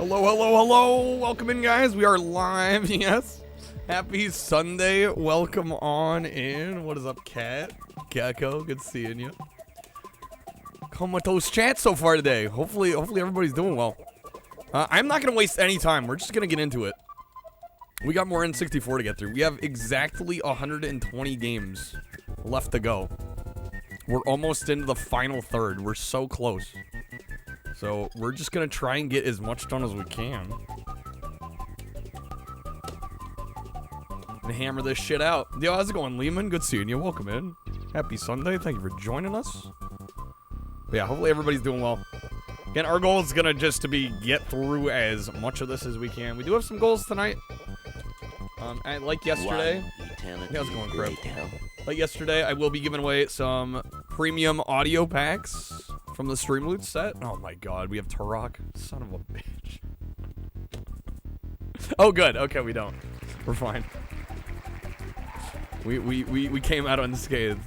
Hello, hello, hello. Welcome in, guys. We are live, yes. Happy Sunday. Welcome on in. What is up, Cat? Gecko, good seeing you. Come with those chats so far today. Hopefully everybody's doing well. I'm not going to waste any time. We're just going to get into it. We got more N64 to get through. We have exactly 120 games left to go. We're almost into the final third. We're so close. So we're just going to try and get as much done as we can. And hammer this shit out. Yo, how's it going, Lehman? Good seeing you. Welcome in. Happy Sunday. Thank you for joining us. But yeah, hopefully everybody's doing well. Again, our goal is going to just to be get through as much of this as we can. We do have some goals tonight. Like yesterday. How's it going, Crip? Like yesterday, I will be giving away some premium audio packs from the Stream Loot set. Oh my god, we have Turok. Son of a bitch. Oh good, okay, we don't. We're fine. We came out unscathed.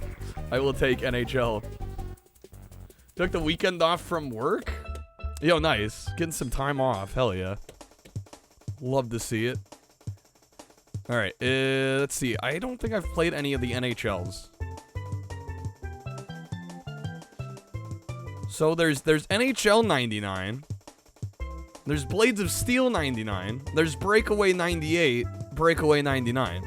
I will take NHL. Took the weekend off from work? Yo, nice. Getting some time off. Hell yeah. Love to see it. Alright, let's see. I don't think I've played any of the NHLs. So there's NHL 99. There's Blades of Steel 99. There's Breakaway 98. Breakaway 99.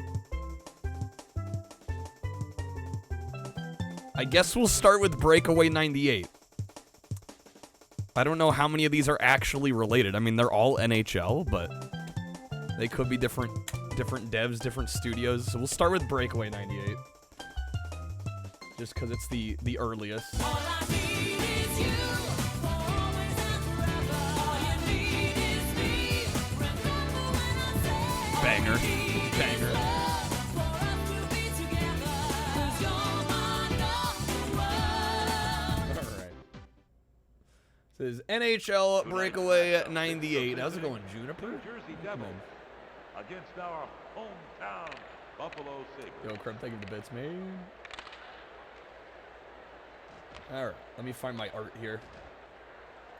I guess we'll start with Breakaway 98. I don't know how many of these are actually related. I mean, they're all NHL, but they could be different devs, different studios. So we'll start with Breakaway 98. Just because it's the earliest. Banger. Banger. Alright. This is NHL Breakaway 98. How's it going, Juniper? Come on. Against our hometown Buffalo Sabres. Yo, Crumb, thank you for the bits, man. Alright, let me find my art here.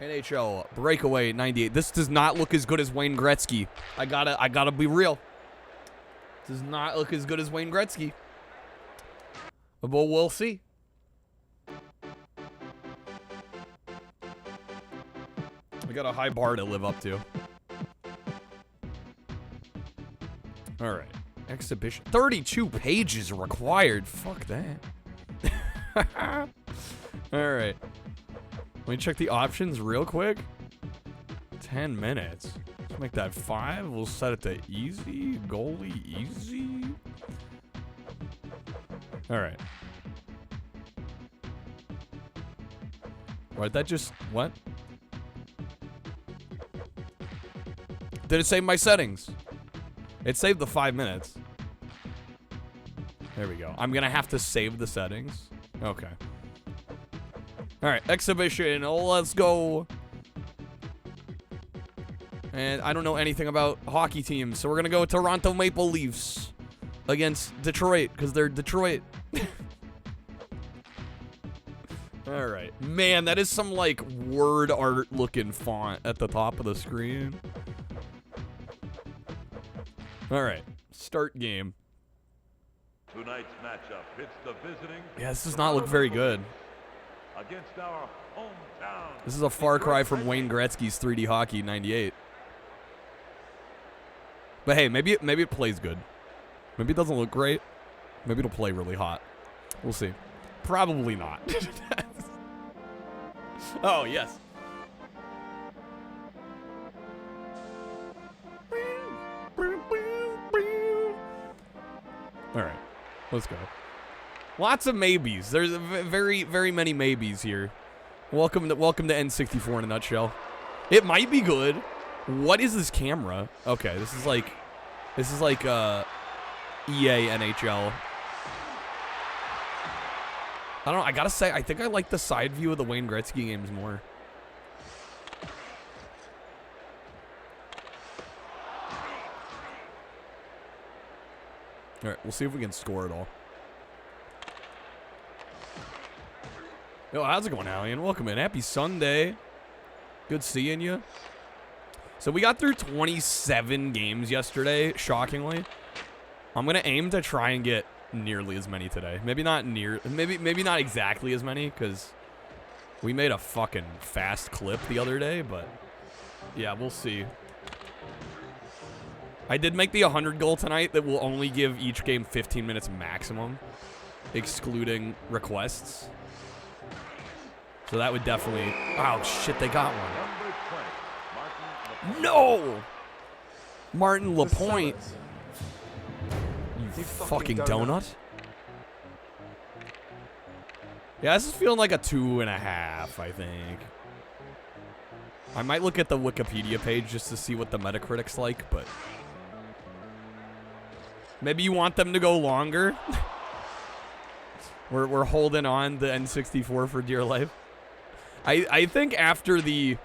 NHL Breakaway 98. This does not look as good as Wayne Gretzky. I gotta be real. Does not look as good as Wayne Gretzky. But we'll see. We got a high bar to live up to. Alright. Exhibition. 32 pages required. Fuck that. Alright. Let me check the options real quick. 10 minutes. Let's make that 5. We'll set it to easy. Goalie easy. Alright. What? That just... What? Did it save my settings? It saved the 5 minutes. There we go. I'm gonna have to save the settings. Okay. Alright, exhibition. Oh, let's go. And I don't know anything about hockey teams, so we're gonna go Toronto Maple Leafs against Detroit, because they're Detroit. Alright. Man, that is some, like, word art looking font at the top of the screen. Alright, start game. Tonight's matchup hits the visiting. Yeah, this does not look very good. Against our hometown. This is a far cry from Wayne Gretzky's 3D Hockey 98. But hey, maybe it plays good. Maybe it doesn't look great. Maybe it'll play really hot. We'll see. Probably not. Oh, yes. Alright, let's go. Lots of maybes. There's very, very many maybes here. Welcome to N64 in a nutshell. It might be good. What is this camera? Okay, this is like EA NHL. I don't know, I gotta say, I think I like the side view of the Wayne Gretzky games more. Alright, we'll see if we can score it all. Yo, how's it going, Alien? Welcome in. Happy Sunday. Good seeing you. So we got through 27 games yesterday, shockingly. I'm gonna aim to try and get nearly as many today. Maybe not exactly as many, because we made a fucking fast clip the other day, but yeah, we'll see. I did make the 100 goal tonight that will only give each game 15 minutes maximum, excluding requests. So that would definitely... Oh, shit, they got one. No! Martin Lapointe. You fucking donut. Yeah, this is feeling like a 2.5, I think. I might look at the Wikipedia page just to see what the Metacritic's like, but... Maybe you want them to go longer? We're holding on the N64 for dear life. I think after the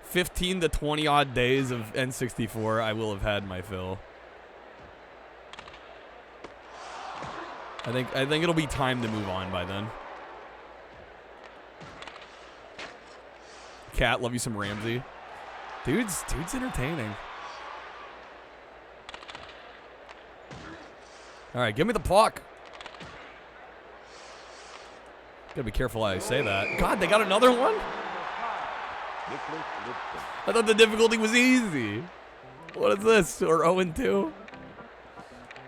15 to 20 odd days of N64, I will have had my fill. I think it'll be time to move on by then. Cat, love you some Ramsey. Dude's entertaining. All right, give me the puck. Gotta be careful how I say that. God, they got another one? I thought the difficulty was easy. What is this? Or 0-2?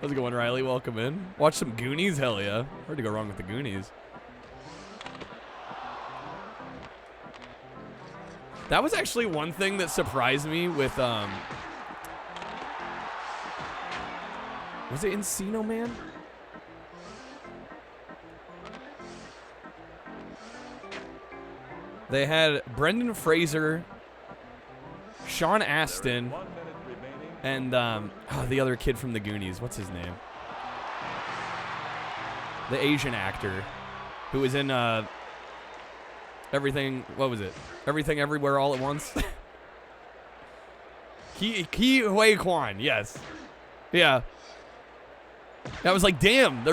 How's it going, Riley? Welcome in. Watch some Goonies? Hell yeah. Hard to go wrong with the Goonies. That was actually one thing that surprised me with, was it Encino Man? They had Brendan Fraser, Sean Astin, and the other kid from the Goonies. What's his name? The Asian actor who was in everything. What was it? Everything Everywhere All at Once. Ki Hui Kwan. Yes. Yeah. I was like, damn,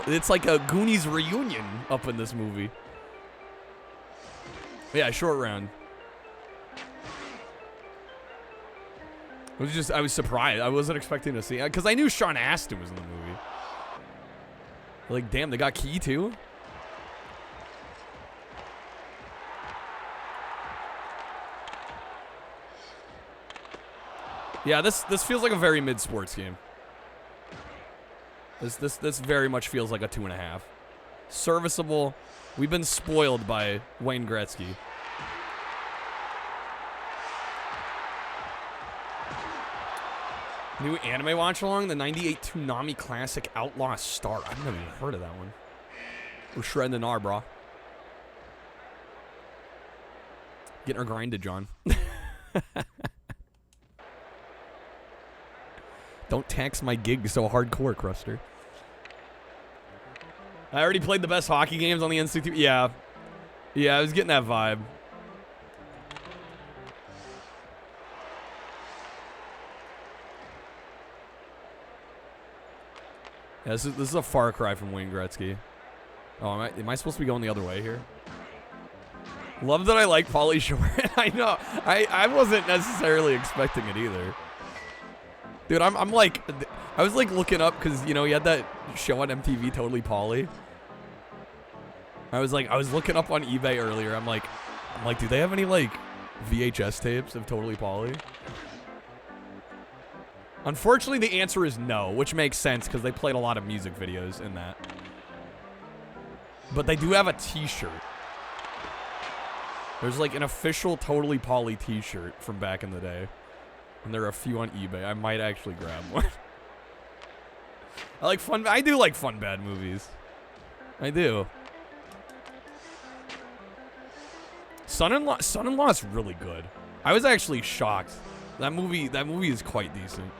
it's like a Goonies reunion up in this movie. Yeah, short round. I was surprised. I wasn't expecting to see it because I knew Sean Astin was in the movie. Like, damn, they got Key too. Yeah, this feels like a very mid sports game. This very much feels like a 2.5. Serviceable. We've been spoiled by Wayne Gretzky. New anime watch along, the 98 Toonami classic Outlaw Star. I've never even heard of that one. We're shredding the gnar, bro. Getting her grinded, John. Don't tax my gig so hardcore, Cruster. I already played the best hockey games on the N64. Yeah. Yeah, I was getting that vibe. Yeah, this is a far cry from Wayne Gretzky. Oh, am I supposed to be going the other way here? Love that I like Pauly Shore. I know. I wasn't necessarily expecting it either. Dude, I'm like, I was like looking up because, you know, he had that show on MTV, Totally Pauly. I was looking up on eBay earlier. I'm like, do they have any like VHS tapes of Totally Pauly? Unfortunately, the answer is no, which makes sense because they played a lot of music videos in that. But they do have a t-shirt. There's like an official Totally Pauly t-shirt from back in the day. And there are a few on eBay. I might actually grab one. I do like fun bad movies. I do. Son-in-Law is really good. I was actually shocked. That movie is quite decent.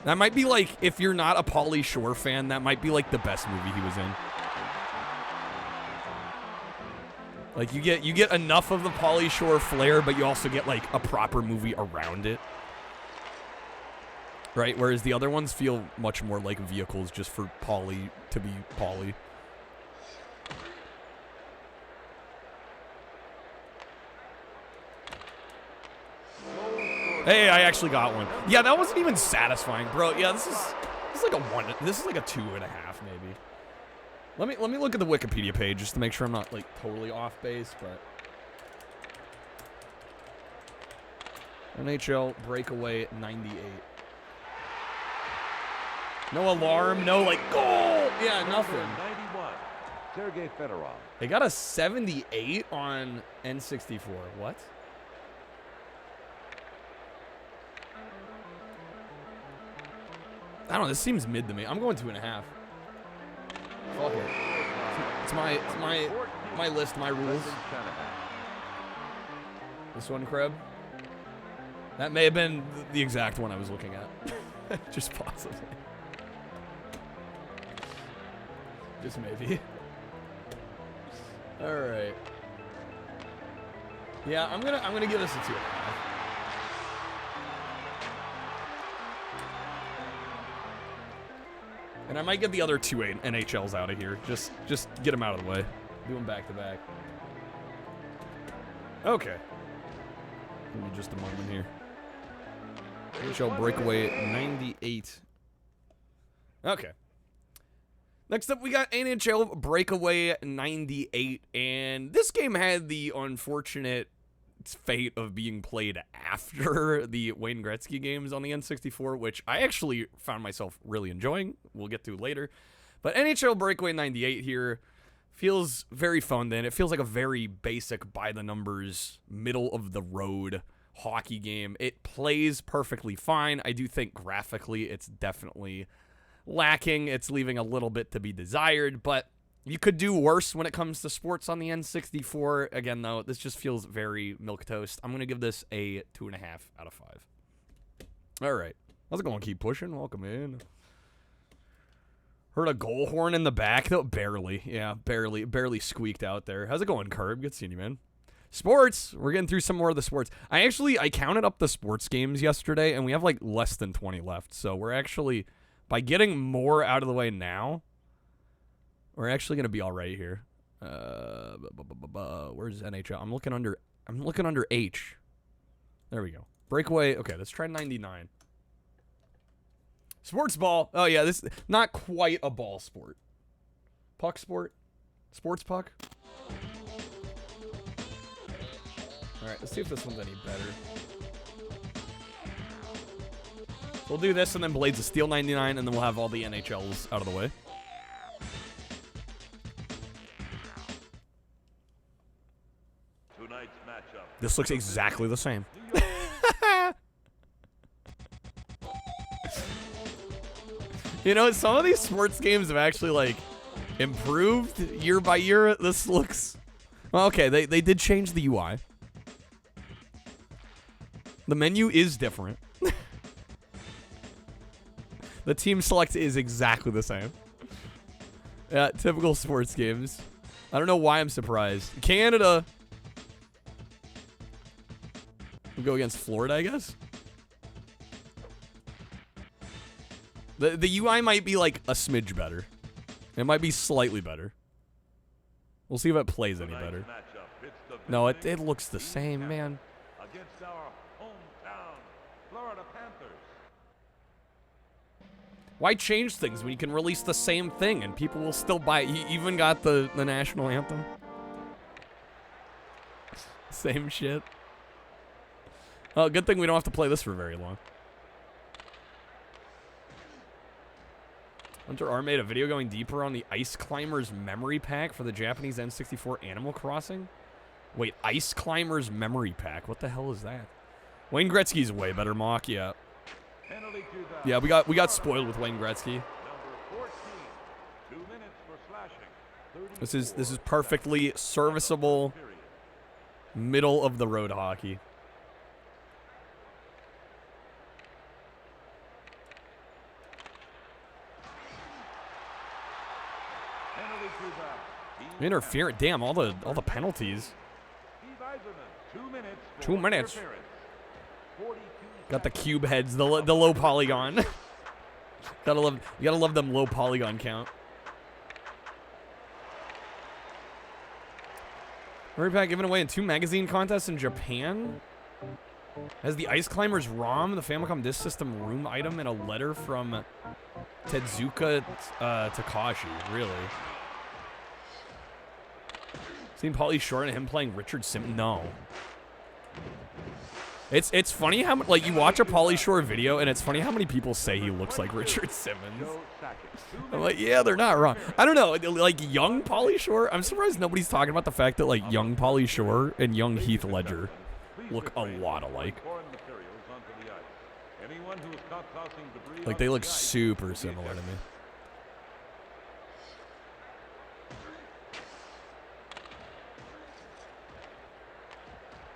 That might be like, if you're not a Pauly Shore fan, that might be like the best movie he was in. Like you get enough of the Pauly Shore flair, but you also get like a proper movie around it. Right? Whereas the other ones feel much more like vehicles just for Pauly to be Pauly. Hey, I actually got one. Yeah, that wasn't even satisfying, bro. Yeah, this is like a 1. This is like a 2.5, maybe. Let me look at the Wikipedia page just to make sure I'm not like totally off base, but NHL Breakaway 98. No alarm, no like goal. Yeah, nothing. 91, Sergei Fedorov. They got a 78 on N64. What? I don't know. This seems mid to me. I'm going 2.5. Fuck it. It's my list, my rules. This one, Kreb. That may have been the exact one I was looking at. Just possibly. Just maybe. All right. Yeah, I'm gonna give this a 2.5. And I might get the other 2 NHLs out of here. Just get them out of the way. Do them back to back. Okay. Give me just a moment here. NHL Breakaway 98. Okay. Next up, we got NHL Breakaway 98. And this game had the unfortunate fate of being played after the Wayne Gretzky games on the N64, which I actually found myself really enjoying. We'll get to later. But NHL Breakaway 98 here feels very fun then. It feels like a very basic, by-the-numbers, middle-of-the-road hockey game. It plays perfectly fine. I do think graphically it's definitely lacking. It's leaving a little bit to be desired, but you could do worse when it comes to sports on the N64. Again, though, this just feels very milquetoast. I'm going to give this a 2.5 out of 5. All right. How's it going? Keep pushing. Welcome in. Heard a goal horn in the back, though. Barely. Yeah, barely squeaked out there. How's it going, Curb? Good seeing you, man. Sports. We're getting through some more of the sports. I counted up the sports games yesterday, and we have like less than 20 left. So we're actually, by getting more out of the way now, we're actually gonna be all right here. Where's NHL? I'm looking under H. There we go. Breakaway. Okay, let's try 99. Sports ball. Oh yeah, this not quite a ball sport. Puck sport. Sports puck. All right, let's see if this one's any better. We'll do this and then Blades of Steel 99, and then we'll have all the NHLs out of the way. This looks exactly the same. You know, some of these sports games have actually, like, improved year by year. This looks... Well, okay, they did change the UI. The menu is different. The team select is exactly the same. Yeah, typical sports games. I don't know why I'm surprised. Canada... We'll go against Florida, I guess. The UI might be like a smidge better. It might be slightly better. We'll see if it plays any better. No, it looks the same, man. Against our hometown Florida Panthers. Why change things when you can release the same thing and people will still buy it? You even got the national anthem. Same shit. Oh, good thing we don't have to play this for very long. Hunter R made a video going deeper on the Ice Climbers memory pack for the Japanese N64 Animal Crossing. Wait, Ice Climbers memory pack? What the hell is that? Wayne Gretzky's way better, Mock. Yeah. Yeah, we got spoiled with Wayne Gretzky. This is perfectly serviceable, middle of the road hockey. Interference. Damn, all the penalties. 2 minutes. Got the cube heads, the low polygon. You gotta love them low polygon count. Memory pack given away in 2 magazine contests in Japan. Has the Ice Climbers ROM, the Famicom Disk System room item, and a letter from Tezuka Takashi. Really? Seen Pauly Shore and him playing Richard Simmons? No. It's funny how like you watch a Pauly Shore video and it's funny how many people say he looks like Richard Simmons. I'm like, yeah, they're not wrong. I don't know, like young Pauly Shore. I'm surprised nobody's talking about the fact that like young Pauly Shore and young Heath Ledger look a lot alike. Like they look super similar to me.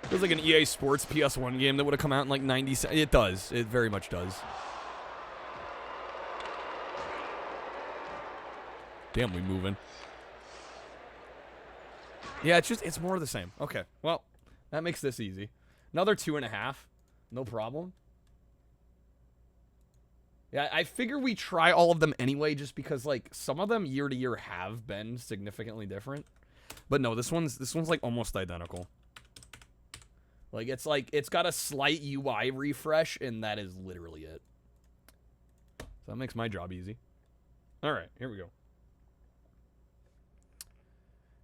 Feels like an EA Sports PS1 game that would have come out in like 90. It does. It very much does. Damn, we moving. Yeah, it's more of the same. Okay, well, that makes this easy. Another 2.5. No problem. Yeah, I figure we try all of them anyway, just because like some of them year to year have been significantly different. But no, this one's like almost identical. Like it's got a slight UI refresh, and that is literally it. So that makes my job easy. All right, here we go.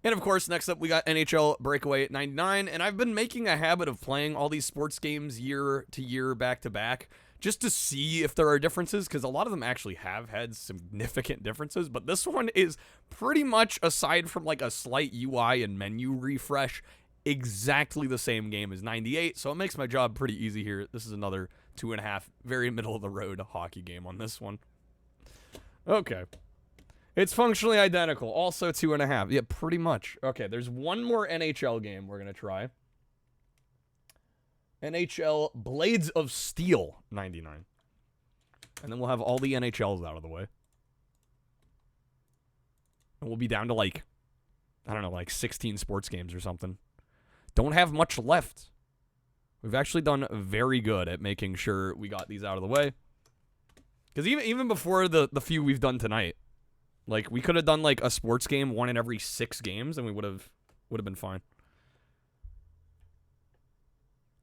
And of course, next up we got NHL Breakaway at 99, and I've been making a habit of playing all these sports games year to year, back to back, just to see if there are differences, because a lot of them actually have had significant differences, but this one is pretty much, aside from like a slight UI and menu refresh, exactly the same game as 98, so it makes my job pretty easy here. This is another 2.5, very middle of the road hockey game on this one. Okay. It's functionally identical, also 2.5. Yeah, pretty much. Okay, there's one more NHL game we're going to try. NHL Blades of Steel 99. And then we'll have all the NHLs out of the way. And we'll be down to like, I don't know, like 16 sports games or something. Don't have much left. We've actually done very good at making sure we got these out of the way. Because even before the few we've done tonight, like we could have done like a sports game one in every 6 games, and we would have been fine.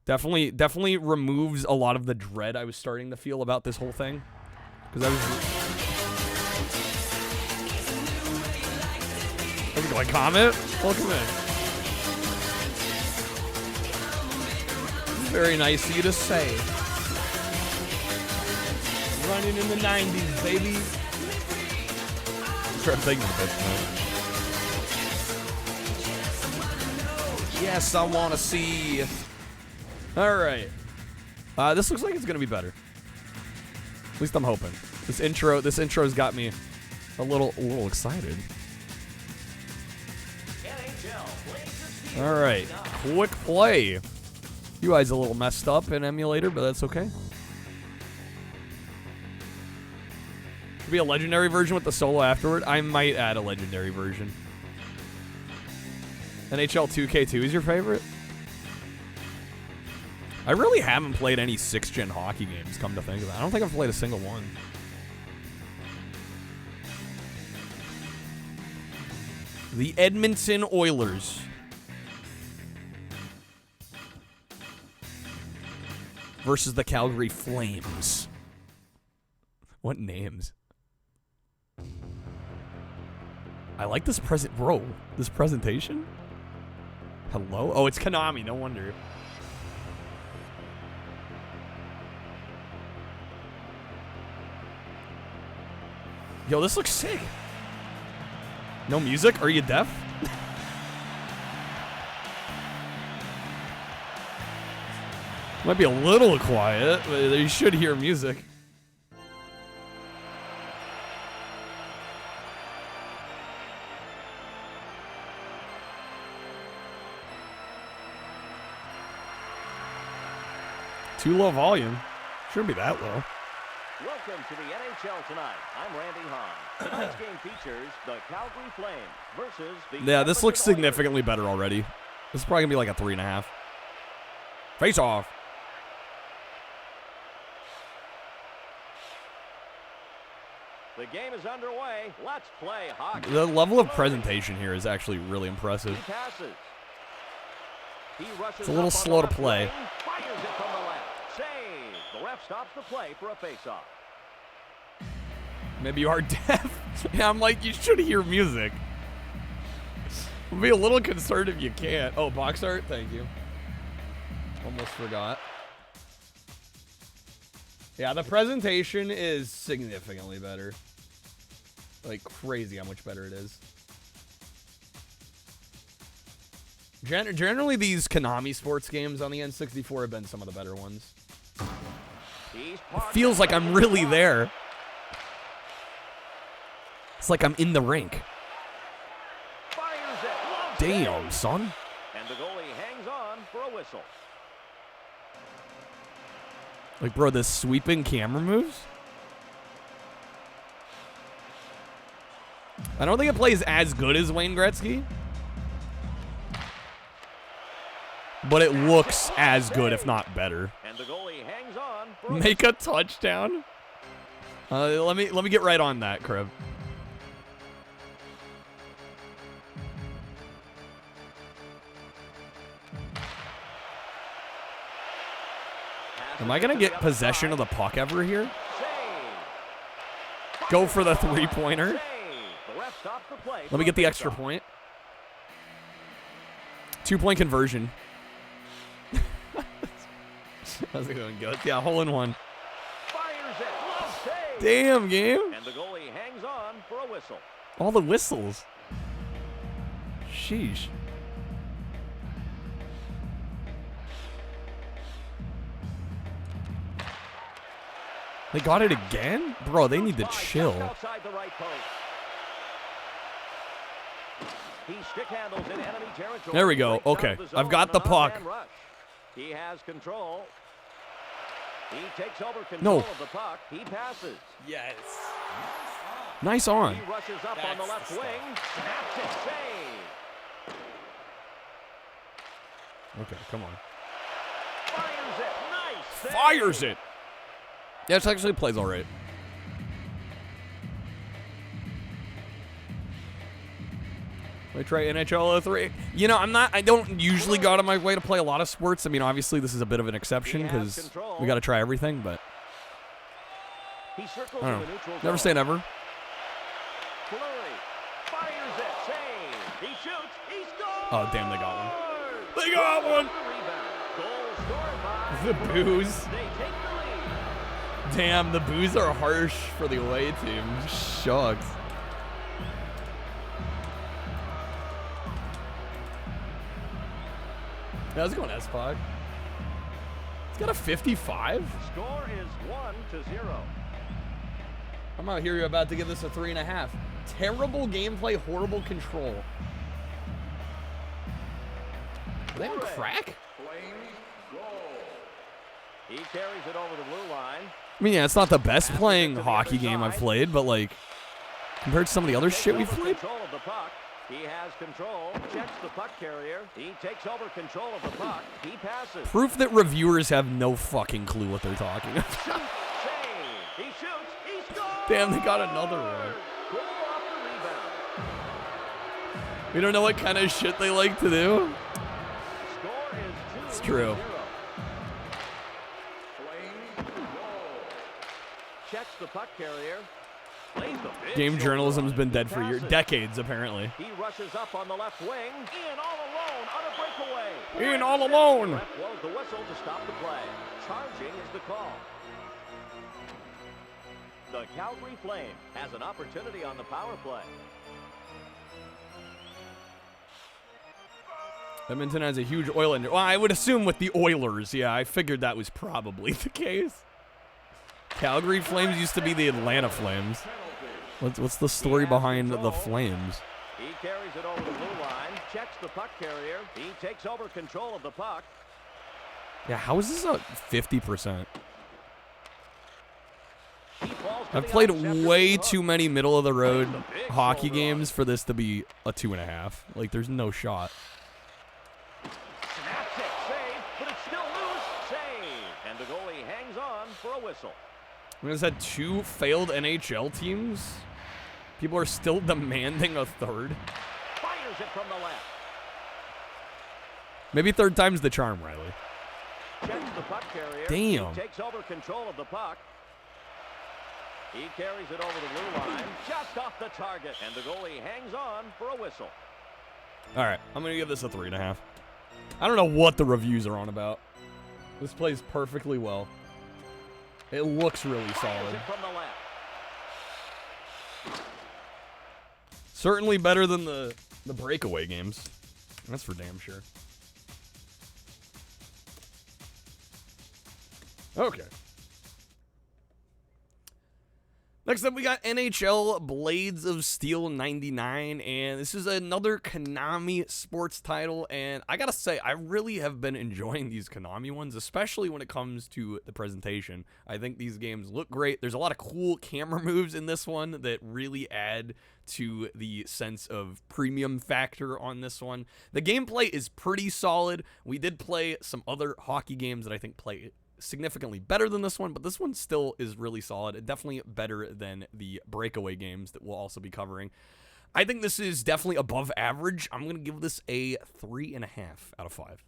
Definitely removes a lot of the dread I was starting to feel about this whole thing. Because I was... How's it going, Comet? Welcome in. Very nice of you to say. Running in the 90s, baby. I'm thinking of it, man. Yes, I want to see. All right. This looks like it's gonna be better. At least I'm hoping. This intro's got me a little excited. All right, quick play. UI's a little messed up in emulator, but that's okay. Could be a legendary version with the solo afterward. I might add a legendary version. NHL 2K2 is your favorite? I really haven't played any 6th-gen hockey games, come to think of it. I don't think I've played a single one. The Edmonton Oilers. Versus the Calgary Flames. What names? I like this this presentation? Hello? Oh, it's Konami, no wonder. Yo, this looks sick. No music? Are you deaf? Might be a little quiet, but you should hear music. Too low volume. Shouldn't be that low. Welcome to the NHL tonight. I'm Randy Hahn. Tonight's game features the Calgary Flames versus the... Yeah, this looks significantly better already. This is probably going to be like a 3.5. Face off. The game is underway. Let's play hockey. The level of presentation here is actually really impressive. He passes. He rushes it's a little slow to play. Fires it from the left. ref stops the play for a face-off. Maybe you are deaf. Yeah, I'm like, you should hear music. I'll be a little concerned if you can't. Oh, box art? Thank you. Almost forgot. Yeah, the presentation is significantly better. Like, crazy how much better it is. Generally, these Konami sports games on the N64 have been some of the better ones. It feels like I'm really there. It's like I'm in the rink. Damn, son. And the goalie hangs on for a whistle. Like, bro, this sweeping camera moves? I don't think it plays as good as Wayne Gretzky. But it looks as good, if not better. And the goalie hangs on for a Make a touchdown? Let me get right on that, Crib. Am I going to get possession of the puck ever here? Go for the three-pointer. Let me get the extra point. 2-point conversion. How's it going, Goats? Yeah, hole in one. Damn, game. And the goalie hangs on for a whistle. All the whistles. Sheesh. They got it again? Bro, they need to chill. Outside the right post. He stick handles in enemy territory. There we go. Okay, I've got the puck. He has control. He takes over control of the puck. He passes. Yes. Nice on. He rushes up on the left wing. Snaps it, save. Okay, come on. Fires it. Nice save. Fires it. Yeah, it actually plays all right. I try NHL 03. You know, I don't usually go out of my way to play a lot of sports. I mean, obviously this is a bit of an exception because we got to try everything, but He circles I in don't the know. neutral Never zone. say never. Flurry fires it, save. He shoots. He scores. Oh, damn, they got one. They got one. Goal scored by The boos. They take the lead. Damn, the boos are harsh for the away team. Shucks. Yeah, let's go on S-Pog. It's got a 55. Score is 1-0. I'm out here. You're about to give this a 3.5. Terrible gameplay, horrible control. Are they on crack? He carries it over the blue line. I mean, yeah, it's not the best playing hockey game I've played, but like compared to some of the other shit we've played. Control of the puck. He has control. Checks the puck carrier. He takes over control of the puck. He passes. Proof that reviewers have no fucking clue what they're talking about. Save. He shoots. He scores. Damn, they got another one. Goal off the rebound. We don't know what kind of shit they like to do. Score is 2-0. It's true. Checks the puck carrier. Plays the big Game shoulder journalism's run. been He dead for years, passes. decades apparently. He rushes up on the left wing. In all alone on a breakaway. In all alone. Ref blows the whistle to stop the play. Charging is the call. The Calgary Flame has an opportunity on the power play. Edmonton has a huge oil industry. Well, I would assume with the Oilers, yeah, I figured that was probably the case. Calgary Flames used to be the Atlanta Flames. What's the story behind the Flames? He carries it over the blue line, checks the puck carrier. He takes over control of the puck. Yeah, how is this a 50%? He falls to I've the played ice after way being hooked. too many middle of the road Plays the big hockey shoulder run. games for this to be a 2.5. Like, there's no shot. Snaps it, save, but it's still loose. Save. And the goalie hangs on for a whistle. We just had 2 failed NHL teams. People are still demanding a third. Fires it from the left. Maybe third time's the charm, Riley. checks the puck carrier. Damn. He takes over control of the puck. He carries it over the blue line, just off the target, and the goalie hangs on for a whistle. All right, I'm going to give this a 3.5. I don't know what the reviews are on about. This plays perfectly well. It looks really solid. It from the left. Certainly better than the Breakaway games. That's for damn sure. Okay. Next up, we got NHL Blades of Steel 99, and this is another Konami sports title, and I gotta say, I really have been enjoying these Konami ones, especially when it comes to the presentation. I think these games look great. There's a lot of cool camera moves in this one that really add to the sense of premium factor on this one. The gameplay is pretty solid. We did play some other hockey games that I think play significantly better than this one, but this one still is really solid. Definitely better than the Breakaway games that we'll also be covering. I think this is definitely above average. I'm going to give this a 3.5 out of 5.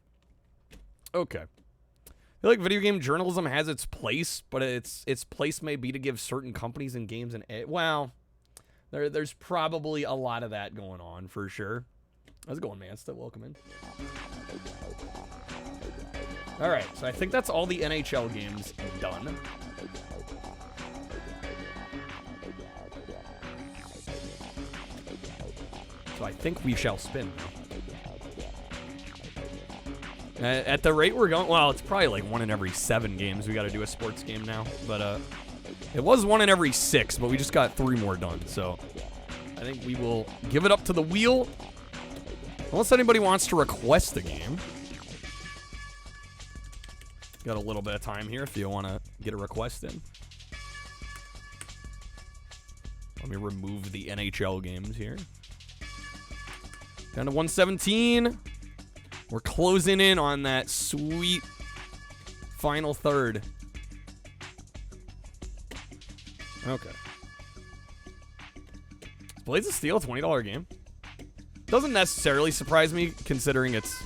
Okay. I feel like video game journalism has its place, but its place may be to give certain companies and games an A. Well, there's probably a lot of that going on for sure. How's it going, man? Still welcome in. All right, so I think that's all the NHL games done. So I think we shall spin. At the rate we're going, well, it's probably like 1 in every 7 games we got to do a sports game now. But it was 1 in every 6, but we just got 3 more done. So I think we will give it up to the wheel. Unless anybody wants to request a game. Got a little bit of time here if you want to get a request in. Let me remove the NHL games here. Down to 117. We're closing in on that sweet final third. Okay. Blades of Steel, $20 game. Doesn't necessarily surprise me considering it's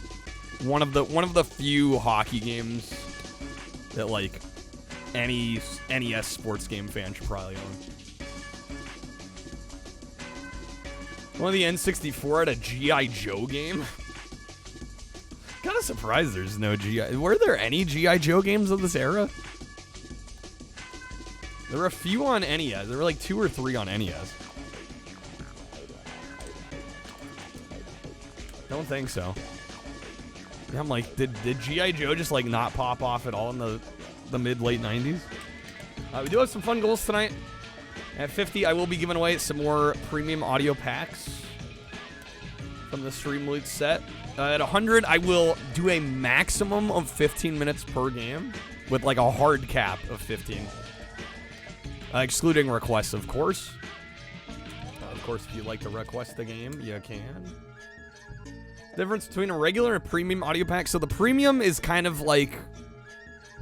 one of the few hockey games that, like, any NES sports game fan should probably own. One of the N64 at a G.I. Joe game? Kind of surprised there's no G.I. Were there any G.I. Joe games of this era? There were a few on NES. There were like 2 or 3 on NES. Don't think so. Yeah, I'm like, did G.I. Joe just like not pop off at all in the mid-late 90s? We do have some fun goals tonight. At 50, I will be giving away some more premium audio packs from the Stream Loot set. At 100, I will do a maximum of 15 minutes per game with like a hard cap of 15. Excluding requests, of course. Of course, if you'd like to request the game, you can. Difference between a regular and premium audio pack. So the premium is kind of like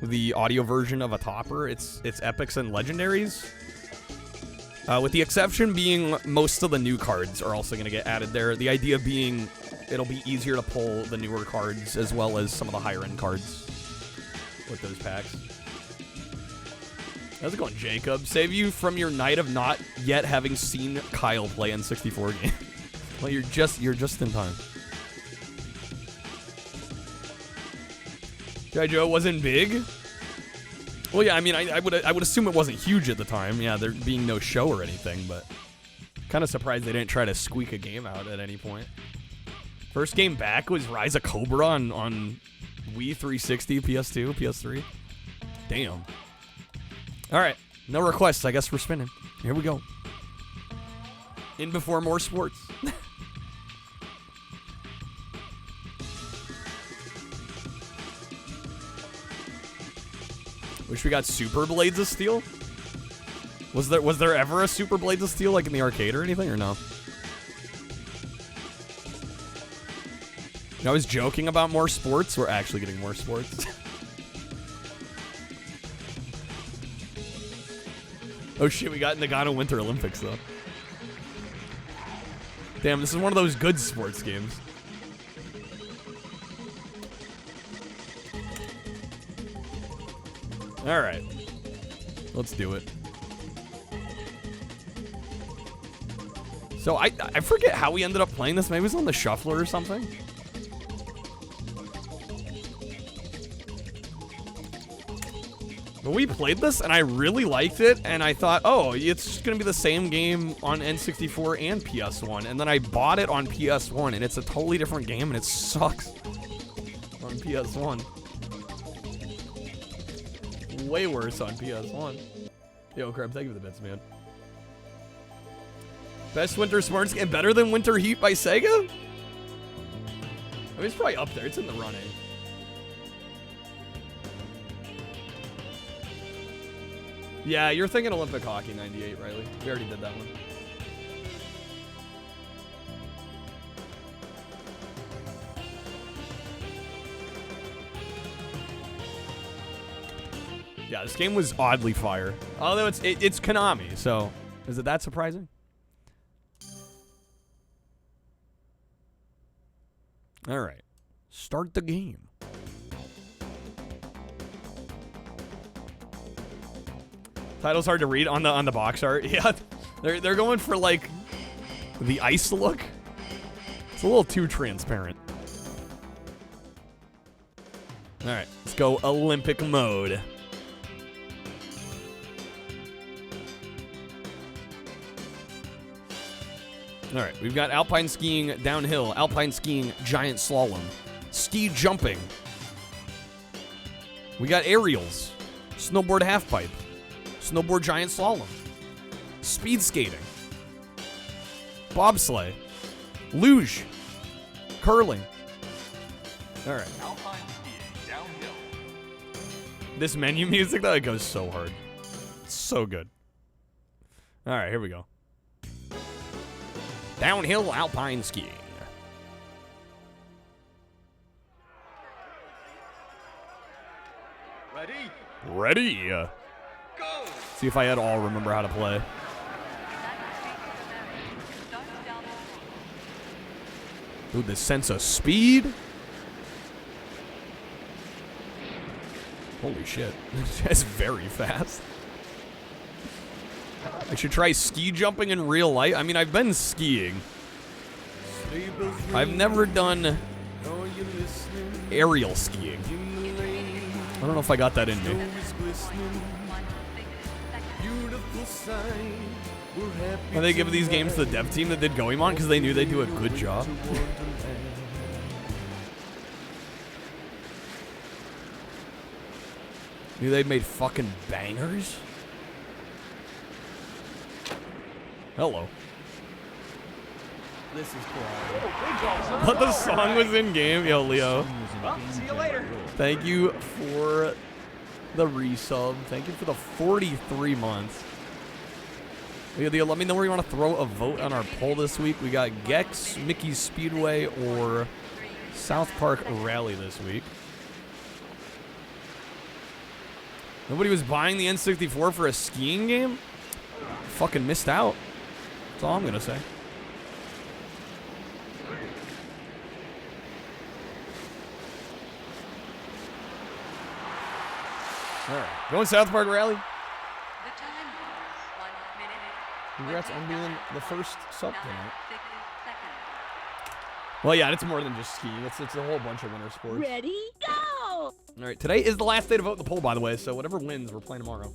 the audio version of a topper. It's epics and legendaries. With the exception being most of the new cards are also going to get added there. The idea being it'll be easier to pull the newer cards as well as some of the higher end cards with those packs. How's it going, Jacob? Save you from your night of not yet having seen Kyle play N64 game. Well, you're just in time. G.I. Joe wasn't big? Well, yeah, I mean, I would assume it wasn't huge at the time. Yeah, there being no show or anything, but kind of surprised they didn't try to squeak a game out at any point. First game back was Rise of Cobra on Wii 360, PS2, PS3. Damn. All right, no requests. I guess we're spinning. Here we go. In before more sports. Wish we got Super Blades of Steel. Was there ever a Super Blades of Steel like in the arcade or anything, or no? I was joking about more sports. We're actually getting more sports. Oh shit, we got Nagano Winter Olympics though. Damn, this is one of those good sports games. All right. Let's do it. So I forget how we ended up playing this. Maybe it was on the shuffler or something. But we played this, and I really liked it, and I thought, oh, it's just going to be the same game on N64 and PS1. And then I bought it on PS1, and it's a totally different game, and it sucks on PS1. Way worse on PS1. Yo, Crab, thank you for the bits, man. Best Winter Sports game, better than Winter Heat by Sega? I mean, it's probably up there. It's in the running. Yeah, you're thinking Olympic Hockey 98, Riley. We already did that one. Yeah, this game was oddly fire. Although it's Konami, so is it that surprising? All right, start the game. Title's hard to read on the box art. Yeah, they're going for like the ice look. It's a little too transparent. All right, let's go Olympic mode. All right, we've got alpine skiing downhill, alpine skiing giant slalom, ski jumping. We got aerials, snowboard halfpipe, snowboard giant slalom, speed skating, bobsleigh, luge, curling. All right. Alpine skiing downhill. This menu music, though, it goes so hard. It's so good. All right, here we go. Downhill alpine skiing. Ready. Go. See if I at all remember how to play. Ooh, the sense of speed. Holy shit. That's very fast. I should try ski jumping in real life. I mean, I've been skiing. I've never done aerial skiing. I don't know if I got that in me. Well, they give these games to the dev team that did Goemon because they knew they'd do a good job. Knew they'd made fucking bangers. Hello. This is cool. But the song was in game. Yo, Leo. Well, see you later. Thank you for the resub. Thank you for the 43 months. Leo, let me know where you want to throw a vote on our poll this week. We got Gex, Mickey's Speedway, or South Park Rally this week. Nobody was buying the N64 for a skiing game? Fucking missed out. That's all I'm going to say. All right. Going South Park Rally. Congrats on being the first sub tonight. Well, yeah, it's more than just skiing. It's a whole bunch of winter sports. Ready, go! All right, today is the last day to vote in the poll, by the way, so whatever wins, we're playing tomorrow.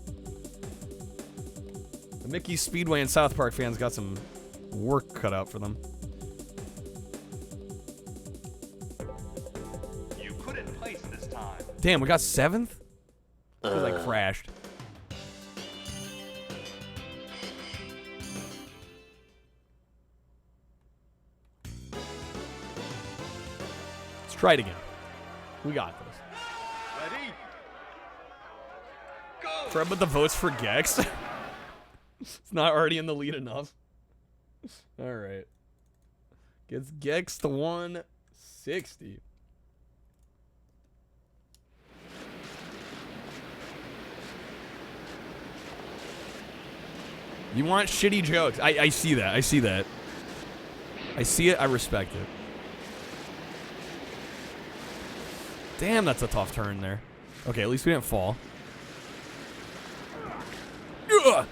The Mickey Speedway and South Park fans got some work cut out for them. You couldn't place this time. Damn, we got 7th? Because I crashed. Let's try it again. We got this. Ready? Go. Try but the votes for Gex. It's not already in the lead enough. All right. Gets Gex to 160. You want shitty jokes. I see that. I see that. I see it. I respect it. Damn, that's a tough turn there. Okay, at least we didn't fall. Ugh.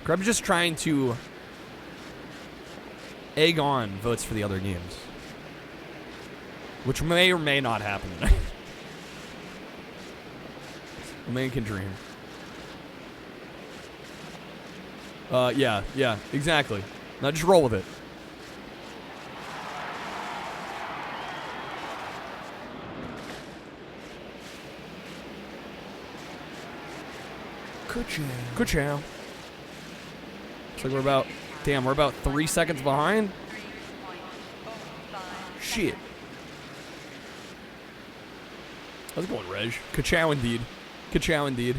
Greb's just trying to egg on votes for the other games, which may or may not happen tonight. A man can dream. Yeah, exactly. Now just roll with it. Good chow. Looks like we're about 3 seconds behind. Shit. How's it going, Reg? Ka-chow indeed. Ka-chow indeed.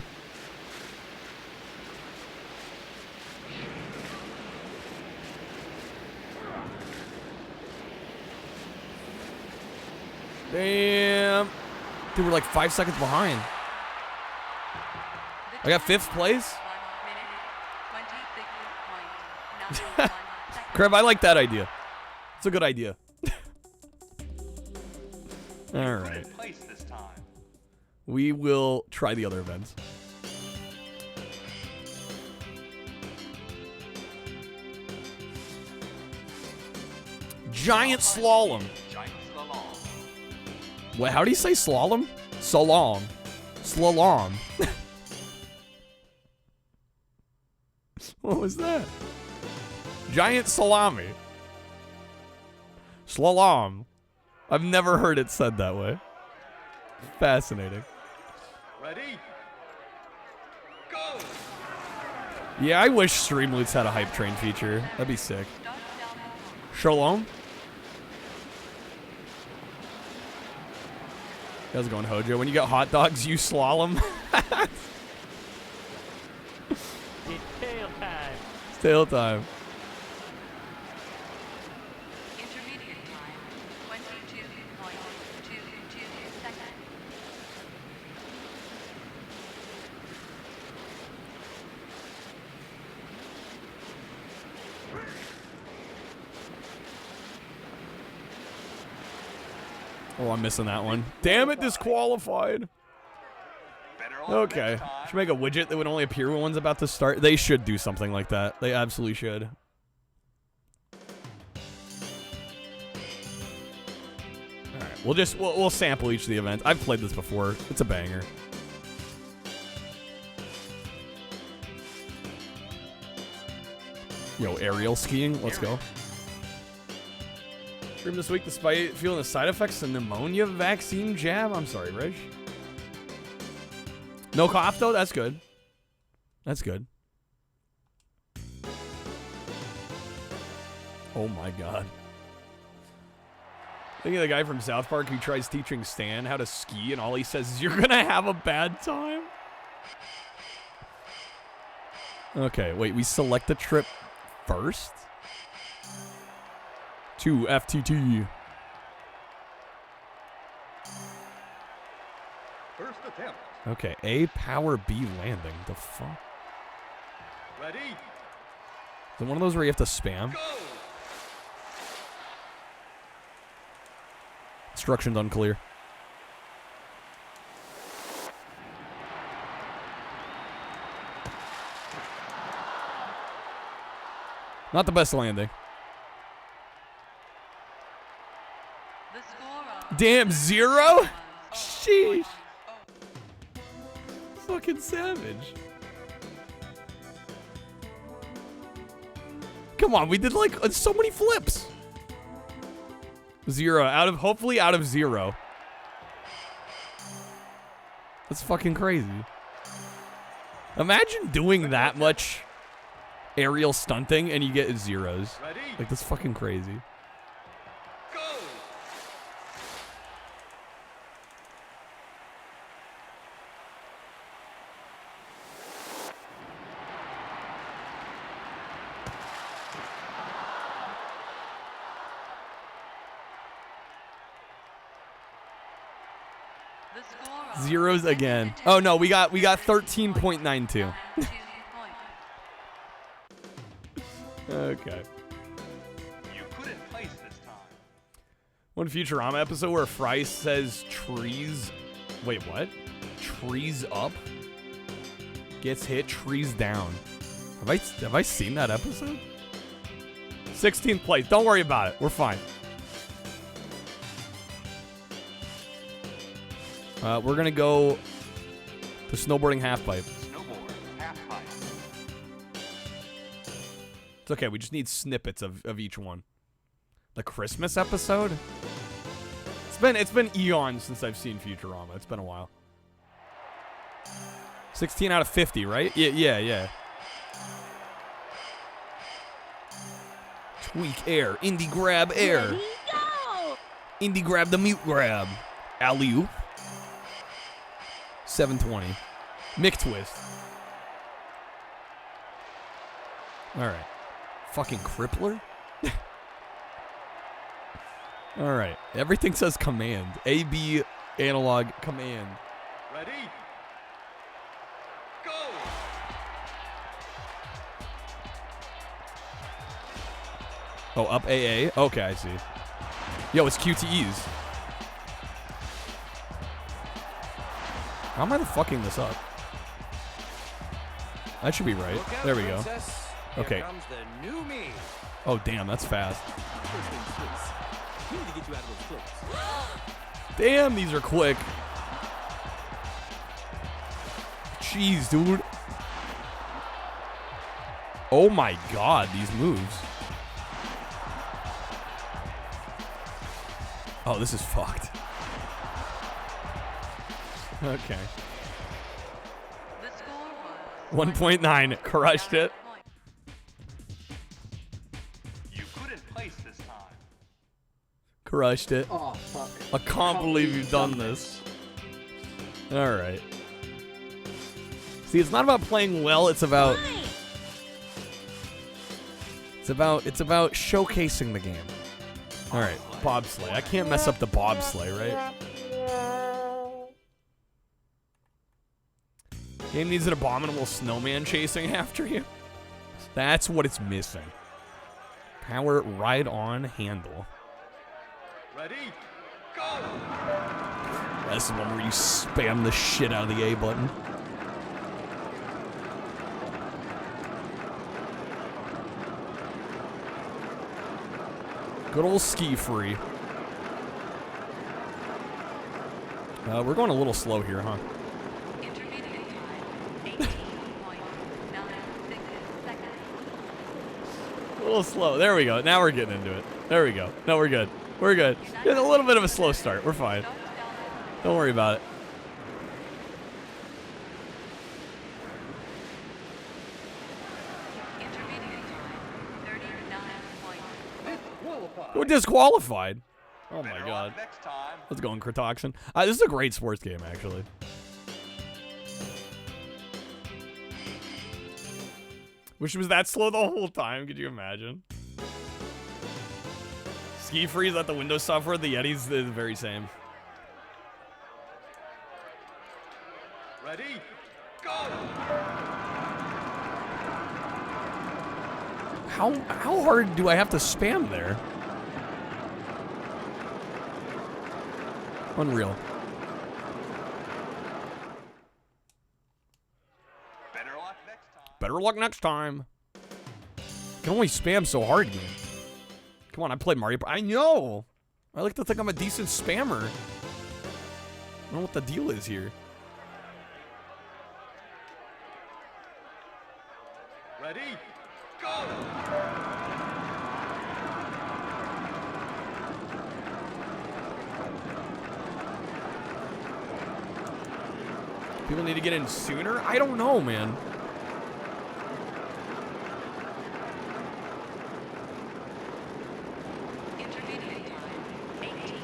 Damn. Dude, we're like 5 seconds behind. I got 5th place. Crab, I like that idea. It's a good idea. All right. We will try the other events. Giant slalom. What? How do you say slalom? Slalom. Slalom. What was that? Giant salami. Slalom. I've never heard it said that way. Fascinating. Ready? Go! Yeah, I wish Streamloots had a hype train feature. That'd be sick. Shalom. How's it going, Hojo? When you get hot dogs, you slalom. It's tail time. It's tail time. Intermediate time, 22.22 seconds. Oh, I'm missing that one. Damn it, disqualified. Okay. Should make a widget that would only appear when one's about to start. They should do something like that. They absolutely should. Alright, we'll sample each of the events. I've played this before. It's a banger. Yo, aerial skiing. Let's go. Stream this week despite feeling the side effects of pneumonia vaccine jab. I'm sorry, Reg. No cough, though? That's good. That's good. Oh, my God. Thinking of the guy from South Park who tries teaching Stan how to ski, and all he says is, "You're going to have a bad time." Okay, wait. We select the trip first? To FTT. First attempt. Okay, A, power, B, landing. The fuck? Ready? Is it one of those where you have to spam? Go! Instructions unclear. Not the best landing. The score Damn, 0? Sheesh. Fucking savage. Come on, we did like so many flips. 0 out of, hopefully out of 0. That's fucking crazy. Imagine doing that much aerial stunting and you get zeros. Ready? Like, that's fucking crazy. Go! The score Zeros again. Oh no, we got 13.92. Okay. You couldn't place this time. One Futurama episode where Fry says trees. Wait, what? Trees up? Gets hit, trees down. Have I seen that episode? 16th place. Don't worry about it. We're fine. We're gonna go to snowboarding halfpipe. Snowboard, half pipe. It's okay. We just need snippets of each one. The Christmas episode. It's been eons since I've seen Futurama. It's been a while. 16 out of 50, right? Yeah. Tweak air. Indie grab air. Indie grab the mute grab. Alley-oop. 720. Mick twist. Alright. Fucking crippler? Alright. Everything says command. A-B analog command. Ready? Go! Oh, up AA? Okay, I see. Yo, it's QTEs. How am I fucking this up? That should be right. There we go. Okay. Oh, damn, that's fast. Damn, these are quick. Jeez, dude. Oh my god, these moves. Oh, this is fucked. Okay. The score was 1.9. Crushed it. You couldn't place this time. Crushed it. Oh, fuck. I can't believe you've done this. Alright. See, it's not about playing well, it's about showcasing the game. Alright, bobsleigh. I can't mess up the bobsleigh, right? Game needs an abominable snowman chasing after you. That's what it's missing. Power right on handle. Ready? Go! This is one where you spam the shit out of the A button. Good old ski free. We're going a little slow here, huh? intermediate time 18.96 seconds. A little slow. There we go. Now we're getting into it. There we go. No, we're good. We're good. It's a little bit of a slow start. We're fine. Don't worry about it. Intermediate time 39.0. We're disqualified. Oh my Better god. luck next time. Let's go in Critoxin. This is a great sports game, actually. Wish it was that slow the whole time. Could you imagine? Ski Freeze at the Windows software. The Yeti's the very same. Ready? Go! How hard do I have to spam there? Unreal. Better luck next time. Better luck next time. Can only spam so hard, game. Come on, I played Mario. I know. I like to think I'm a decent spammer. I don't know what the deal is here. Ready? Go! People need to get in sooner? I don't know, man. Intermediate time 18.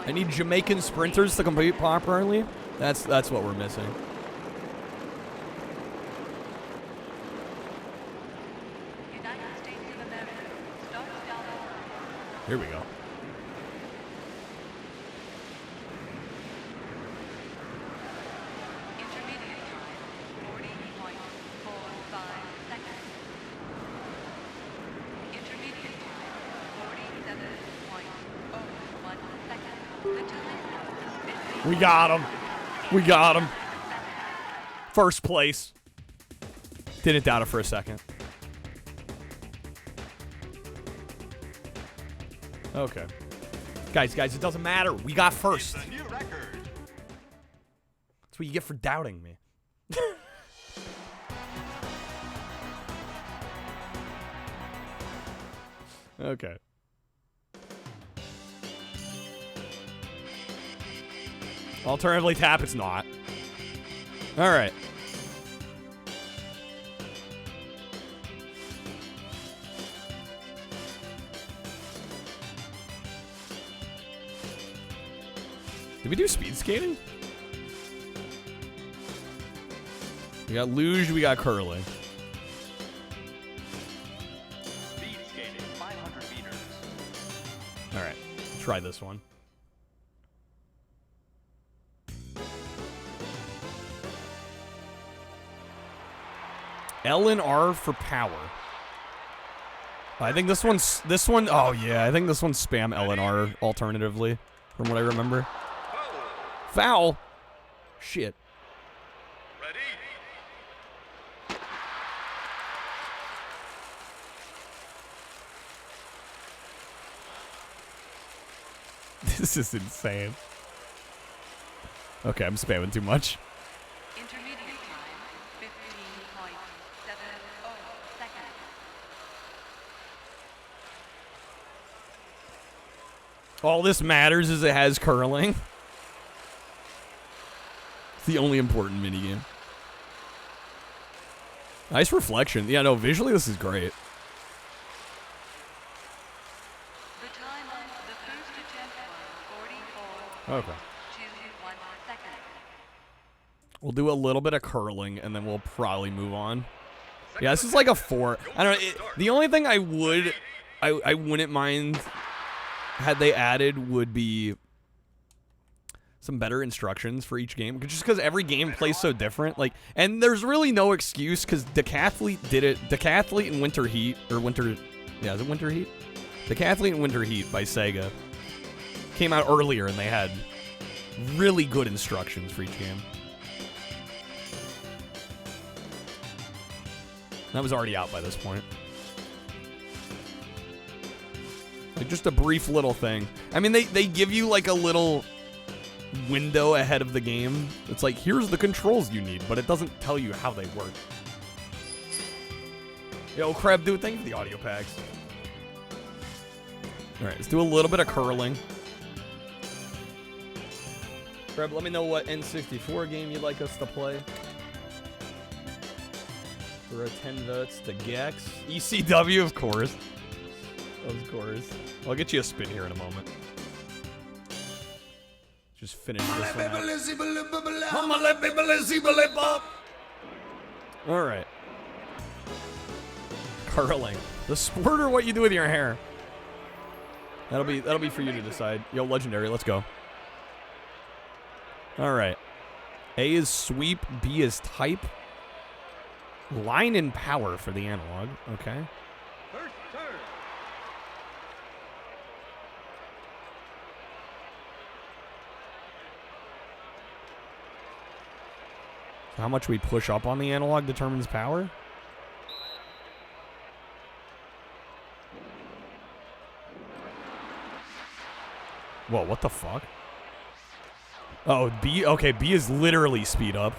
I need Jamaican sprinters to compete properly. That's what we're missing. United States of America. Start down. Here we go. Intermediate time 40.45 seconds. Intermediate time 47.01 We got him. We got him. First place. Didn't doubt it for a second. Okay. Guys, it doesn't matter. We got first. It's a new record. That's what you get for doubting me. Okay. Alternatively, tap, it's not. All right. Did we do speed skating? We got luge, we got curling. Speed skating, 500 meters. All right, try this one. L and R for power. I think this one. Oh yeah, I think this one's spam L and R alternatively, from what I remember. Foul. Shit. Ready? This is insane. Okay, I'm spamming too much. Intermediate time, 15.70 seconds. All this matters is it has curling. It's the only important minigame. Nice reflection. Yeah, no, visually this is great. The time of the first attempt was 44.21 Okay. seconds. We'll do a little bit of curling, and then we'll probably move on. Yeah, this is like a 4. I don't know. The only thing I wouldn't mind had they added would be some better instructions for each game, just because every game plays so different. Like, and there's really no excuse because Decathlete did it. Decathlete and Winter Heat, or Winter, yeah, is it Winter Heat? Decathlete and Winter Heat by Sega came out earlier, and they had really good instructions for each game. That was already out by this point. Like, just a brief little thing. I mean, they give you like a little window ahead of the game. It's like, here's the controls you need, but it doesn't tell you how they work. Yo, Crab Dude, thank you for the audio packs. Alright, let's do a little bit of curling. Crab, let me know what N64 game you'd like us to play. For a 10 votes to Gex. ECW, of course. Of course. I'll get you a spin here in a moment. Just finish this one out. Alright. Curling. The sport or what you do with your hair. That'll be for you to decide. Yo, Legendary, let's go. Alright. A is sweep, B is type. Line and power for the analog. Okay. First turn. How much we push up on the analog determines power? Whoa, what the fuck? Oh, B, okay, B is literally speed up.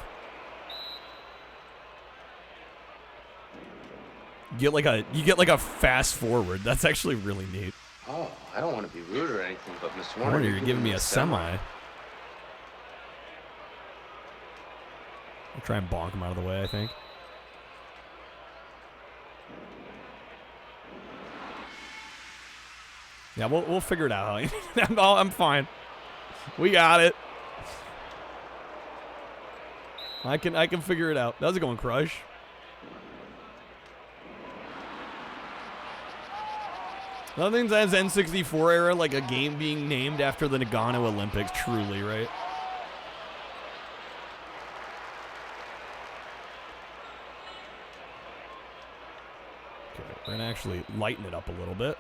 You get like a fast forward. That's actually really neat. Oh, I don't want to be rude or anything, but Mr. Warner, Warner, you're giving me a semi. I'll try and bonk him out of the way, I think. Yeah, we'll figure it out. I'm fine. We got it. I can figure it out. How's it going, Crush? Nothing says N64 era like a game being named after the Nagano Olympics, truly, right? Okay, we're gonna actually lighten it up a little bit.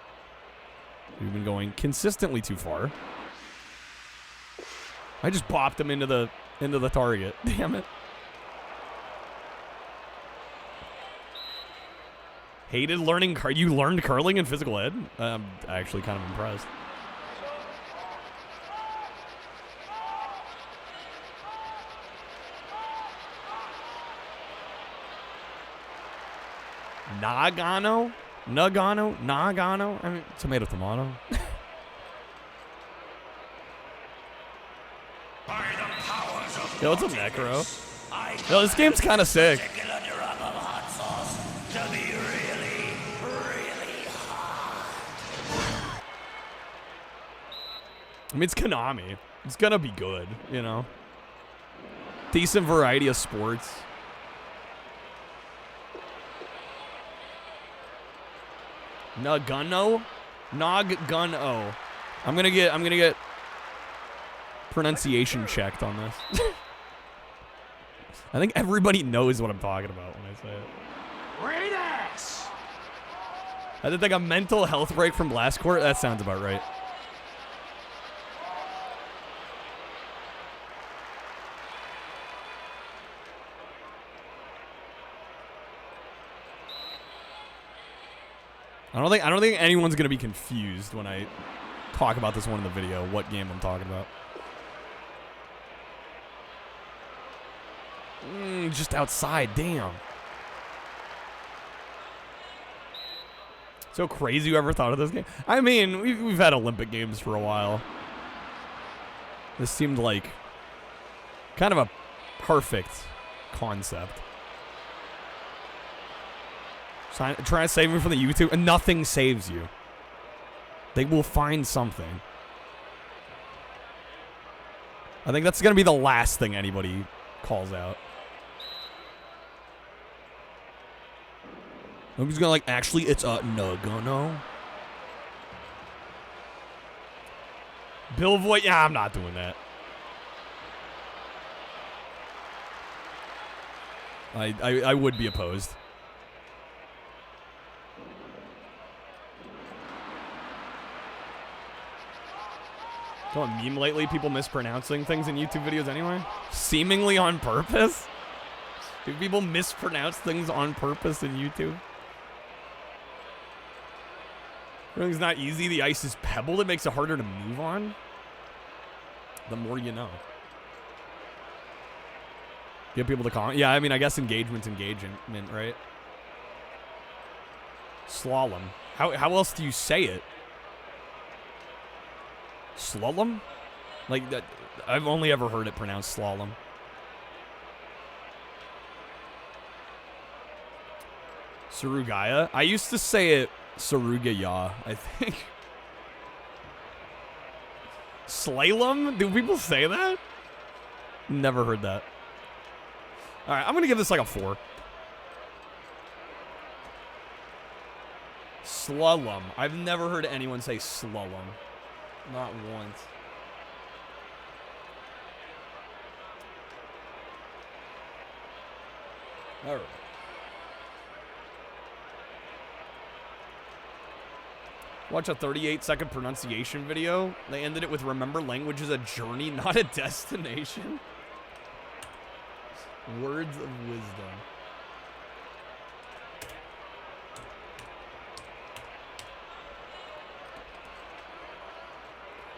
We've been going consistently too far. I just bopped him into the target. Damn it. Hated learning you learned curling in physical ed? I'm actually kind of impressed. Nagano? Nagano? I mean, tomato. Yo, what's up, Necro? Yo, this game's kind of sick. I mean, it's Konami. It's gonna be good, you know? Decent variety of sports. Nagano? Nagano. I'm gonna get pronunciation checked on this. I think everybody knows what I'm talking about when I say it. Great ass! I did like a mental health break from last court. That sounds about right. I don't think anyone's gonna be confused when I talk about this one in the video, what game I'm talking about. Just outside, damn. So crazy you ever thought of this game? I mean, we've had Olympic Games for a while. This seemed like kind of a perfect concept. Trying to save me from the YouTube, and nothing saves you. They will find something. I think that's going to be the last thing anybody calls out. Nobody's going to like, actually, it's a Nagano. Bill Voight, yeah, I'm not doing that. I would be opposed. Don't meme lately, people mispronouncing things in YouTube videos anyway? Seemingly on purpose? Do people mispronounce things on purpose in YouTube? Everything's not easy. The ice is pebbled. It makes it harder to move on. The more you know. Get people to comment. Yeah, I mean, I guess engagement's engagement, right? Slalom. How else do you say it? Slalom? Like that, I've only ever heard it pronounced slalom. Surugaya? I used to say it Surugaya, I think. Slalom? Do people say that? Never heard that. Alright, I'm gonna give this like a 4. Slalom. I've never heard anyone say slalom. Not once. All right. Watch a 38-second pronunciation video. They ended it with, remember, language is a journey, not a destination. Words of wisdom.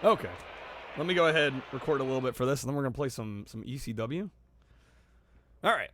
Okay, let me go ahead and record a little bit for this, and then we're going to play some ECW. All right.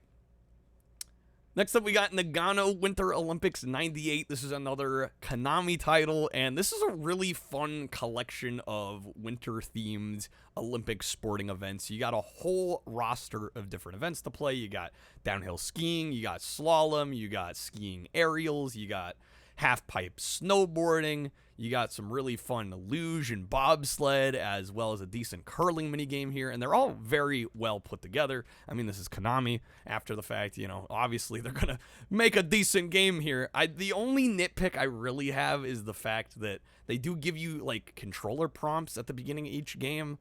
Next up, we got Nagano Winter Olympics 98. This is another Konami title, and this is a really fun collection of winter-themed Olympic sporting events. You got a whole roster of different events to play. You got downhill skiing, you got slalom, you got skiing aerials, you got half-pipe snowboarding. You got some really fun luge and bobsled, as well as a decent curling minigame here, and they're all very well put together. I mean, this is Konami after the fact, you know, obviously they're going to make a decent game here. The only nitpick I really have is the fact that they do give you, like, controller prompts at the beginning of each game,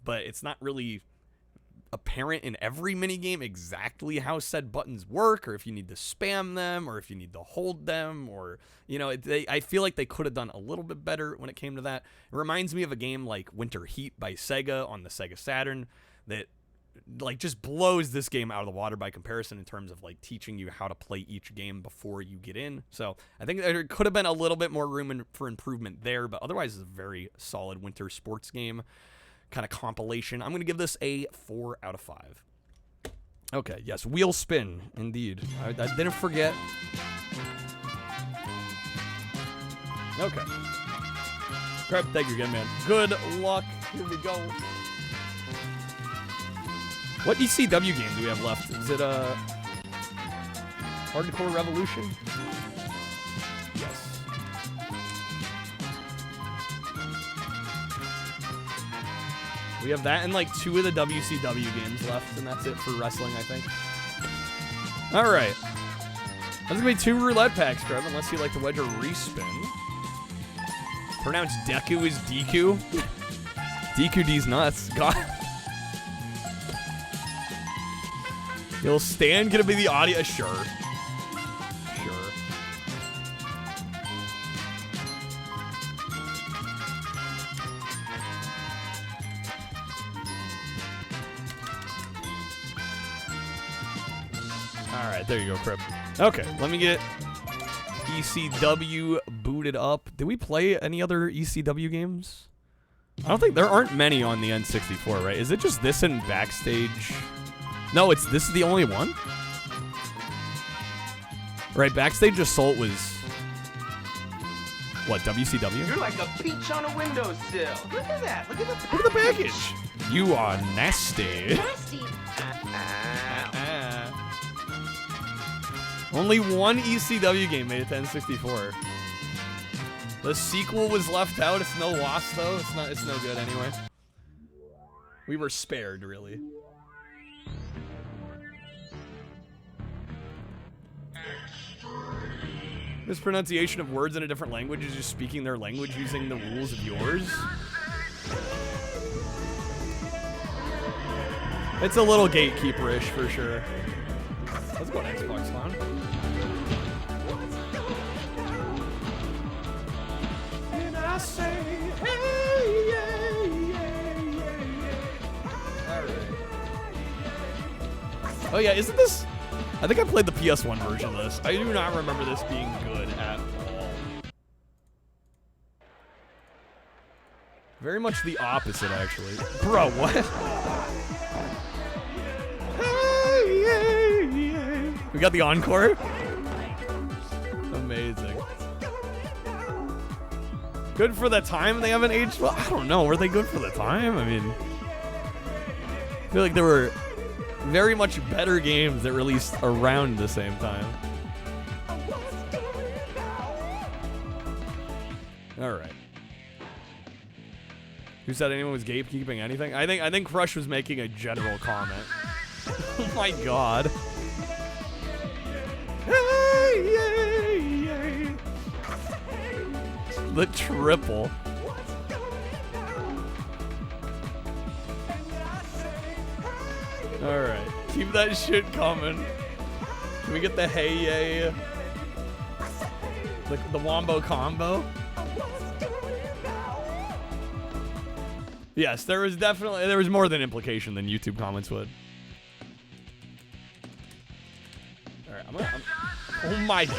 but it's not really apparent in every minigame exactly how said buttons work, or if you need to spam them, or if you need to hold them, or, you know, I feel like they could have done a little bit better when it came to that. It reminds me of a game like Winter Heat by Sega on the Sega Saturn that, like, just blows this game out of the water by comparison in terms of, like, teaching you how to play each game before you get in. So I think there could have been a little bit more room for improvement there, but otherwise it's a very solid winter sports game kind of compilation. I'm going to give this a 4 out of 5. Okay, yes, wheel spin, indeed. I didn't forget. Okay. Crap, thank you again, man. Good luck. Here we go. What ECW game do we have left? Is it Hardcore Revolution? Yes. We have that and like 2 of the WCW games left, and that's it for wrestling, I think. All right. That's gonna be 2 roulette packs, Trev, unless you like to wedge a respin. Pronounced Deku is Deku. Deku D's nuts. God. You'll stand? Gonna be the audio? Sure. Sure. Alright, there you go, Crib. Okay, let me get ECW booted up. Did we play any other ECW games? I don't think there aren't many on the N64, right? Is it just this and Backstage? No, this is the only one? Right, Backstage Assault was... What, WCW? You're like a peach on a windowsill. Look at that. Look at the package. Look at the package. You are nasty. Nasty. Only one ECW game made it to N64. The sequel was left out. It's no loss, though. It's no good anyway. We were spared, really. Mispronunciation of words in a different language is just speaking their language using the rules of yours. It's a little gatekeeper-ish for sure. Let's go to Xbox One. And I say, hey, yeah, yeah, yeah, yeah. All right. Oh yeah, isn't this? I think I played the PS1 version of this. I do not remember this being good at all. Very much the opposite, actually. Bro, what? Hey, yeah, yeah. We got the encore? Amazing. Good for the time they haven't aged well? I don't know. Were they good for the time? I mean, I feel like there were very much better games that released around the same time. All right. Who said anyone was gatekeeping anything? I think Crush was making a general comment. Oh my god. Hey, yay, yay. The triple. Alright, keep that shit coming. Can we get the hey yay? The wombo combo? Yes, there was more than implication than YouTube comments would. Alright, oh my god.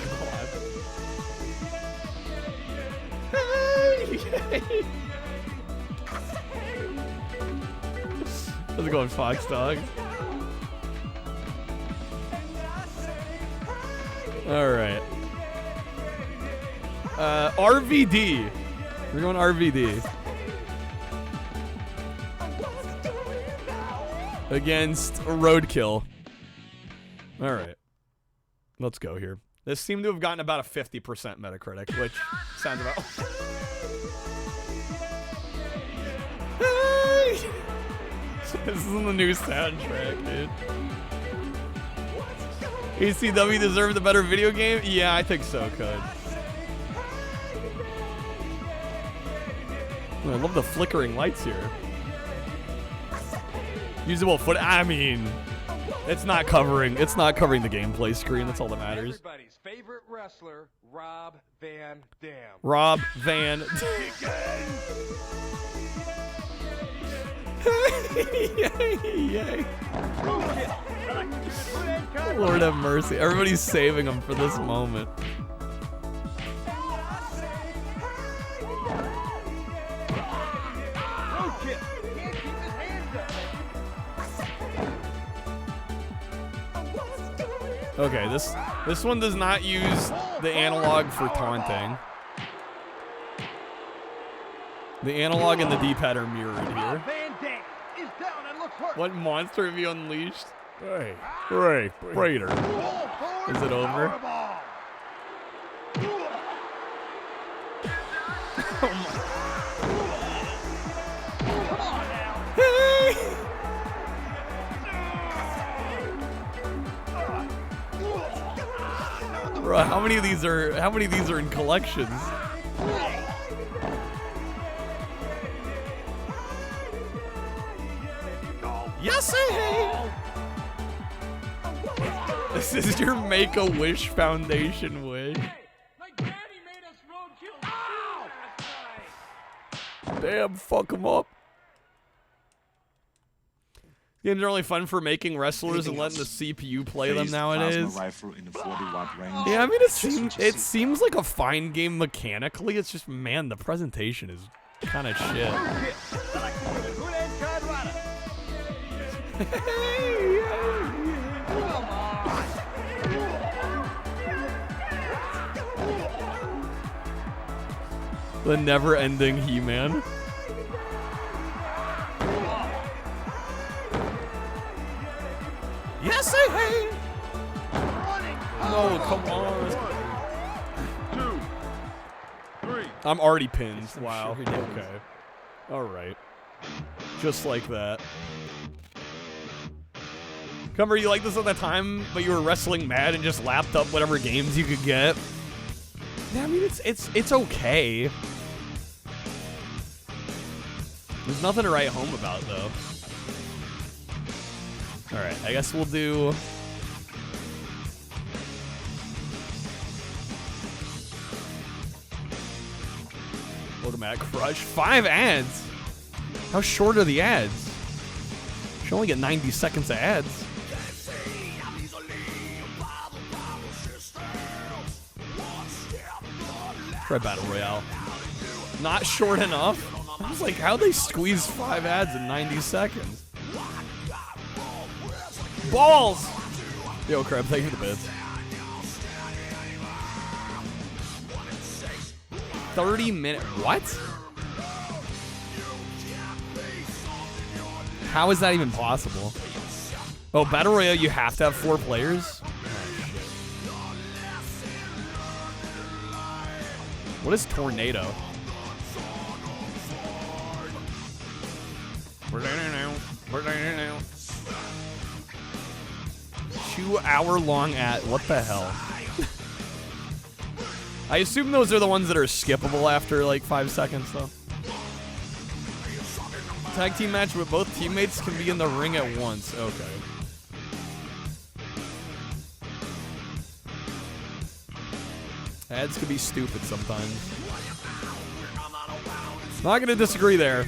Hey, yay. How's it going, Fox Dog? Alright. RVD. We're going RVD. Against Roadkill. Alright. Let's go here. This seemed to have gotten about a 50% Metacritic, which sounds about... This is the new soundtrack, dude. ECW deserved a better video game? Yeah, I think so, Code. Oh, I love the flickering lights here. Usable foot. I mean, it's not covering the gameplay screen. That's all that matters. Everybody's favorite wrestler, Rob Van Dam. Rob Van. Yay. Lord have mercy. Everybody's saving him for this moment. Okay, this one does not use the analog for taunting. The analog and the D-pad are mirrored here. What monster have you unleashed? Hey, Raider. Is it over? Bro, how many of these are in collections? Yes, this is your Make-A-Wish Foundation wish. My daddy made us roadkill last night. Damn, fuck him up. Games are only fun for making wrestlers and letting the CPU play them nowadays. Yeah, I mean it seems like a fine game mechanically. It's just, man, the presentation is kind of shit. The never-ending He-Man. Yes, hey! No, come on. 2, 3. I'm already pinned. Wow. Okay. All right. Just like that. Remember, you liked this at the time, but you were wrestling mad and just lapped up whatever games you could get. Yeah, I mean, it's okay. There's nothing to write home about, though. All right, I guess we'll do. Automatic Crush. 5 ads. How short are the ads? You should only get 90 seconds of ads. Try Battle Royale. Not short enough. I was like, how'd they squeeze 5 ads in 90 seconds? Balls! Yo, Crab, thank you for the bits. 30 minutes. What? How is that even possible? Oh, Battle Royale, you have to have 4 players? What is Tornado? We're down now. 2-hour-long ad. What the hell? I assume those are the ones that are skippable after like 5 seconds, though. Tag team match where both teammates can be in the ring at once. Okay. Ads could be stupid sometimes. Not gonna disagree there.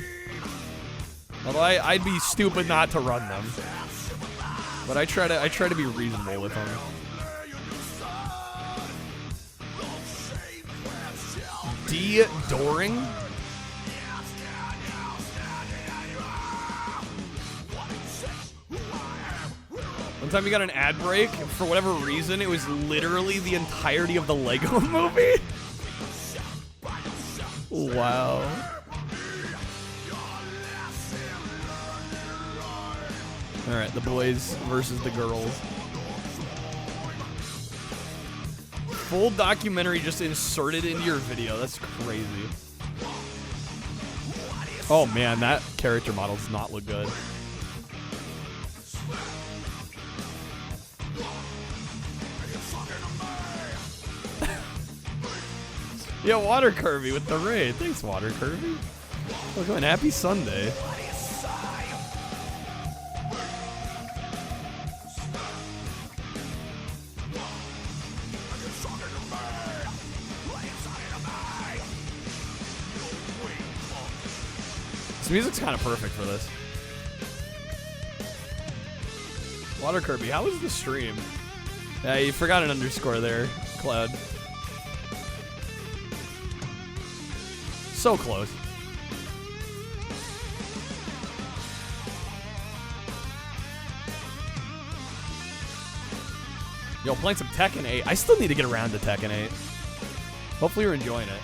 Although I'd be stupid not to run them. But I try to be reasonable with them. D-Doring? One time you got an ad break, for whatever reason, it was literally the entirety of the Lego movie. Wow. Alright, the boys versus the girls. Full documentary just inserted into your video. That's crazy. Oh man, that character model does not look good. Yeah, Water Kirby with the raid. Thanks, Water Kirby. Look, man, happy Sunday. music's kind of perfect for this. Water Kirby, how was the stream? Yeah, you forgot an underscore there, Cloud. So close. Yo, playing some Tekken 8. I still need to get around to Tekken 8. Hopefully you're enjoying it.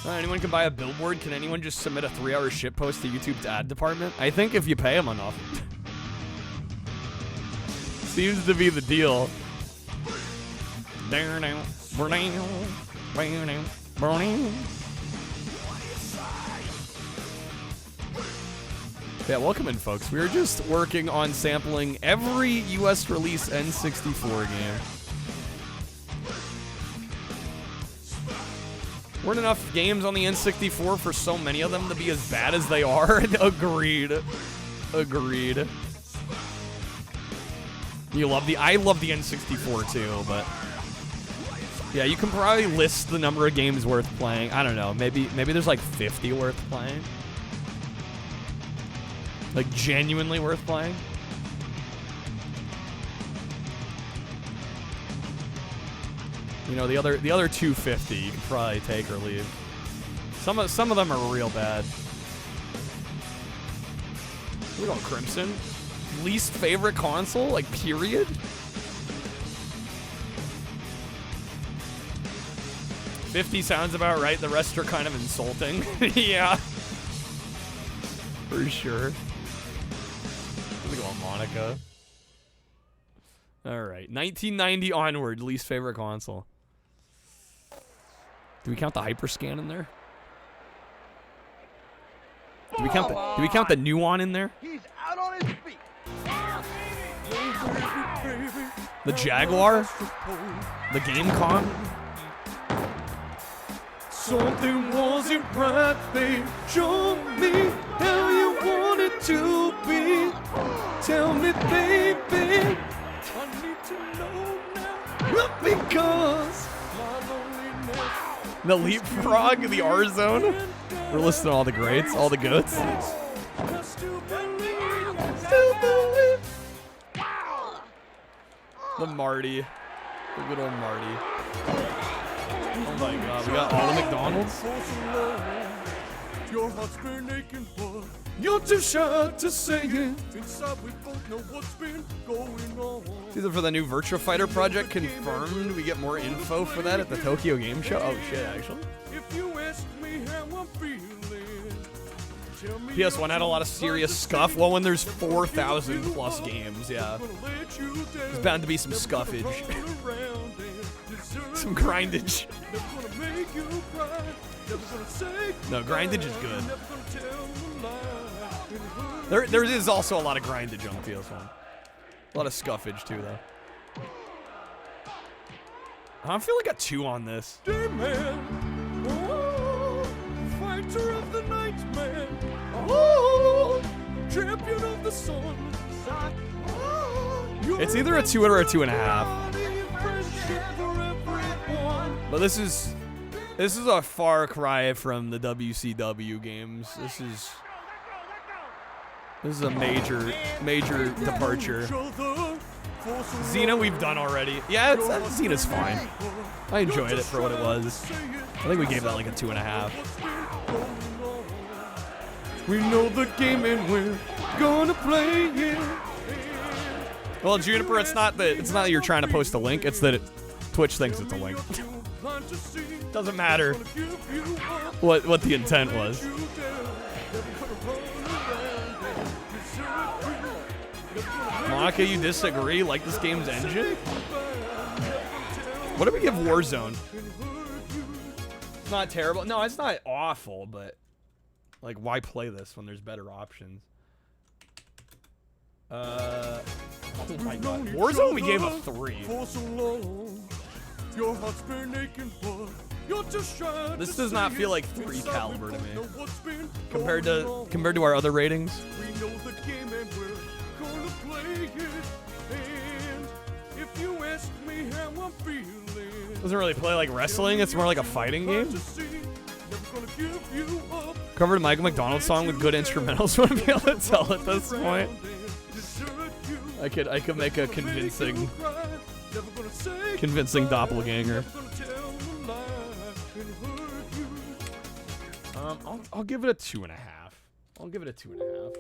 Anyone can buy a billboard. Can anyone just submit a 3-hour shit post to YouTube's ad department? I think if you pay them enough. Seems to be the deal. Yeah, welcome in, folks. We are just working on sampling every US release N64 game. Weren't enough games on the N64 for so many of them to be as bad as they are. Agreed. Agreed. I love the N64 too, but yeah, you can probably list the number of games worth playing. I don't know. Maybe there's like 50 worth playing. Like genuinely worth playing. You know, the other 250 you can probably take or leave. Some of them are real bad. We're going Crimson. Least favorite console, like period. 50 sounds about right. The rest are kind of insulting. Yeah, for sure. We're going Monica. All right, 1990 onward. Least favorite console. Do we count the Hyperscan in there? Do we count the Nuon in there? He's out on his feet. The Jaguar? The Gamecom? Something wasn't right, babe. Show me how you want it to be. Tell me, baby. I need to know now. Because the Leapfrog, the R-Zone. We're listing all the greats, all the goats. The Marty. The good old Marty. Oh my god, we got all the McDonald's. Your heart's been aching, but you're too shy to say it. Inside we both know what's been going on. These are for the new Virtua Fighter project confirmed. We get more info for that at the Tokyo Game Show. Oh shit, actually. If you ask me how I'm feeling, PS1 had a lot of serious scuff. Well, when there's 4,000 plus games, yeah. There's bound to be some scuffage. Some grindage. No, grindage is good. There is also a lot of grindage on PS1. A lot of scuffage too, though. I feel like a 2 on this. Fighter of the night, man. Champion of the sun. It's either a 2 or a 2.5. But this is a far cry from the WCW games. This is a major departure. Xena we've done already. Yeah, Xena's fine. I enjoyed it for what it was. I think we gave that like a 2.5. We know the game and we're gonna play it. Well, Juniper, it's not that you're trying to post a link. It's that Twitch thinks it's a link. Doesn't matter what the intent was. Monica, you disagree? Like this game's engine? What do we give Warzone? It's not terrible. No, it's not awful, but like, why play this when there's better options? Oh my god. Warzone, we gave a 3. This does not feel like 3 caliber to me. Compared to our other ratings. If you ask me how I'm feeling. Doesn't really play like wrestling, it's more like a fighting game. Covered a Michael McDonald song with good instrumentals. Wouldn't be able to tell at this point. I could make a convincing doppelganger. I'll give it a 2.5. I'll give it a 2.5.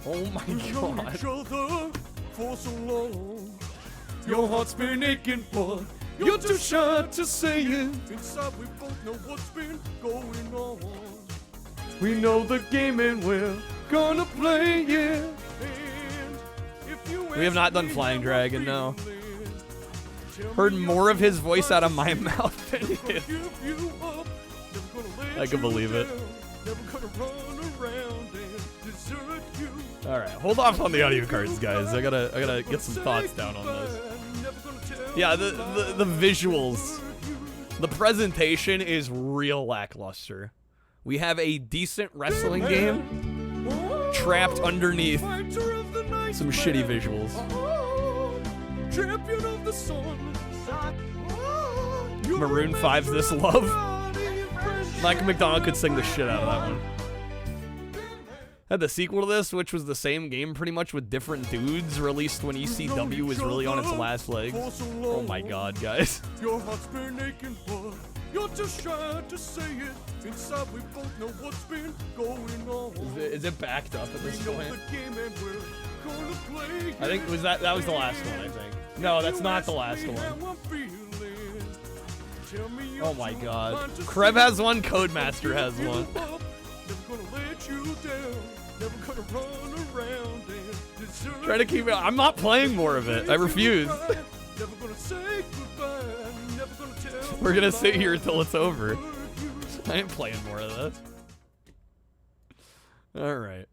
Oh my god. For so long. Your heart's been aching, but you're too shy to say it. Inside we both know what's been going on. We know the game and we're gonna play it. We have not done Flying Dragon, no. Heard more of his voice out of my mouth than his. I can believe it. All right, hold off on the audio cards, guys. I gotta get some thoughts down on this. Yeah, the visuals, the presentation is real lackluster. We have a decent wrestling game trapped underneath some shitty visuals. Maroon 5's This Love. Michael McDonald could sing the shit out of that one. Had the sequel to this, which was the same game pretty much with different dudes, released when ECW was really on its last legs. Oh my god, guys. Your heart's been aching, but you're just shy to say it. Inside we both know what's been going on. Is it backed up at this point? I think that was the last one, I think. No, that's not the last one. Oh my god. Kreb has one, Codemaster has one. Try to keep it. I'm not playing more of it. I refuse. We're gonna sit here until it's over. I ain't playing more of this. Alright.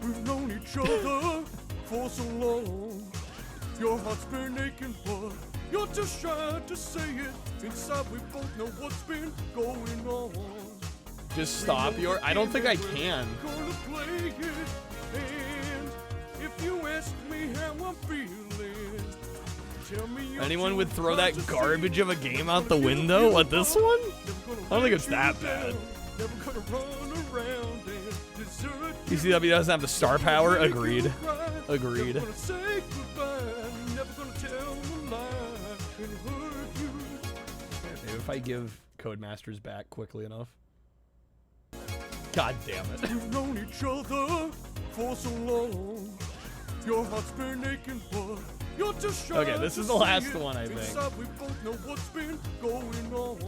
We've known each other for so long. Your heart's been aching, but you're just shy to say it. Inside we both know what's been going on. Just stop your. I don't think I can. Anyone would throw that garbage of a game out the window? What, this one? I don't think it's that bad. ECW doesn't have the star power. Agreed. Agreed. Maybe if I give Codemasters back quickly enough. God damn it. We've known each other for so long. Your heart's been aching, but you're just shy. Okay, this is the last one, I think. We both know what's been going on.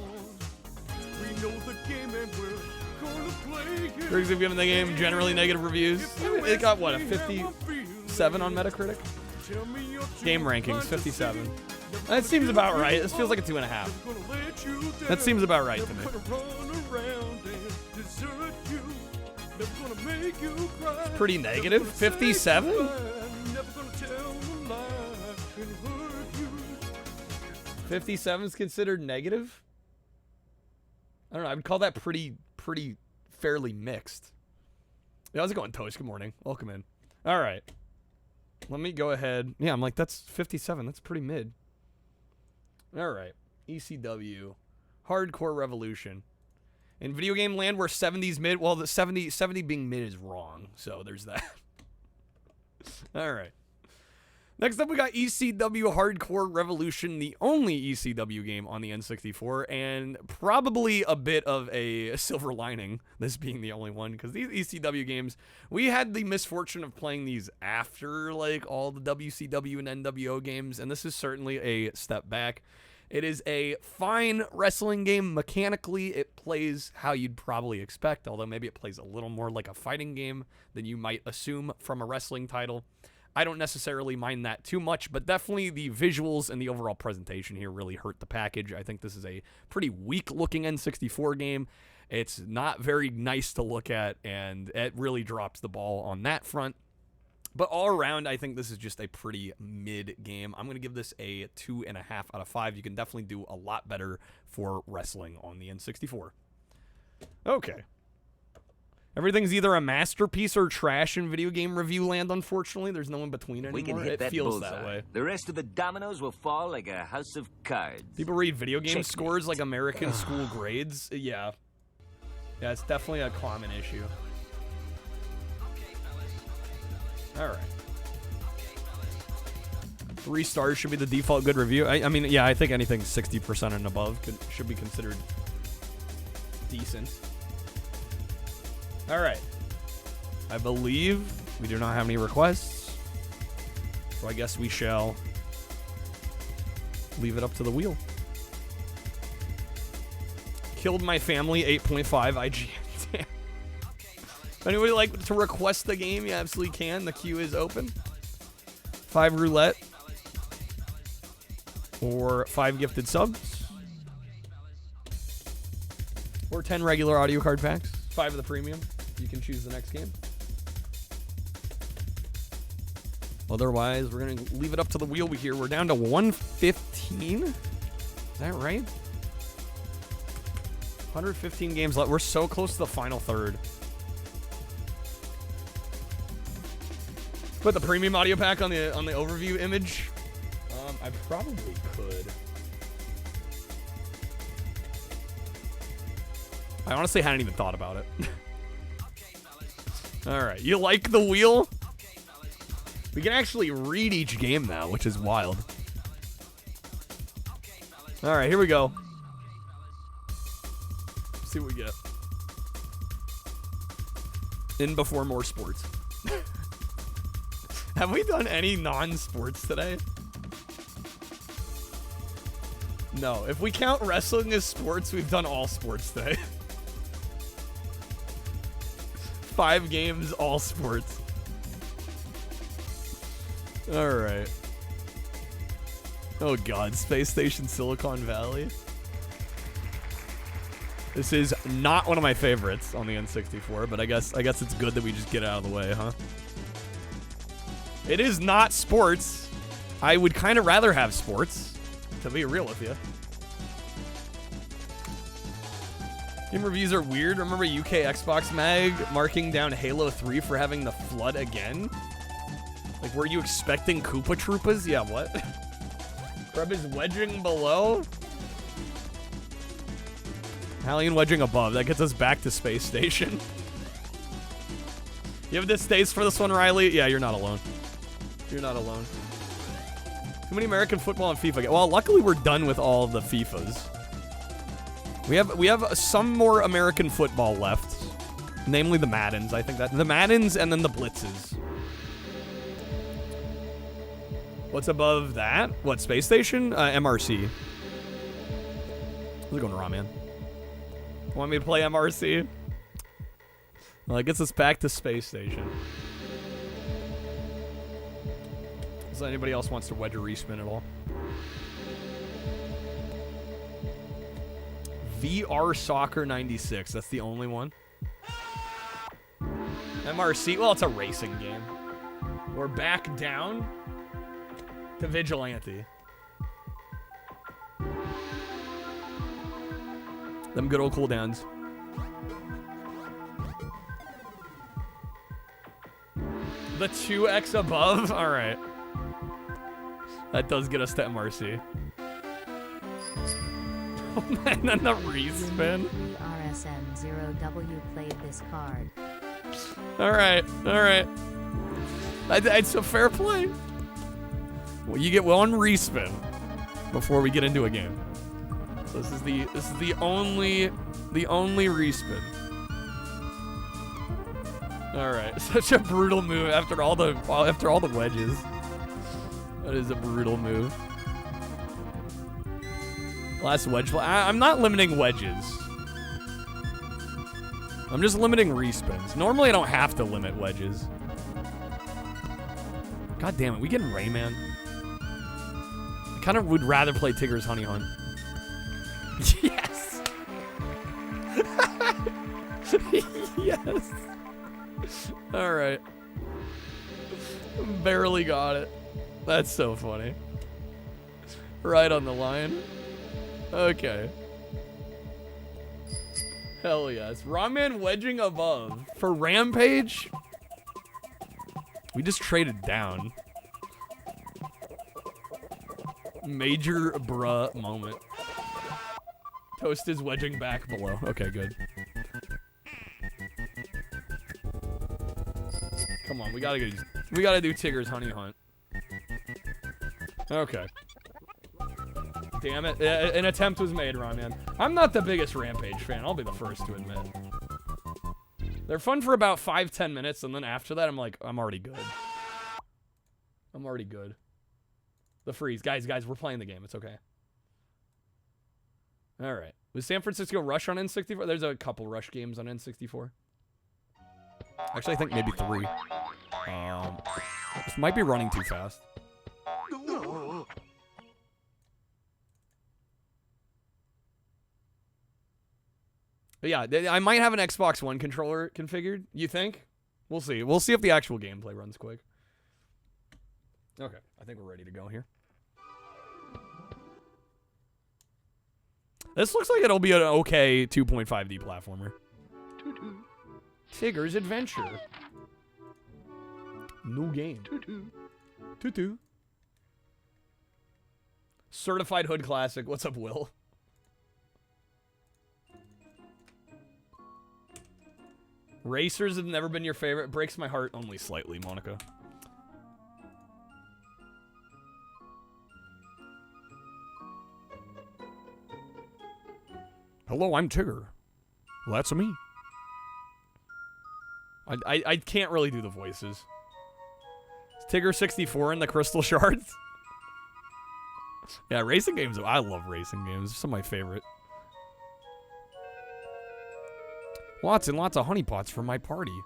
We know the game and we're gonna play it. Griggs have given the game generally negative reviews. It got what, a 57 on Metacritic? Game rankings, 57. That seems about right. This feels like a 2.5. That seems about right to me. It's pretty negative. 57? 57 is considered negative? I don't know. I would call that pretty fairly mixed. Yeah, how's it going, Toast? Good morning. Welcome in. All right. Let me go ahead. Yeah, I'm like, that's 57. That's pretty mid. All right. ECW. Hardcore Revolution. In video game land, we're 70s mid. Well, the 70 being mid is wrong. So there's that. All right. Next up, we got ECW Hardcore Revolution, the only ECW game on the N64, and probably a bit of a silver lining, this being the only one, because these ECW games, we had the misfortune of playing these after, like, all the WCW and NWO games, and this is certainly a step back. It is a fine wrestling game. Mechanically, it plays how you'd probably expect, although maybe it plays a little more like a fighting game than you might assume from a wrestling title. I don't necessarily mind that too much, but definitely the visuals and the overall presentation here really hurt the package. I think this is a pretty weak-looking N64 game. It's not very nice to look at, and it really drops the ball on that front. But all around, I think this is just a pretty mid game. I'm going to give this a 2.5 out of 5. You can definitely do a lot better for wrestling on the N64. Okay. Everything's either a masterpiece or trash in video game review land, unfortunately. There's no in between anymore. We can hit it that feels bullseye. that way. The rest of the dominoes will fall like a house of cards. People read video game Checkmate. scores like American school grades. Yeah. Yeah, it's definitely a common issue. Alright. 3 stars should be the default good review. I mean, yeah, I think anything 60% and above should be considered decent. Alright. I believe we do not have any requests. So I guess we shall leave it up to the wheel. Killed my family, 8.5 IGN. Damn. If anybody like to request the game, you absolutely can. The queue is open. 5 roulette. Or 5 gifted subs. Or 10 regular audio card packs. 5 of the premium. You can choose the next game. Otherwise, we're going to leave it up to the wheel here. We're down to 115. Is that right? 115 games left. We're so close to the final third. Put the premium audio pack on the overview image. I probably could. I honestly hadn't even thought about it. Alright, you like the wheel? We can actually read each game now, which is wild. Alright, here we go. Let's see what we get. In before more sports. Have we done any non-sports today? No. If we count wrestling as sports, we've done all sports today. 5 games, all sports. Alright. Oh god, Space Station Silicon Valley. This is not one of my favorites on the N64, but I guess it's good that we just get it out of the way, huh? It is not sports. I would kind of rather have sports, to be real with you. Game reviews are weird. Remember UK Xbox Mag marking down Halo 3 for having the flood again? Like, were you expecting Koopa Troopas? Yeah, what? Kreb is wedging below? Hallian wedging above. That gets us back to Space Station. You have distaste for this one, Riley? Yeah, you're not alone. You're not alone. Too many American football and FIFA. Well, luckily we're done with all of the FIFAs. We have some more American football left. Namely the Maddens. I think that the Maddens and then the Blitzes. What's above that? What, Space Station? MRC. How's it going, Raw Man? Want me to play MRC? Well, it gets us back to Space Station. So anybody else wants to wedge a respin at all? VR Soccer 96. That's the only one. MRC. Well, it's a racing game. We're back down to Vigilante. Them good old cooldowns. The 2x above? Alright. That does get us to MRC. Oh man, and the respin. RSM0W played this card. Alright, alright. It's a fair play. Well, you get one respin before we get into a game. So this is the only respin. Alright, such a brutal move after all the wedges. That is a brutal move. Last wedge. I'm not limiting wedges. I'm just limiting respins. Normally I don't have to limit wedges. God damn it, we getting Rayman. I kind of would rather play Tigger's Honey Hunt. Yes! Yes! Alright. Barely got it. That's so funny. Right on the line. Okay. Hell yes. Ramen wedging above. For Rampage? We just traded down. Major bruh moment. Toast is wedging back below. Okay, good. Come on, we gotta do Tigger's honey hunt. Okay. Damn it. An attempt was made, Ramen. I'm not the biggest Rampage fan. I'll be the first to admit. They're fun for about 5-10 minutes, and then after that, I'm like, I'm already good. I'm already good. The freeze. Guys, we're playing the game. It's okay. All right. Was San Francisco Rush on N64? There's a couple Rush games on N64. Actually, I think maybe 3. This might be running too fast. But yeah, I might have an Xbox One controller configured. You think? We'll see. We'll see if the actual gameplay runs quick. Okay, I think we're ready to go here. This looks like it'll be an okay 2.5D platformer. Tigger's Adventure. New game. Tutu. Certified Hood Classic. What's up, Will? Racers have never been your favorite. Breaks my heart only slightly, Monica. Hello, I'm Tigger. Well, that's me. I can't really do the voices. Is Tigger 64 in the Crystal Shards? Yeah, racing games. I love racing games. They're some of my favorite. Lots and lots of honeypots for my party.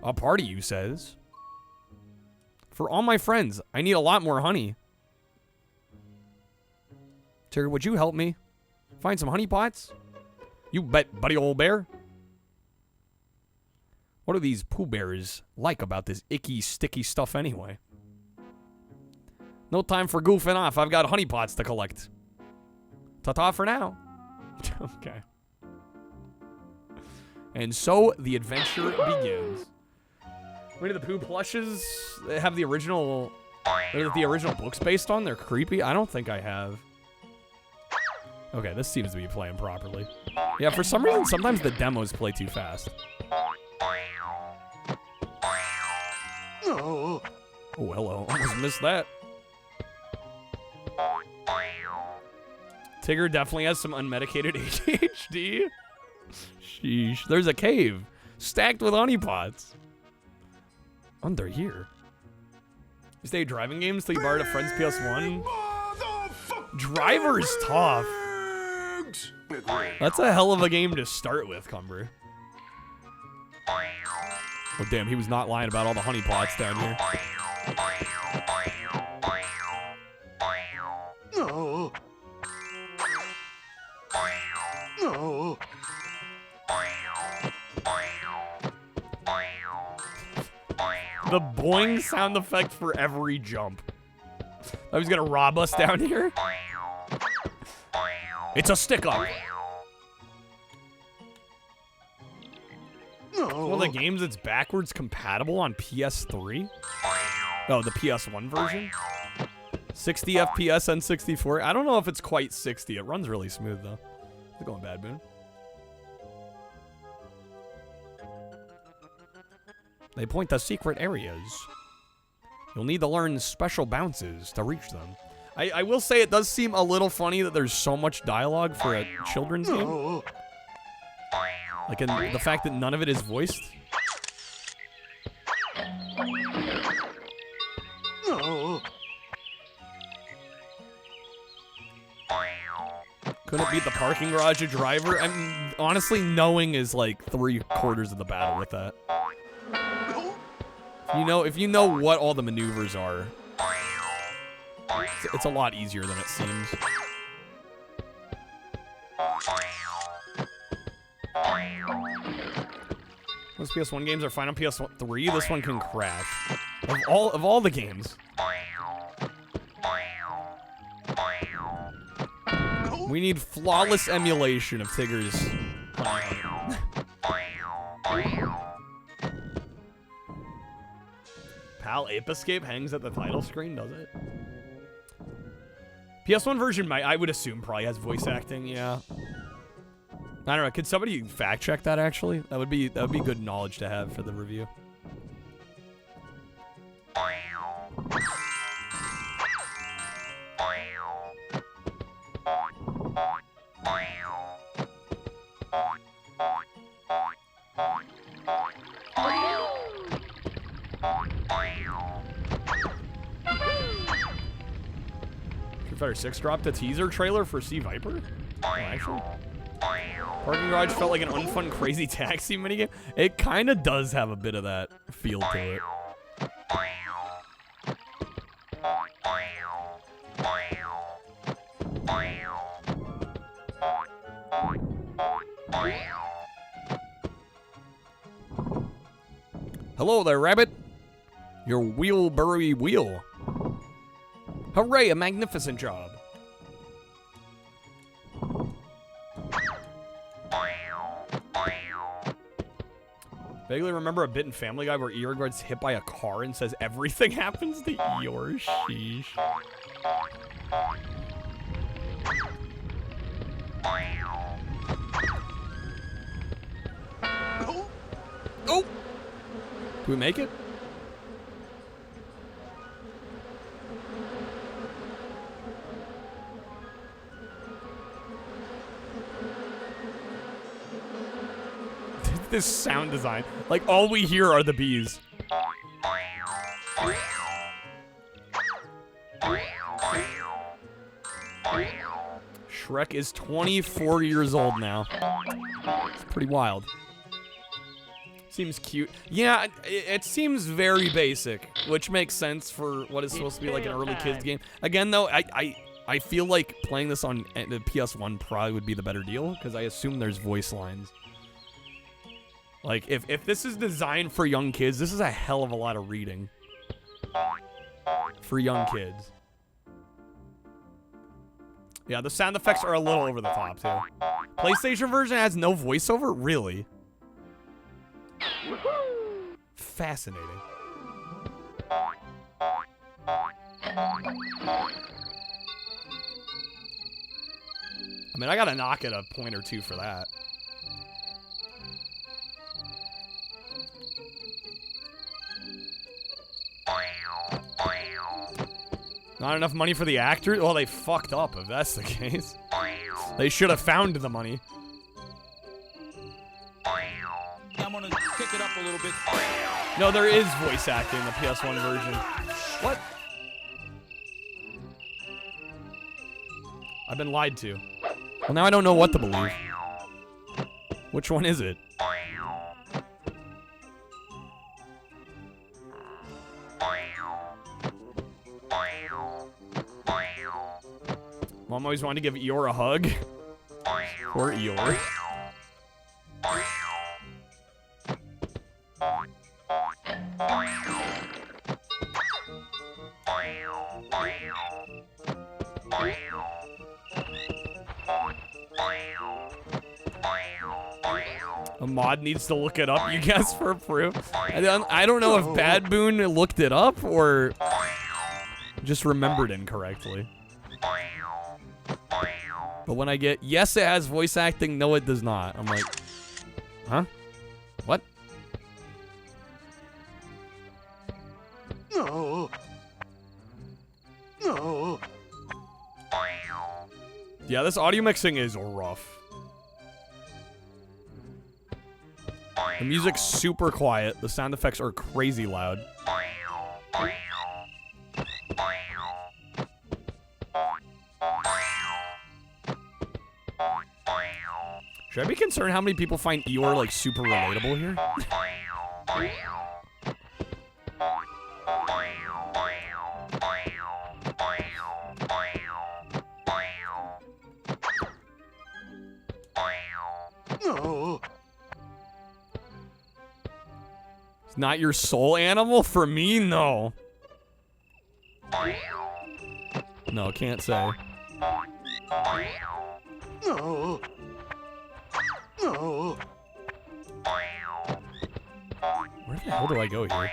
A party, you says? For all my friends, I need a lot more honey. Tigger, would you help me? Find some honeypots? You bet, buddy old bear. What do these Pooh Bears like about this icky, sticky stuff anyway? No time for goofing off. I've got honeypots to collect. Ta-ta for now. Okay. And so the adventure begins. Winnie the Pooh plushes they have the original books based on. They're creepy. I don't think I have. Okay, this seems to be playing properly. Yeah, for some reason, sometimes the demos play too fast. Oh, hello. Almost missed that. Tigger definitely has some unmedicated ADHD. Sheesh. There's a cave stacked with honeypots. Under here. You stay driving games till you borrowed a friend's PS1? Driver's tough. That's a hell of a game to start with, Cumber. Oh, damn, he was not lying about all the honeypots down here. No. No. The boing sound effect for every jump. I was gonna rob us down here. It's a stick-up. One of the games that's backwards compatible on PS3. Oh, the PS1 version. 60 FPS on 64. I don't know if it's quite 60. It runs really smooth though. It's going bad, Boone. They point to secret areas. You'll need to learn special bounces to reach them. I will say it does seem a little funny that there's so much dialogue for a children's game. Like in the fact that none of it is voiced. Couldn't beat the parking garage a driver. I'm honestly, knowing is like 3/4 of the battle with that. If you know what all the maneuvers are, it's a lot easier than it seems. Most PS1 games are fine on PS3. This one can crash. Of all the games. We need flawless emulation of Tigger's. PAL Ape Escape hangs at the title screen, does it? PS1 version might, I would assume, probably has voice acting, yeah. I don't know, could somebody fact check that actually? That would be good knowledge to have for the review. Street Fighter 6 dropped a teaser trailer for Sea Viper? Oh, actually? Parking Garage felt like an unfun crazy taxi minigame. It kind of does have a bit of that feel to it. Hello there, rabbit. Your wheelbarrow wheel. Hooray, a magnificent job. Vaguely remember a bit in Family Guy where Eeyore gets hit by a car and says everything happens to Eeyore. Sheesh. Oh! Do we make it? This sound design. Like, all we hear are the bees. Shrek is 24 years old now. It's pretty wild. Seems cute. Yeah, it seems very basic, which makes sense for what is supposed to be like an early kids game. Again, though, I feel like playing this on the PS1 probably would be the better deal, because I assume there's voice lines. Like, if this is designed for young kids, this is a hell of a lot of reading. For young kids. Yeah, the sound effects are a little over the top, too. PlayStation version has no voiceover? Really? Fascinating. I mean, I gotta knock it a point or two for that. Not enough money for the actors? Well, they fucked up if that's the case. They should have found the money. I'm gonna kick it up a little bit. No, there is voice acting in the PS1 version. What? I've been lied to. Well, now I don't know what to believe. Which one is it? Mom always wanted to give Eeyore a hug. Poor Eeyore. A mod needs to look it up, you guess, for proof. I don't know if Bad Boon looked it up or just remembered incorrectly. But when I get, yes, it has voice acting, no, it does not. I'm like, huh? What? No. No. Yeah, this audio mixing is rough. The music's super quiet. The sound effects are crazy loud. Should I be concerned how many people find Eeyore, like, super relatable here? No. It's not your soul animal? For me, no. No, can't say. No. No. Where the hell do I go here?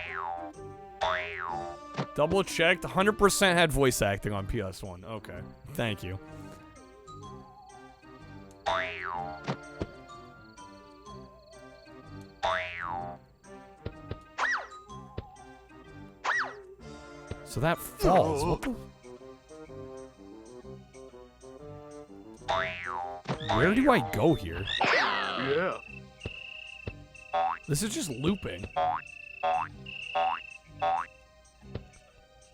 Double checked. 100% had voice acting on PS1. Okay. Thank you. So that falls. What the? Where do I go here? Yeah. This is just looping.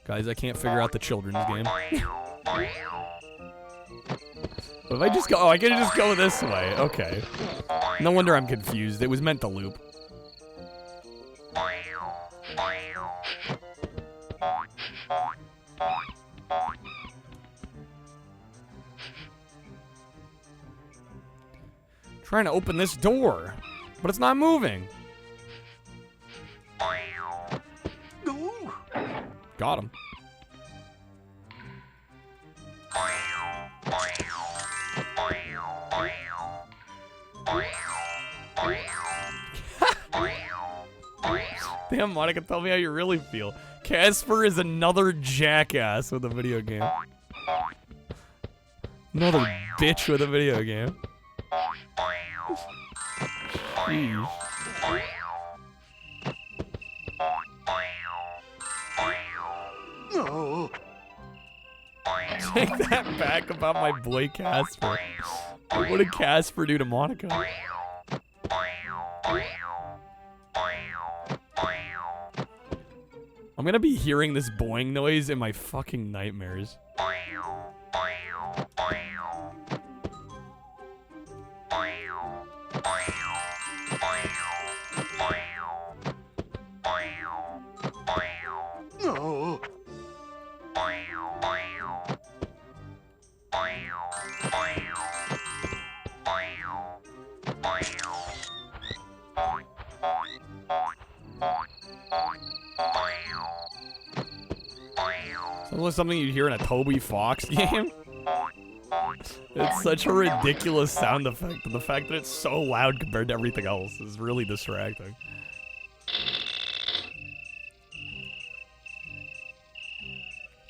Guys, I can't figure out the children's game. But if I just go, oh, I can just go this way. Okay. No wonder I'm confused. It was meant to loop. Trying to open this door, but it's not moving. Got him. Damn, Monica, tell me how you really feel. Casper is another jackass with a video game. Another bitch with a video game. Jeez. No. Take that back about my boy Casper. What did Casper do to Monica? I'm gonna be hearing this boing noise in my fucking nightmares. No. Sounds like something you'd hear in a Toby Fox game. It's such a ridiculous sound effect, and the fact that it's so loud compared to everything else is really distracting.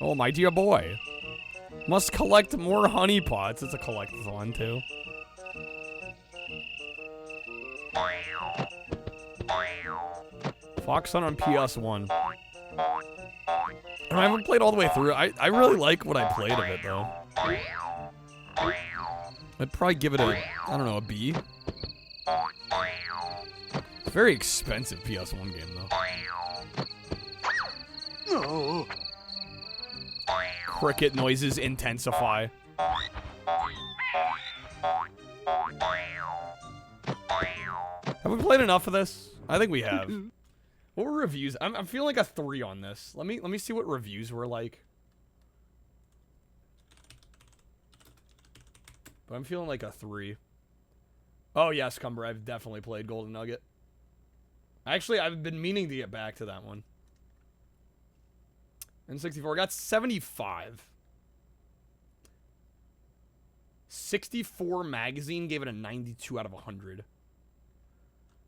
Oh, my dear boy. Must collect more honey pots. It's a collectathon, too. Fox Hunt on PS1. I haven't played all the way through. I really like what I played of it, though. I'd probably give it a, I don't know, a B. Very expensive PS1 game, though. No. Cricket noises intensify. Have we played enough of this? I think we have. What were reviews? I'm feeling like a 3 on this. Let me see what reviews were like. But I'm feeling like a 3. Oh yes, Cumber, I've definitely played Golden Nugget. Actually, I've been meaning to get back to that one. N64 got 75. 64 Magazine gave it a 92 out of 100.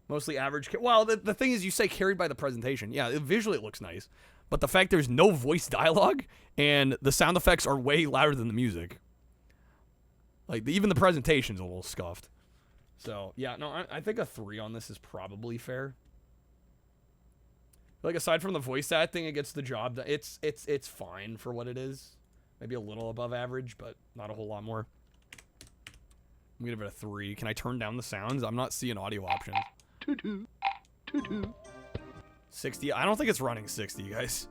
Mostly average. Well, the thing is, you say carried by the presentation. Yeah, visually it looks nice. But the fact there's no voice dialogue and the sound effects are way louder than the music. Like, even the presentation's a little scuffed. So, yeah, no, I think a 3 on this is probably fair. Like, aside from the voice acting, it gets the job done. It's fine for what it is. Maybe a little above average, but not a whole lot more. I'm gonna give it a 3. Can I turn down the sounds? I'm not seeing audio options. 60. I don't think it's running 60, guys.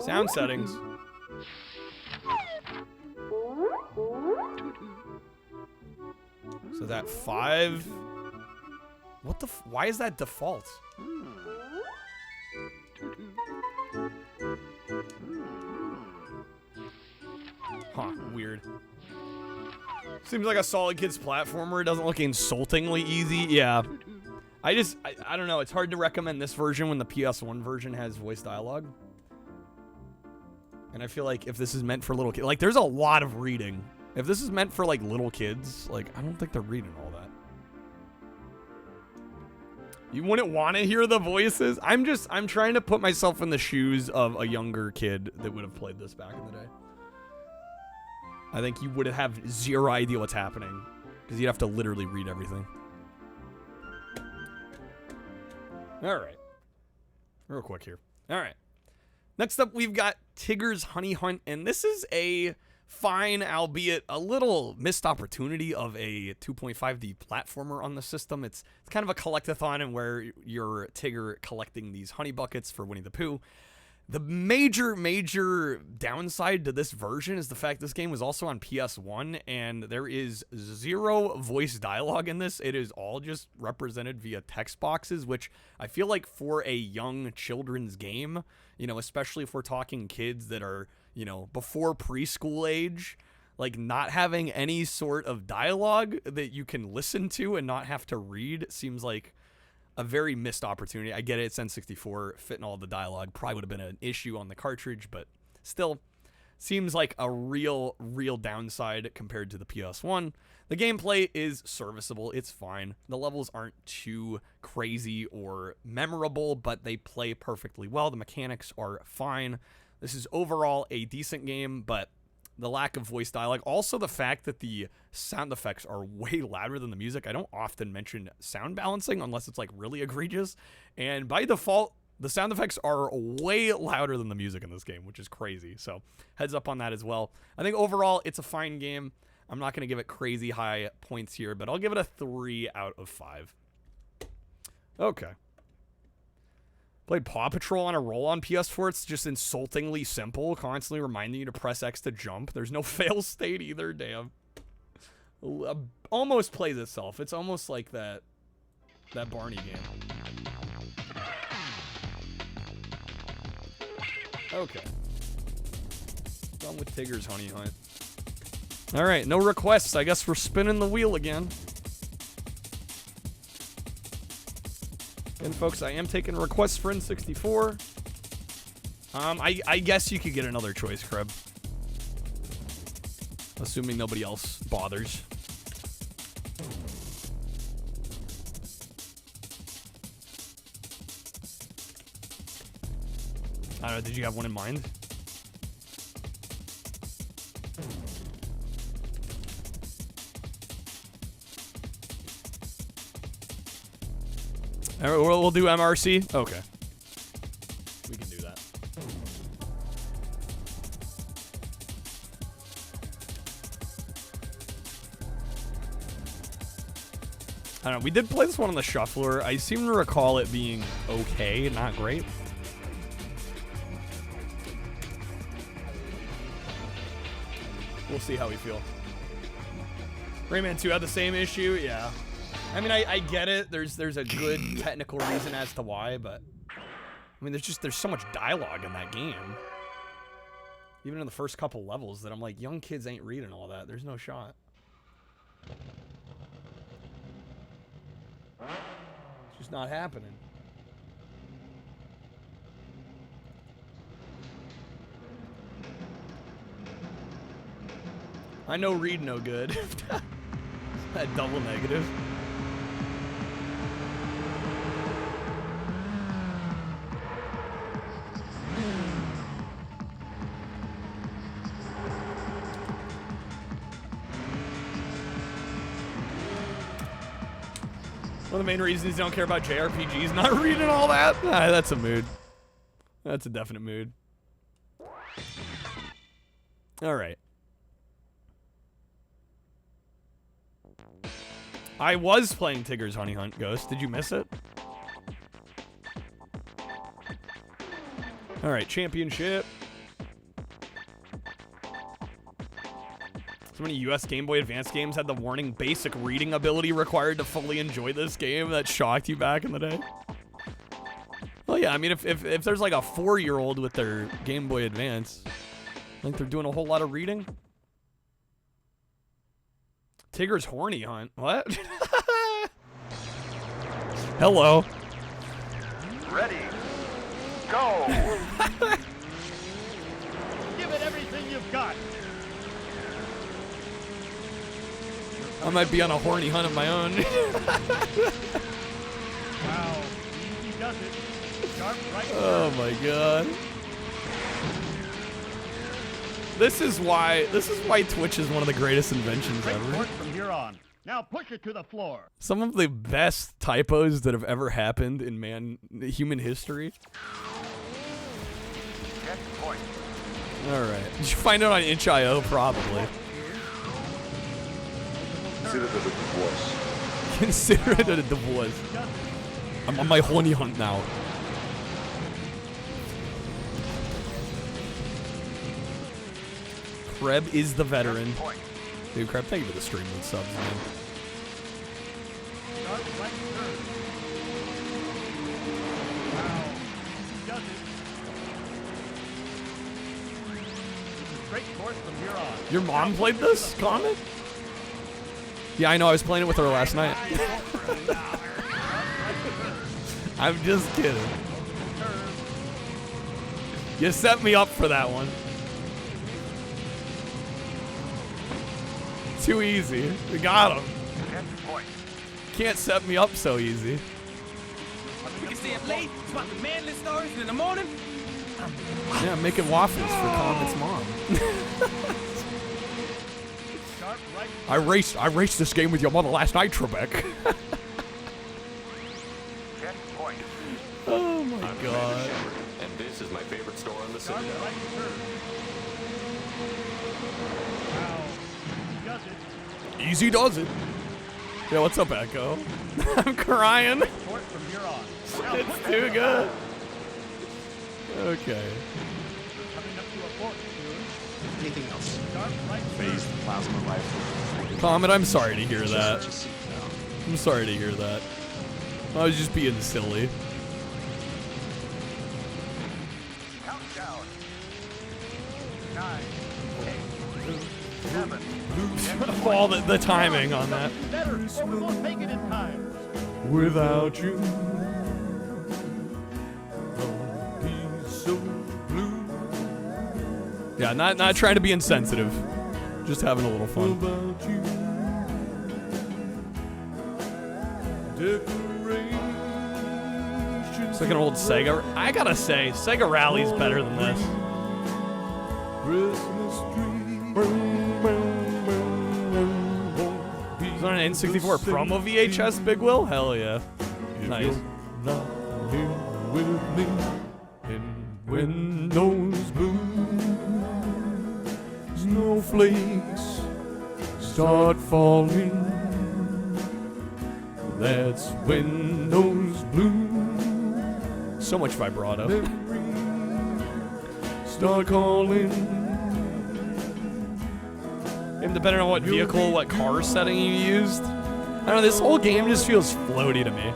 Sound settings. So that 5. What the? Why is that default? Huh, weird. Seems like a Solid Kids platformer. It doesn't look insultingly easy. Yeah. I don't know. It's hard to recommend this version when the PS1 version has voice dialogue. And I feel like if this is meant for little kids, like there's a lot of reading If this is meant for, like, little kids, like, I don't think they're reading all that. You wouldn't want to hear the voices? I'm trying to put myself in the shoes of a younger kid that would have played this back in the day. I think you would have zero idea what's happening, because you'd have to literally read everything. All right. Real quick here. All right. Next up, we've got Tigger's Honey Hunt, and this is a fine, albeit a little missed opportunity of a 2.5D platformer on the system. It's kind of a collectathon, and where you're Tigger collecting these honey buckets for Winnie the Pooh. The major downside to this version is the fact this game was also on PS1, and there is zero voice dialogue in this. It is all just represented via text boxes, which I feel like for a young children's game, you know, especially if we're talking kids that are, you know, before preschool age, like not having any sort of dialogue that you can listen to and not have to read seems like a very missed opportunity. I get it, it's N64, fitting all the dialogue probably would have been an issue on the cartridge, but still seems like a real downside compared to the PS1. The gameplay is serviceable, it's fine. The levels aren't too crazy or memorable, but they play perfectly well. The mechanics are fine. This is overall a decent game, but the lack of voice dialogue, also the fact that the sound effects are way louder than the music. I don't often mention sound balancing unless it's like really egregious, and by default the sound effects are way louder than the music in this game, which is crazy. So heads up on that as well. I think overall it's a fine game. I'm not going to give it crazy high points here, but I'll give it a 3 out of 5. Okay. Played Paw Patrol on a roll on PS4. It's just insultingly simple, constantly reminding you to press X to jump. There's no fail state either, damn. Almost plays itself. It's almost like that Barney game. Okay. Done with Tigger's Honey Hunt. Alright, no requests. I guess we're spinning the wheel again. And folks, I am taking requests for N64. I guess you could get another choice, Kreb. Assuming nobody else bothers. I don't know, did you have one in mind? All right, we'll do MRC? Okay. We can do that. I don't know, we did play this one on the shuffler. I seem to recall it being okay, not great. We'll see how we feel. Rayman 2 had the same issue, yeah. I mean, I get it. There's a good technical reason as to why, but I mean, there's so much dialogue in that game. Even in the first couple levels that I'm like, young kids ain't reading all that. There's no shot. It's just not happening. I know read no good. That double negative. One of the main reasons you don't care about JRPGs, not reading all that. Ah, that's a mood. That's a definite mood. All right. I was playing Tigger's Honey Hunt, Ghost. Did you miss it? All right, championship. So many US Game Boy Advance games had the warning basic reading ability required to fully enjoy this game. That shocked you back in the day. Well, yeah, I mean, if there's like a 4-year-old with their Game Boy Advance, I think they're doing a whole lot of reading. Tigger's Horny Hunt. What? Hello. Ready. Go. Give it everything you've got. I might be on a horny hunt of my own. Wow. Easy does it. Sharp right. Oh my god. This is why Twitch is one of the greatest inventions Straight ever. court from here on. Now push it to the floor. Some of the best typos that have ever happened in human history. Alright. Did you find it on itch.io? Probably. Consider it a divorce. Consider it a divorce. I'm on my horny hunt now. Kreb is the veteran. Dude, Kreb, thank you for the stream and subs, man. Sharp right turn. Wow. Easy does it. Straight court from here on. Your mom played this, Comet? Yeah, I know. I was playing it with her last night. I'm just kidding. You set me up for that one. Too easy. We got him. Can't set me up so easy. We can stay up late, swap the manly stories in the morning. Yeah, I'm making waffles for Comet's mom. Sharp right. I raced this game with your mother last night, Trebek. Oh my god. And this is my favorite store on the Sharp Citadel. right turn. Wow. Easy does it. Easy does it. Yeah, what's up, Echo? I'm crying. Court from here on. Now It's push it too to the good. floor. Okay. Coming up to a fork soon. Anything else? Sharp right Phased turn. plasma rifle. Comet, I'm sorry to hear that. Just, I'm sorry to hear that. I was just being silly. Countdown. 9, 8, 7. All the timing on that. Better, or we won't make it in time. Without you, I'll be so blue. Yeah, not trying to be insensitive. Just having a little fun. It's like an old Sega. I gotta say, Sega Rally's better than this. Is that an N64 promo VHS, Big Will? Hell yeah. Nice. Not here with me, and when those blue snowflakes start falling, that's when those blue, so much vibrato, start calling. And depending on what vehicle, what car setting you used, I don't know, this whole game just feels floaty to me.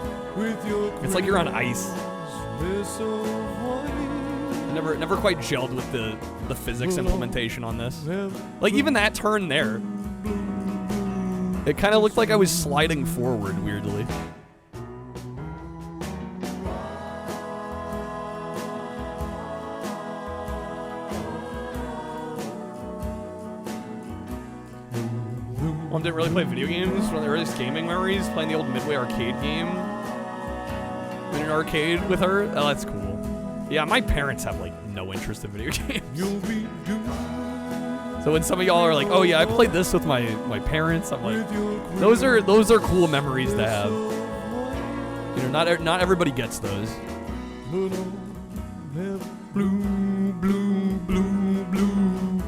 It's like you're on ice. Never quite gelled with the physics implementation on this. Like even that turn there, it kind of looked like I was sliding forward weirdly. Mom didn't really play video games. One of the earliest gaming memories, playing the old Midway arcade game in an arcade with her. Oh, that's cool. Yeah, my parents have like no interest in video games. So when some of y'all are like, "Oh yeah, I played this with my parents," I'm like, those are cool memories to have. You know, not everybody gets those. Blue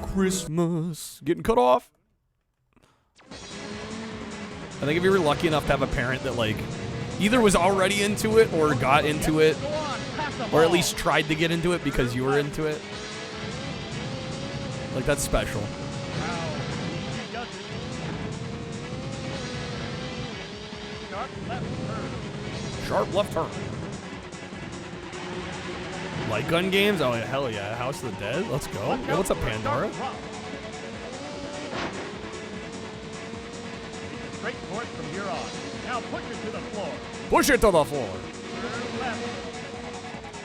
Christmas. Getting cut off. I think if you were lucky enough to have a parent that like either was already into it or got into it, or at least tried to get into it because you were into it, like that's special. Sharp left turn. Light gun games? Oh yeah, hell yeah. House of the Dead? Let's go. Yo, what's up, Pandora? Straight court from here on. Now push it to the floor. Push it to the floor.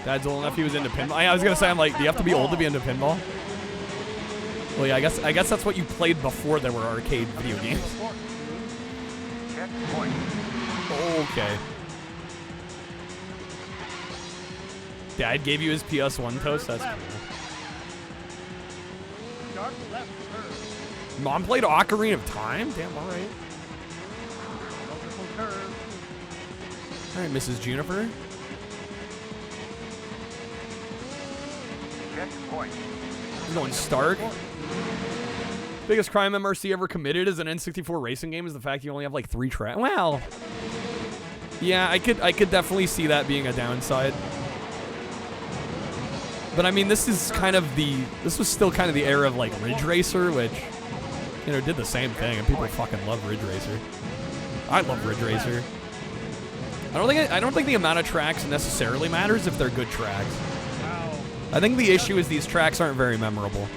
Dad's old enough he was into pinball. I was gonna say, I'm like, do you have to be old to be into pinball? Well, yeah, I guess that's what you played before there were arcade video games. Okay. Dad gave you his PS1 toast? That's cool. Mom played Ocarina of Time? Damn, alright. Alright, Mrs. Juniper. We're going Stark. Biggest crime MRC ever committed as an N64 racing game is the fact you only have like 3 tracks. Well, yeah, I could definitely see that being a downside. But I mean, this was still kind of the era of like Ridge Racer, which, you know, did the same thing, and people fucking love Ridge Racer. I love Ridge Racer. I don't think the amount of tracks necessarily matters if they're good tracks. I think the issue is these tracks aren't very memorable.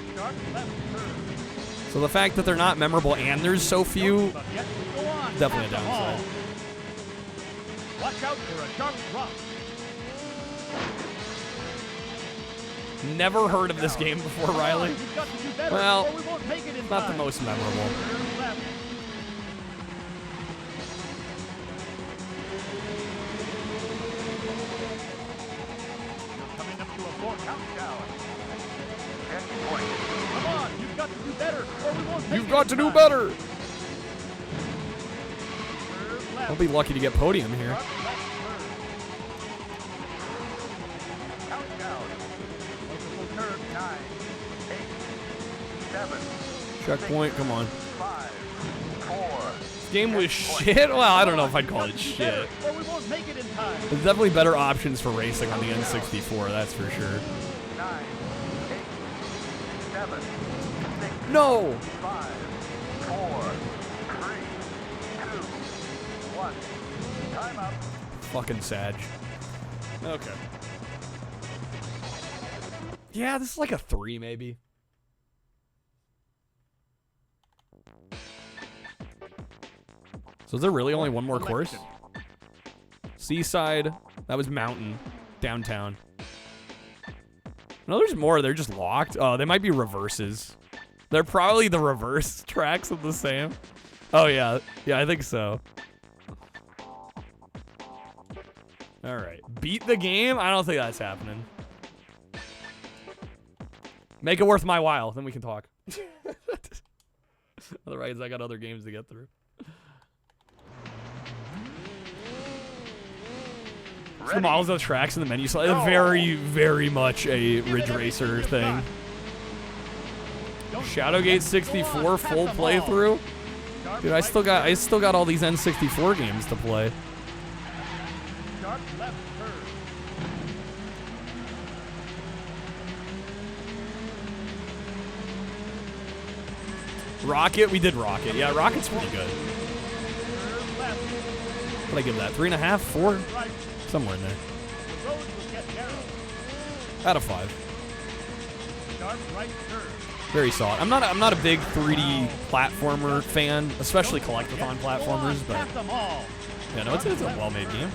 So the fact that they're not memorable and there's so few, definitely a downside. Watch out for a sharp drop. Never heard of this game before, Riley. Well, not the most memorable. Coming up to a 4 countdown. Come on, you've got to do better, or we won't take You've got to do better. I'll be lucky to get podium here. Checkpoint, come on. This game was shit? Well, I don't know if I'd call it shit. There's definitely better options for racing on the N64, that's for sure. No! 5, 4, 3, 2, 1. Time up. Fucking Sag. Okay. Yeah, this is like a 3 maybe. So is there really only one more course? Seaside, that was mountain, downtown. No, there's more, they're just locked. Oh, they might be reverses. They're probably the reverse tracks of the same. Oh yeah, I think so. All right, beat the game? I don't think that's happening. Make it worth my while, then we can talk. Otherwise, I got other games to get through. The models of the tracks in the menu slide, very, very much a Ridge Racer thing. Shadowgate 64 full playthrough. Dude, I still got all these N64 games to play. Rocket, we did Rocket. Yeah, Rocket's pretty good. What'd I give that? 3.5, 4? Somewhere in there. Out of 5. Very solid. I'm not a big 3D platformer fan, especially collectathon platformers, but yeah, no, it's a well-made game.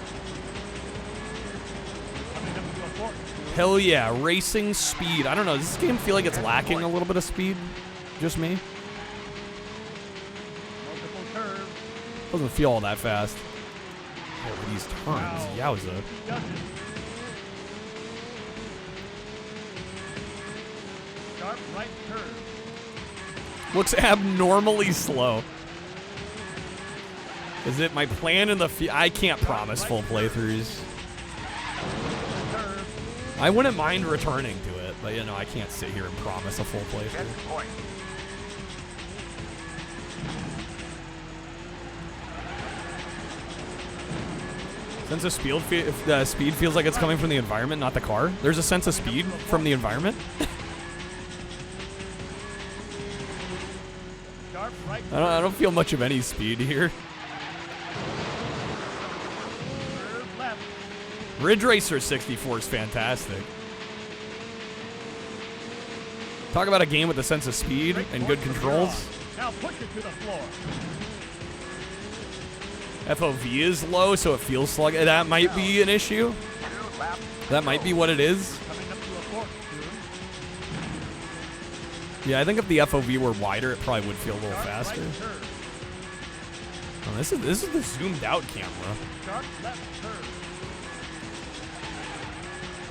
Hell yeah, racing speed. I don't know, does this game feel like it's lacking a little bit of speed? Just me? Doesn't feel all that fast. Oh, these turns, yowza. Sharp right turn. Looks abnormally slow. Is it my plan in the I can't promise full playthroughs. I wouldn't mind returning to it, but you know, I can't sit here and promise a full playthrough. Sense of speed feels like it's coming from the environment, not the car. There's a sense of speed from the environment. I don't feel much of any speed here. Ridge Racer 64 is fantastic. Talk about a game with a sense of speed and good controls. Now push it to the floor. FOV is low, so it feels sluggish. That might be an issue. That might be what it is. Yeah, I think if the FOV were wider, it probably would feel a little faster. This is the zoomed out camera. Sharp left turn.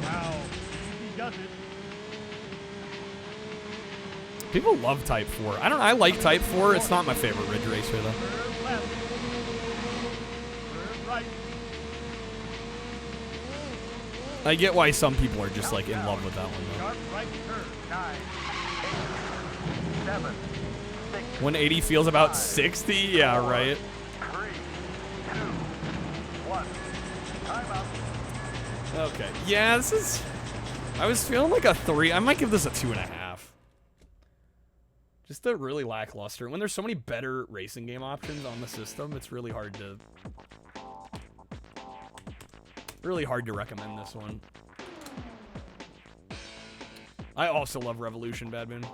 Wow. He does it. People love Type 4. I don't know. I like Type 4. It's not my favorite Ridge Racer, though. Curve left. Curve right. I get why some people are just, like, in love with that one, though. Sharp right turn. 9, 8, 7, 6. 180 feels about 60? Yeah, right. 3, 2, 1. Timeout. Okay. Yeah, this is... I was feeling like a 3. I might give this a 2.5. Just a really lackluster. When there's so many better racing game options on the system, it's really hard to recommend this one. I also love Revolution, Badman.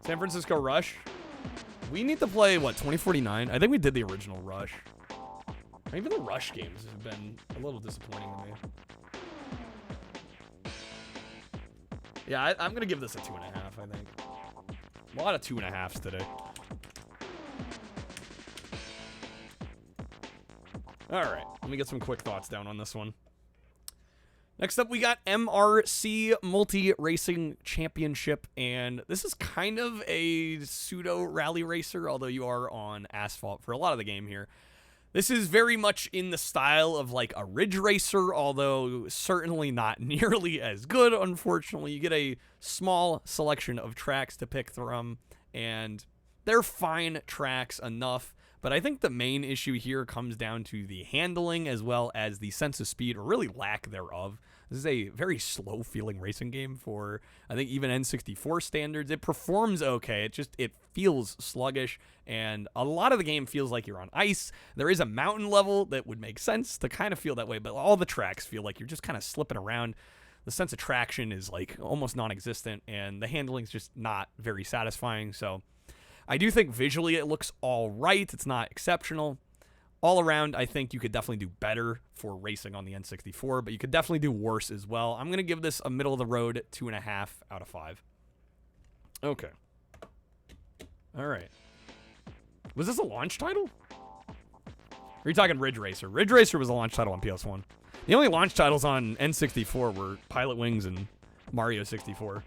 San Francisco Rush. We need to play, what, 2049? I think we did the original Rush. Even the Rush games have been a little disappointing to me. Yeah, I'm going to give this a 2.5, I think. A lot of 2.5s today. All right, let me get some quick thoughts down on this one. Next up, we got MRC Multi-Racing Championship, and this is kind of a pseudo-rally racer, although you are on asphalt for a lot of the game here. This is very much in the style of like a Ridge Racer, although certainly not nearly as good, unfortunately. You get a small selection of tracks to pick from, and they're fine tracks enough. But I think the main issue here comes down to the handling as well as the sense of speed, or really lack thereof. This is a very slow-feeling racing game for, I think, even N64 standards. It performs okay. It feels sluggish, and a lot of the game feels like you're on ice. There is a mountain level that would make sense to kind of feel that way, but all the tracks feel like you're just kind of slipping around. The sense of traction is like almost non-existent, and the handling's just not very satisfying. So I do think visually it looks all right. It's not exceptional. All around, I think you could definitely do better for racing on the N64, but you could definitely do worse as well. I'm going to give this a middle-of-the-road 2.5 out of 5. Okay. All right. Was this a launch title? Or are you talking Ridge Racer? Ridge Racer was a launch title on PS1. The only launch titles on N64 were Pilot Wings and Mario 64.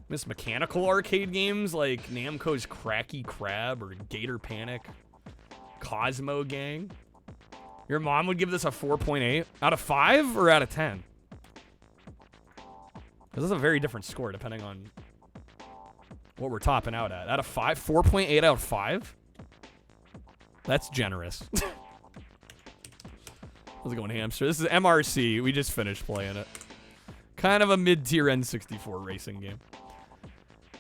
Miss mechanical arcade games like Namco's Cracky Crab or Gator Panic, Cosmo Gang. Your mom would give this a 4.8 out of 5 or out of 10? This is a very different score depending on what we're topping out at. Out of 5, 4.8 out of 5. That's generous. How's it going, hamster? This is MRC. We just finished playing it. Kind of a mid-tier N64 racing game.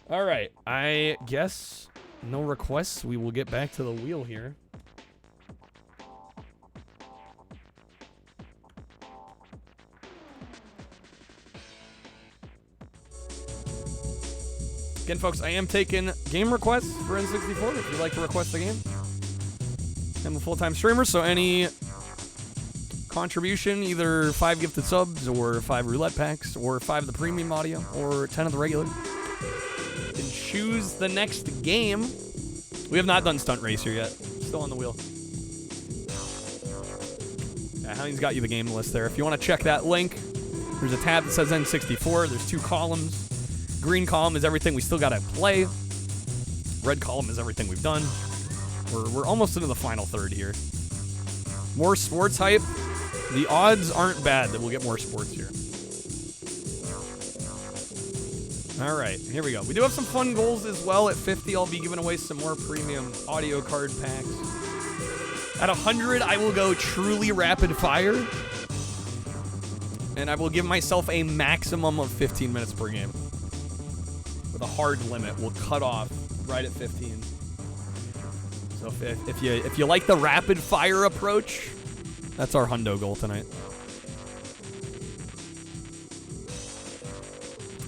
All right, I guess no requests. We will get back to the wheel here. Again, folks, I am taking game requests for N64 if you'd like to request a game. I'm a full-time streamer, so any contribution, either 5 gifted subs or 5 roulette packs or 5 of the premium audio or 10 of the regular. And choose the next game. We have not done Stunt Racer yet. Still on the wheel. Yeah, Houndie's got you the game list there. If you want to check that link, there's a tab that says N64. There's 2 columns. Green column is everything we still got to play. Red column is everything we've done. We're almost into the final third here. More sports hype. The odds aren't bad that we'll get more sports here. All right, here we go. We do have some fun goals as well. At 50, I'll be giving away some more premium audio card packs. At 100, I will go truly rapid fire. And I will give myself a maximum of 15 minutes per game. With a hard limit, we'll cut off right at 15. So if you like the rapid fire approach, that's our hundo goal tonight.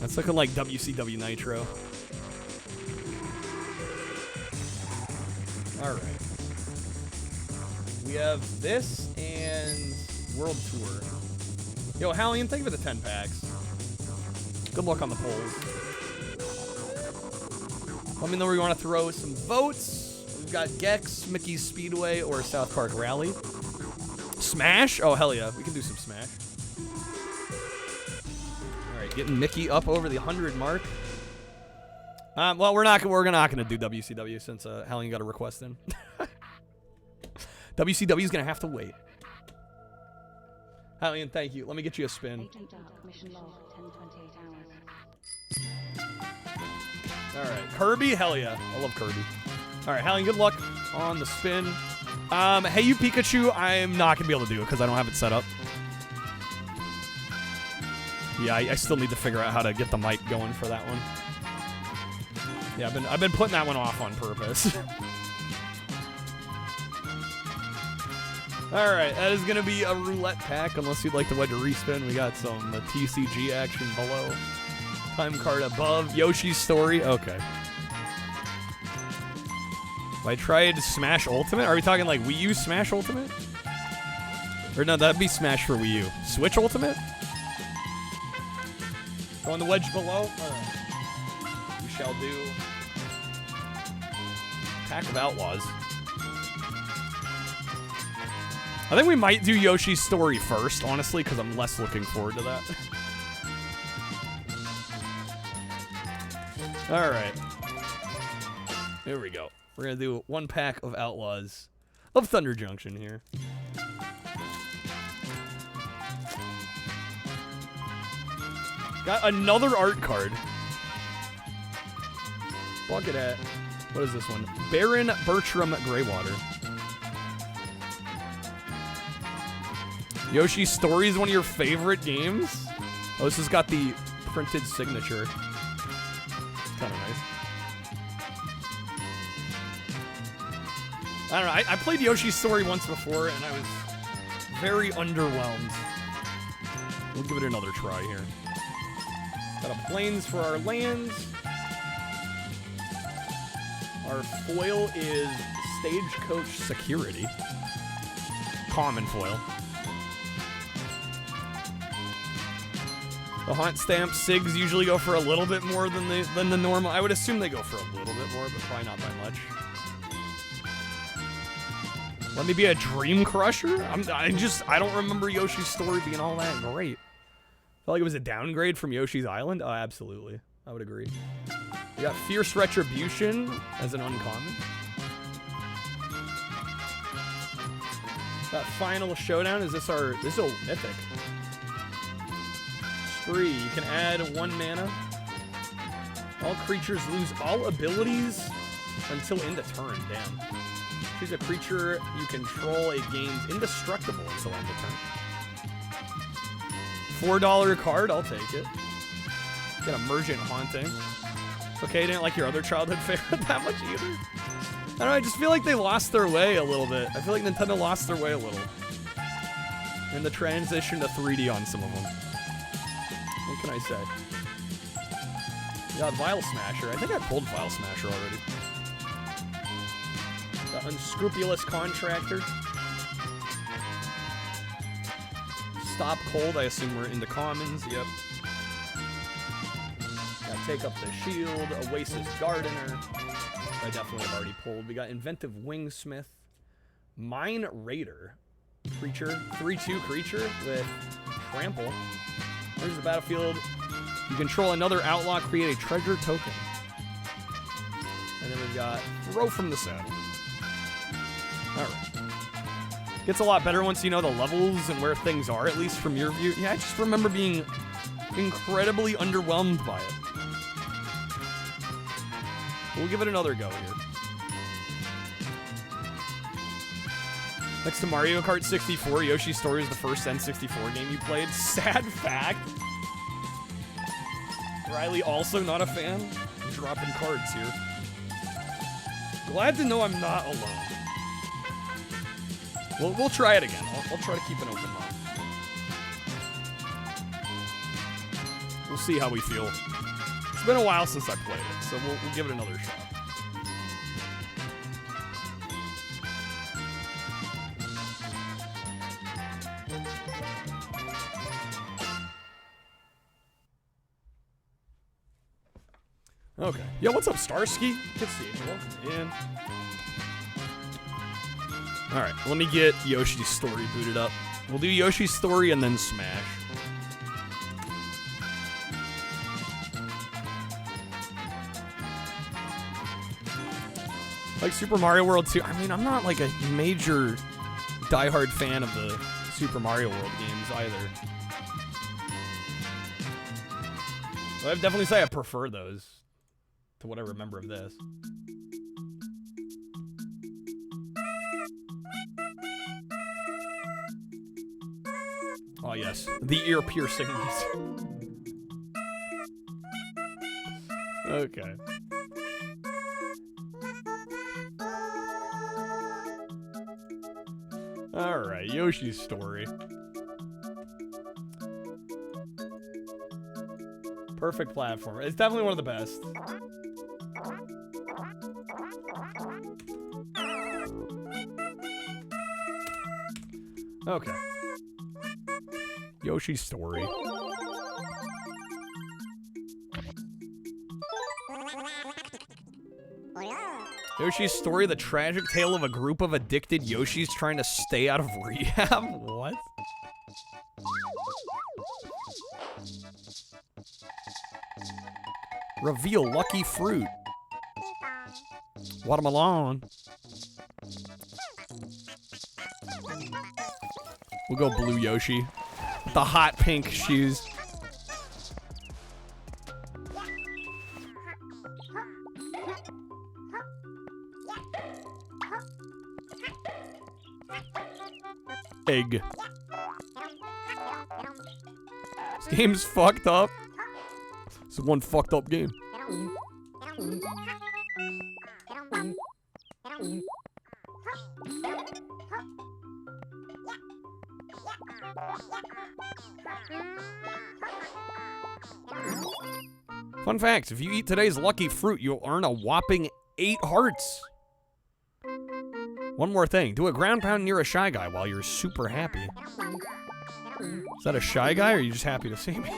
That's looking like WCW Nitro. All right. We have this and World Tour. Yo, Hallian, thank you for the 10 packs. Good luck on the polls. Let me know where you want to throw some votes. We've got Gex, Mickey's Speedway, or South Park Rally. Smash? Oh, hell yeah. We can do some Smash. All right, getting Mickey up over the 100 mark. Well, we're not gonna do WCW since Hellion got a request in. WCW is gonna have to wait. Hellion, thank you. Let me get you a spin. All right, Kirby, hell yeah, I love Kirby. All right, Hellion, good luck on the spin. Hey you Pikachu, I'm not gonna be able to do it because I don't have it set up. Yeah, I still need to figure out how to get the mic going for that one. Yeah, I've been putting that one off on purpose. All right, that is gonna be a roulette pack. Unless you'd like to wedge a respin, we got some TCG action below. Time card above. Yoshi's Story. Okay. I tried Smash Ultimate. Are we talking like Wii U Smash Ultimate? Or no, that'd be Smash for Wii U. Switch Ultimate. Go on the wedge below. All right. We shall do Pack of Outlaws. I think we might do Yoshi's Story first, honestly, because I'm less looking forward to that. All right. Here we go. We're going to do 1 pack of Outlaws of Thunder Junction here. Got another art card. Look at that. What is this one? Baron Bertram Greywater. Yoshi's Story is one of your favorite games? Oh, this has got the printed signature. It's kind of nice. I don't know. I played Yoshi's Story once before, and I was very underwhelmed. We'll give it another try here. Got a Plains for our lands. Our foil is Stagecoach Security. Common foil. The Haunt Stamp SIGs usually go for a little bit more than the normal. I would assume they go for a little bit more, but probably not by much. Let me be a Dream Crusher? I don't remember Yoshi's Story being all that great. Felt like it was a downgrade from Yoshi's Island? Oh, absolutely. I would agree. We got Fierce Retribution as an uncommon. Got Final Showdown. This is a mythic. Spree. You can add 1 mana. All creatures lose all abilities until end of turn. Damn. Choose a creature you control. It gains indestructible until end of turn. $4 card. I'll take it. Got Emergent Haunting. Okay, didn't like your other childhood favorite that much either. I don't know, I just feel like they lost their way a little bit. I feel like Nintendo lost their way a little in the transition to 3D on some of them. What can I say? We got Vile Smasher. I think I pulled Vile Smasher already. The Unscrupulous Contractor. Stop Cold. I assume we're into commons. Yep. Take Up the Shield, Oasis Gardener. I definitely have already pulled. We got Inventive Wingsmith, Mine Raider, creature, 3/2 creature with Trample. There's the battlefield. You control another outlaw, create a treasure token. And then we've got Throw from the Saddle. Alright. Gets a lot better once you know the levels and where things are, at least from your view. Yeah, I just remember being incredibly underwhelmed by it. We'll give it another go here. Next to Mario Kart 64, Yoshi's Story is the first N64 game you played. Sad fact. Riley also not a fan. I'm dropping cards here. Glad to know I'm not alone. We'll try it again. I'll try to keep an open mind. We'll see how we feel. It's been a while since I played it, so we'll give it another shot. Okay. Yo, what's up, Starsky? Good to see you. Welcome in. Alright, let me get Yoshi's story booted up. We'll do Yoshi's story and then Smash. Like Super Mario World 2. I mean, I'm not like a major diehard fan of the Super Mario World games either. But I'd definitely say I prefer those to what I remember of this. Oh yes, the ear piercings. Okay. Alright, Yoshi's story. Perfect platform. It's definitely one of the best. Okay. Yoshi's story. Yoshi's story, the tragic tale of a group of addicted Yoshis trying to stay out of rehab? What? Reveal lucky fruit. Watermelon. We'll go blue Yoshi. With the hot pink shoes. Egg. This game's fucked up. It's one fucked up game. Fun fact, if you eat today's lucky fruit, you'll earn a whopping 8 hearts. One more thing, do a ground pound near a Shy Guy while you're super happy. Is that a Shy Guy, or are you just happy to see me?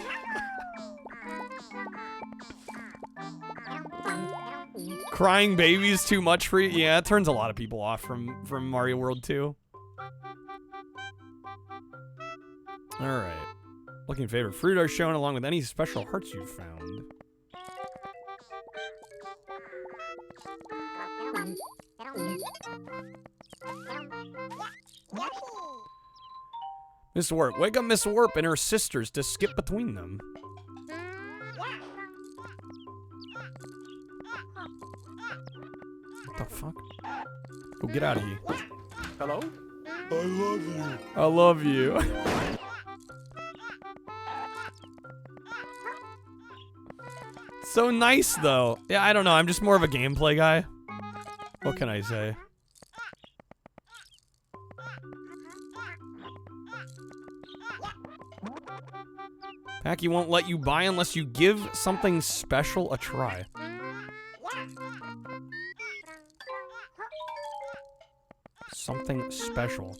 Crying babies too much for you? Yeah, it turns a lot of people off from Mario World 2. Alright. Looking favorite fruit are shown along with any special hearts you've found. Miss Warp. Wake up Miss Warp and her sisters to skip between them. What the fuck? Oh, get out of here. Hello? I love you. I love you. So nice, though. Yeah, I don't know. I'm just more of a gameplay guy. What can I say? Packy won't let you buy unless you give something special a try. Something special.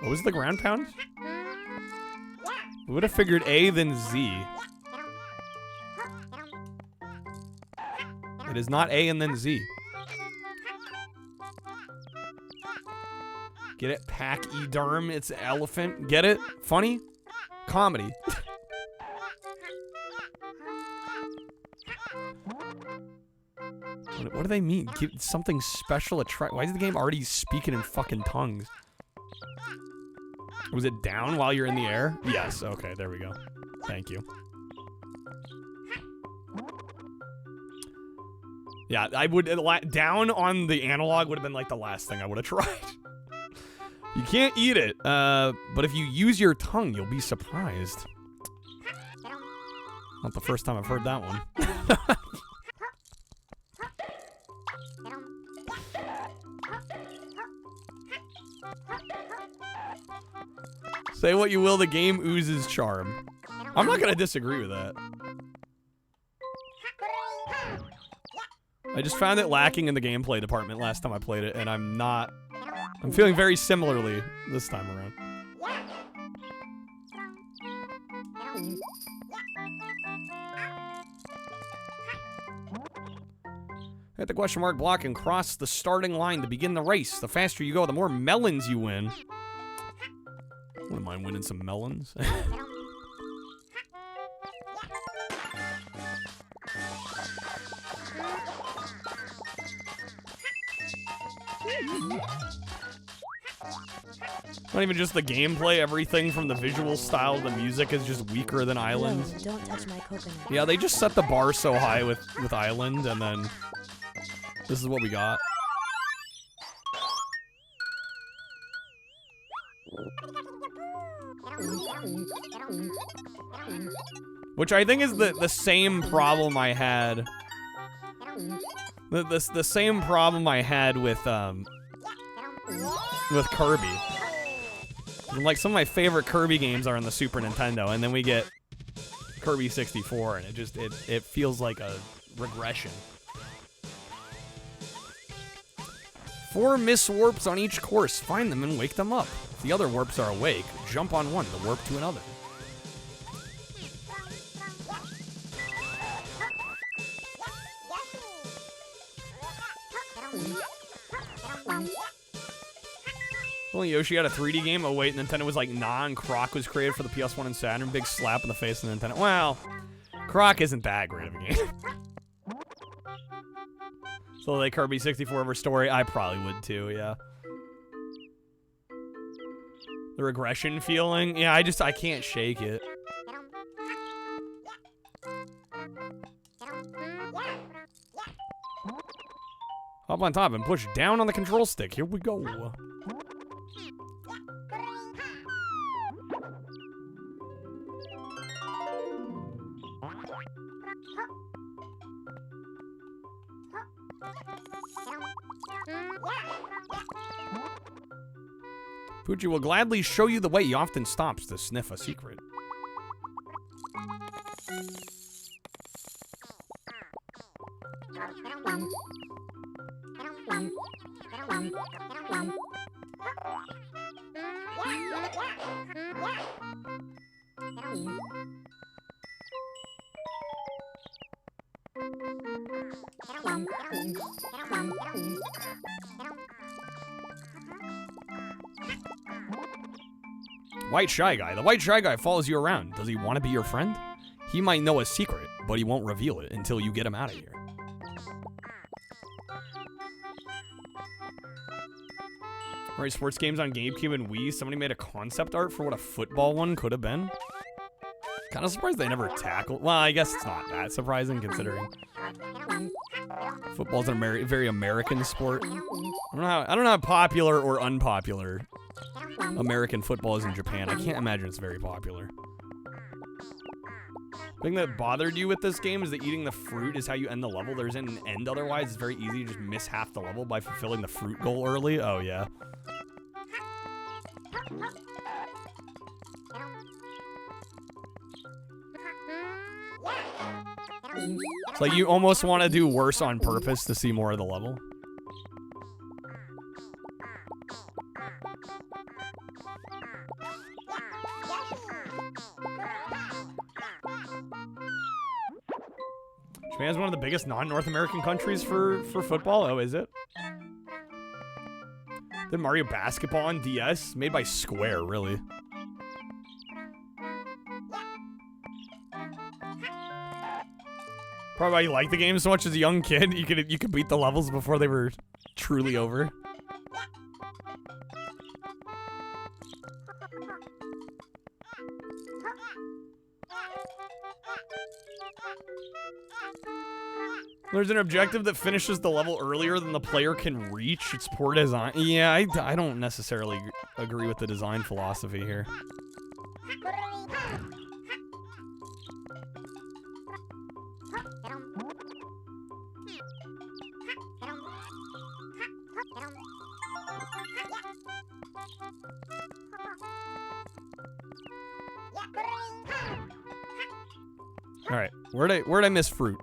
What was the ground pound? We would have figured A then Z. It is not A and then Z. Get it? Pack-E-Derm. It's elephant. Get it? Funny? Comedy. What do they mean? Give something special a try. Why is the game already speaking in fucking tongues? Was it down while you're in the air? Yes. Okay, there we go. Thank you. Yeah, I would... Down on the analog would have been like the last thing I would have tried. You can't eat it, but if you use your tongue, you'll be surprised. Not the first time I've heard that one. Say what you will, the game oozes charm. I'm not gonna disagree with that. I just found it lacking in the gameplay department last time I played it, and I'm feeling very similarly this time around. Hit the question mark block and cross the starting line to begin the race. The faster you go, the more melons you win. Wouldn't mind winning some melons. Not even just the gameplay, everything from the visual style to the music is just weaker than Island. No, don't touch my coconut. Yeah, they just set the bar so high with Island, and then this is what we got. Which I think is the same problem I had. The same problem I had with Kirby. Like, some of my favorite Kirby games are on the Super Nintendo, and then we get Kirby 64, and it feels like a regression. 4 miss warps on each course. Find them and wake them up. If the other warps are awake, jump on one to warp to another. Well, Yoshi had a 3D game. Oh, wait, Nintendo was like, nah, and Croc was created for the PS1 and Saturn. Big slap in the face of Nintendo. Well, Croc isn't that great of a game. So, like, Kirby 64 over story, I probably would too, yeah. The regression feeling, yeah, I can't shake it. Hop on top and push down on the control stick. Here we go. Fuji will gladly show you the way. He often stops to sniff a secret. White Shy Guy. The White Shy Guy follows you around. Does he want to be your friend? He might know a secret, but he won't reveal it until you get him out of here. Alright, sports games on GameCube and Wii. Somebody made a concept art for what a football one could have been. Kind of surprised they never tackled. Well, I guess it's not that surprising considering football's a very American sport. I don't know how popular or unpopular American football is in Japan. I can't imagine it's very popular. The thing that bothered you with this game is that eating the fruit is how you end the level. There isn't an end otherwise. It's very easy to just miss half the level by fulfilling the fruit goal early. Oh, yeah. It's like you almost want to do worse on purpose to see more of the level. Japan's one of the biggest non-North American countries for football. Oh, is it? The Mario Basketball on DS, made by Square, really. Probably why you like the game so much as a young kid. You could beat the levels before they were truly over. There's an objective that finishes the level earlier than the player can reach. It's poor design. Yeah, I don't necessarily agree with the design philosophy here. All right, where'd I miss fruit?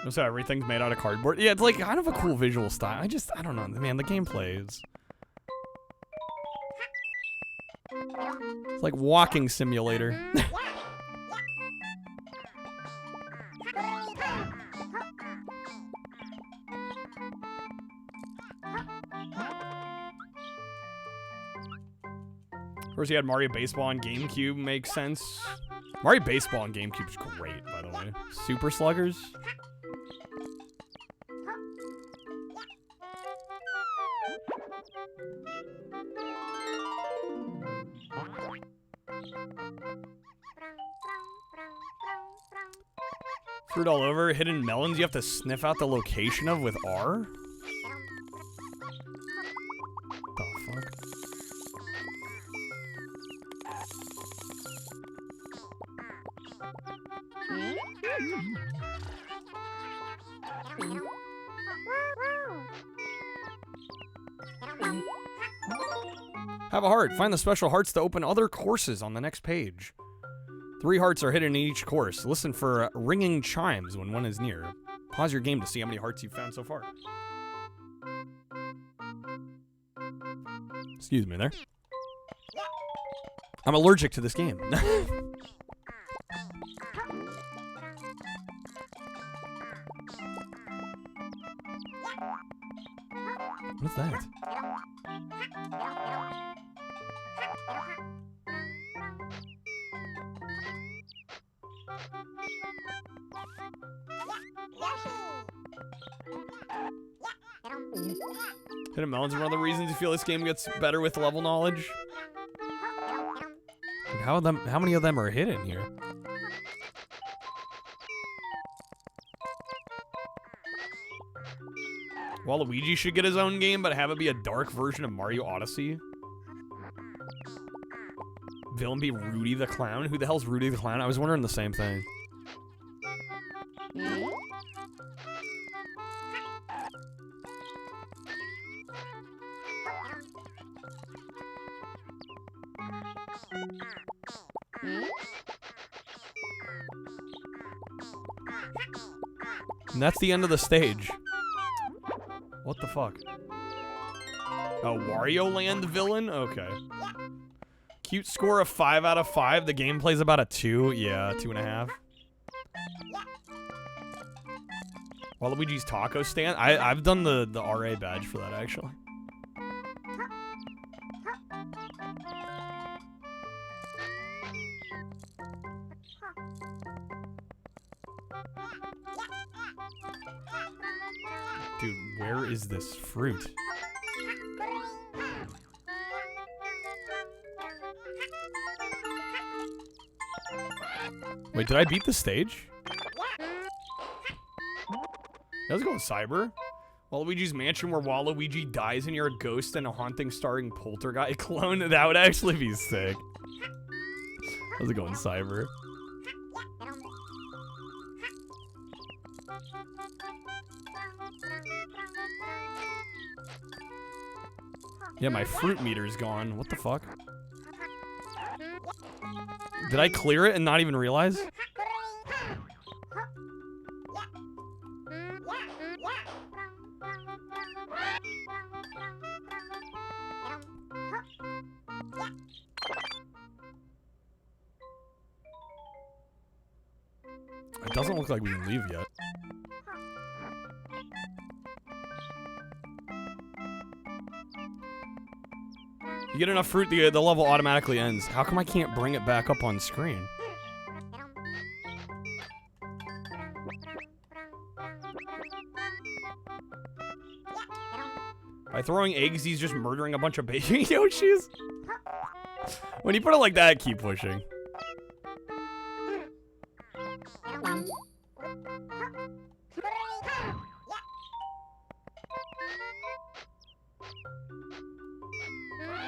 So everything's made out of cardboard. Yeah, it's like kind of a cool visual style. I don't know, man. The gameplay is. It's like walking simulator. Of course, you had Mario Baseball on GameCube. Makes sense. Mario Baseball on GameCube's great, by the way. Super Sluggers. Fruit all over. Hidden melons you have to sniff out the location of with R? The fuck? Have a heart. Find the special hearts to open other courses on the next page. 3 hearts are hidden in each course. Listen for ringing chimes when one is near. Pause your game to see how many hearts you've found so far. Excuse me there. I'm allergic to this game. What's that? Hidden melons are one of the reasons you feel this game gets better with level knowledge. And how many of them are hidden here? Waluigi should get his own game, but have it be a dark version of Mario Odyssey. Villain be Rudy the Clown? Who the hell's Rudy the Clown? I was wondering the same thing. And that's the end of the stage. What the fuck? Oh, Wario Land villain? Okay. Cute score of 5 out of 5. The gameplay's about a 2. Yeah, 2.5. Waluigi's taco stand? I've done the RA badge for that, actually. Dude, where is this fruit? Wait, did I beat the stage? Let's go Cyber. Waluigi's Mansion where Waluigi dies and you're a ghost and a haunting starring poltergeist clone. That would actually be sick. How's it going, Cyber? Yeah, my fruit meter's gone. What the fuck? Did I clear it and not even realize? It doesn't look like we can leave yet. You get enough fruit, the level automatically ends. How come I can't bring it back up on screen? By throwing eggs, he's just murdering a bunch of baby Yoshis? When you put it like that, keep pushing.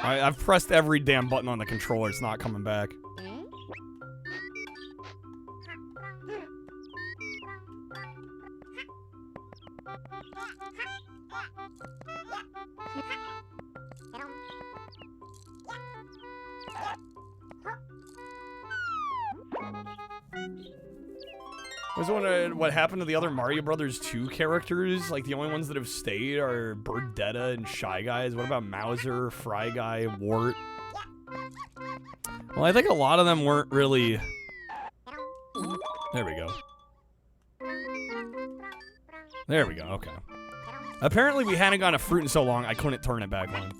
I've pressed every damn button on the controller. It's not coming back. I was wondering what happened to the other Mario Brothers 2 characters. Like, the only ones that have stayed are Birdetta and Shy Guys. What about Mauser, Fry Guy, Wart? Well, I think a lot of them weren't really... There we go. There we go, okay. Apparently we hadn't gotten a fruit in so long, I couldn't turn it back on.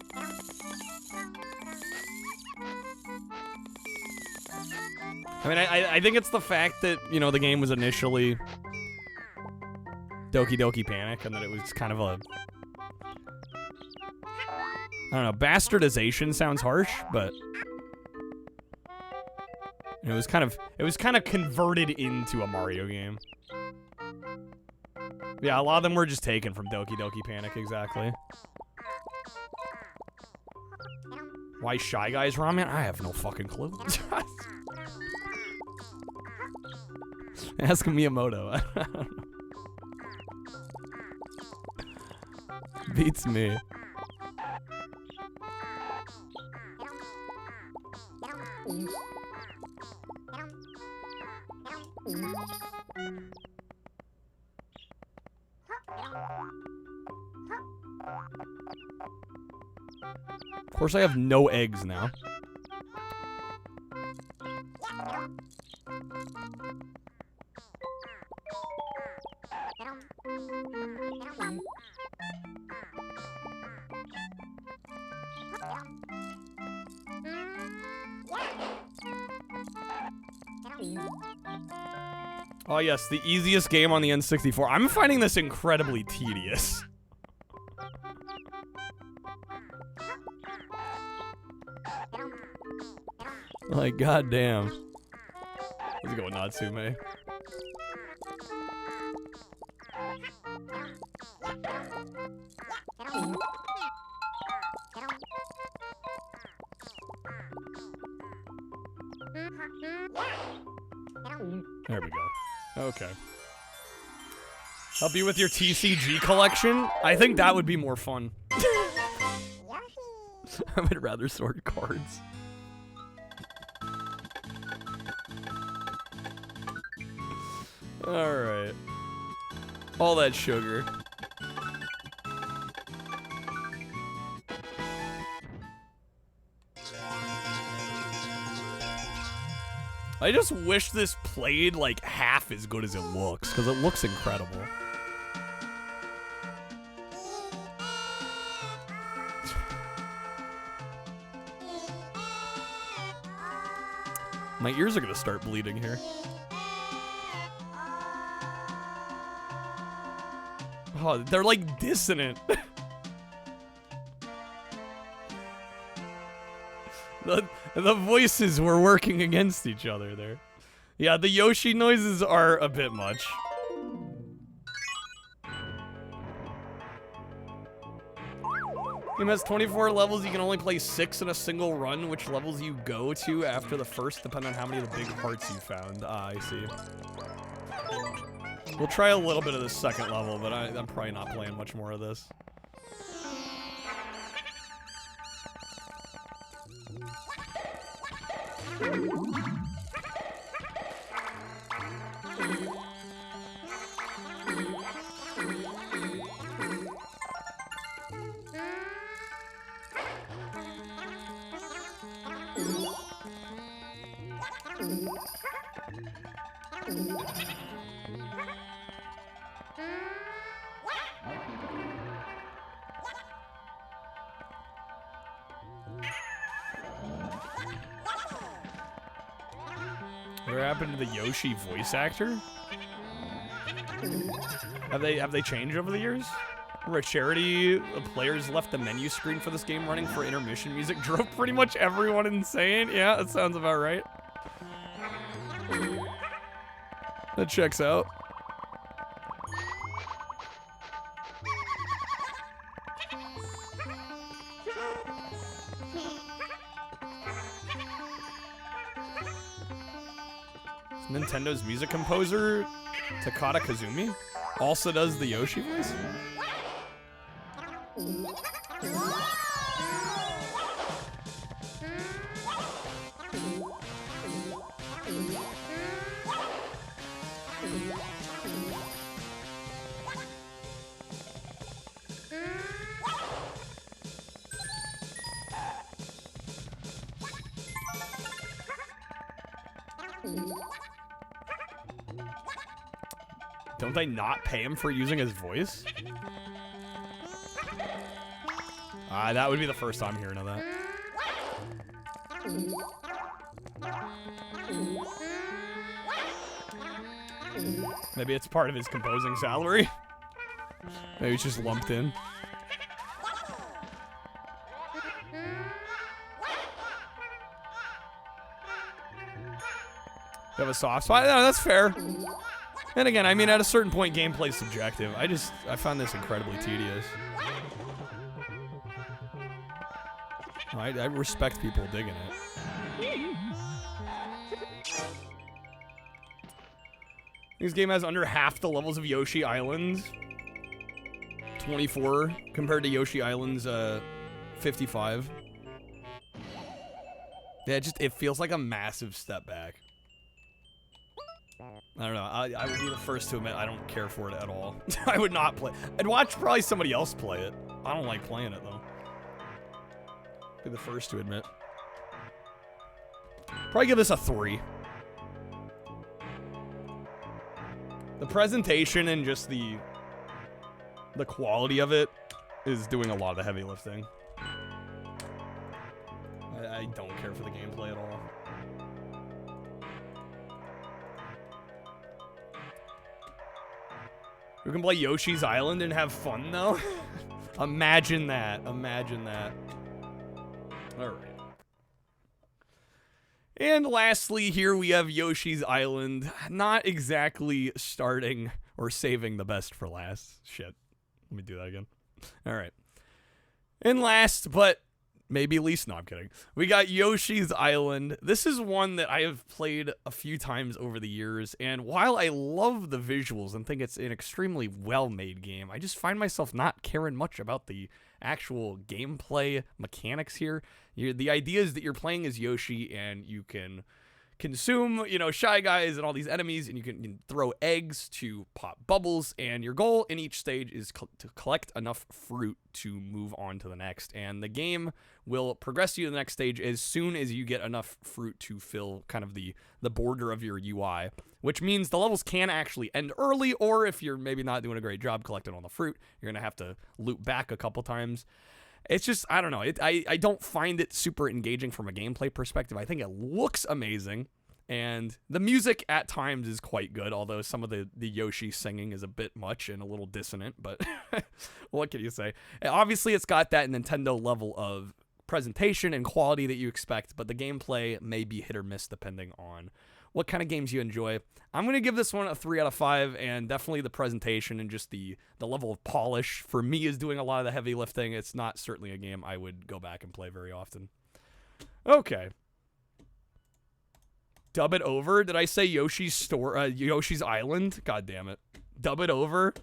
I mean, I think it's the fact that, you know, the game was initially Doki Doki Panic, and that it was kind of a... I don't know, bastardization sounds harsh, but... It was kind of converted into a Mario game. Yeah, a lot of them were just taken from Doki Doki Panic, exactly. Why Shy Guys Ramen? I have no fucking clue. Ask Miyamoto. Beats me. Of course, I have no eggs now. Oh yes, the easiest game on the N64. I'm finding this incredibly tedious. Like, goddamn. Let's go with Natsume. There we go. Okay. Help you with your TCG collection? I think that would be more fun. I would rather sort cards. Alright. All that sugar. I just wish this played like half as good as it looks, because it looks incredible. My ears are gonna start bleeding here. Oh, they're like dissonant. The voices were working against each other there. Yeah, the Yoshi noises are a bit much. Game has 24 levels. You can only play 6 in a single run. Which levels you go to after the first depend on how many of the big hearts you found. Ah, I see. We'll try a little bit of the second level, but I'm probably not playing much more of this. What happened to the Yoshi voice actor? Have they changed over the years? Where charity players left the menu screen for this game running for intermission music drove pretty much everyone insane. Yeah, that sounds about right. That checks out. Nintendo's music composer, Takata Kazumi, also does the Yoshi voice? Don't they not pay him for using his voice? That would be the first time hearing of that. Maybe it's part of his composing salary. Maybe it's just lumped in. You have a soft spot? No, that's fair. And again, I mean, at a certain point, gameplay's subjective. I found this incredibly tedious. I respect people digging it. This game has under half the levels of Yoshi Island. 24 compared to Yoshi Island's 55. Yeah, it feels like a massive step back. I don't know. I would be the first to admit I don't care for it at all. I would not play. I'd watch probably somebody else play it. I don't like playing it though. Be the first to admit. Probably give this a 3. The presentation and just the quality of it is doing a lot of the heavy lifting. I don't care for the gameplay at all. We can play Yoshi's Island and have fun, though? Imagine that. Imagine that. Alright. And lastly, here we have Yoshi's Island. Not exactly starting or saving the best for last. Shit. Let me do that again. Alright. And last, but maybe least, no, I'm kidding. We got Yoshi's Island. This is one that I have played a few times over the years, and while I love the visuals and think it's an extremely well-made game, I just find myself not caring much about the actual gameplay mechanics here. The idea is that you're playing as Yoshi, and you can consume, Shy Guys and all these enemies, and you can throw eggs to pop bubbles, and your goal in each stage is to collect enough fruit to move on to the next, and the game will progress you to the next stage as soon as you get enough fruit to fill kind of the border of your UI, which means the levels can actually end early, or if you're maybe not doing a great job collecting all the fruit, you're going to have to loop back a couple times. It's just, I don't know. I don't find it super engaging from a gameplay perspective. I think it looks amazing, and the music at times is quite good, although some of the Yoshi singing is a bit much and a little dissonant, but what can you say? Obviously, it's got that Nintendo level of presentation and quality that you expect, but the gameplay may be hit or miss depending on what kind of games you enjoy. I'm going to give this one a 3 out of 5, and definitely the presentation and just the level of polish for me is doing a lot of the heavy lifting. It's not certainly a game I would go back and play very often. Okay. Dub it over. Did I say Yoshi's Island? God damn it. Dub it over.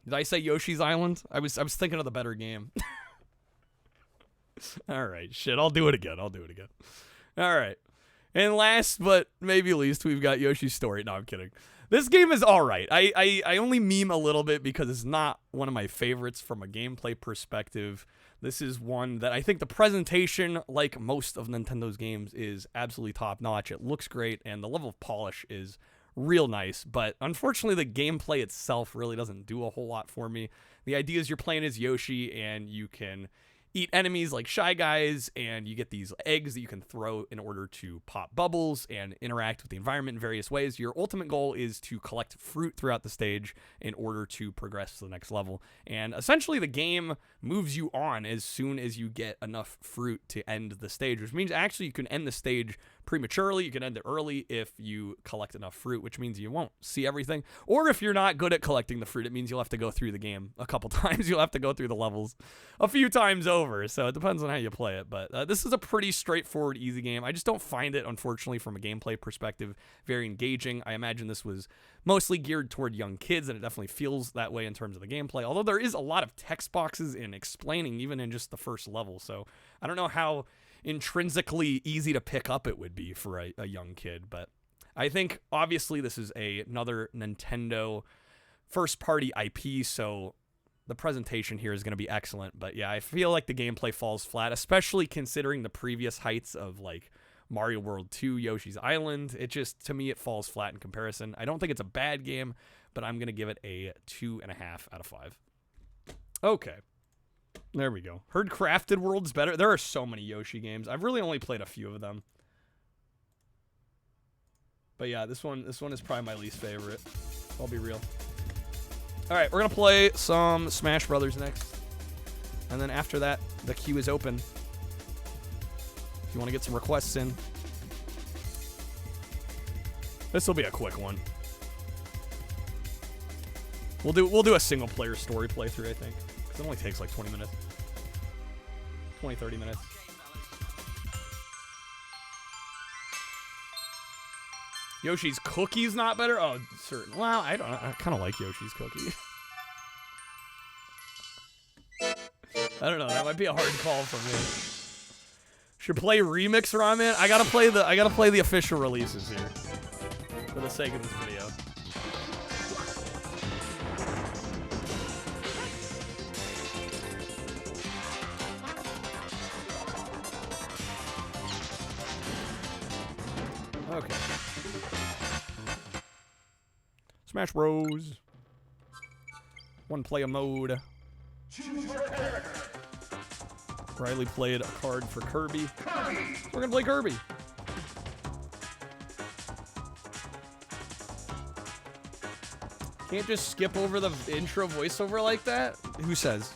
Did I say Yoshi's Island? I was thinking of the better game. All right, shit. I'll do it again. All right. And last but maybe least, we've got Yoshi's Story. No, I'm kidding. This game is all right. I only meme a little bit because it's not one of my favorites from a gameplay perspective. This is one that I think the presentation, like most of Nintendo's games, is absolutely top-notch. It looks great, and the level of polish is real nice. But unfortunately, the gameplay itself really doesn't do a whole lot for me. The idea is you're playing as Yoshi, and you can eat enemies like Shy Guys, and you get these eggs that you can throw in order to pop bubbles and interact with the environment in various ways. Your ultimate goal is to collect fruit throughout the stage in order to progress to the next level. And essentially the game moves you on as soon as you get enough fruit to end the stage, which means actually you can end the stage prematurely. You can end it early if you collect enough fruit, which means you won't see everything. Or if you're not good at collecting the fruit, it means you'll have to go through the game a couple times. You'll have to go through the levels a few times over. So it depends on how you play it. But this is a pretty straightforward, easy game. I just don't find it, unfortunately, from a gameplay perspective, very engaging. I imagine this was mostly geared toward young kids, and it definitely feels that way in terms of the gameplay. Although there is a lot of text boxes and explaining, even in just the first level. So I don't know how intrinsically easy to pick up it would be for a young kid, but I think, obviously, this is another Nintendo first-party IP, so the presentation here is going to be excellent. But yeah, I feel like the gameplay falls flat, especially considering the previous heights of, like, Mario World 2, Yoshi's Island. It just, to me, it falls flat in comparison. I don't think it's a bad game, but I'm going to give it a 2.5 out of 5. Okay. There we go. Heard Crafted World's better. There are so many Yoshi games. I've really only played a few of them. But yeah, this one is probably my least favorite. I'll be real. All right, we're going to play some Smash Brothers next. And then after that, the queue is open. If you want to get some requests in. This will be a quick one. We'll do a single player story playthrough, I think. Because it only takes like 20 minutes. 20-30 minutes. Yoshi's Cookie's not better? Oh, certain. Well, I don't know. I kind of like Yoshi's Cookie. I don't know. That might be a hard call for me. Should play Remix Ramen? I gotta play the official releases here. For the sake of this video. Okay. Smash Bros. One player mode. Riley played a card for Kirby. So we're gonna play Kirby. Can't just skip over the intro voiceover like that? Who says?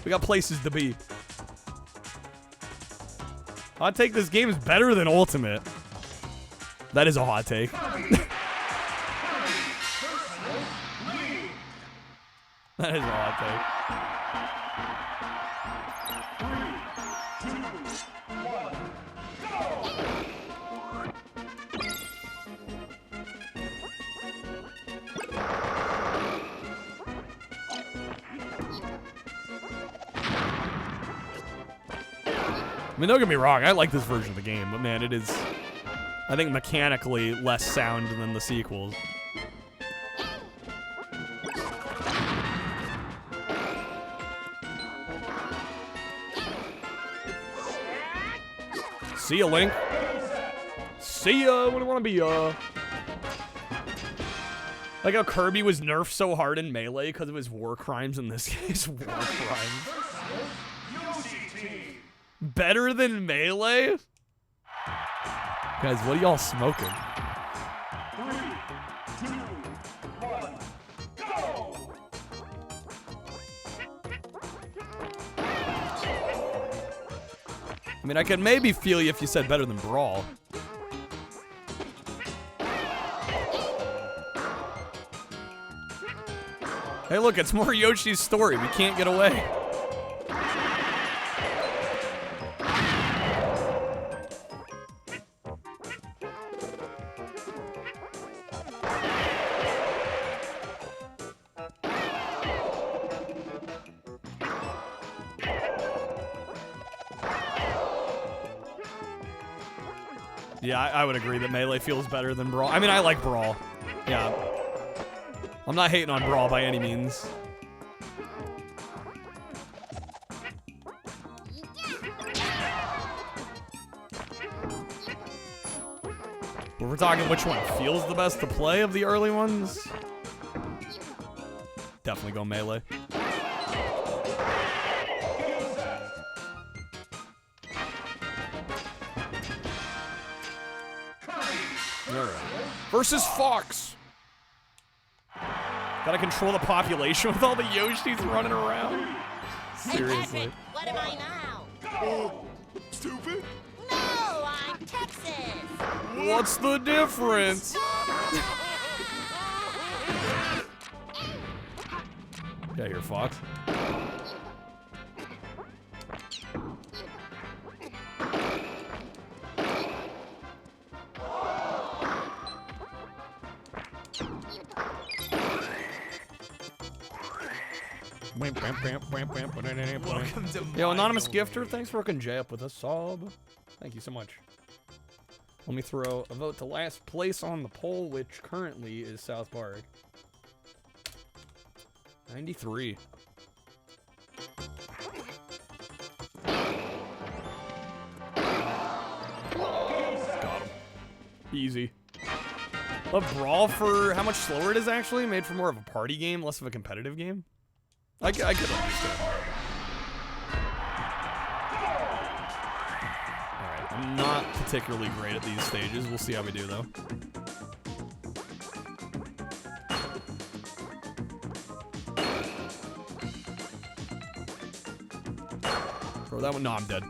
We got places to be. Hot take, this game is better than Ultimate. That is a hot take. That is a hot take. I mean, don't get me wrong, I like this version of the game, but man, it is, I think, mechanically less sound than the sequels. See ya, Link. See ya, what do you want to be, Like how Kirby was nerfed so hard in Melee because of his war crimes, in this case, war crimes. Better than Melee? Guys, what are y'all smoking? 3, 2, 1, go! I mean, I could maybe feel you if you said better than Brawl. Hey, look, it's more Yoshi's Story. We can't get away. Yeah, I would agree that Melee feels better than Brawl. I mean, I like Brawl. Yeah. I'm not hating on Brawl by any means. But we're talking which one feels the best to play of the early ones. Definitely go Melee. Versus Fox. Gotta control the population with all the Yoshis running around. Seriously. Hey, what am I now? Stupid? No, I'm Texas. What's the difference? Get here, Fox. Welcome to Yo, anonymous gifter, thanks for hooking Jay up with a sub. Thank you so much. Let me throw a vote to last place on the poll, which currently is South Park. 93. Got him. Easy. A Brawl for how much slower it is actually? Made for more of a party game, less of a competitive game? I could understand. Alright, I'm not particularly great at these stages. We'll see how we do, though. Throw that one. No, I'm dead.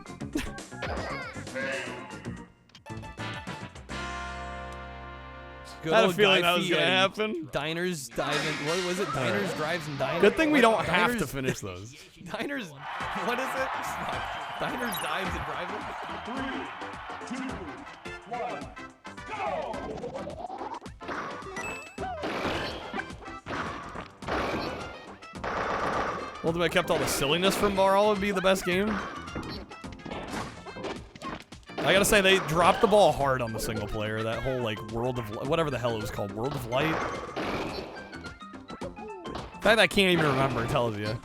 I had a feeling that was going to happen. Diners, dive in. What was it? Diners, drives, and diners. Good thing we don't have to finish those. Diners, what is it? Diners, dives, and drive-in? 3, 2, 1, go! Ultimate kept all the silliness from Brawl would be the best game. I gotta say, they dropped the ball hard on the single player. That whole, like, World of... whatever the hell it was called. World of Light? In fact, I can't even remember. It tells you.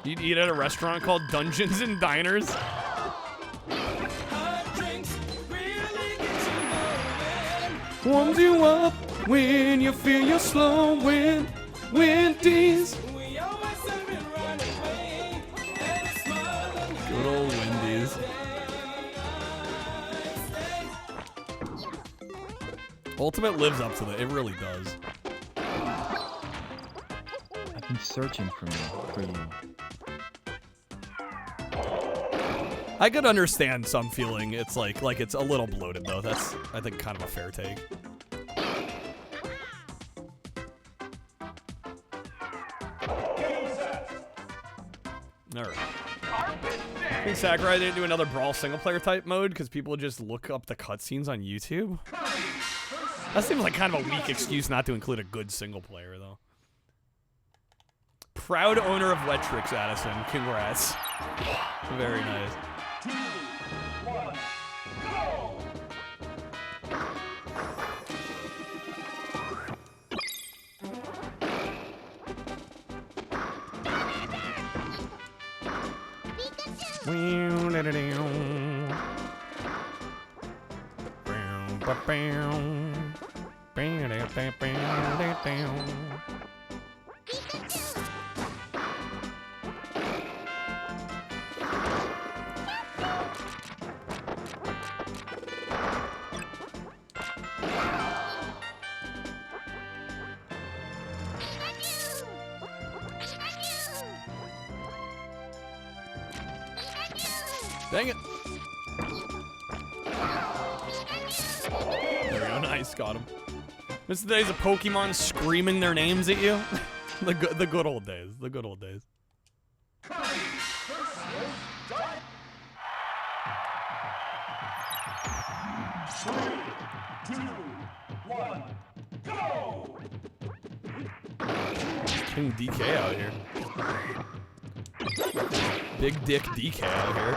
You'd eat at a restaurant called Dungeons and Diners? Warms you up when you feel you're slowing. Wendy's. Good old Wendy's. Ultimate lives up to that. It really does. I've been searching for you. I could understand some feeling it's like it's a little bloated though. That's, I think, kind of a fair take. Alright. I think Sakurai didn't do another Brawl single player type mode because people just look up the cutscenes on YouTube. That seems like kind of a weak excuse not to include a good single player though. Proud owner of Wet Tricks, Addison. Congrats. Very nice. 2, 1, go! Dang it. There we go. Nice. Got him. This is the days of Pokemon screaming their names at you. the good old days. The good old days. 3, 2, 1, go! King DK out here. Big dick DK out here.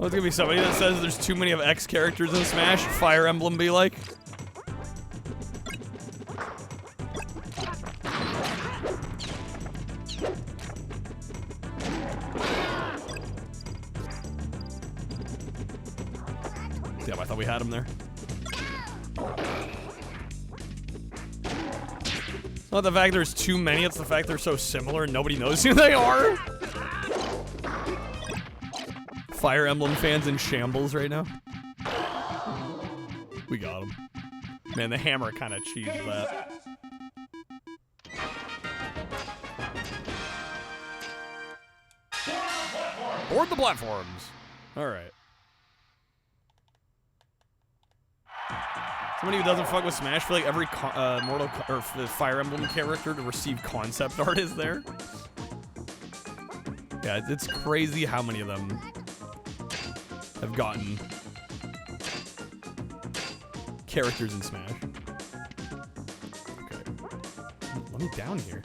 Oh, it's gonna be somebody that says there's too many of X characters in Smash. Fire Emblem be like. Damn, I thought we had him there. It's not the fact there's too many, it's the fact they're so similar and nobody knows who they are. Fire Emblem fans in shambles right now. We got him. Man, the hammer kind of cheesed that. Board the platforms. All right. Somebody who doesn't fuck with Smash, feel like every Fire Emblem character to receive concept art is there. Yeah, it's crazy how many of them have gotten characters in Smash. Okay. Let me down here.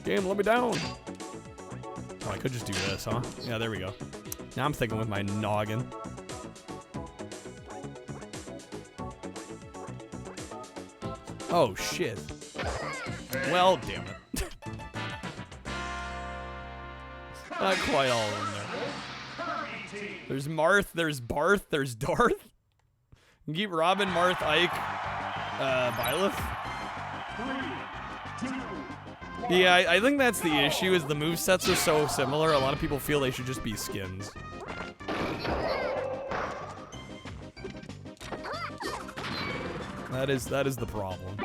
Game, let me down. Oh, I could just do this, huh? Yeah, there we go. Now I'm thinking with my noggin. Oh, shit. Well, damn it. Not quite all of them there. There's Marth, there's Barth, there's Darth. You keep Robin, Marth, Ike, Byleth. Yeah, I think that's the issue, is the movesets are so similar, a lot of people feel they should just be skins. That is the problem.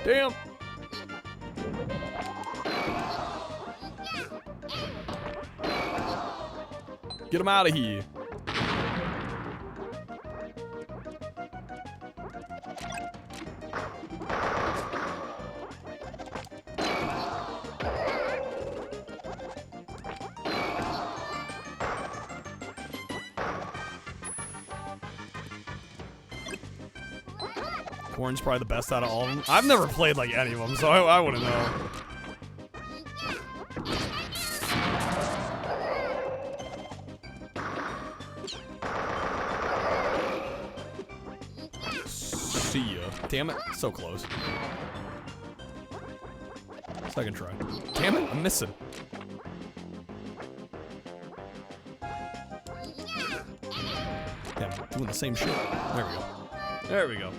Damn. Get him out of here. Corn's probably the best out of all of them. I've never played like any of them, so I wouldn't know. See ya. Damn it. So close. Second try. Damn it. I'm missing. Damn, doing the same shit. There we go. There we go.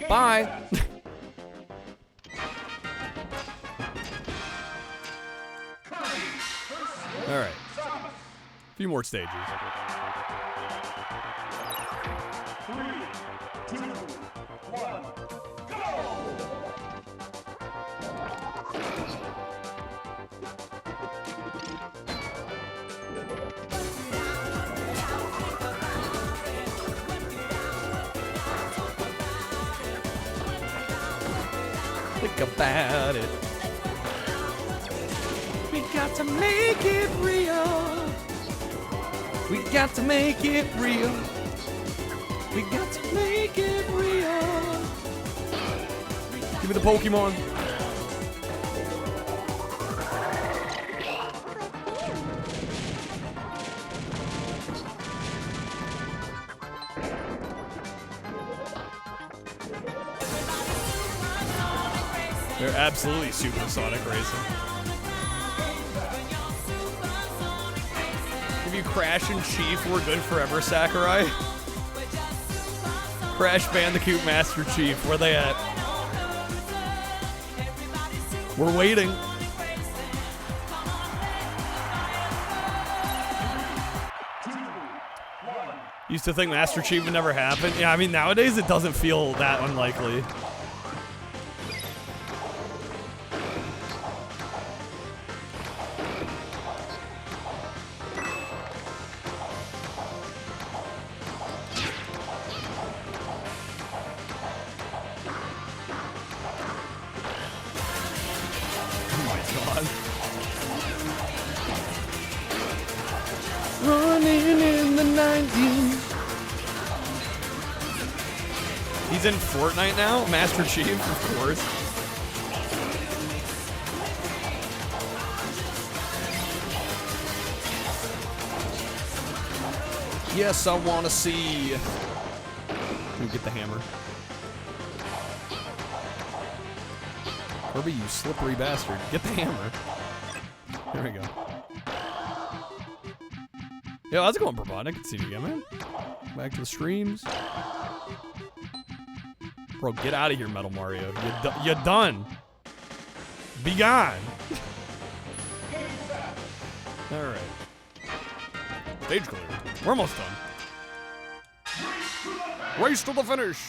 Bye. All right. A few more stages. 3, 2, 1, go! Think about it. We got to make it real. We got to make it real. We got to make it real. Give me the Pokemon. They're absolutely supersonic racing. If you Crash and Chief, we're good forever, Sakurai. Crash Bandicoot Master Chief, where they at? We're waiting. Used to think Master Chief would never happen. Yeah, I mean, nowadays it doesn't feel that unlikely. Running in the 90s. He's in Fortnite now? Master Chief, of course. Yes, I want to see. Let me get the hammer. Kirby, you slippery bastard. Get the hammer. There we go. Yo, how's it going, Brabant? I can see you again, man. Back to the streams. Bro, get out of here, Metal Mario. You're done. Be gone. All right. Stage clear. We're almost done. Race to the finish.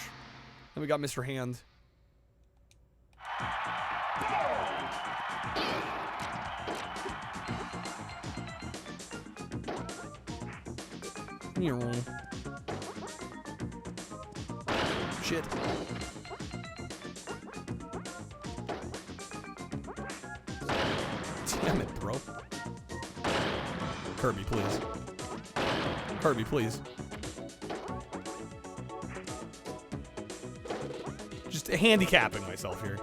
Then we got Mr. Hand. Shit. Damn it, bro. Kirby, please. Kirby, please. Just handicapping myself here.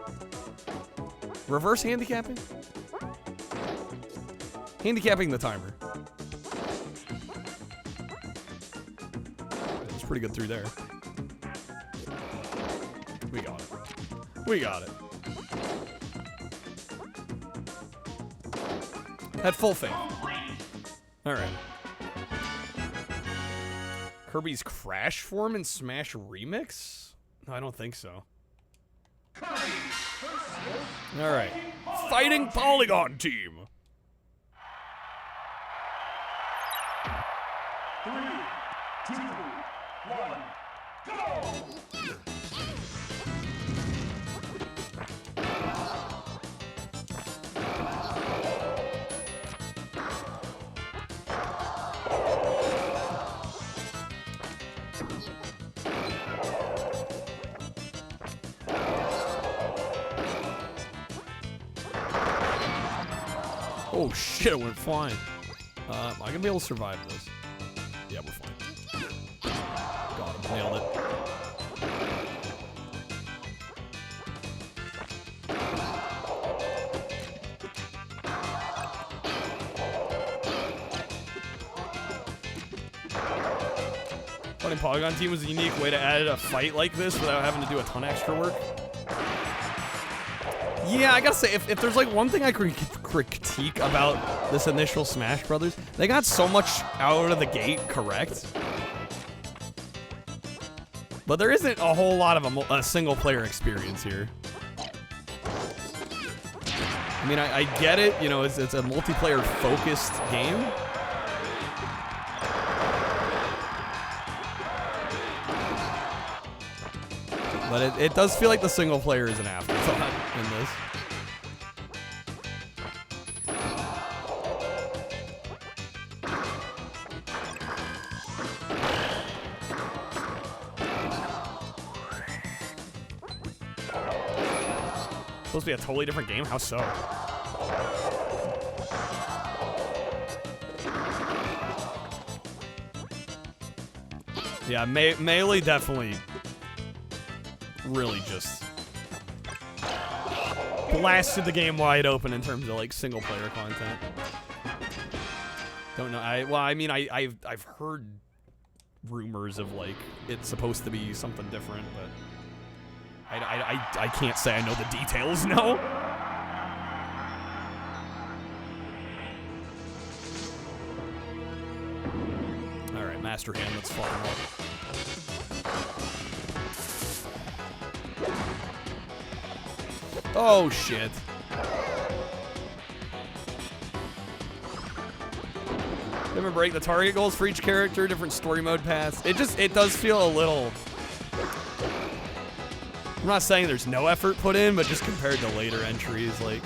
Reverse handicapping? Handicapping the timer. It's pretty good through there. We got it. We got it. Had full faith. Alright. Kirby's Crash form in Smash Remix? No, I don't think so. Alright. Fighting Polygon Team! 3, 2, 1, go! Oh shit, it went flying. Am I gonna be able to survive this? Yeah, we're fine. Got him, nailed it. Fighting Polygon Team was a unique way to add a fight like this without having to do a ton of extra work. Yeah, I gotta say, if there's like one thing I could critique about this initial Smash Brothers, they got so much out of the gate correct. But there isn't a whole lot of a single player experience here. I mean, I get it, you know, it's a multiplayer focused game. But it does feel like the single player is an afterthought in this. Supposed to be a totally different game? How so? Yeah, Melee definitely really just blasted the game wide open in terms of like single player content. Don't know. I've heard rumors of like it's supposed to be something different, but I can't say I know the details. No. All right, Master Hand. Let's fuck him up. Oh shit. Different break the target goals for each character, different story mode paths. It does feel a little. I'm not saying there's no effort put in, but just compared to later entries, like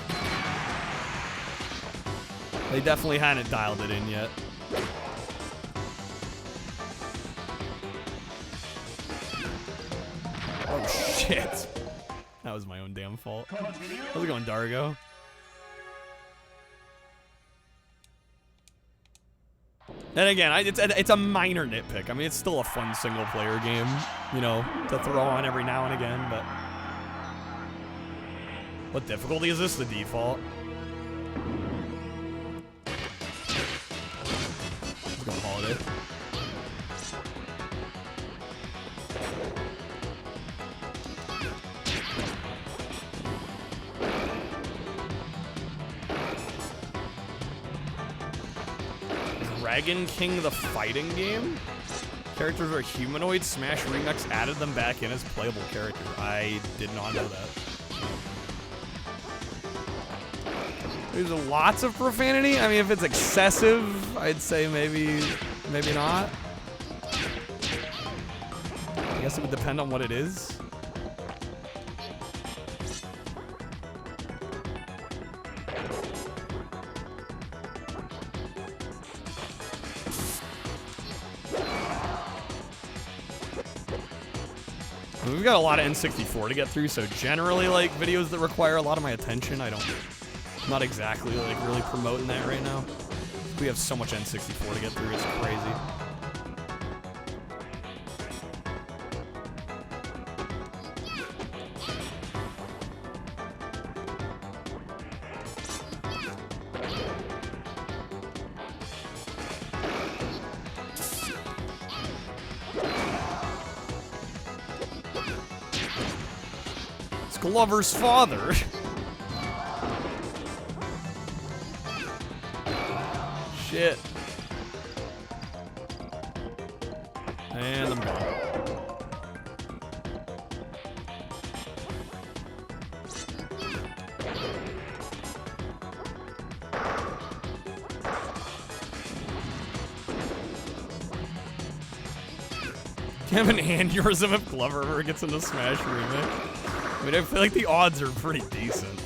they definitely hadn't dialed it in yet. Oh shit. That was my own damn fault. How's it going, Dargo? And again, it's a minor nitpick. I mean, it's still a fun single-player game, you know, to throw on every now and again, but... What difficulty is this? The default? Let's go Holiday. Dragon King the fighting game? Characters are humanoid. Smash Remix added them back in as playable characters. I did not know that. There's lots of profanity. I mean, if it's excessive, I'd say maybe not. I guess it would depend on what it is. We've got a lot of N64 to get through, so generally, like, videos that require a lot of my attention, I'm not exactly, like, really promoting that right now. We have so much N64 to get through, it's crazy. Glover's father. Shit. And I'm gone. Do you have an aneurysm if Glover ever gets into Smash Remake? I mean, I feel like the odds are pretty decent.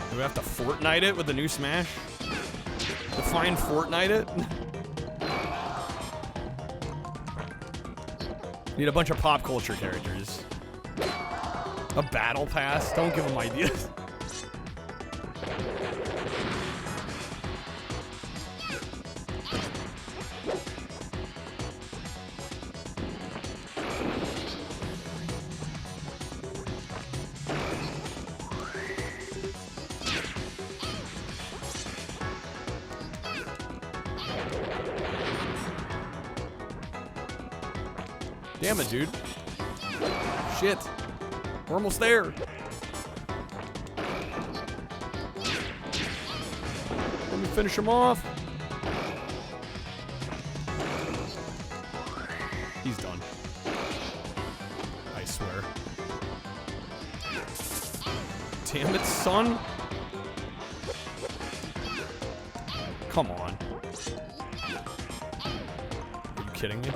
Do we have to Fortnite it with the new Smash? Define Fortnite it? Need a bunch of pop culture characters. A battle pass? Don't give them ideas. Damn it, dude. Shit. We're almost there. Let me finish him off. He's done. I swear. Damn it, son. Come on. Are you kidding me?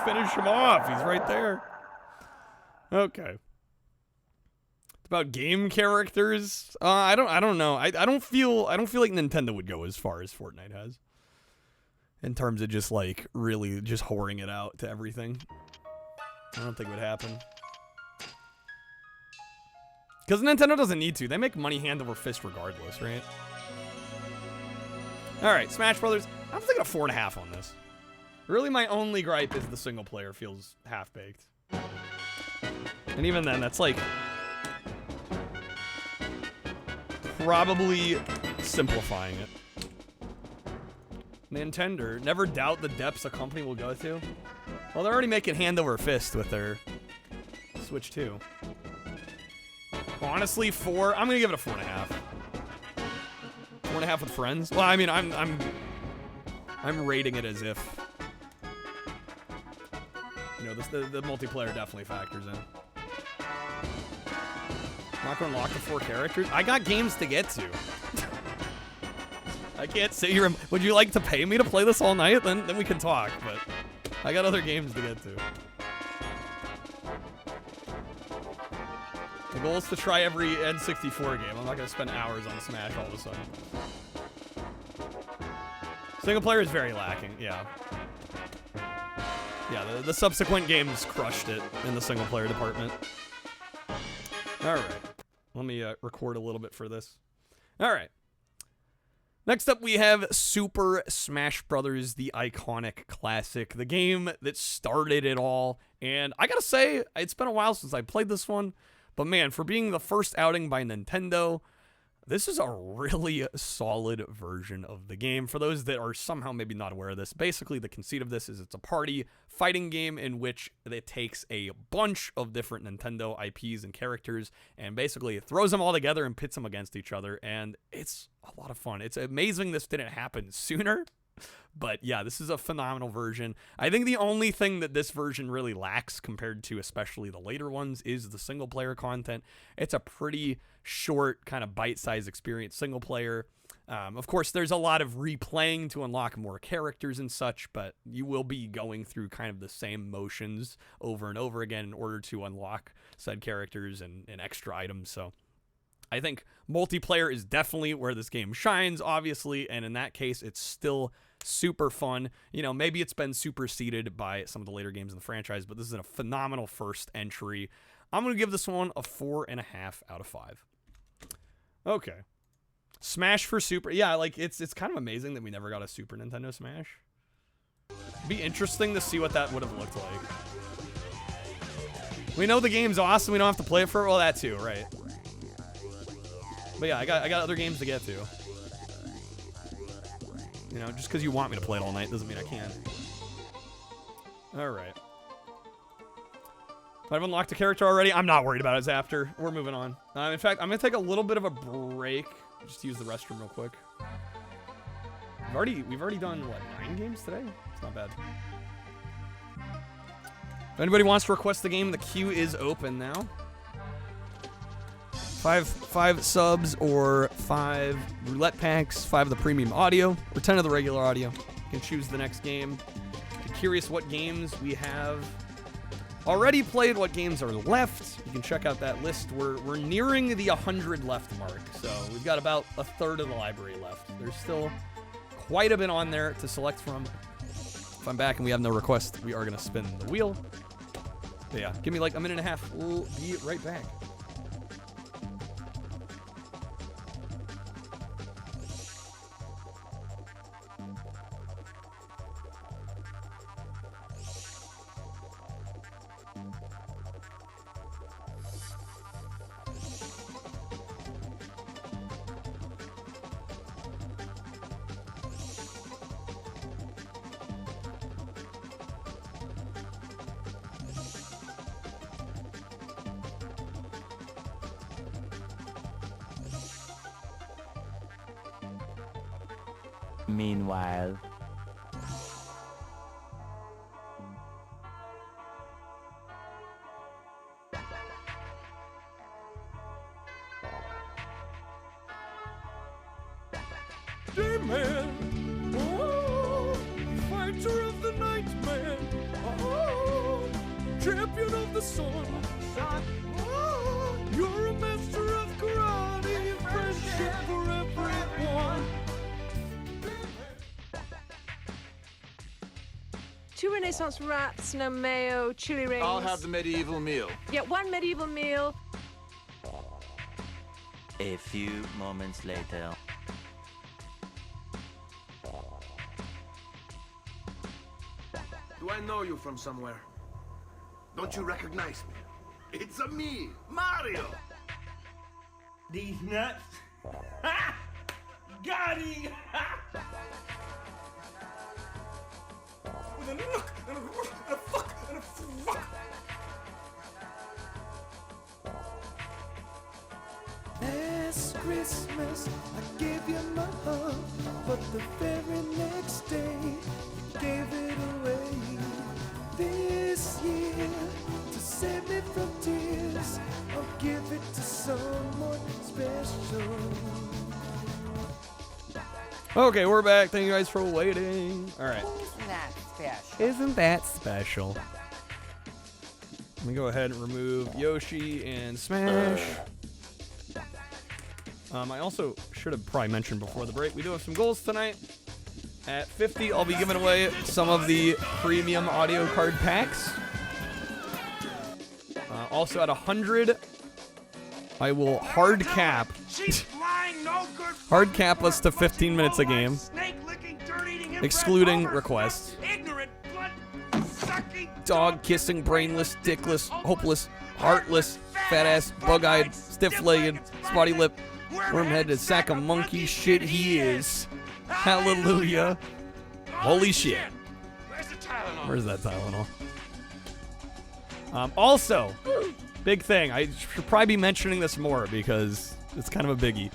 Finish him off. He's right there. Okay. It's about game characters. I don't know. I don't feel like Nintendo would go as far as Fortnite has. In terms of just like really just whoring it out to everything. I don't think it would happen. Because Nintendo doesn't need to. They make money hand over fist regardless, right? Alright, Smash Brothers. I'm thinking a 4.5 on this. Really, my only gripe is the single player feels half-baked. And even then, that's like... probably simplifying it. Nintendo, never doubt the depths a company will go to. Well, they're already making hand over fist with their Switch 2. Honestly, 4... I'm gonna give it a 4.5. 4.5 with friends? Well, I mean, I'm rating it as if... You know, the multiplayer definitely factors in. I'm not going to unlock the 4 characters. I got games to get to. I can't sit here and... Would you like to pay me to play this all night? Then we can talk, but I got other games to get to. The goal is to try every N64 game. I'm not going to spend hours on Smash all of a sudden. Single player is very lacking, yeah. Yeah, the subsequent games crushed it in the single player department. Alright. Let me record a little bit for this. Alright. Next up, we have Super Smash Bros., the iconic classic, the game that started it all. And I gotta say, it's been a while since I played this one, but man, for being the first outing by Nintendo, this is a really solid version of the game. For those that are somehow maybe not aware of this, basically the conceit of this is it's a party fighting game in which it takes a bunch of different Nintendo IPs and characters and basically throws them all together and pits them against each other. And it's a lot of fun. It's amazing this didn't happen sooner. But yeah, this is a phenomenal version. I think the only thing that this version really lacks compared to especially the later ones is the single player content. It's a pretty short kind of bite-sized experience single player. Of course, there's a lot of replaying to unlock more characters and such, but you will be going through kind of the same motions over and over again in order to unlock said characters and extra items. So I think multiplayer is definitely where this game shines, obviously, and in that case, it's still super fun. You know, maybe it's been superseded by some of the later games in the franchise, but this is a phenomenal first entry. I'm going to give this one a 4.5 out of 5. Okay. Smash for Super. Yeah, like, it's kind of amazing that we never got a Super Nintendo Smash. It'd be interesting to see what that would have looked like. We know the game's awesome. We don't have to play it for, well, that too, right? But yeah, I got other games to get to. You know, just because you want me to play it all night doesn't mean I can. All right. I've unlocked a character already. I'm not worried about it, Zapter. We're moving on. In fact, I'm going to take a little bit of a break. Just use the restroom real quick. We've already done, what, 9 games today? It's not bad. If anybody wants to request the game, the queue is open now. 5 subs or 5 roulette packs, 5 of the premium audio, or 10 of the regular audio. You can choose the next game. If you're curious what games we have already played, what games are left, you can check out that list. We're nearing the 100 left mark, so we've got about a third of the library left. There's still quite a bit on there to select from. If I'm back and we have no request, we are going to spin the wheel. But yeah, give me like a minute and a half. We'll be right back. Meanwhile. Dayman, oh, fighter of the night, man, oh, champion of the sun, oh, you're a master of karate, friendship for everyone. 2 Renaissance wraps, no mayo, chili rings. I'll have the medieval meal. Yeah, 1 medieval meal. A few moments later. Do I know you from somewhere? Don't you recognize me? It's a me, Mario! These nuts? Ha! Got him! With a look and a woof and a fuck and a fuck. Last Christmas I gave you my heart, but the very next day you gave it away. This year, to save me from tears, I'll give it to someone special. Okay, we're back. Thank you guys for waiting. All right. Isn't that special? Isn't that special? Let me go ahead and remove Yoshi and Smash. I also should have probably mentioned before the break, we do have some goals tonight. At 50, I'll be giving away some of the premium audio card packs. Also at 100, I will hard cap. She's flying no good Hard cap us to 15 minutes a game, excluding requests. Dog kissing, brainless, dickless, hopeless, heartless, fat ass, bug eyed, stiff legged, spotty lip, worm headed sack of monkey shit he is. Hallelujah. Holy shit. Where's that Tylenol? Also, big thing. I should probably be mentioning this more because it's kind of a biggie.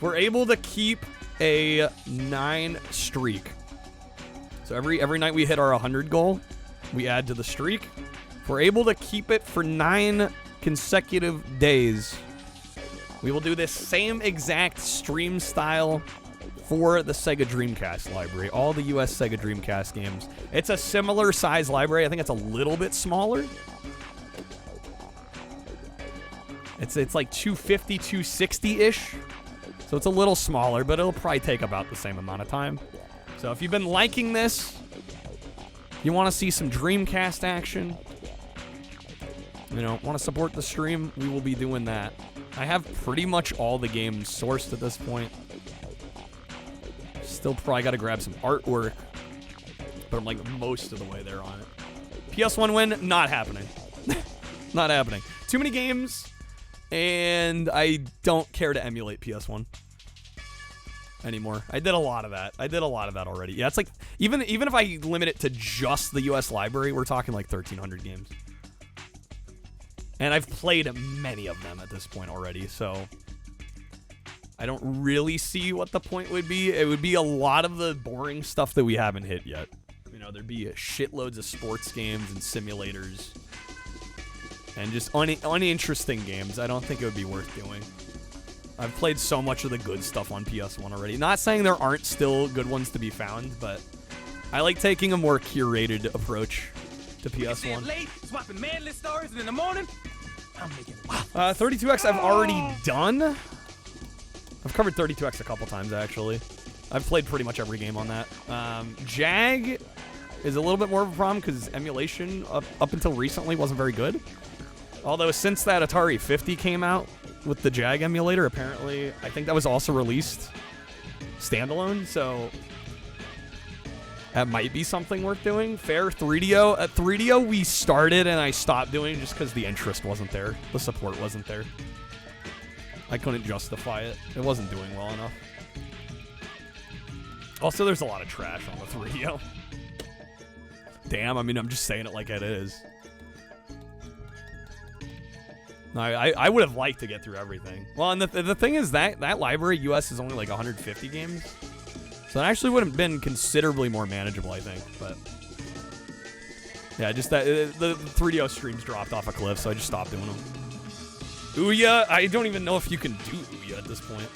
We're able to keep a 9 streak. So every night we hit our 100 goal, we add to the streak. If we're able to keep it for 9 consecutive days, we will do this same exact stream style for the Sega Dreamcast library. All the US Sega Dreamcast games. It's a similar size library. I think it's a little bit smaller. It's like 250, 260-ish. So it's a little smaller, but it'll probably take about the same amount of time. So if you've been liking this, you want to see some Dreamcast action, you know, want to support the stream, we will be doing that. I have pretty much all the games sourced at this point. Still probably got to grab some artwork, but I'm like most of the way there on it. PS1 win, not happening. Not happening. Too many games, and I don't care to emulate PS1 anymore. I did a lot of that. Already. Yeah, it's like, even if I limit it to just the US library, we're talking like 1,300 games. And I've played many of them at this point already, so I don't really see what the point would be. It would be a lot of the boring stuff that we haven't hit yet. You know, there'd be shitloads of sports games and simulators and just uninteresting games. I don't think it would be worth doing. I've played so much of the good stuff on PS1 already. Not saying there aren't still good ones to be found, but I like taking a more curated approach to PS1. Late, swapping manly stars, and in the morning, I'm making 32X I've already done. I've covered 32X a couple times, actually. I've played pretty much every game on that. Jag is a little bit more of a problem because emulation up until recently wasn't very good. Although since that Atari 50 came out with the Jag emulator, apparently, I think that was also released standalone, so that might be something worth doing. Fair 3DO. At 3DO, we started and I stopped doing just because the interest wasn't there. The support wasn't there. I couldn't justify it. It wasn't doing well enough. Also, there's a lot of trash on the 3DO. Damn, I mean, I'm just saying it like it is. No, I would have liked to get through everything. Well, and the thing is that library, US, is only like 150 games. So it actually would have been considerably more manageable, I think. But yeah, just that the 3DO streams dropped off a cliff, so I just stopped doing them. Ouya, I don't even know if you can do Ouya at this point.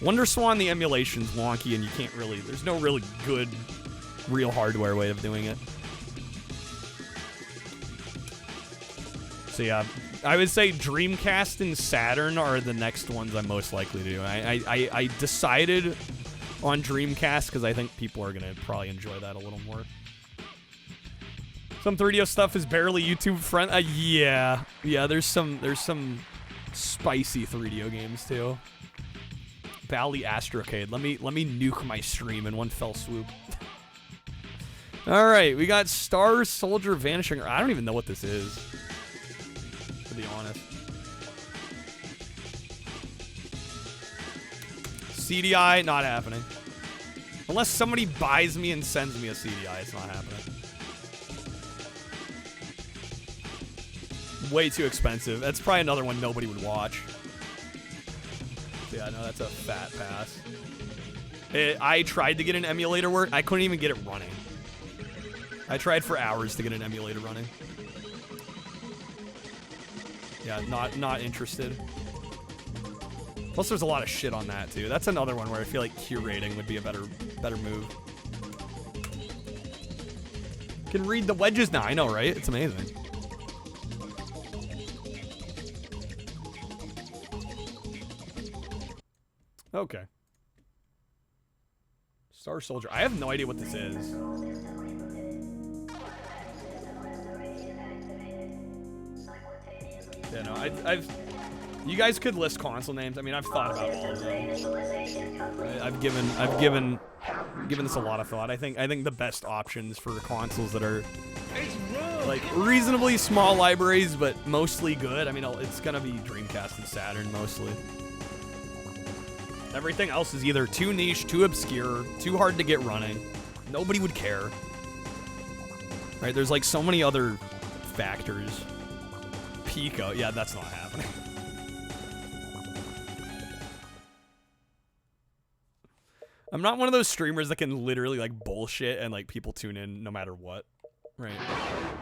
Wonder Swan, the emulation's wonky, and you can't really, there's no really good, real hardware way of doing it. So yeah, I would say Dreamcast and Saturn are the next ones I'm most likely to do. I decided on Dreamcast because I think people are going to probably enjoy that a little more. Some 3DO stuff is barely YouTube friendly. Yeah, there's some spicy 3DO games too. Bally Astrocade. Let me nuke my stream in one fell swoop. All right, we got Star Soldier Vanishing. I don't even know what this is, to be honest. CDI, not happening. Unless somebody buys me and sends me a CDI, it's not happening. Way too expensive. That's probably another one nobody would watch. Yeah, no, that's a fat pass. I tried to get an emulator work. I couldn't even get it running. I tried for hours to get an emulator running. Yeah, not interested. Plus, there's a lot of shit on that too. That's another one where I feel like curating would be a better move. Can read the wedges now. I know, right? It's amazing. Okay. Star Soldier. I have no idea what this is. Yeah, no, You guys could list console names. I mean, I've thought about all of them. I've given this a lot of thought. I think the best options for consoles that are like reasonably small libraries, but mostly good. I mean, it's gonna be Dreamcast and Saturn mostly. Everything else is either too niche, too obscure, too hard to get running. Nobody would care. Right? There's like so many other factors. Pico, yeah, that's not happening. I'm not one of those streamers that can literally like bullshit and like people tune in no matter what. Right.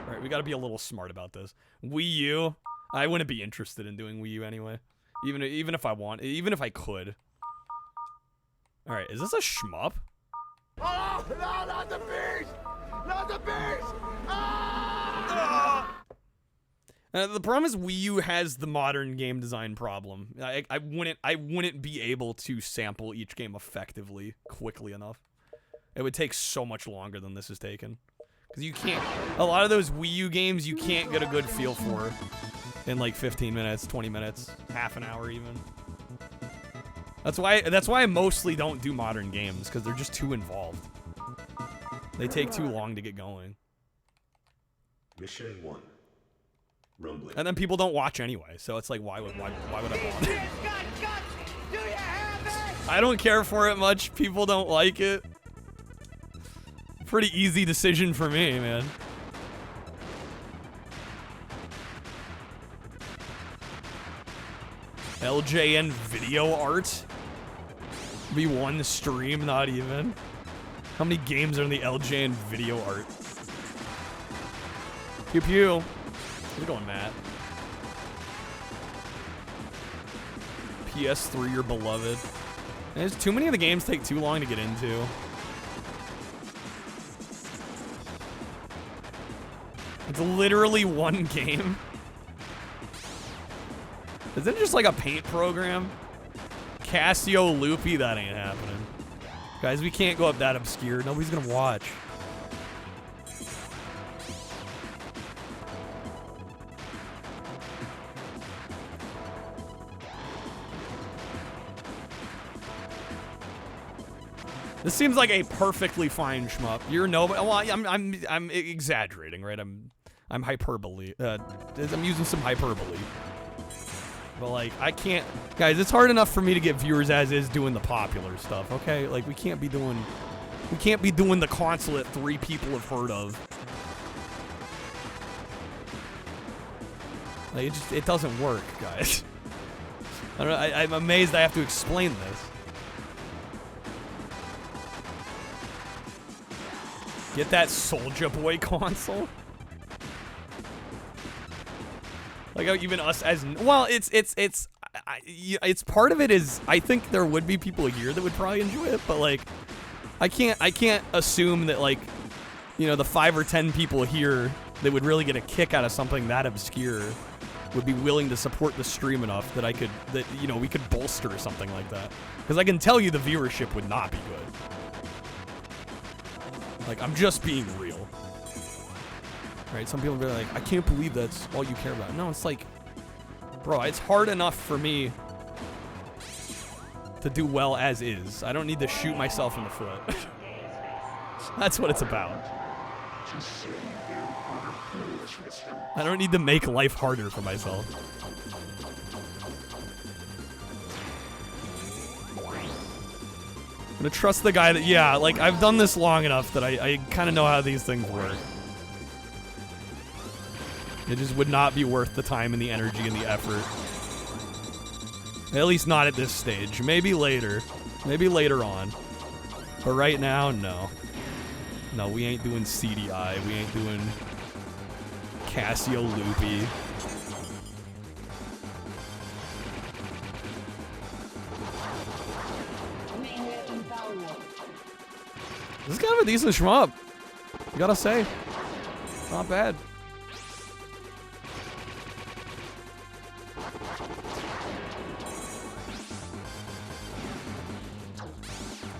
Right, we gotta be a little smart about this. Wii U, I wouldn't be interested in doing Wii U anyway. Even if I could. Alright, is this a shmup? Oh, no, not the beast! Not the beast! Ah! The problem is Wii U has the modern game design problem. I wouldn't be able to sample each game effectively quickly enough. It would take so much longer than this is taken. Because you can't, a lot of those Wii U games you can't get a good feel for in like 15 minutes, 20 minutes, half an hour even. That's why I mostly don't do modern games, because they're just too involved. They take too long to get going. Mission 1. Rumbling. And then people don't watch anyway, so it's like, why would I bother? I don't care for it much. People don't like it. Pretty easy decision for me, man. LJN video art? Be one stream, not even. How many games are in the LJN video art? Pew pew. How's it going, Matt? PS3, your beloved. There's too many of the games take too long to get into. It's literally one game. Isn't it just like a paint program? Casio Loopy, that ain't happening. Guys, we can't go up that obscure. Nobody's gonna watch. This seems like a perfectly fine shmup. You're no, well, I'm exaggerating, right? I'm hyperbole. I'm using some hyperbole. But like, I can't, guys. It's hard enough for me to get viewers as is doing the popular stuff. Okay, like we can't be doing the console that 3 people have heard of. Like it doesn't work, guys. I don't know, I'm amazed I have to explain this. Get that Soulja Boy console. Like how even us as well, it's part of it is I think there would be people here that would probably enjoy it, but like I can't assume that like, you know, the 5 or 10 people here that would really get a kick out of something that obscure would be willing to support the stream enough that you know, we could bolster something like that. Because I can tell you the viewership would not be good. Like, I'm just being real. Right? Some people will be like, I can't believe that's all you care about. No, it's like, bro, it's hard enough for me to do well as is. I don't need to shoot myself in the foot. That's what it's about. I don't need to make life harder for myself. I'm gonna trust the guy that, yeah, like, I've done this long enough that I kind of know how these things work. It just would not be worth the time and the energy and the effort. At least not at this stage. Maybe later. Maybe later on. But right now, no. No, we ain't doing CDI. We ain't doing Casio Loopy. This is kind of a decent shmup. You gotta say. Not bad.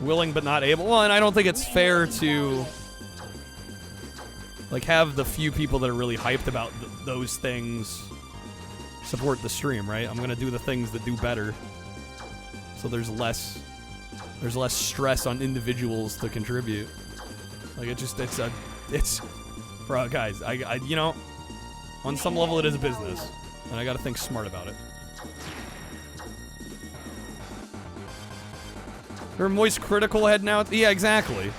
Willing but not able. Well, and I don't think it's fair to like have the few people that are really hyped about those things support the stream, right? I'm gonna do the things that do better. So there's less stress on individuals to contribute. Like it's bro, guys, I you know, on some level it is a business, and I gotta think smart about it. You're a moist critical head now? Yeah, exactly.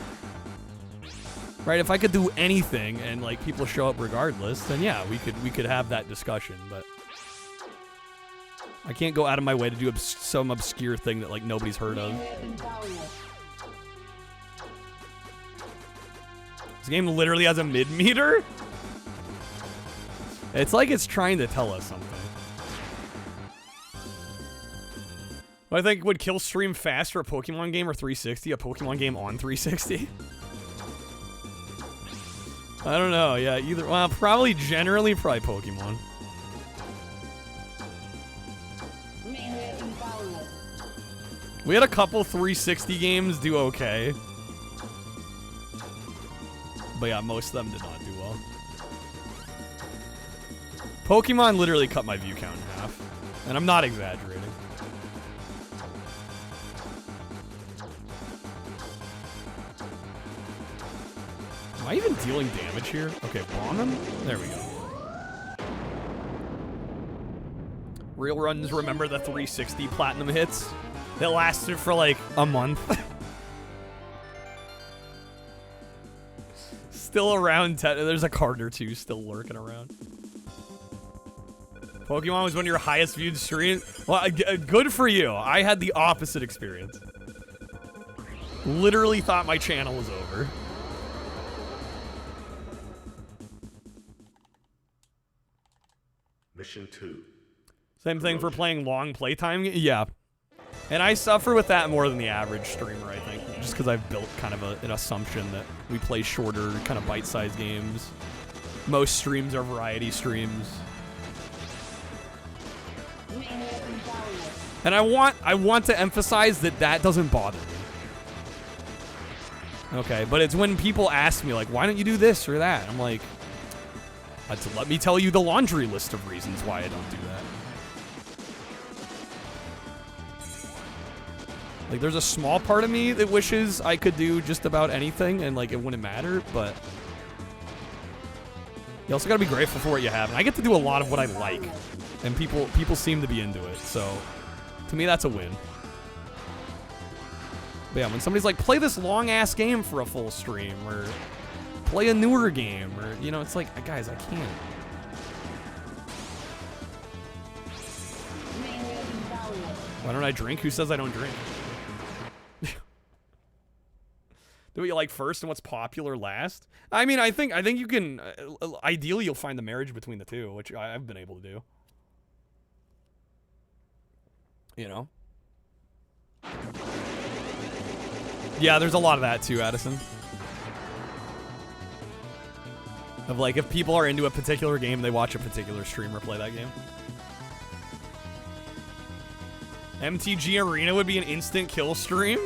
Right, if I could do anything and like people show up regardless, then yeah, we could have that discussion, but I can't go out of my way to do some obscure thing that like nobody's heard of. This game literally has a mid-meter? It's like it's trying to tell us something. What I think would kill stream faster, a Pokemon game or 360? A Pokemon game on 360? I don't know, yeah, either, well, probably Pokemon. We had a couple 360 games do okay. But yeah, most of them did not do well. Pokemon literally cut my view count in half. And I'm not exaggerating. Am I even dealing damage here? Okay, bomb him? There we go. Real runs remember the 360 platinum hits that lasted for like a month. Still around 10. There's a card or two still lurking around. Pokemon was one of your highest viewed streams? Well, good for you. I had the opposite experience. Literally thought my channel was over. Mission 2. Same thing for playing long playtime? Yeah. And I suffer with that more than the average streamer, I think. Just because I've built kind of an assumption that we play shorter, kind of bite-sized games. Most streams are variety streams. And I want to emphasize that that doesn't bother me. Okay, but it's when people ask me, like, why don't you do this or that? I'm like, let me tell you the laundry list of reasons why I don't do that. Like, there's a small part of me that wishes I could do just about anything and, like, it wouldn't matter, but you also gotta be grateful for what you have. And I get to do a lot of what I like, and people seem to be into it, so to me, that's a win. But yeah, when somebody's like, play this long-ass game for a full stream, or play a newer game, or, you know, it's like, guys, I can't. Why don't I drink? Who says I don't drink? Do what you like first and what's popular last? I mean, I think you can, ideally you'll find the marriage between the two, which I've been able to do. You know? Yeah, there's a lot of that too, Addison. Of like, if people are into a particular game, they watch a particular streamer play that game. MTG Arena would be an instant kill stream?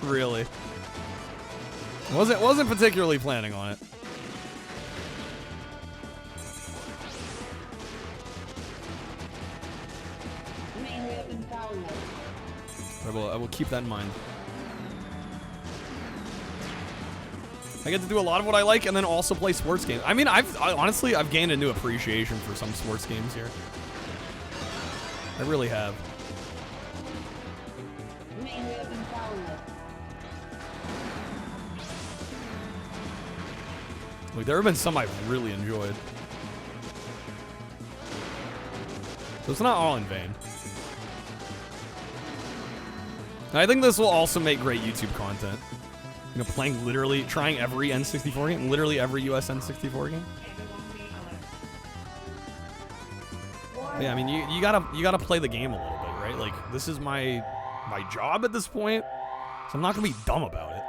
Really? Wasn't particularly planning on it. I will keep that in mind. I get to do a lot of what I like and then also play sports games. I mean, honestly, I've gained a new appreciation for some sports games here. I really have. Like, there have been some I've really enjoyed. So it's not all in vain. And I think this will also make great YouTube content. You know, trying every N64 game, literally every US N64 game. But yeah, I mean, you gotta play the game a little bit, right? Like, this is my job at this point, so I'm not gonna be dumb about it.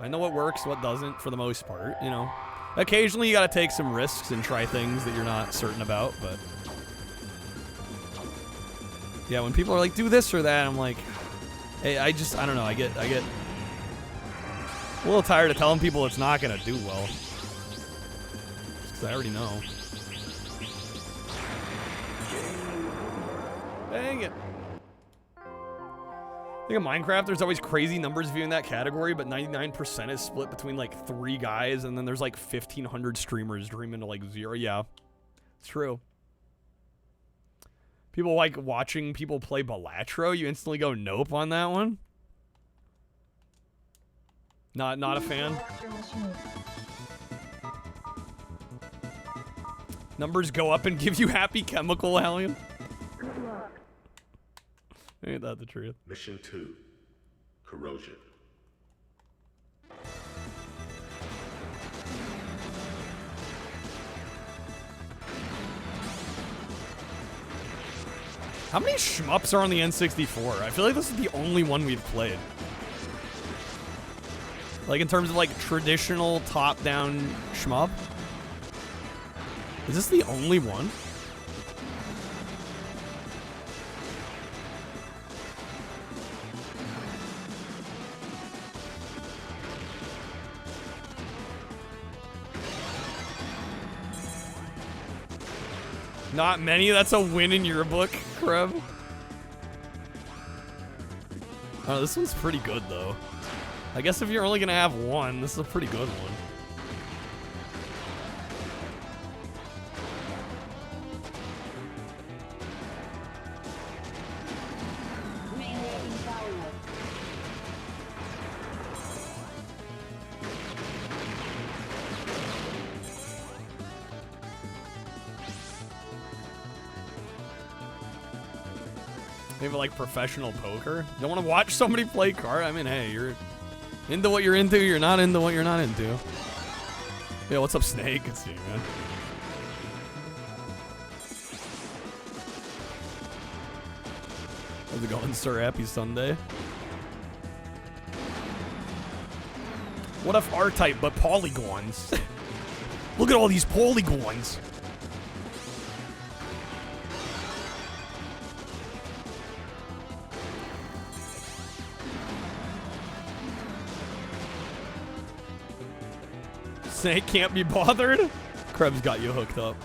I know what works, what doesn't, for the most part, you know. Occasionally, you gotta take some risks and try things that you're not certain about, but yeah, when people are like, do this or that, I'm like, hey, I don't know, I get a little tired of telling people it's not gonna do well. Just 'cause I already know. Dang it. I think in Minecraft, there's always crazy numbers viewing that category, but 99% is split between like 3 guys, and then there's like 1,500 streamers dreaming to like 0. Yeah, it's true. People like watching people play Balatro. You instantly go nope on that one. Not a fan. Numbers go up and give you happy chemical, Hellion. Ain't that the truth? Mission 2. Corrosion. How many shmups are on the N64? I feel like this is the only one we've played. Like in terms of like traditional top-down shmup? Is this the only one? Not many? That's a win in your book, Kreb. Oh, this one's pretty good, though. I guess if you're only gonna have one, this is a pretty good one. Maybe like professional poker. Don't want to watch somebody play card. I mean, hey, you're into what you're into. You're not into what you're not into. Yeah, what's up, Snake? Good to see you, man. How's it going, sir? Happy Sunday. What if R-Type but polygons? Look at all these polygons. Snake can't be bothered. Krebs got you hooked up.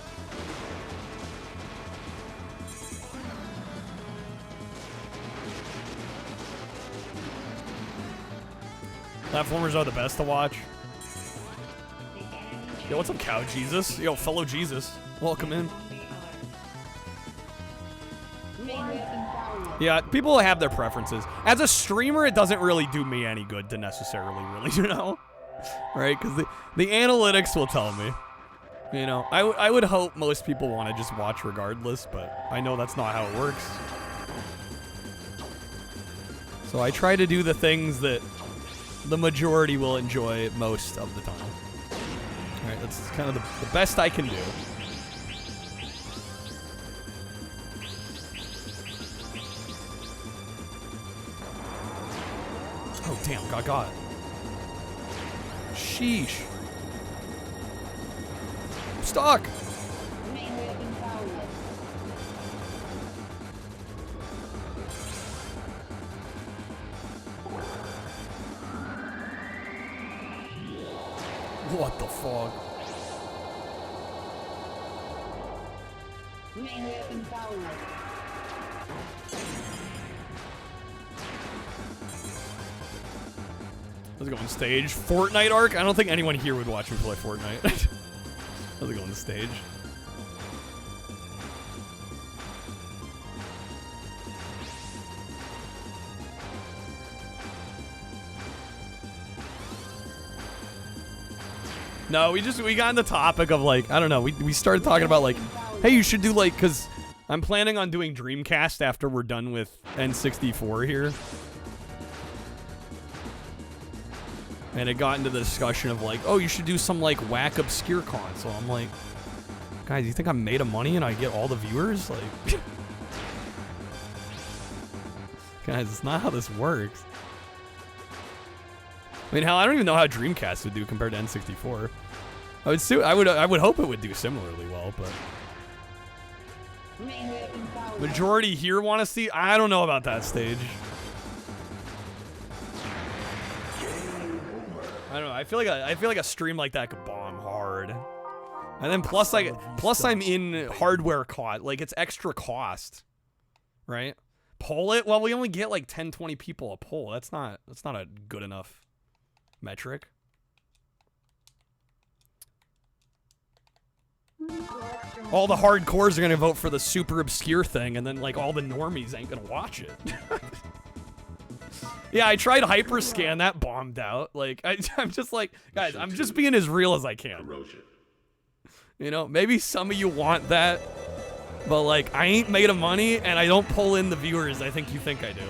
Platformers are the best to watch. Yo, what's up, Cow Jesus? Yo, fellow Jesus. Welcome in. Yeah, people have their preferences. As a streamer, it doesn't really do me any good to necessarily really, you know? Right? Because the analytics will tell me. You know, I would hope most people want to just watch regardless, but I know that's not how it works. So I try to do the things that the majority will enjoy most of the time. Alright, that's kind of the best I can do. Oh, damn, got. Sheesh. Stuck. What the fuck? Let's go on stage. Fortnite arc? I don't think anyone here would watch me play Fortnite. Let's go on the stage. No, we got on the topic of like, I don't know, we started talking about like, hey, you should do like, because I'm planning on doing Dreamcast after we're done with N64 here. And it got into the discussion of like, oh, you should do some like whack obscure console. I'm like, guys, you think I'm made of money and I get all the viewers? Like, guys, it's not how this works. I mean, hell, I don't even know how Dreamcast would do compared to N64. I would hope it would do similarly well, but majority here want to see. I don't know about that stage. I don't know. I feel like a stream like that could bomb hard, and then plus I'm in hardware cost. Like it's extra cost. right? Poll it. Well, we only get like 10, 20 people a poll. That's not a good enough metric. All the hardcores are gonna vote for the super obscure thing, and then like all the normies ain't gonna watch it. Yeah, I tried Hyperscan, that bombed out. Like, I'm just like, guys, I'm just being as real as I can. You know, maybe some of you want that, but like, I ain't made of money, and I don't pull in the viewers I think you think I do.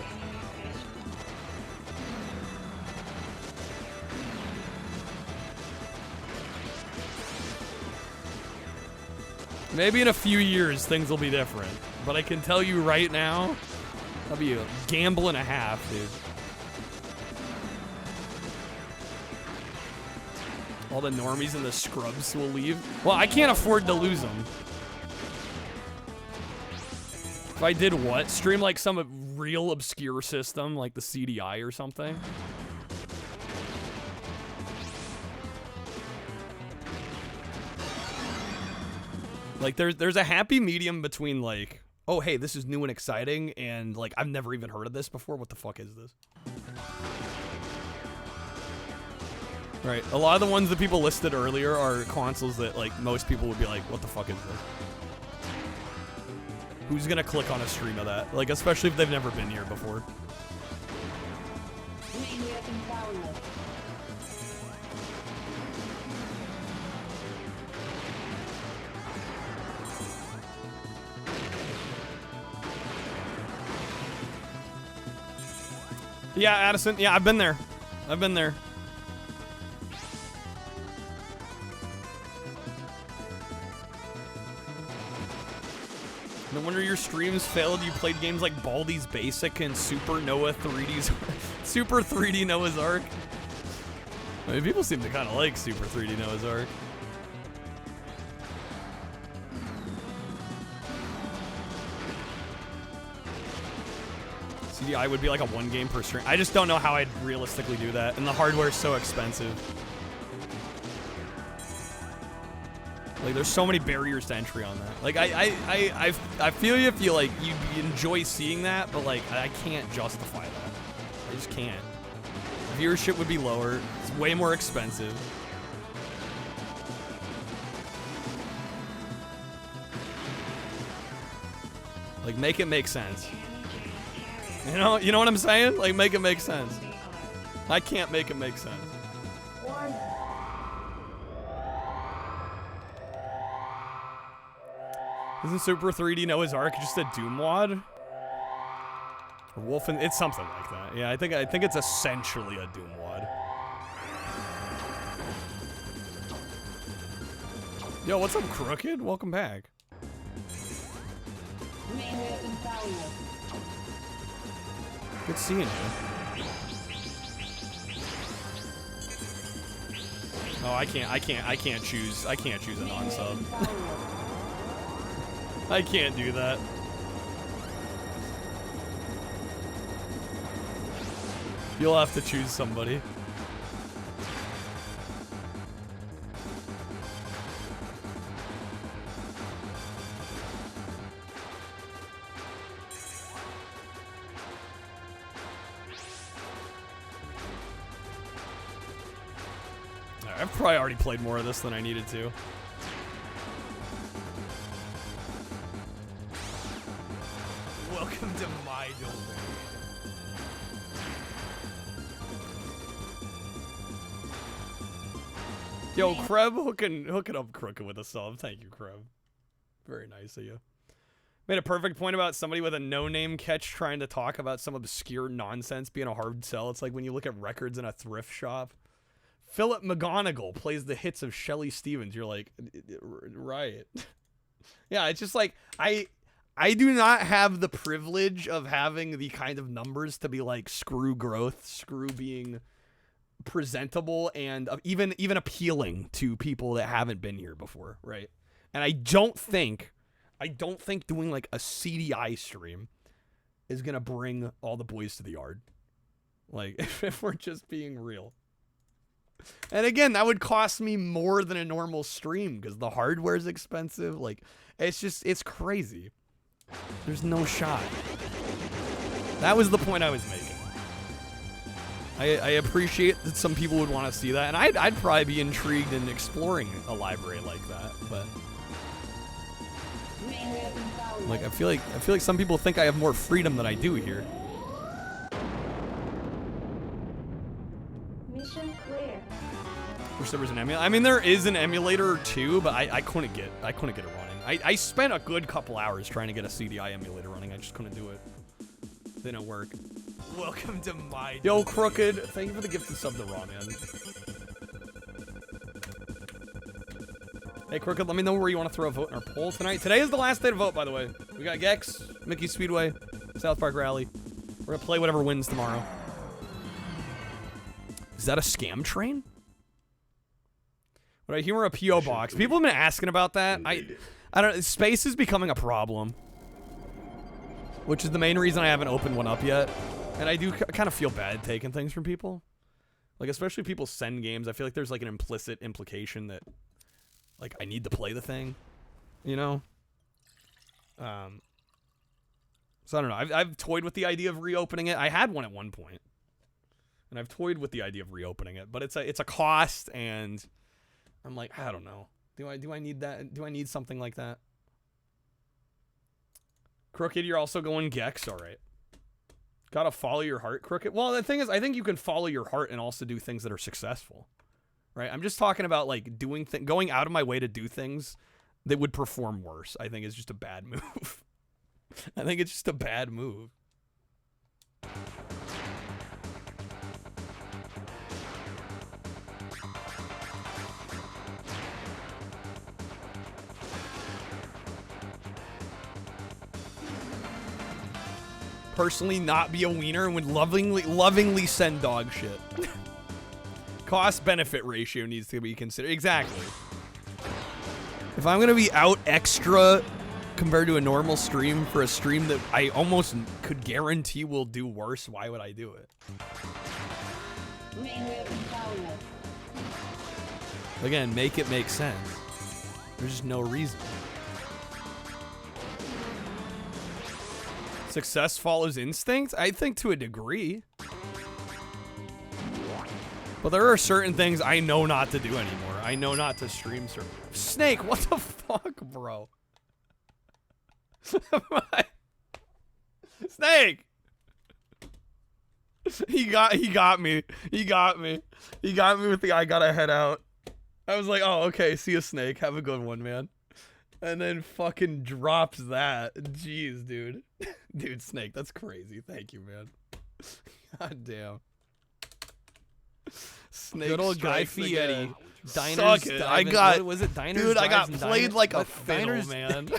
Maybe in a few years, things will be different. But I can tell you right now, that'll be a gamble and a half, dude. All the normies and the scrubs will leave. Well, I can't afford to lose them. If I did what? Stream like some real obscure system, like the CDI or something? Like, there's a happy medium between, like, oh, hey, this is new and exciting, and, like, I've never even heard of this before. What the fuck is this? Right. A lot of the ones that people listed earlier are consoles that, like, most people would be like, what the fuck is this? Who's gonna click on a stream of that? Like, especially if they've never been here before. Yeah, Addison. Yeah, I've been there. I've been there. No wonder your streams failed. You played games like Baldi's Basic and Super Noah 3D's Super 3D Noah's Ark. I mean, people seem to kind of like Super 3D Noah's Ark. CDI would be like a 1 game per stream. I just don't know how I'd realistically do that, and the hardware's so expensive. Like, there's so many barriers to entry on that. Like, I feel you if you like you enjoy seeing that, but like I can't justify that. I just can't. Viewership would be lower. It's way more expensive. Like, make it make sense. You know what I'm saying? Like, make it make sense. I can't make it make sense. Isn't Super 3D Noah's Ark just a Doom mod? Or Wolfen? It's something like that. Yeah, I think it's essentially a Doom mod. Yo, what's up, Crooked? Welcome back. Good seeing you. Oh, I can't choose a non-sub. I can't do that. You'll have to choose somebody. I've probably already played more of this than I needed to. Welcome to my domain. Yo, Kreb hooking up Crooked with a sub. Thank you, Kreb. Very nice of you. Made a perfect point about somebody with a no-name catch trying to talk about some obscure nonsense being a hard sell. It's like when you look at records in a thrift shop. Philip McGonagall plays the hits of Shelly Stevens. You're like, right. Yeah, it's just like, I do not have the privilege of having the kind of numbers to be like screw growth, screw being presentable, and even appealing to people that haven't been here before, right? And I don't think doing like a CDI stream is gonna bring all the boys to the yard. Like, if we're just being real. And again, that would cost me more than a normal stream because the hardware is expensive. Like, it's crazy. There's no shot. That was the point I was making. I appreciate that some people would want to see that, and I'd probably be intrigued in exploring a library like that, but like I feel like some people think I have more freedom than I do here. Mission clear. Wish there was an emulator. I mean, there is an emulator or two, but I couldn't get it running. I spent a good couple hours trying to get a CDI emulator running. I just couldn't do it. Didn't work. Welcome to my Yo, Crooked, thank you for the gifted sub to Raw, man. Hey, Crooked, let me know where you want to throw a vote in our poll tonight. Today is the last day to vote, by the way. We got Gex, Mickey Speedway, South Park Rally. We're gonna play whatever wins tomorrow. Is that a scam train? Would I humor a P.O. box? People have been asking about that. I don't know. Space is becoming a problem, which is the main reason I haven't opened one up yet. And I do kind of feel bad taking things from people. Like, especially people send games. I feel like there's, like, an implicit implication that, like, I need to play the thing. You know? So, I don't know. I've toyed with the idea of reopening it. I had one at one point. And I've toyed with the idea of reopening it. But it's a cost, and I'm like, I don't know. Do I need that? Do I need something like that? Crooked, you're also going Gex? All right. Gotta follow your heart, Crooked. Well, the thing is, I think you can follow your heart and also do things that are successful, right? I'm just talking about, like, going out of my way to do things that would perform worse. I think is just a bad move. I think it's just a bad move. Personally, not be a wiener and would lovingly send dog shit. Cost-benefit ratio needs to be considered. Exactly. If I'm gonna be out extra compared to a normal stream for a stream that I almost could guarantee will do worse, why would I do it? Again, make it make sense. There's just no reason. Success follows instinct? I think to a degree. But there are certain things I know not to do anymore. I know not to stream certain... Snake, what the fuck, bro? Snake! He got me. He got me with the I gotta head out. I was like, oh, okay, see you, Snake. Have a good one, man. And then fucking drops that. Jeez, dude. Dude, Snake, that's crazy. Thank you, man. God damn. Snake, good old Guy Fieri. Diners, I got. What was it? Diners, dude, I got played like a fiddle, man.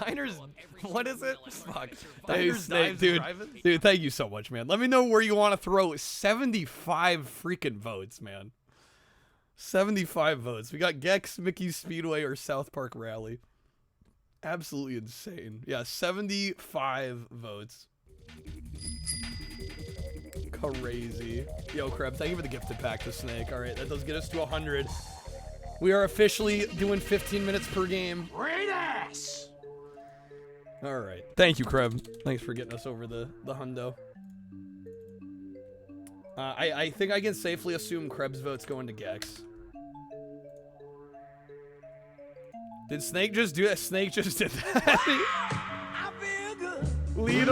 Diners. What is it? Fuck. Diners, Snake, dude. Dude, thank you so much, man. Let me know where you want to throw 75 freaking votes, man. 75 votes. We got Gex, Mickey Speedway, or South Park Rally. Absolutely insane. Yeah, 75 votes. Crazy. Yo, Kreb, thank you for the gifted pack to Snake. All right, that does get us to 100. We are officially doing 15 minutes per game. Great ass! All right. Thank you, Kreb. Thanks for getting us over the hundo. I think I can safely assume Krebs' vote's going to Gex. Did Snake just do that? Snake just did that. Lead.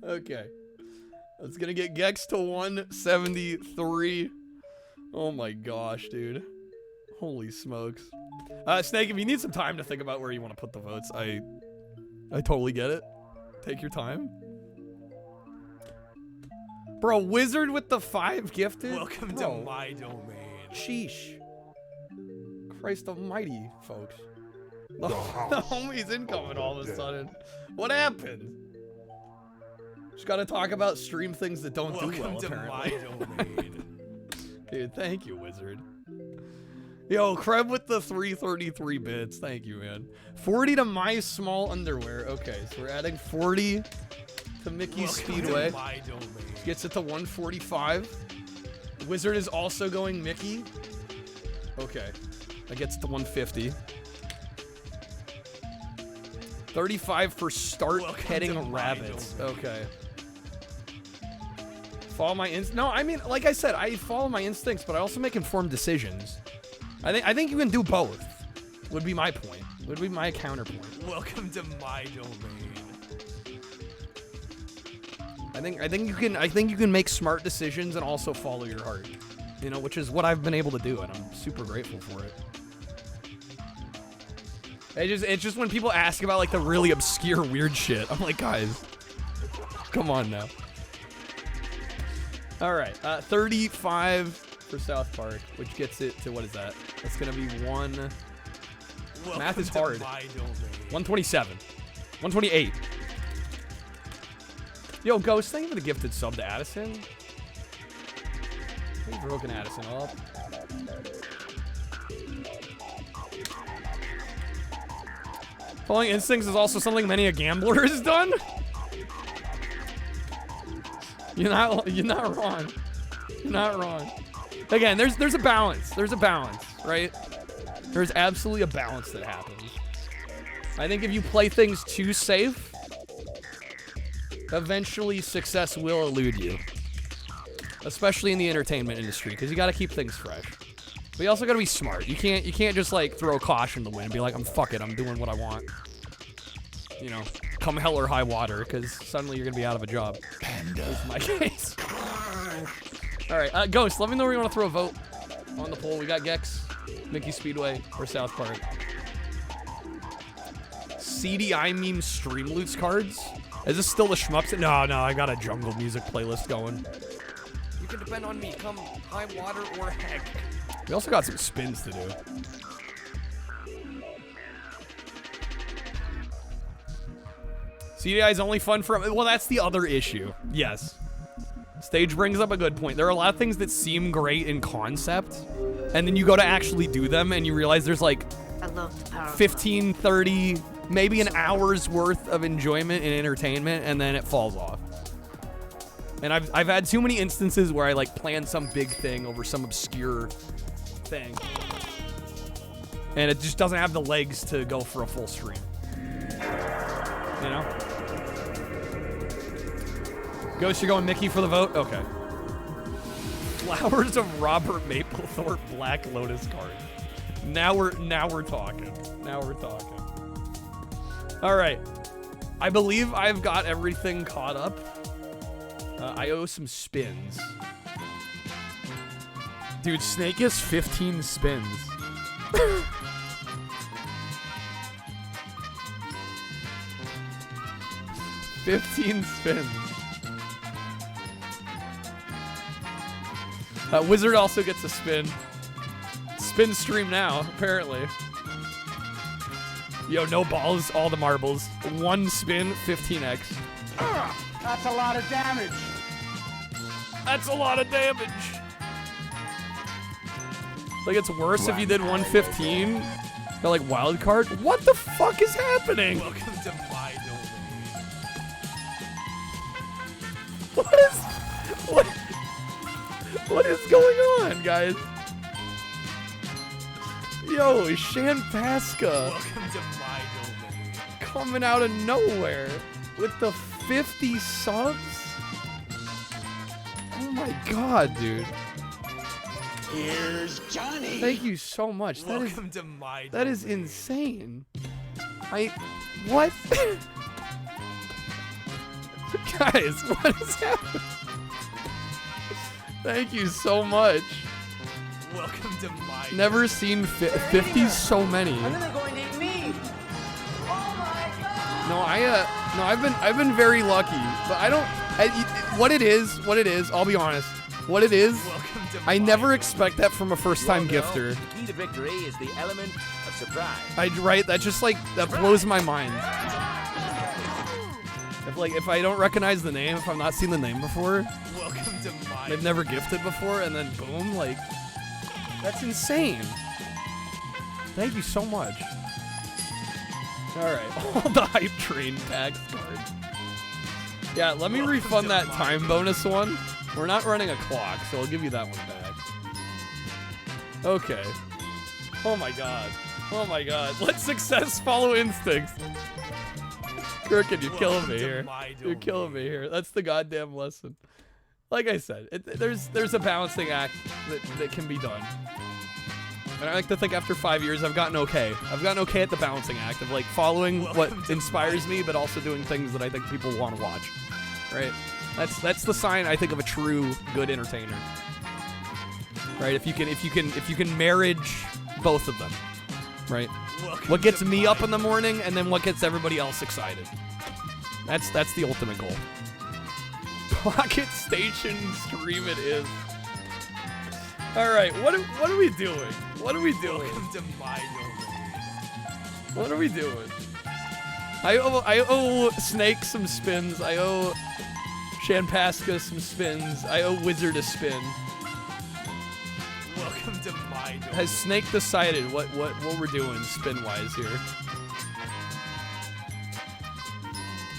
Okay. That's gonna get Gex to 173. Oh my gosh, dude. Holy smokes. Snake, if you need some time to think about where you want to put the votes, I totally get it. Take your time. Bro, Wizard with the 5 gifted? Welcome to my domain. Sheesh. Christ almighty, folks. The homie's incoming all of a sudden. What happened? Just gotta talk about stream things that don't do well, apparently. Welcome to my domain. Dude, thank you, Wizard. Yo, Kreb with the 333 bits. Thank you, man. 40 to my small underwear. Okay, so we're adding 40 to Mickey Speedway. Gets it to 145. Wizard is also going Mickey. Okay. That gets it to 150. 35 for start petting rabbits. Okay. Follow my instincts. No, I mean, like I said, I follow my instincts, but I also make informed decisions. I think you can do both. Would be my point. Would be my counterpoint. Welcome to my domain. I think you can make smart decisions and also follow your heart. You know, which is what I've been able to do, and I'm super grateful for it. It's just when people ask about like the really obscure weird shit, I'm like, guys, come on now. All right, 35 for South Park, which gets it to, what is that? That's gonna be one. Math is hard. 127, 128. Yo, Ghost, thank you for the gifted sub to Addison. Thank you for hooking Addison up. Following instincts is also something many a gambler has done. You're not wrong. You're not wrong. Again, there's a balance. There's a balance, right? There's absolutely a balance that happens. I think if you play things too safe, eventually success will elude you. Especially in the entertainment industry, because you got to keep things fresh. But you also got to be smart. You can't just like throw caution to the wind and be like, fuck it, I'm doing what I want. You know, come hell or high water, because suddenly you're gonna be out of a job. That's my case. All right, Ghost, let me know where you want to throw a vote on the poll. We got Gex, Mickey Speedway, or South Park. CDI meme stream loots cards. Is this still the shmups? No, I got a jungle music playlist going. You can depend on me, come high water or heck. We also got some spins to do. CDI is only fun for... Well, that's the other issue. Yes. Stage brings up a good point. There are a lot of things that seem great in concept, and then you go to actually do them, and you realize there's like 15, 30, maybe an hour's worth of enjoyment and entertainment, and then it falls off. And I've had too many instances where I like plan some big thing over some obscure thing, and it just doesn't have the legs to go for a full stream. You know? Ghost, you're going Mickey for the vote? Okay. Flowers of Robert Mapplethorpe Black Lotus card. Now we're talking. Now we're talking. All right. I believe I've got everything caught up. I owe some spins. Dude, Snake is 15 spins. 15 spins. Wizard also gets a spin. Spin stream now, apparently. Yo, no balls, all the marbles. One spin, 15x. That's a lot of damage. That's a lot of damage. Like, it's worse if you did 115. Or like wild card. What the fuck is happening? Welcome to my domain. What is going on, guys? Yo, Shanpaska. Welcome to my domain. Coming out of nowhere with the 50 subs. Oh my god, dude. Here's Johnny. Thank you so much. Welcome to my domain. That is insane. What? Guys, what is happening? Thank you so much. Welcome to my Never seen 50 so many. And then they're going to eat me. Oh my god. No, I've been very lucky, but I don't. What it is. I'll be honest. What it is, I never expect that from a first-time gifter. The key to victory is the element of surprise. Right? That just like that blows my mind. If I don't recognize the name, if I've not seen the name before, welcome to my. They've never gifted before, and then boom, like that's insane. Thank you so much. All right, all the hype train packs cards. Yeah, let me refund that time bonus one. We're not running a clock, so I'll give you that one back. Okay. Oh my god. Oh my god. Let success follow instincts. Crooked, you're killing me here. You're killing me here. That's the goddamn lesson. Like I said, there's a balancing act that can be done. And I like to think after 5 years, I've gotten okay. I've gotten okay at the balancing act of like following what inspires me, but also doing things that I think people want to watch. Right? That's the sign, I think, of a true good entertainer. Right? If you can marriage both of them. Right? What gets me up in the morning, and then what gets everybody else excited. That's the ultimate goal. Pocket Station stream it is. All right, what are we doing? What are we doing? Welcome to my domain. What are we doing? I owe Snake some spins. I owe Shanpaska some spins. I owe Wizard a spin. Welcome to my domain. Has Snake decided what we're doing spin wise here?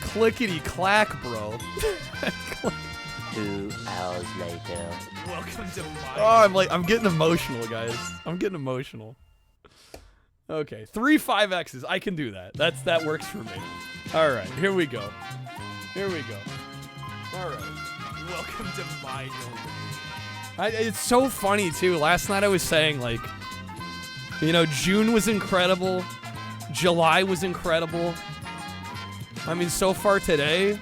Clickety clack, bro. 2 hours later. Welcome to my Oh, I'm getting emotional, guys. I'm getting emotional. Okay, 3 5X's. I can do that. That works for me. All right, here we go. Here we go. All right. Welcome to my domain. It's so funny too. Last night I was saying like, you know, June was incredible. July was incredible. I mean, so far today,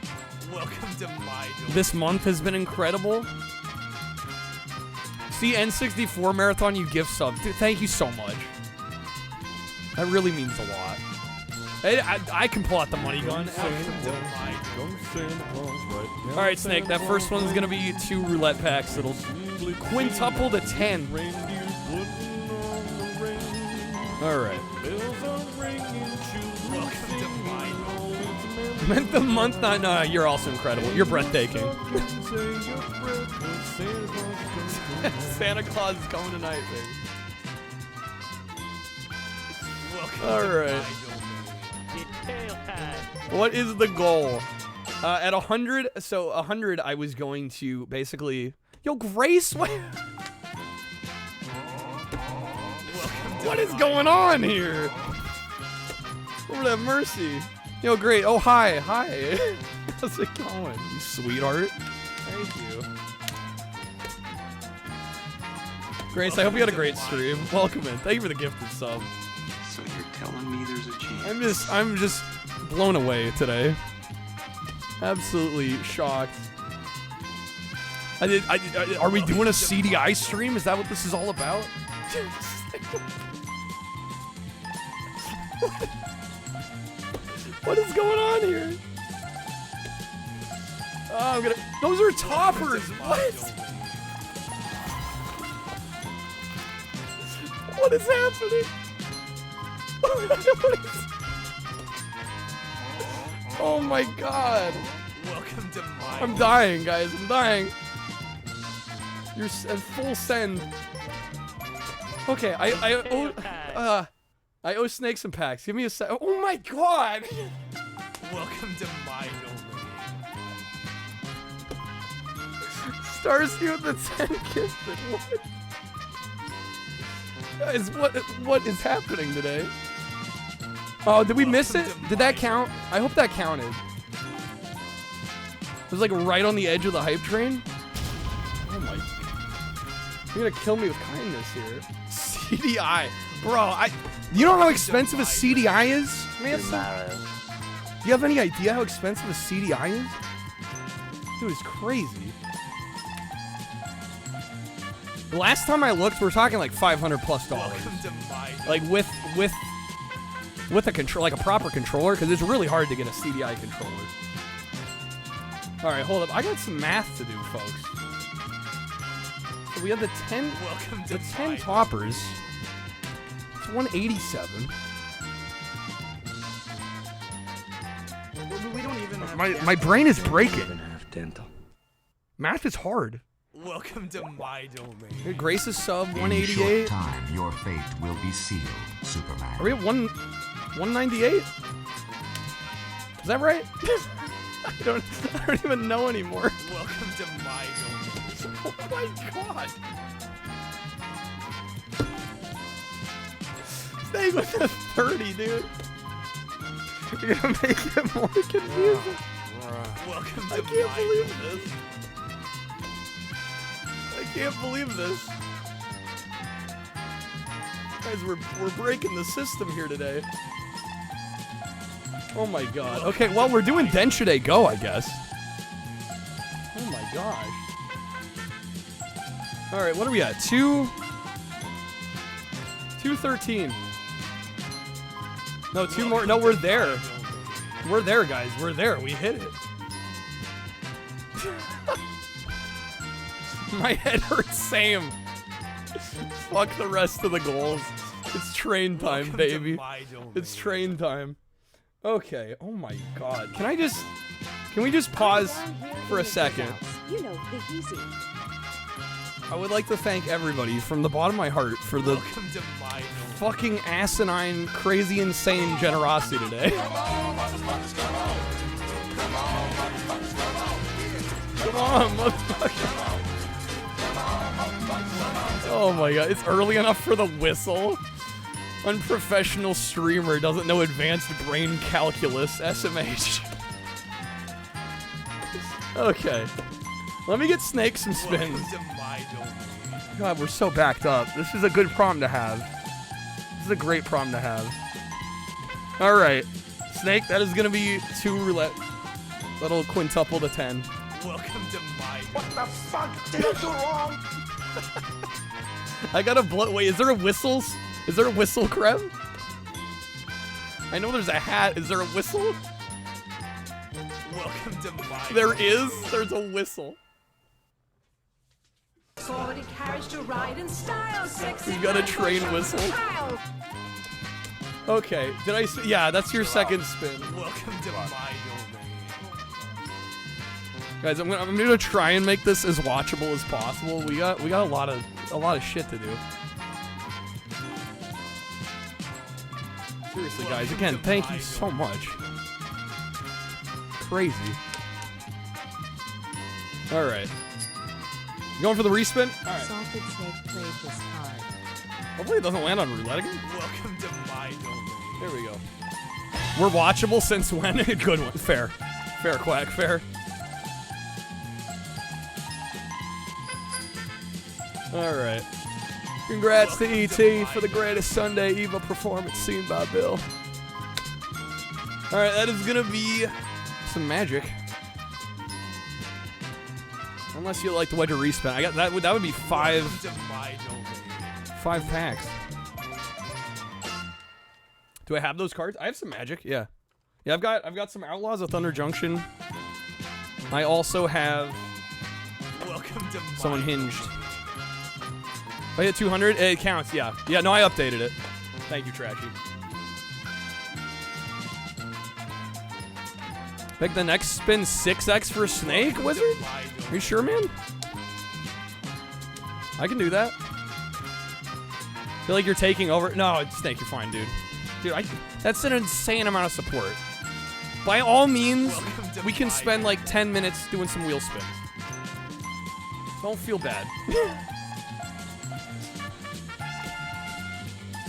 Welcome to my domain. this month has been incredible. See, N64 Marathon, you gift sub. Dude, thank you so much. That really means a lot. I can pull out the money gun. All right, Snake, that first one's going to be 2 roulette packs. It'll quintuple to 10. All right. Welcome to my domain. Meant the month, no, you're also incredible. You're breathtaking. Santa Claus is coming tonight, baby. All right. What is the goal? At 100, so 100, I was going to basically... Yo, Grace, what is going on here? Lord have mercy. Yo, great. Oh, hi. How's it going, you sweetheart? Thank you. Grace, I hope you had a great stream. Welcome in. Thank you for the gifted sub. So you're telling me there's a chance? I'm just blown away today. Absolutely shocked. Are we doing a CDI stream? Is that what this is all about? What is going on here? Oh, those are toppers. What? What is happening? Oh my god. Welcome to my I'm dying, guys. I'm dying. You're at full send. Okay, I owe Snake some packs. Give me a sec. Oh my god. Welcome to my domain. Starsky with the 10 gifted. What? Guys, what is happening today? Oh, did we miss it? Did that count? I hope that counted. It was like right on the edge of the hype train. Oh my. You're gonna kill me with kindness here. CDI. Bro, you know how expensive a CDI is, man? Do you have any idea how expensive a CDI is? Dude, it's crazy. The last time I looked, we're talking like $500+. Like with a control, like a proper controller, because it's really hard to get a CDI controller. All right, hold up. I got some math to do, folks. So we have the 10. Welcome to the 10 toppers. It's 187. We don't even. My brain is breaking. Dental. Math is hard. Welcome to my domain. Grace's sub, 188. In a short time, your fate will be sealed, Superman. Are we at 198? Is that right? I don't even know anymore. Welcome to my domain. Oh my god. Stay with the 30, dude. You're gonna make it more confusing. Welcome I can't believe this. I can't believe this. Guys, we're breaking the system here today. Oh my god. Okay, well, we're doing Denshide Go, I guess. Oh my gosh. Alright, what are we at? 213. No, 2 more. No, we're there. We're there, guys. We're there. We hit it. My head hurts, same. Fuck the rest of the goals. It's train time, baby. It's train time. Okay. Oh my god. Can we just pause for a second? You know, the easy. I would like to thank everybody from the bottom of my heart for the fucking asinine, crazy, insane generosity today. Come on, motherfucker. Oh my god, it's early enough for the whistle. Unprofessional streamer doesn't know advanced brain calculus, SMH. Okay. Let me get Snake some spins. God, we're so backed up. This is a good problem to have. This is a great problem to have. Alright. Snake, that is going to be 2 roulette. That'll quintuple to 10. Welcome to my... What the fuck did I do wrong? I got a blood. Wait, is there a whistle? Is there a whistle, Krem? I know there's a hat. Is there a whistle? Welcome to my... There is? There's a whistle. Already carriage to ride in style, sexy. You got a train whistle. Okay, did I see? Yeah, that's your second spin. Welcome to my domain. Guys, I'm gonna try and make this as watchable as possible. We got a lot of shit to do. Seriously, guys, again, thank you so much. Crazy. All right. You going for the respin? All right. Salted Snake played this card. Hopefully it doesn't land on roulette again. Welcome to my domain. There we go. We're watchable since when? Good one. Fair. Fair, Quack. Fair. All right. Congrats to E.T. for the greatest Sunday EVA performance seen by Bill. All right, that is gonna be some magic. Unless you like the wedge or respin. I got that. That would be 5 packs. Do I have those cards? I have some magic. Yeah. Yeah, I've got some Outlaws of Thunder Junction. I also have someone hinged. I hit 200. It counts. Yeah. Yeah. No, I updated it. Thank you, Trashy. Make the next spin 6x for Snake, Wizard? Are you sure, man? I can do that. Feel like you're taking over. No, it's Snake. You're fine, dude. Dude, that's an insane amount of support. By all means, we can spend like 10 minutes doing some wheel spins. Don't feel bad.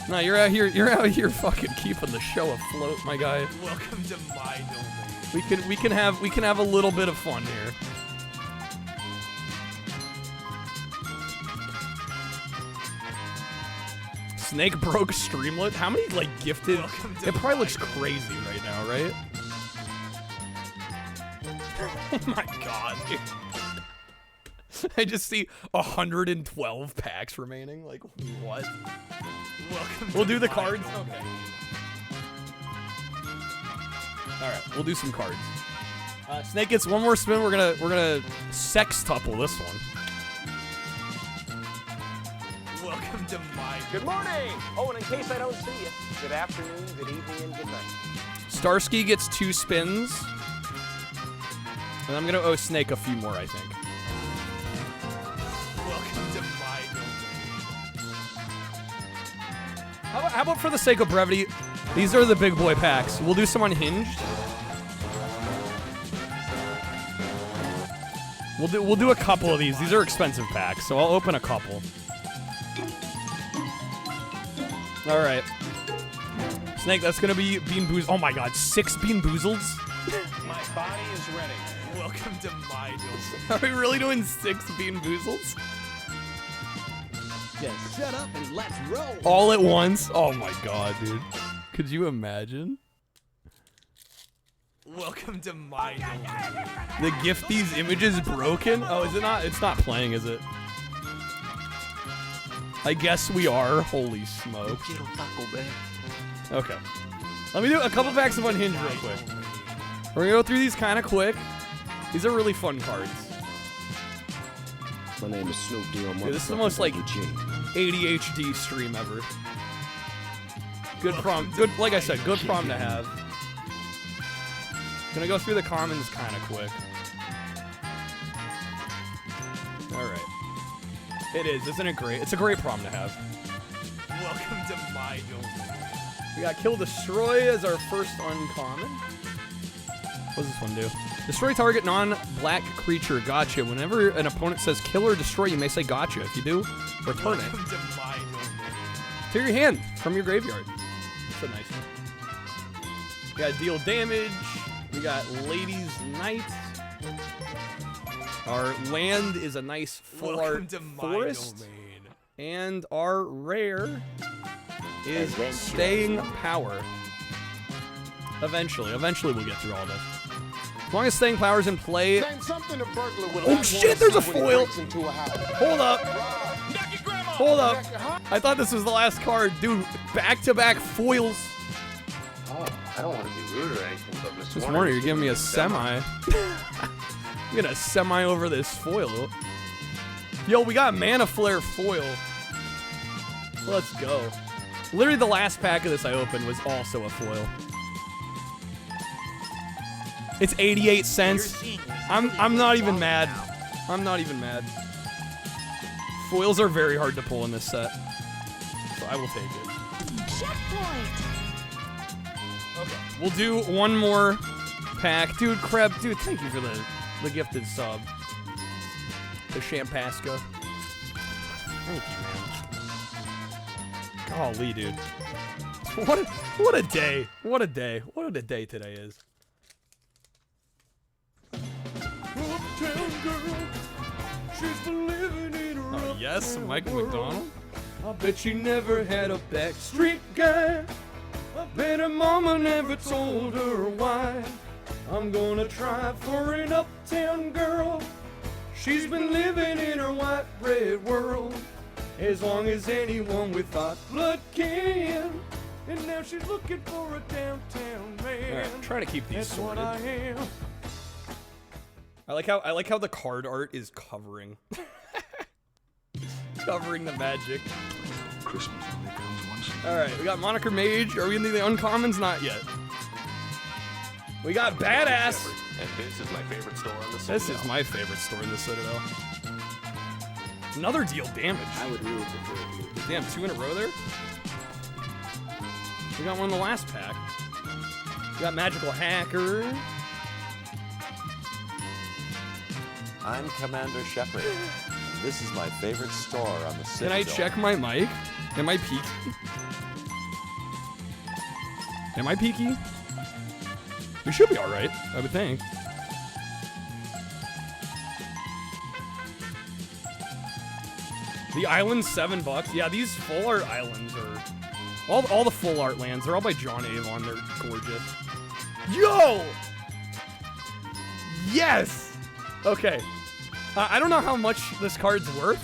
No, you're out here fucking keeping the show afloat, my guy. Welcome to my domain. We can have a little bit of fun here. Snake broke Streamlet. How many like gifted? It probably looks crazy right now, right? Oh my god, dude. I just see 112 packs remaining. Like what? We'll do the cards. Okay. All right, we'll do some cards. Snake gets one more spin. We're gonna sextuple this one. Welcome to my... Good morning! Oh, and in case I don't see you, good afternoon, good evening, and good night. Starsky gets 2 spins. And I'm gonna owe Snake a few more, I think. Welcome to my domain. How about for the sake of brevity, these are the big boy packs. We'll do some unhinged. We'll do a couple of these. These are expensive packs, so I'll open a couple. All right. Snake, that's gonna be Bean Boozled. Oh my god, 6 Bean Boozleds? My body is ready. Welcome to my dome. Are we really doing 6 Bean Boozleds? Just shut up and let's roll. All at once? Oh my god, dude. Could you imagine? Welcome to my dome. The Gifty's image is broken? Oh, is it not? It's not playing, is it? I guess we are. Holy smoke. Okay. Let me do a couple packs of Unhinged real quick. We're gonna go through these kind of quick. These are really fun cards. My name is Snoop Deal. Dude, this is the most like ADHD stream ever. Good prom. Good, like I said, good prom to have. Gonna go through the commons kind of quick. All right. It is, isn't it great? It's a great prom to have. Welcome to my dome. We got Kill Destroy as our first uncommon. What does this one do? Destroy target non-black creature. Gotcha. Whenever an opponent says kill or destroy, you may say gotcha. If you do, return it to your hand from your graveyard. That's a nice one. We got deal damage. We got Ladies Night. Our land is a nice full art forest. And our rare is Staying Power. Eventually we'll get through all this. As long as Staying Power's in play. Oh shit, there's a foil! Hold up. Hold up. I thought this was the last card. Dude, back-to-back foils. Oh, I don't want to be rude or anything, but Just wondering, you're giving me a semi. I'm gonna semi over this foil. Yo, we got Mana Flare foil. Let's go. Literally the last pack of this I opened was also a foil. It's 88 cents. I'm not even mad. I'm not even mad. Foils are very hard to pull in this set. So I will take it. Checkpoint. Okay. We'll do one more pack. Dude, Kreb, dude, thank you for the gifted sub. The Champasca. Thank you, man. Golly, dude. What a day. What a day. What a day today is. Oh, yes, Michael McDonald. I bet she never had a backstreet guy. I bet her mama never told her why. I'm gonna try for an uptown girl. She's been living in her white bread world as long as anyone with hot blood can. And now she's looking for a downtown man. All right, try to keep these sorted. What I am. I like how the card art is covering covering the magic. Christmas only comes once a year. All right, we got Moniker Mage. Are we in the uncommons? Not yet. We got Badass. And this is my favorite store in the Citadel. This is my favorite store in the Citadel. Another deal damage. I would really prefer it. Damn, 2 in a row there. We got one in the last pack. We got Magical Hacker. I'm Commander Shepard. This is my favorite store on the Citadel. Can I check my mic? Am I peaky? Am I peaky? We should be alright, I would think. The island's $7. Yeah, these full art islands are... All the full art lands, they're all by John Avon. They're gorgeous. Yo! Yes! Okay. I don't know how much this card's worth,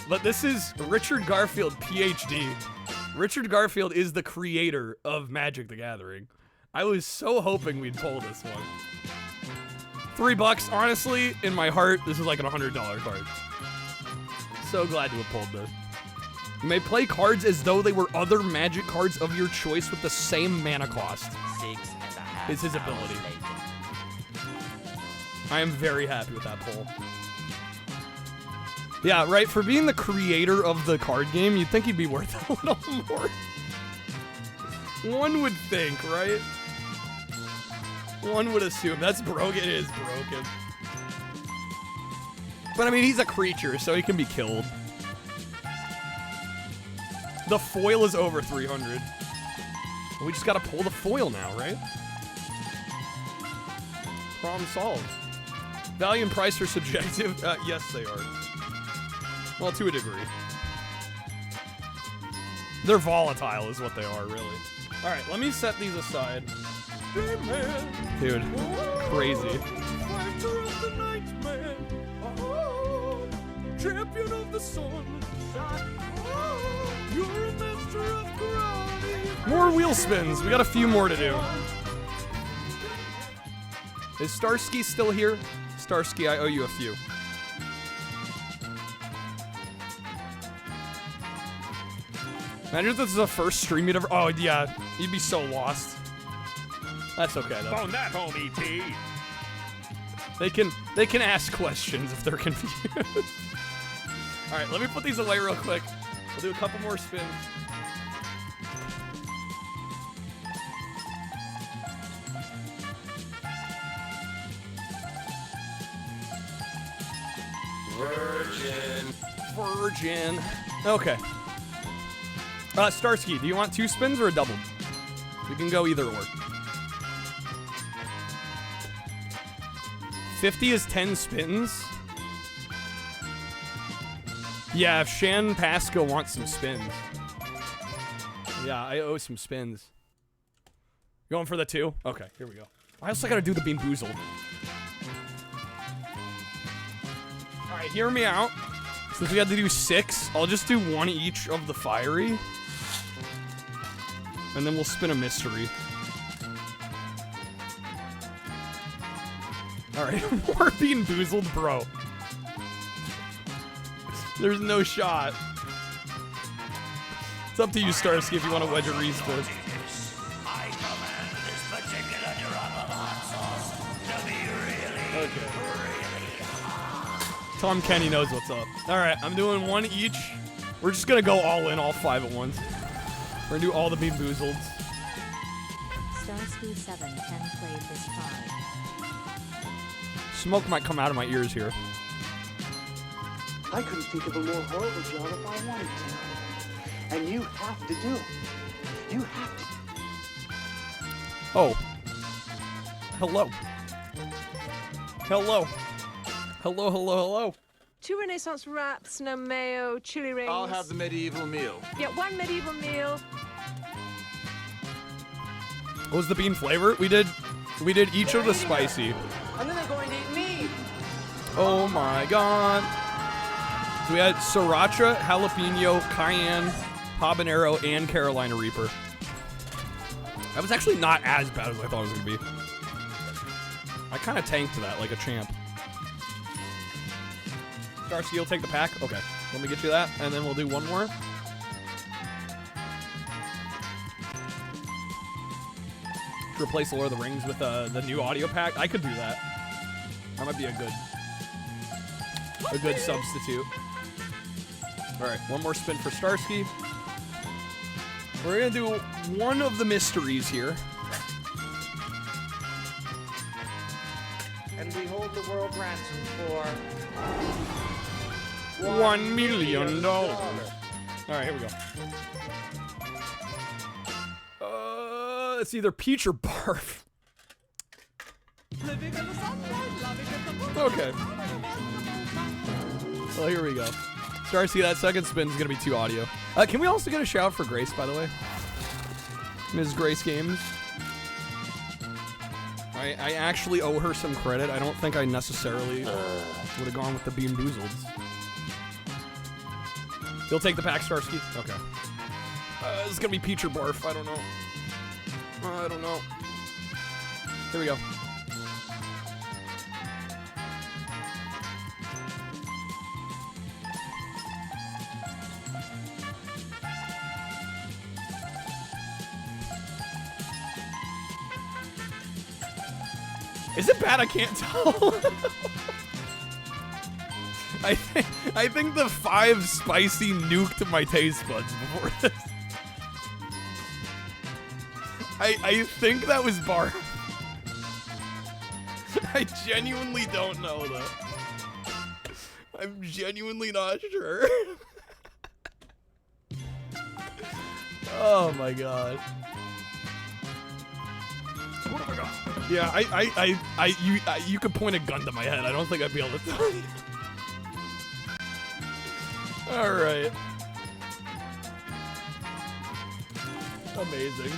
but this is Richard Garfield, PhD. Richard Garfield is the creator of Magic the Gathering. I was so hoping we'd pull this one. $3, honestly, in my heart, this is like an $100 card. So glad to have pulled this. You may play cards as though they were other Magic cards of your choice with the same mana cost. 6.5 is his ability. I am very happy with that pull. Yeah, right, for being the creator of the card game, you'd think he'd be worth a little more. One would think, right? One would assume. That's broken. It is broken. But I mean, he's a creature, so he can be killed. The foil is over 300. We just gotta pull the foil now, right? Problem solved. Value and price are subjective. Yes, they are. Well, to a degree. They're volatile is what they are, really. All right, let me set these aside. Dude, crazy. Champion of the sun. You're a master of karate. More wheel spins. We got a few more to do. Is Starsky still here? Starsky, I owe you a few. Imagine if this is the first stream you'd ever. Oh yeah, you'd be so lost. That's okay though. Phone that home, E.T. They can ask questions if they're confused. All right, let me put these away real quick. We'll do a couple more spins. Virgin. Okay. Starsky, do you want 2 spins or a double? We can go either or. 50 is 10 spins. Yeah, if Shan Pasco wants some spins. Yeah, I owe some spins. Going for the 2? Okay, here we go. I also gotta do the Bean Boozled. Alright, hear me out. Since we had to do 6, I'll just do 1 each of the fiery. And then we'll spin a mystery. Alright, more Bean Boozled, bro. There's no shot. It's up to you, Starsky, if you want to wedge a respin. Okay. Tom Kenny knows what's up. Alright, I'm doing 1 each. We're just gonna go all in, all 5 at once. We're gonna do all the Bean Boozled. Starsky 7 can play this card. Smoke might come out of my ears here. I couldn't think of a more horrible job if I wanted to. And you have to do it. You have to. Oh. Hello. Hello. Hello, hello, hello. 2 Renaissance wraps, no mayo, chili rings. I'll have the medieval meal. Yeah, 1 medieval meal. What was the bean flavor? We did each of the spicy. And then they're going to eat me. Oh my god. So we had sriracha, jalapeno, cayenne, habanero, and Carolina Reaper. That was actually not as bad as I thought it was going to be. I kind of tanked that like a champ. Starsky, you'll take the pack? Okay. Let me get you that, and then we'll do 1 more. To replace the Lord of the Rings with the new audio pack. I could do that. That might be a good substitute. All right, 1 more spin for Starsky. We're gonna do 1 of the mysteries here. And we hold the world ransom for $1 million. All right, here we go. It's either peach or barf. Okay. Well, here we go. Starsky, that second spin is gonna be 2 audio. Can we also get a shout out for Grace, by the way? Ms. Grace Games. I actually owe her some credit. I don't think I necessarily would have gone with the Bean Boozleds. You'll take the pack, Starsky? Okay. This is gonna be peach or barf. I don't know. I don't know. Here we go. Is it bad? I can't tell. I think the 5 spicy nuked my taste buds before this. I think that was barf. I genuinely don't know though. I'm genuinely not sure. Oh my god. What have I got? Yeah, you could point a gun to my head. I don't think I'd be able to tell you. All right. Amazing.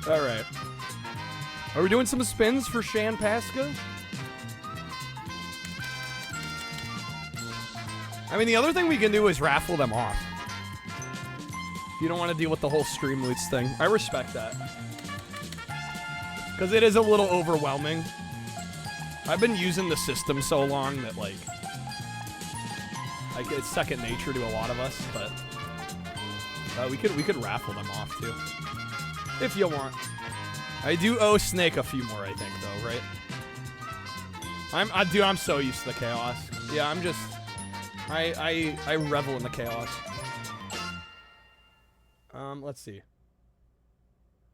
All right. Are we doing some spins for Shan Pasca? I mean, the other thing we can do is raffle them off. If you don't want to deal with the whole stream loots thing. I respect that. Because it is a little overwhelming. I've been using the system so long that, like it's second nature to a lot of us, but we could raffle them off too. If you want. I do owe Snake a few more, I think, though, right? Dude, I'm so used to the chaos. Yeah, I'm just I revel in the chaos. Let's see.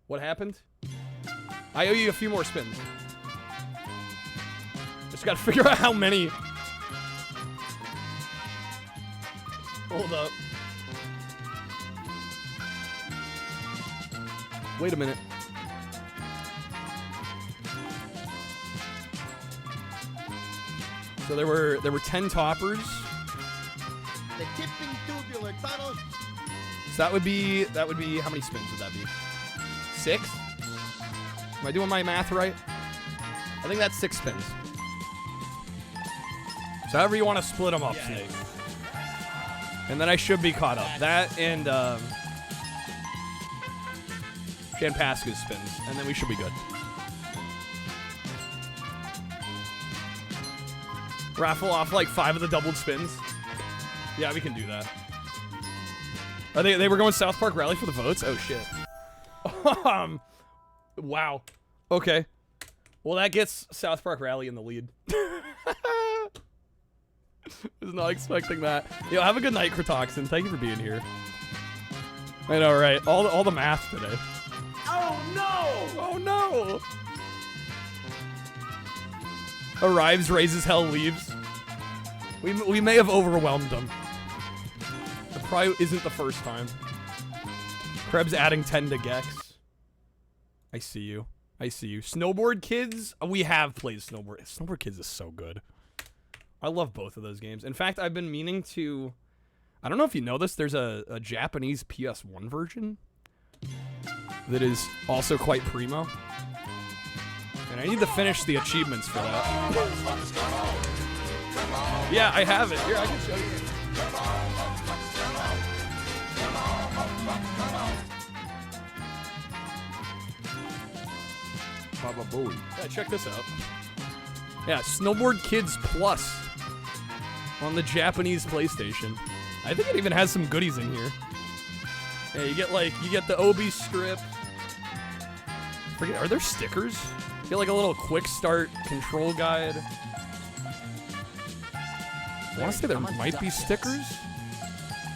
What happened? I owe you a few more spins. Just gotta figure out how many. Hold up. Wait a minute. So there were 10 toppers. The tipping tubular tunnel. So that would be how many spins would that be? 6? Am I doing my math right? I think that's 6 spins. So however you want to split them up, Snake. And then I should be caught up. That and Shan Pasca's spins, and then we should be good. Raffle off like 5 of the doubled spins. Yeah, we can do that. Are they were going South Park Rally for the votes? Oh shit. Wow. Okay. Well, that gets South Park Rally in the lead. Was not expecting that. Yo, have a good night, Kratoxin. Thank you for being here. I know, right? All the math today. Oh no! Oh no! Arrives, raises hell, leaves. We may have overwhelmed them. It probably isn't the first time. Krebs adding 10 to Gex. I see you. I see you. Snowboard Kids? We have played Snowboard. Snowboard Kids is so good. I love both of those games. In fact, I've been meaning to... I don't know if you know this. There's a Japanese PS1 version that is also quite primo. And I need to finish the achievements for that. Yeah, I have it. Here, I can show you. Baba Booey. Yeah, check this out. Yeah, Snowboard Kids Plus on the Japanese PlayStation. I think it even has some goodies in here. Yeah, you get the OB strip. Are there stickers? You get like a little quick start control guide. I want to say there might be stickers.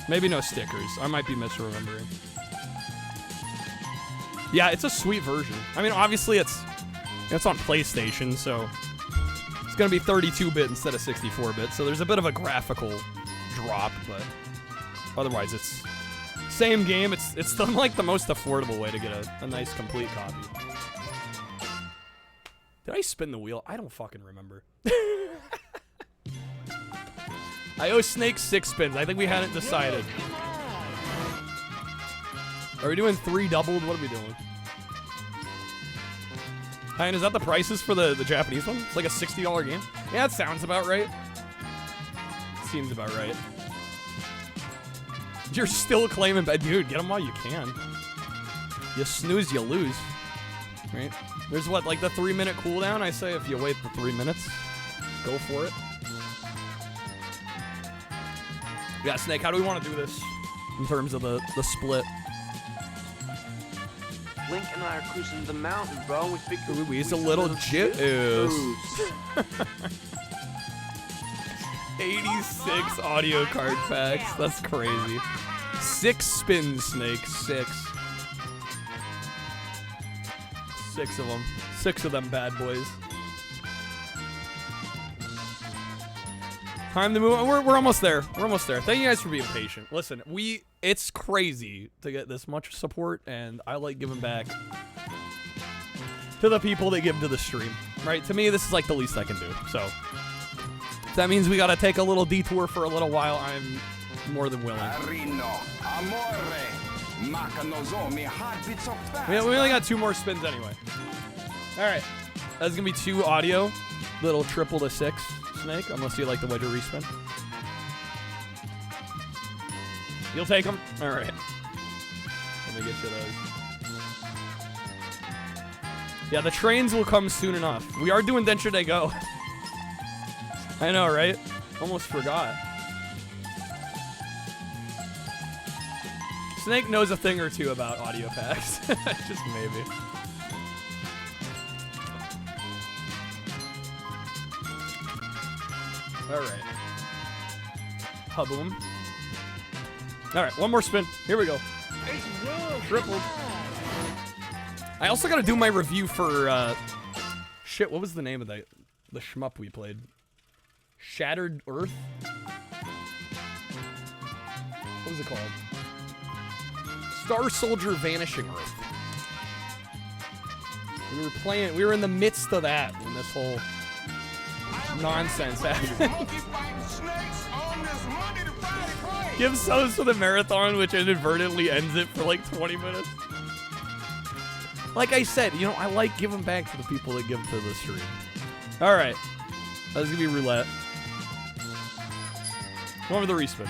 Maybe no stickers. I might be misremembering. Yeah, it's a sweet version. I mean, obviously it's on PlayStation, so it's gonna be 32-bit instead of 64-bit. So there's a bit of a graphical drop, but otherwise it's same game. It's like the most affordable way to get a nice complete copy. Did I spin the wheel? I don't fucking remember. I owe Snake 6 spins. I think we hadn't decided. Are we doing 3 doubled? What are we doing? And is that the prices for the Japanese one? It's like a $60 game? Yeah, that sounds about right. Seems about right. You're still claiming, dude, get them while you can. You snooze, you lose. Right? There's what, like the 3-minute cooldown? I say if you wait for 3 minutes, go for it. Yeah, Snake, how do we want to do this in terms of the split? Link and I are cruising the mountain, bro. We figured we used a little juice. 86 audio card packs. That's crazy. 6 spins, Snake. 6. 6 of them. 6 of them bad boys. Time to move on. We're almost there. We're almost there. Thank you guys for being patient. Listen, it's crazy to get this much support, and I like giving back to the people that give to the stream. Right? To me, this is like the least I can do. So if that means we gotta take a little detour for a little while, I'm more than willing. We only got 2 more spins anyway. All right. That's gonna be 2 audio. Little triple to 6. Snake, unless you like the wedge or respin. You'll take them? Alright. Let me get you those. Yeah, the trains will come soon enough. We are doing Denture Day Go. I know, right? Almost forgot. Snake knows a thing or two about audio packs. Just maybe. Alright. Haboom. Alright, 1 more spin. Here we go. Triple. I also gotta do my review for, shit, what was the name of the shmup we played? Shattered Earth? What was it called? Star Soldier Vanishing Earth. We were in the midst of that when this whole nonsense happened. Give Sos for the marathon, which inadvertently ends it for like 20 minutes. Like I said, you know, I like giving back to the people that give to the stream. Alright. That's gonna be roulette. One with the respin.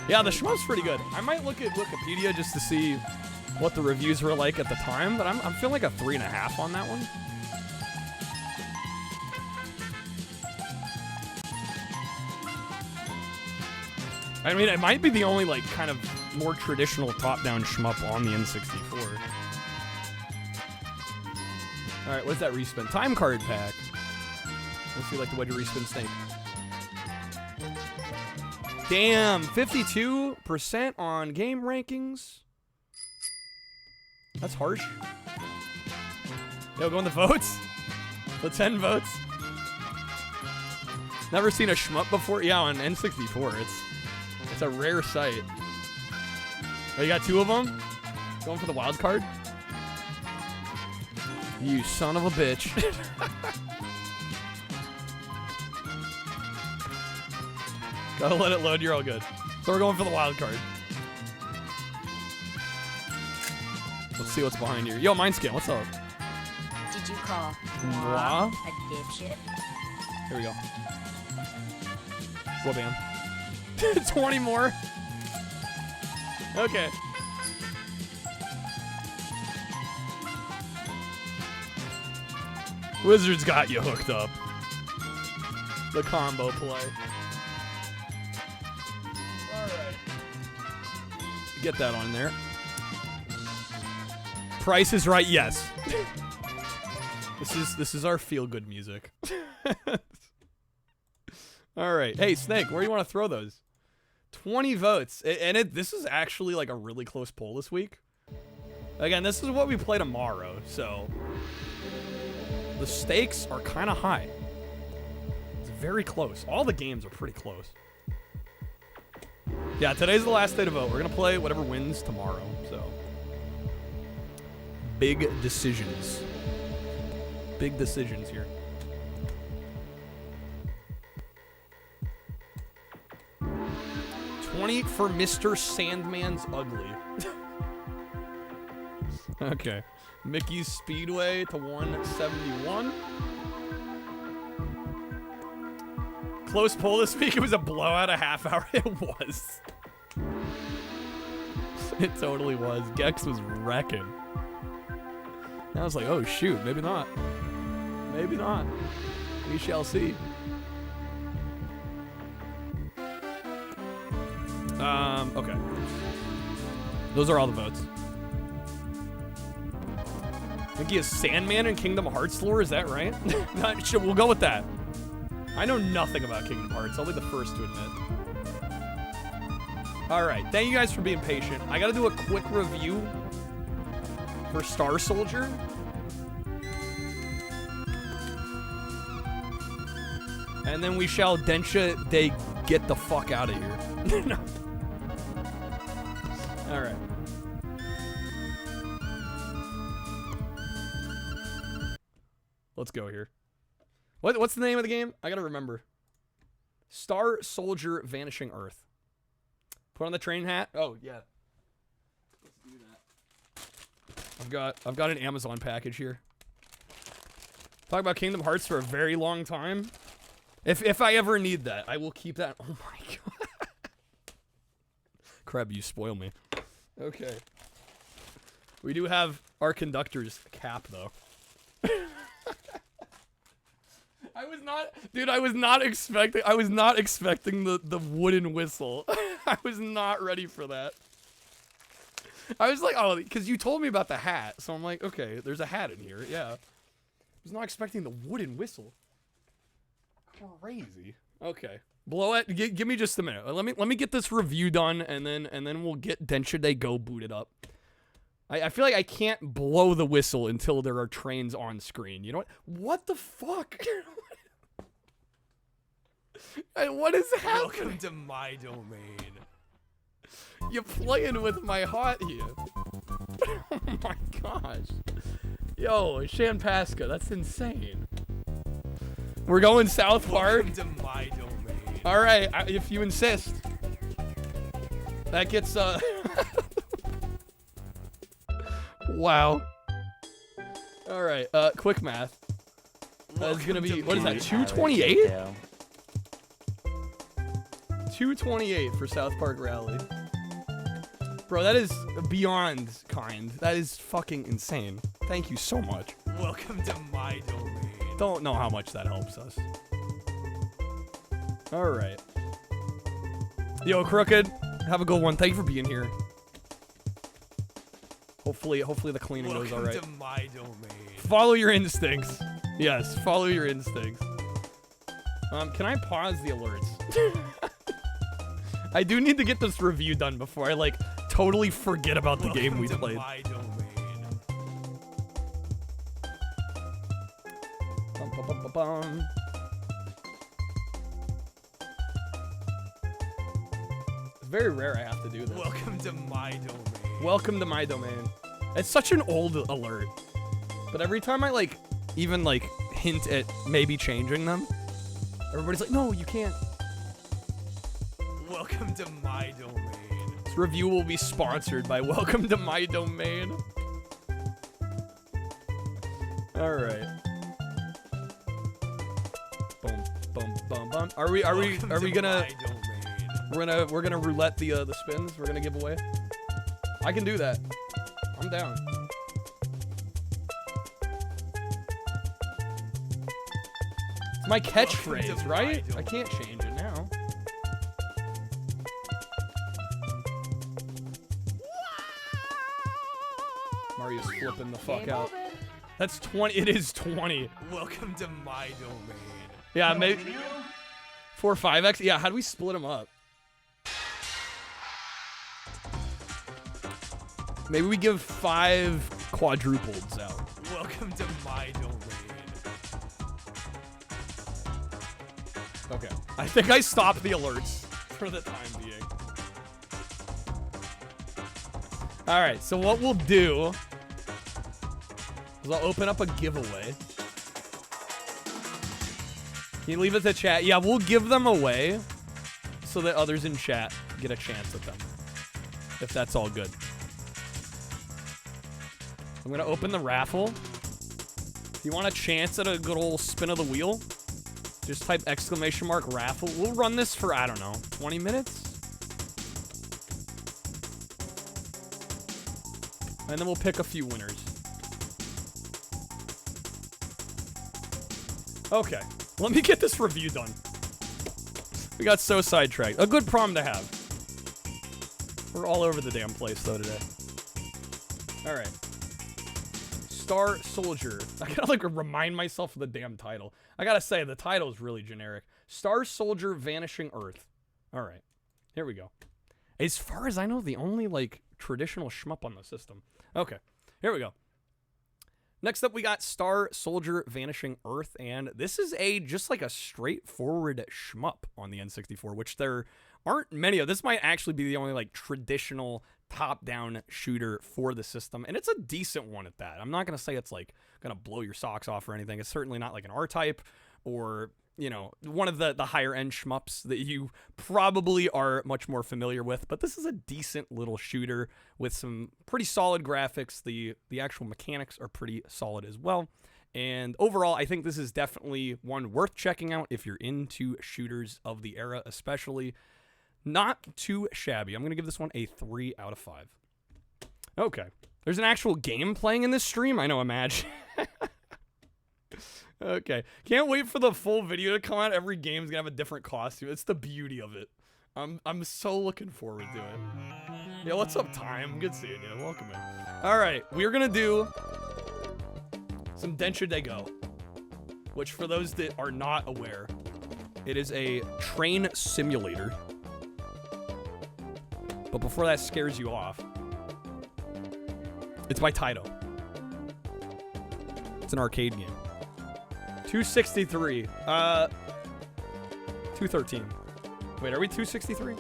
Yeah, the shmup's pretty good. I might look at Wikipedia just to see what the reviews were like at the time, but I'm feeling like a 3.5 on that one. I mean, it might be the only, like, kind of more traditional top-down shmup on the N64. Alright, what's that respin? Time card pack. Let's see, like, the way to respin Snake. Damn, 52% on game rankings. That's harsh. Yo, go in the votes. The 10 votes. Never seen a shmup before. Yeah, on N64, it's a rare sight. Oh, you got 2 of them? Going for the wild card? You son of a bitch. Gotta let it load, you're all good. So we're going for the wild card. Let's see what's behind here. Yo, Mindscan, what's up? Did you call Mwah? a dipshit? Here we go. Whoa, bam. 20 more. Okay. Wizards got you hooked up. The combo play. Alright. Get that on there. Price is Right, yes. This is our feel-good music. Alright. Hey, Snake, where do you want to throw those? 20 votes. And this is actually like a really close poll this week. Again, this is what we play tomorrow, so the stakes are kind of high. It's very close. All the games are pretty close. Yeah, today's the last day to vote. We're going to play whatever wins tomorrow, so big decisions. Big decisions here. $20 for Mr. Sandman's Ugly. Okay. Mickey's Speedway to 171. Close poll this week. It was a blowout a half hour. It was. It totally was. Gex was wrecking. I was like, oh shoot, maybe not. Maybe not. We shall see. Okay. Those are all the votes. I think he has Sandman and Kingdom Hearts lore, is that right? Not sure, we'll go with that. I know nothing about Kingdom Hearts, I'll be the first to admit. Alright, thank you guys for being patient. I gotta do a quick review for Star Soldier. And then we shall Densha they get the fuck out of here. No. Alright. Let's go here. What's the name of the game? I gotta remember. Star Soldier Vanishing Earth. Put on the train hat. Oh yeah. Let's do that. I've got an Amazon package here. Talk about Kingdom Hearts for a very long time. If I ever need that, I will keep that. Oh my god. Crab, you spoil me. Okay. We do have our conductor's cap though. I was not expecting the wooden whistle. I was not ready for that. I was like, oh, because you told me about the hat, so I'm like, okay, there's a hat in here, yeah. I was not expecting the wooden whistle. Crazy. Okay, blow it. Give me just a minute. Let me get this review done, and then we'll get Densha They Go booted up. I feel like I can't blow the whistle until there are trains on screen. You know what? What the fuck? What is happening? Welcome to my domain. You're playing with my heart here. Oh my gosh. Yo, Shanpaska, that's insane. We're going South Park. Welcome to my domain. Alright, if you insist. That gets, Wow. Alright, quick math. That's gonna be, what is that, 228? 228 for South Park Rally. Bro, that is beyond kind. That is fucking insane. Thank you so much. Welcome to my domain. Don't know how much that helps us. Alright. Yo, Crooked, have a good one. Thank you for being here. Hopefully the cleaning goes alright. Welcome to my domain. Follow your instincts. Yes, follow your instincts. Can I pause the alerts? I do need to get this review done before I, like, totally forget about the game we played. My domain. Bum, bum, bum, bum, bum. It's very rare I have to do this. Welcome to my domain. Welcome to my domain. It's such an old alert. But every time I, like, even, like, hint at maybe changing them, everybody's like, no, you can't. Welcome to my domain. This review will be sponsored by Welcome to My Domain. Alright. Boom, boom, boom, boom. Are we gonna we're gonna roulette the spins we're gonna give away? I can do that. I'm down. It's my catchphrase, right? I can't change it now. Mario's flipping the fuck out. That's 20. It is 20. Welcome to my domain. Yeah, maybe 4 5x. Yeah, how do we split them up? Maybe we give 5 quadrupleds out. Welcome to my domain. Okay. I think I stopped the alerts for the time being. Alright, so what we'll do is I'll open up a giveaway. Can you leave us a chat? Yeah, we'll give them away so that others in chat get a chance at them. If that's all good. I'm going to open the raffle. If you want a chance at a good old spin of the wheel, just type !raffle. We'll run this for, I don't know, 20 minutes? And then we'll pick a few winners. Okay, let me get this review done. We got so sidetracked. A good problem to have. We're all over the damn place, though, today. Alright. Star Soldier. I gotta, like, remind myself of the damn title. I gotta say, the title is really generic. Star Soldier Vanishing Earth. Alright. Here we go. As far as I know, the only, like, traditional shmup on the system. Okay. Here we go. Next up, we got Star Soldier Vanishing Earth, and this is just like a straightforward shmup on the N64, which there aren't many of. This might actually be the only like traditional top-down shooter for the system, and it's a decent one at that. I'm not gonna say it's like gonna blow your socks off or anything. It's certainly not like an R-Type or, you know, one of the higher end shmups that you probably are much more familiar with, but this is a decent little shooter with some pretty solid graphics. The actual mechanics are pretty solid as well. And overall, I think this is definitely one worth checking out if you're into shooters of the era, especially. Not too shabby. I'm going to give this one a 3 out of 5. Okay. There's an actual game playing in this stream? I know, imagine. Okay. Can't wait for the full video to come out. Every game's gonna have a different costume. It's the beauty of it. I'm so looking forward to it. Yeah, what's up, Time? Good seeing you. Welcome in. Alright, we're gonna do some Densha de Go, which for those that are not aware, it is a train simulator. But before that scares you off, it's by Taito. It's an arcade game. 263. 213. Wait, are we 263?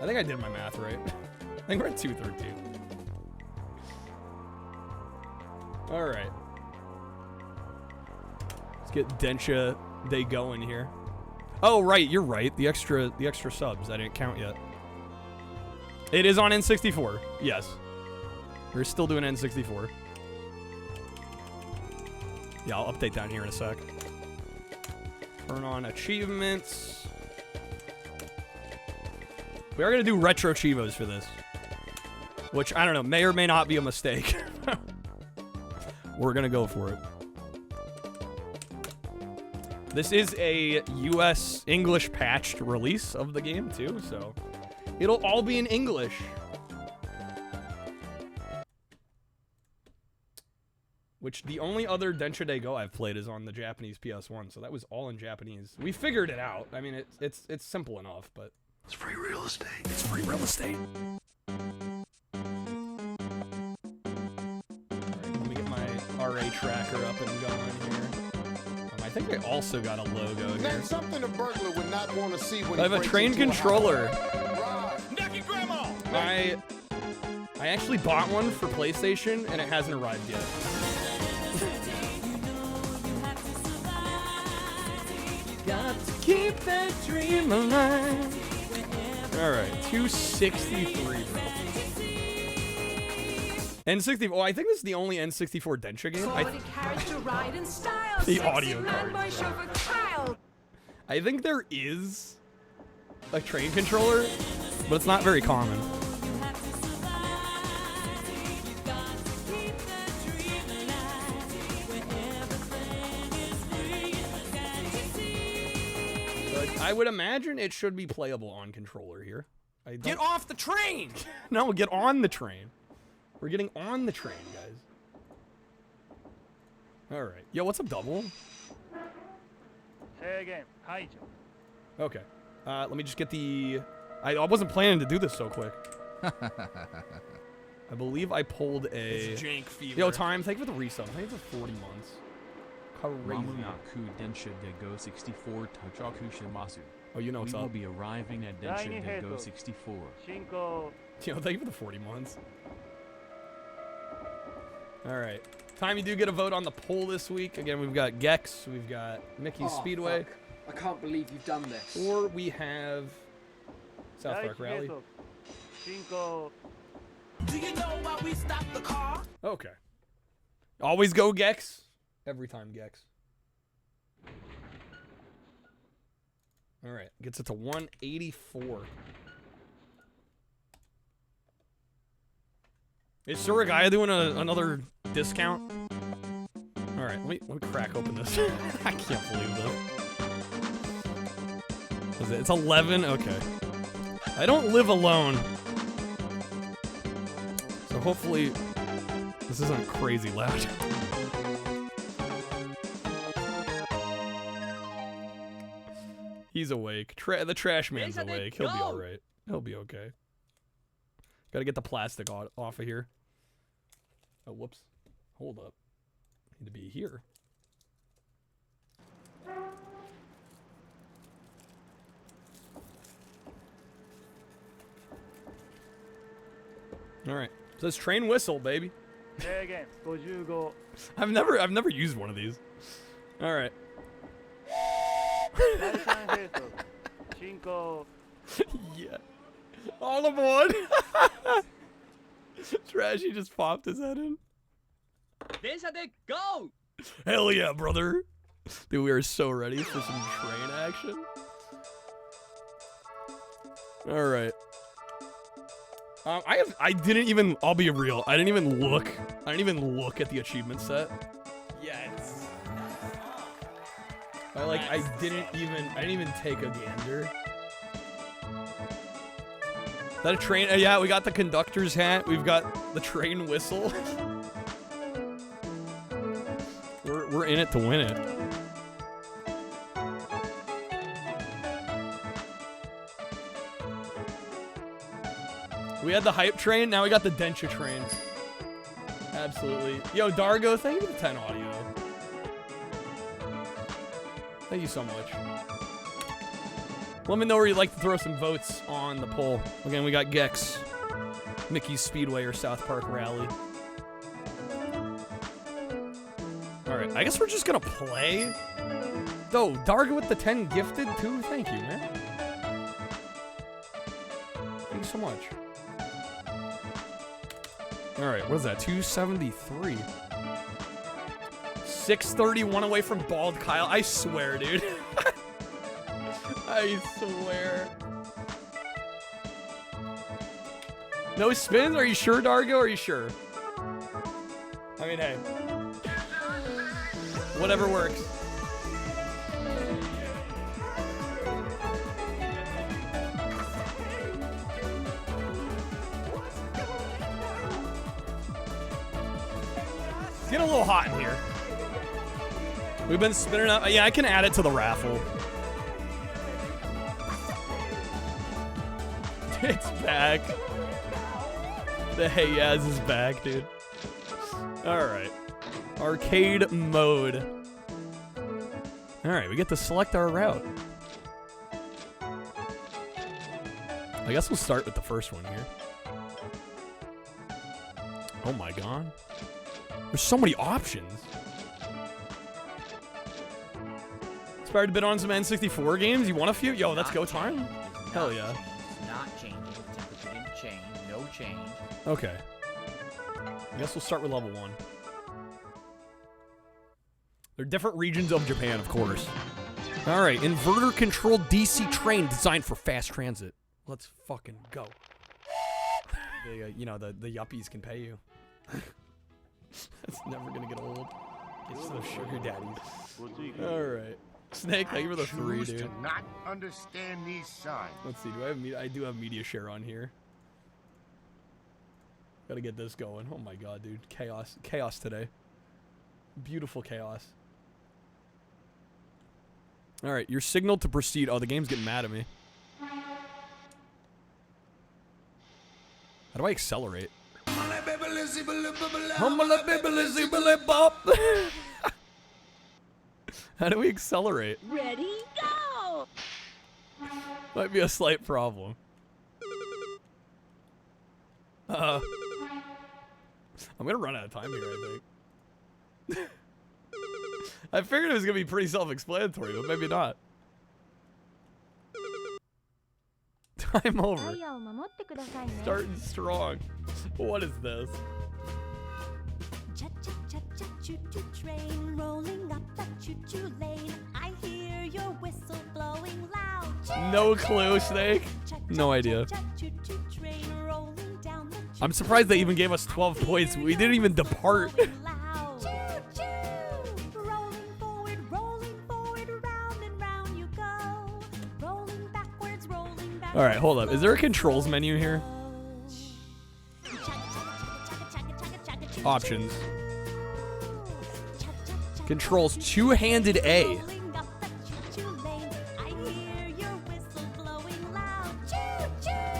I think I did my math right. I think we're at 213. All right. Let's get Densha Day going here. Oh, right, you're right. The extra subs I didn't count yet. It is on N64. Yes. We're still doing N64. Yeah, I'll update that here in a sec. Turn on achievements. We are going to do retro chivos for this, which, I don't know, may or may not be a mistake. We're going to go for it. This is a US English patched release of the game, too, so it'll all be in English. Which the only other Densha de Go I've played is on the Japanese PS1, so that was all in Japanese. We figured it out. I mean, it's simple enough, but it's free real estate. It's free real estate. Alright, let me get my RA tracker up and going here. I think I also got a logo here. That's something a burglar would not want to see when I have a train controller. Naked grandma. I actually bought one for PlayStation, and it hasn't arrived yet. Got to keep that dream alive. All right, 263, bro. N64. Oh, I think this is the only N64 Densha game. The audio card. I think there is a train controller, but it's not very common. I would imagine it should be playable on controller here. Get off the train! No, get on the train. We're getting on the train, guys. All right. Yo, what's up, Double? Say again. Okay. Let me just get the... I wasn't planning to do this so quick. I believe I pulled a... It's jank fever. Yo, Time, thank you for the resub. Thank you for 40 months. Crazy. Densha de Go 64 Tachaku Shimasu. Oh, you know what's up. We will be arriving at Densha de Go 64. Yo, thank you for the 40 months. All right. Time, you do get a vote on the poll this week. Again, we've got Gex, we've got Mickey's Speedway. Fuck. I can't believe you've done this. Or we have South Park Rally. Do you know why we stopped the car? Okay. Always go Gex. Every time Gex. All right. Gets it to 184. Is Suragaya doing another discount? All right. Let me crack open this. I can't believe this. Is it? It's 11? Okay. I don't live alone. So hopefully this isn't crazy loud. He's awake. The trash man's awake. He'll be all right. He'll be okay. Gotta get the plastic off of here. Oh, whoops. Hold up. Need to be here. All right. So it's train whistle, baby. Again, 55. I've never used one of these. All right. Yeah. All aboard. Trashy just popped his head in. Go! Hell yeah, brother. Dude, we are so ready for some train action. All right. I'll be real. I didn't even look at the achievement set. Yes. I didn't even take a gander. Is that a train? Yeah, we got the conductor's hat. We've got the train whistle. We're in it to win it. We had the hype train, now we got the Densha train. Absolutely. Yo, Dargo, thank you for the 10 audio. Thank you so much. Let me know where you'd like to throw some votes on the poll. Again, we got Gex, Mickey's Speedway, or South Park Rally. Alright, I guess we're just gonna play. Though, Dargo with the 10 gifted too. Thank you, man. Thank you so much. Alright, what is that? 273. 631 away from Bald Kyle. I swear, dude. I swear. No spins? Are you sure, Dargo? Are you sure? I mean, hey. Whatever works. It's getting a little hot in here. We've been spinning up. Yeah, I can add it to the raffle. It's back. The Hey Yaz is back, dude. Alright. Arcade mode. Alright, we get to select our route. I guess we'll start with the first one here. Oh my god. There's so many options. Inspired to bid on some N64 games? You want a few? Yo, that's go time? Hell yeah. Not changing. Temperature didn't change. No change. Okay. I guess we'll start with level 1. They're different regions of Japan, of course. Alright, inverter-controlled DC train designed for fast transit. Let's fucking go. You know, the yuppies can pay you. That's never gonna get old. It's those sugar daddies. Alright. Snake, thank you for the 3, dude. To not understand these signs. Let's see, I do have media share on here. Gotta get this going. Oh my god, dude. Chaos. Chaos today. Beautiful chaos. Alright, you're signaled to proceed. Oh, the game's getting mad at me. How do I accelerate? How do we accelerate? Ready, go! Might be a slight problem. I'm gonna run out of time here, I think. I figured it was gonna be pretty self-explanatory, but maybe not. Time over. Starting strong. What is this? Train rolling up the choo-choo lane. I hear your whistle blowing loud. No clue, Snake. No idea. I'm surprised they even gave us 12 points. We didn't even depart. All right, hold up. Is there a controls menu here? Options. Controls two-handed A.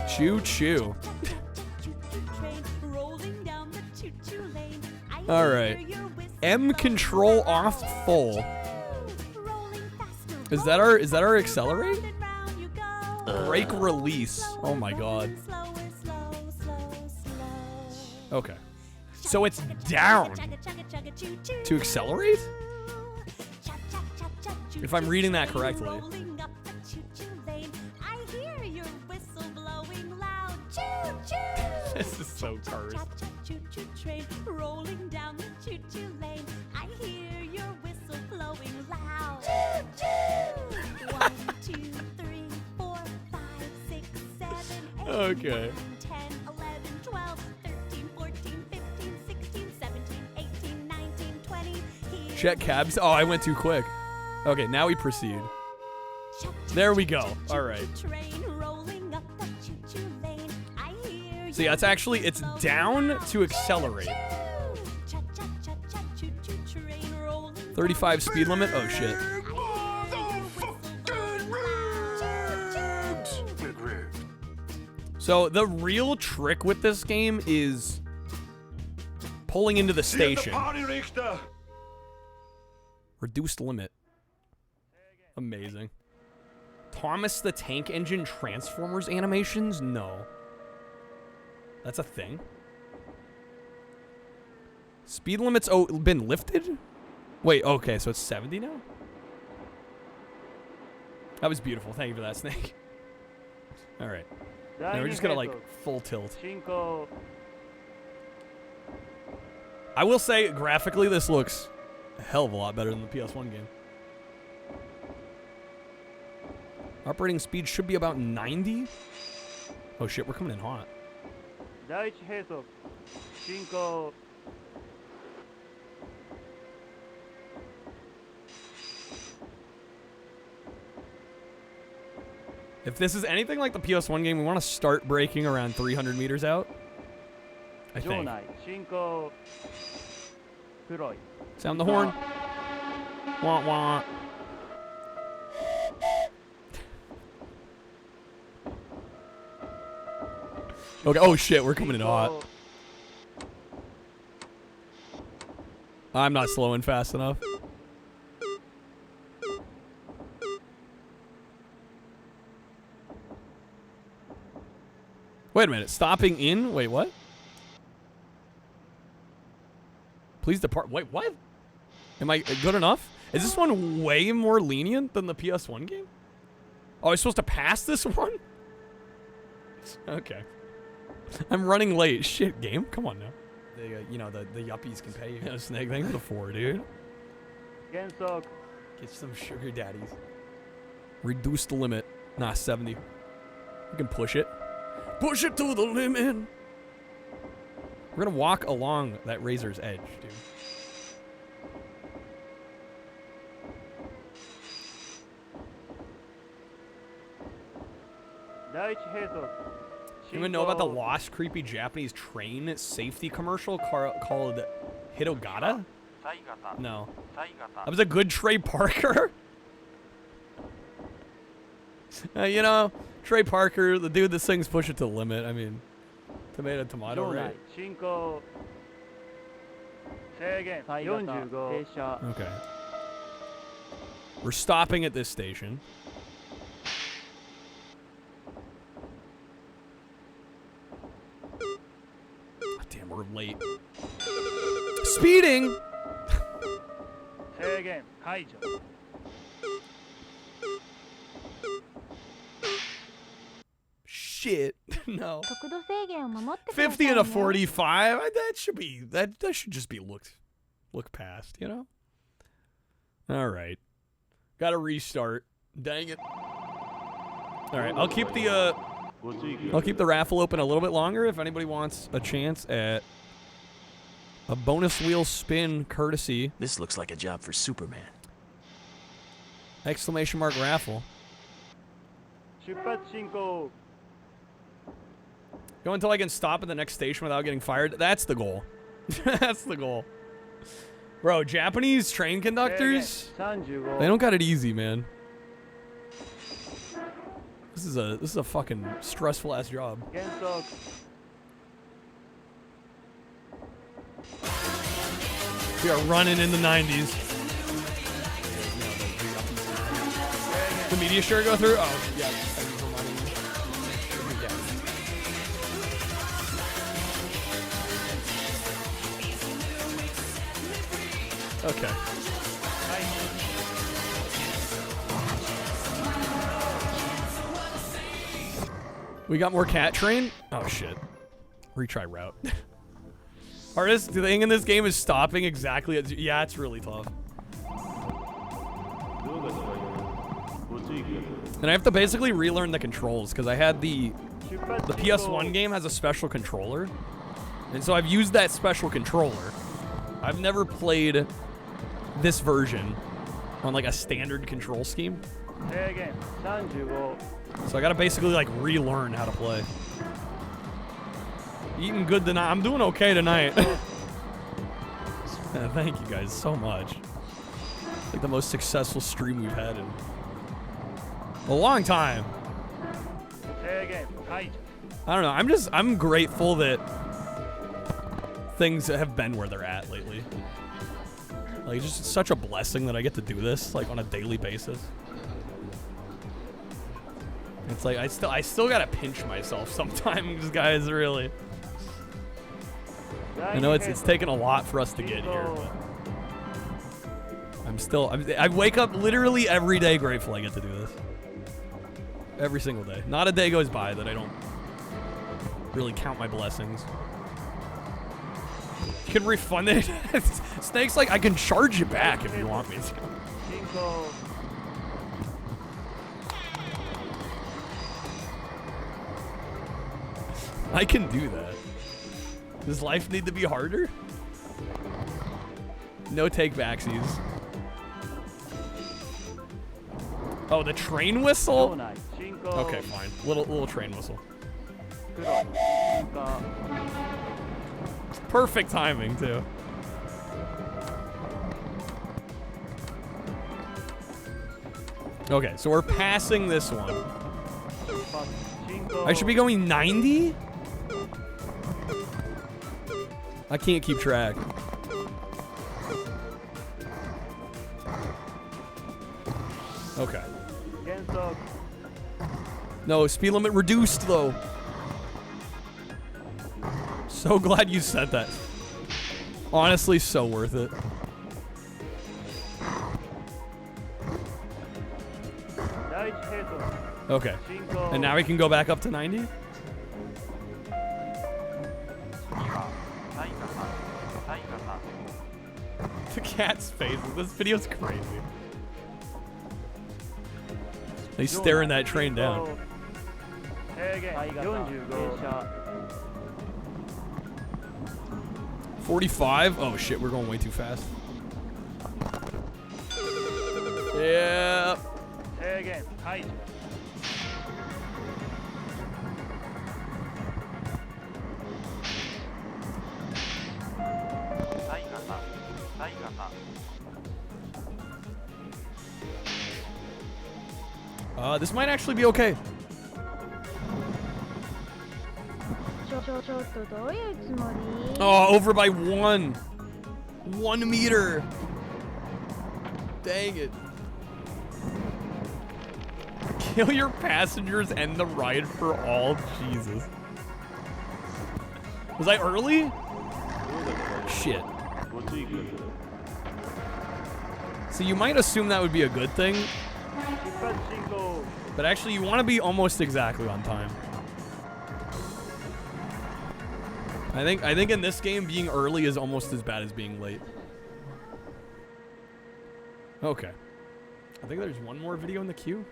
Choo choo. All right. M control off full. Is that our accelerate? Brake release. Oh my god. Okay. So it's down to accelerate? If I'm reading that correctly. This is so cursed. Rolling down the choo-choo lane. I hear your whistle blowing loud. 1, 2, 3, 4, 5, 6, 7, 8, Okay. 10, 11, 12, 13, 14, 15, 16, 17, 18, 19, 20. Check cabs. Oh, I went too quick. Okay, now we proceed. There we go. All right. So yeah, it's down to accelerate. 35 speed limit. Oh shit. So the real trick with this game is pulling into the station. Reduced limit. Amazing. Thomas the Tank Engine Transformers animations? No. That's a thing. Speed limits been lifted? Wait, okay, so it's 70 now? That was beautiful. Thank you for that, Snake. All right. Now we're just gonna like full tilt. I will say, graphically, this looks a hell of a lot better than the PS1 game. Operating speed should be about 90. Oh shit, we're coming in hot. If this is anything like the PS1 game, we want to start braking around 300 meters out. I think. Sound the horn. Wah wah. Okay, oh shit, we're coming in hot. I'm not slowing fast enough. Wait a minute, stopping in? Wait, what? Please depart. Wait, what? Am I good enough? Is this one way more lenient than the PS1 game? Oh, I'm supposed to pass this one? Okay. I'm running late. Shit, game. Come on now. You know, the yuppies can pay you. Yeah, Snake, thanks for the 4, dude. Get some sugar daddies. Reduce the limit. Nah, 70. We can push it. Push it to the limit. We're gonna walk along that razor's edge, dude. You even know about the lost, creepy Japanese train safety commercial called Hitogata? No. That was a good Trey Parker. You know, Trey Parker, the dude that sings Push It to the Limit. I mean, tomato, right? Okay. We're stopping at this station. Oh, damn, we're late. Speeding! Shit. No. 50 and a 45. That should be that should just be look past, you know? All right. Got to restart. Dang it. All right, I'll keep the raffle open a little bit longer if anybody wants a chance at a bonus wheel spin courtesy. This looks like a job for Superman. Exclamation mark raffle. Go until I can stop at the next station without getting fired. That's the goal. That's the goal. Bro, Japanese train conductors, they don't got it easy, man. This is a fucking stressful ass job. We are running in the 90s. The media sure go through? Oh, yeah. Okay. We got more cat train? Oh shit. Retry route. Artist, the thing in this game is stopping exactly at... Yeah, it's really tough. And I have to basically relearn the controls because I had the PS1 game has a special controller. And so I've used that special controller. I've never played this version on like a standard control scheme. So I gotta basically like relearn how to play. Eating good tonight. I'm doing okay tonight. Thank you guys so much. Like the most successful stream we've had in a long time. I don't know. I'm grateful that things have been where they're at lately. Like, it's just such a blessing that I get to do this like on a daily basis. It's like I still gotta pinch myself sometimes, guys. Really. I know it's taken a lot for us to get here, but I wake up literally every day grateful I get to do this. Every single day. Not a day goes by that I don't really count my blessings. You can refund it. Snake's like, I can charge you back if you want me to. I can do that. Does life need to be harder? No take backsies. Oh, the train whistle? Okay, fine. Little train whistle. Perfect timing, too. Okay, so we're passing this one. I should be going 90? I can't keep track. Okay. No, speed limit reduced, though. So glad you said that. Honestly, so worth it. Okay. And now we can go back up to 90? The cat's face. This video's crazy. He's staring that train down. 45? Oh shit, we're going way too fast. Yeah. This might actually be okay. Oh, over by 1 meter. Dang it. Kill your passengers and the ride for all. Jesus. Was I early? Shit. So you might assume that would be a good thing. But actually, you want to be almost exactly on time. I think in this game, being early is almost as bad as being late. Okay. I think there's one more video in the queue.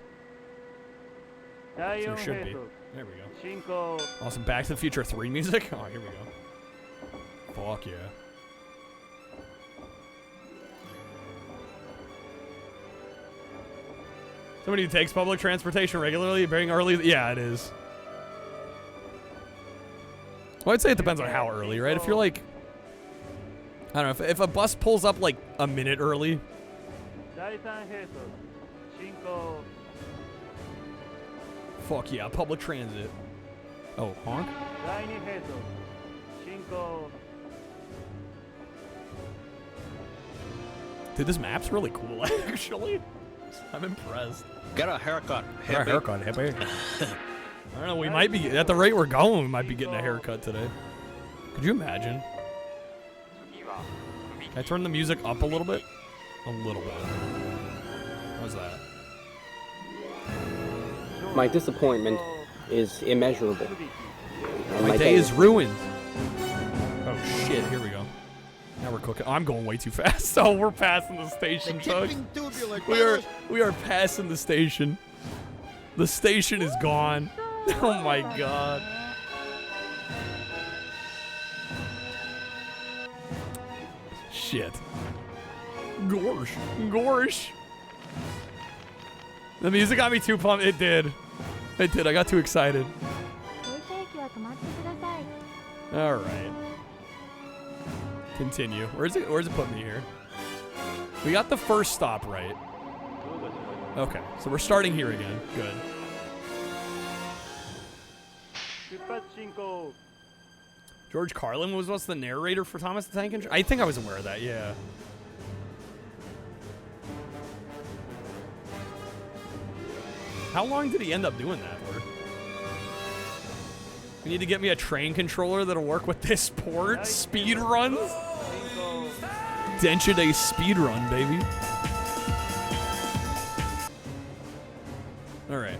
So there should be. There we go. Awesome. Back to the Future 3 music. Oh, here we go. Fuck yeah. Somebody who takes public transportation regularly, being early. Yeah, it is. Well, I'd say it depends on how early, right? If you're like, I don't know, if a bus pulls up like a minute early. Fuck yeah, public transit. Oh, honk? Dude, this map's really cool, actually. I'm impressed. Get a haircut. Get a haircut, hippie. I don't know, we might be, at the rate we're going, we might be getting a haircut today. Could you imagine? Can I turn the music up a little bit? A little bit. How's that? My disappointment is immeasurable. My day is ruined. Oh shit, here we go. Now we're cooking. I'm going way too fast. Oh, we're passing the station, Chuck. We are passing the station. The station is gone. Oh my god. Shit. Gorsh. Gorsh. The music got me too pumped. It did. It did. I got too excited. Alright. Continue. Where's it put me here? We got the first stop right. Okay, so we're starting here again. Good. George Carlin was what's the narrator for Thomas the Tank Engine? I think I was aware of that, yeah. How long did he end up doing that for? We need to get me a train controller that'll work with this port. Speed runs? Densha Day speed run, baby. Alright.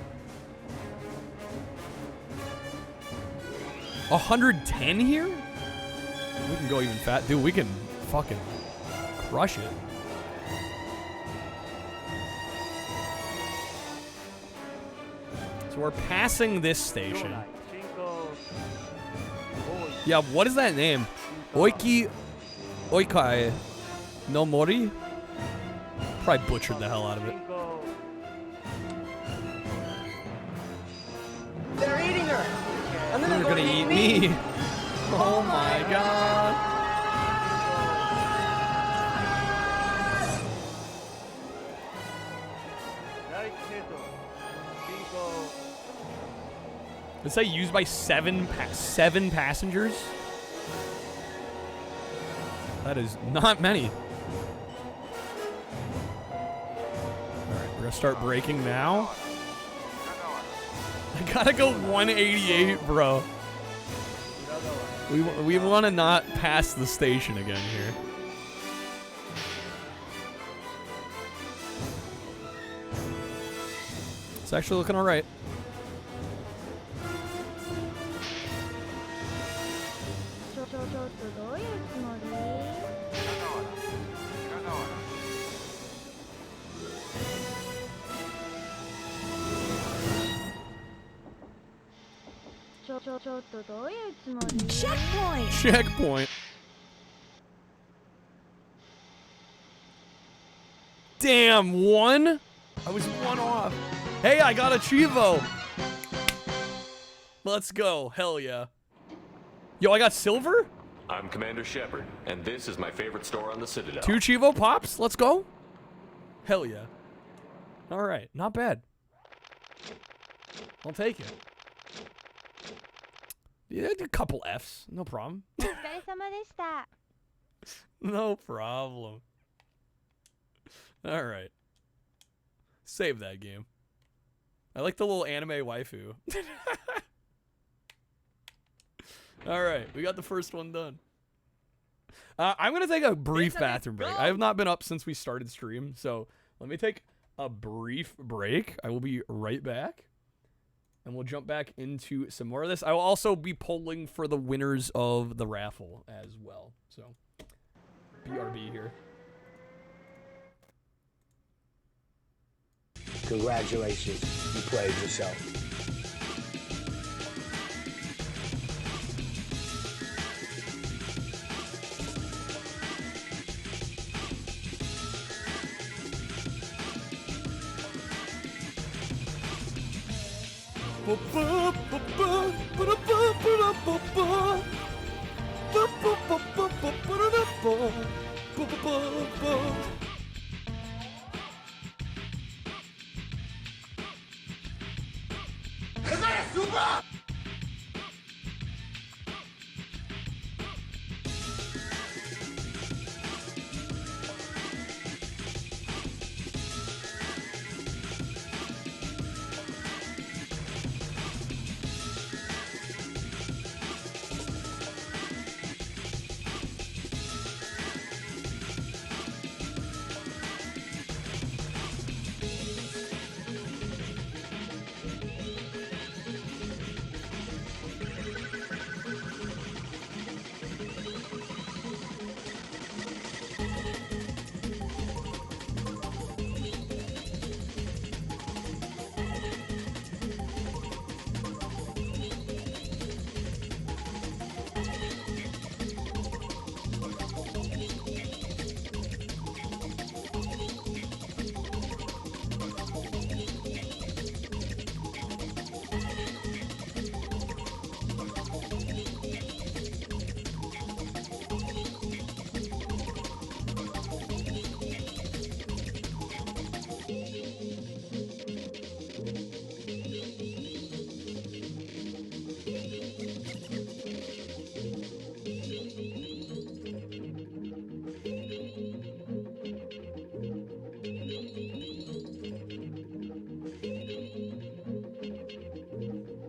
110 here? We can go even fat. Dude, we can fucking crush it. So we're passing this station. Yeah, what is that name? Oikai no Mori? Probably butchered the hell out of it. They're eating her. And then they're gonna eat me. Oh my god. Let's say used by seven passengers. That is not many. Alright, we're gonna start braking now. I gotta go 188, bro. We want to not pass the station again here. It's actually looking alright. Checkpoint! Checkpoint. Damn, one? I was one off. Hey, I got a Chivo. Let's go. Hell yeah. Yo, I got silver? I'm Commander Shepard, and this is my favorite store on the Citadel. 2 Chivo Pops? Let's go. Hell yeah. All right, not bad. I'll take it. Yeah, a couple Fs. No problem. No problem. All right. Save that game. I like the little anime waifu. All right, we got the first one done. I'm going to take a brief bathroom break. I have not been up since we started stream, so let me take a brief break. I will be right back. And we'll jump back into some more of this. I will also be polling for the winners of the raffle as well. So, BRB here. Congratulations, you played yourself.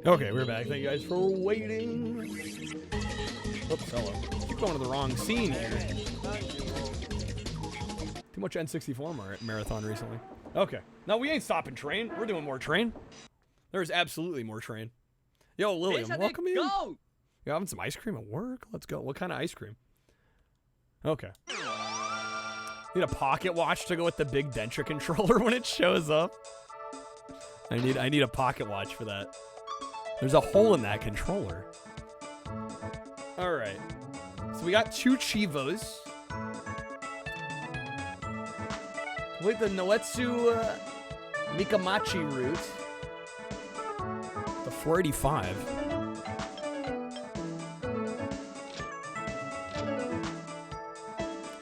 Okay, we're back. Thank you guys for waiting. Oops, hello. Keep going to the wrong scene here. Too much N64 marathon recently. Okay. No, we ain't stopping train. We're doing more train. There's absolutely more train. Yo, Lillian, welcome in. You're having some ice cream at work? Let's go. What kind of ice cream? Okay. Need a pocket watch to go with the big Dentra controller when it shows up. I need a pocket watch for that. There's a hole in that controller. All right. So we got 2 Chivos. With the Noetsu Mikamachi route. The 485.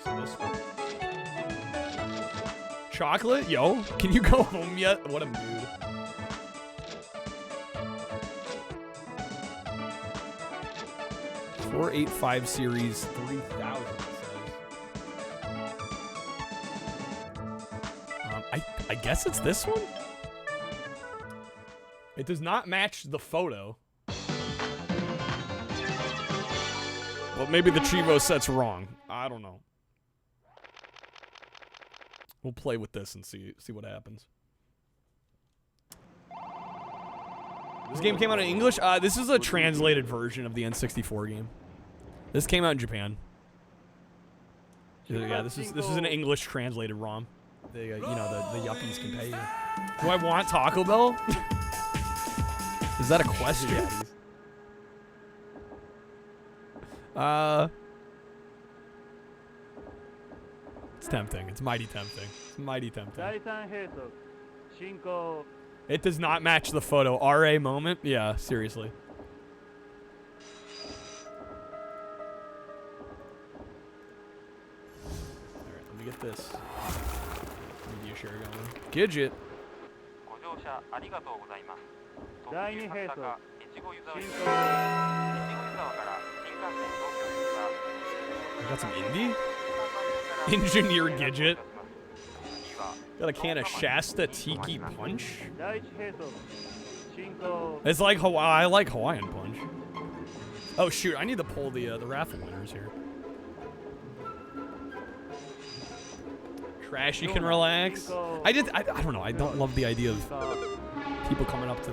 So this one. Chocolate? Yo, can you go home yet? What a mood. 485 series 3000. I guess it's this one? It does not match the photo. Well, maybe the Chivo set's wrong. I don't know. We'll play with this and see what happens. This game came out in English? This is a translated version of the N64 game. This came out in Japan. Yeah, this is an English translated ROM. The you know, the yuppies can pay you. Do I want Taco Bell? Is that a question? It's tempting. It's mighty tempting. It's mighty tempting. It does not match the photo. RA moment? Yeah, seriously. Alright, let me get this. Media share going. Gidget. I got some indie? Engineer Gidget. Got a can of Shasta Tiki Punch. It's like I like Hawaiian Punch. Oh shoot, I need to pull the raffle winners here. Trashy can relax. I don't know. I don't love the idea of people coming up to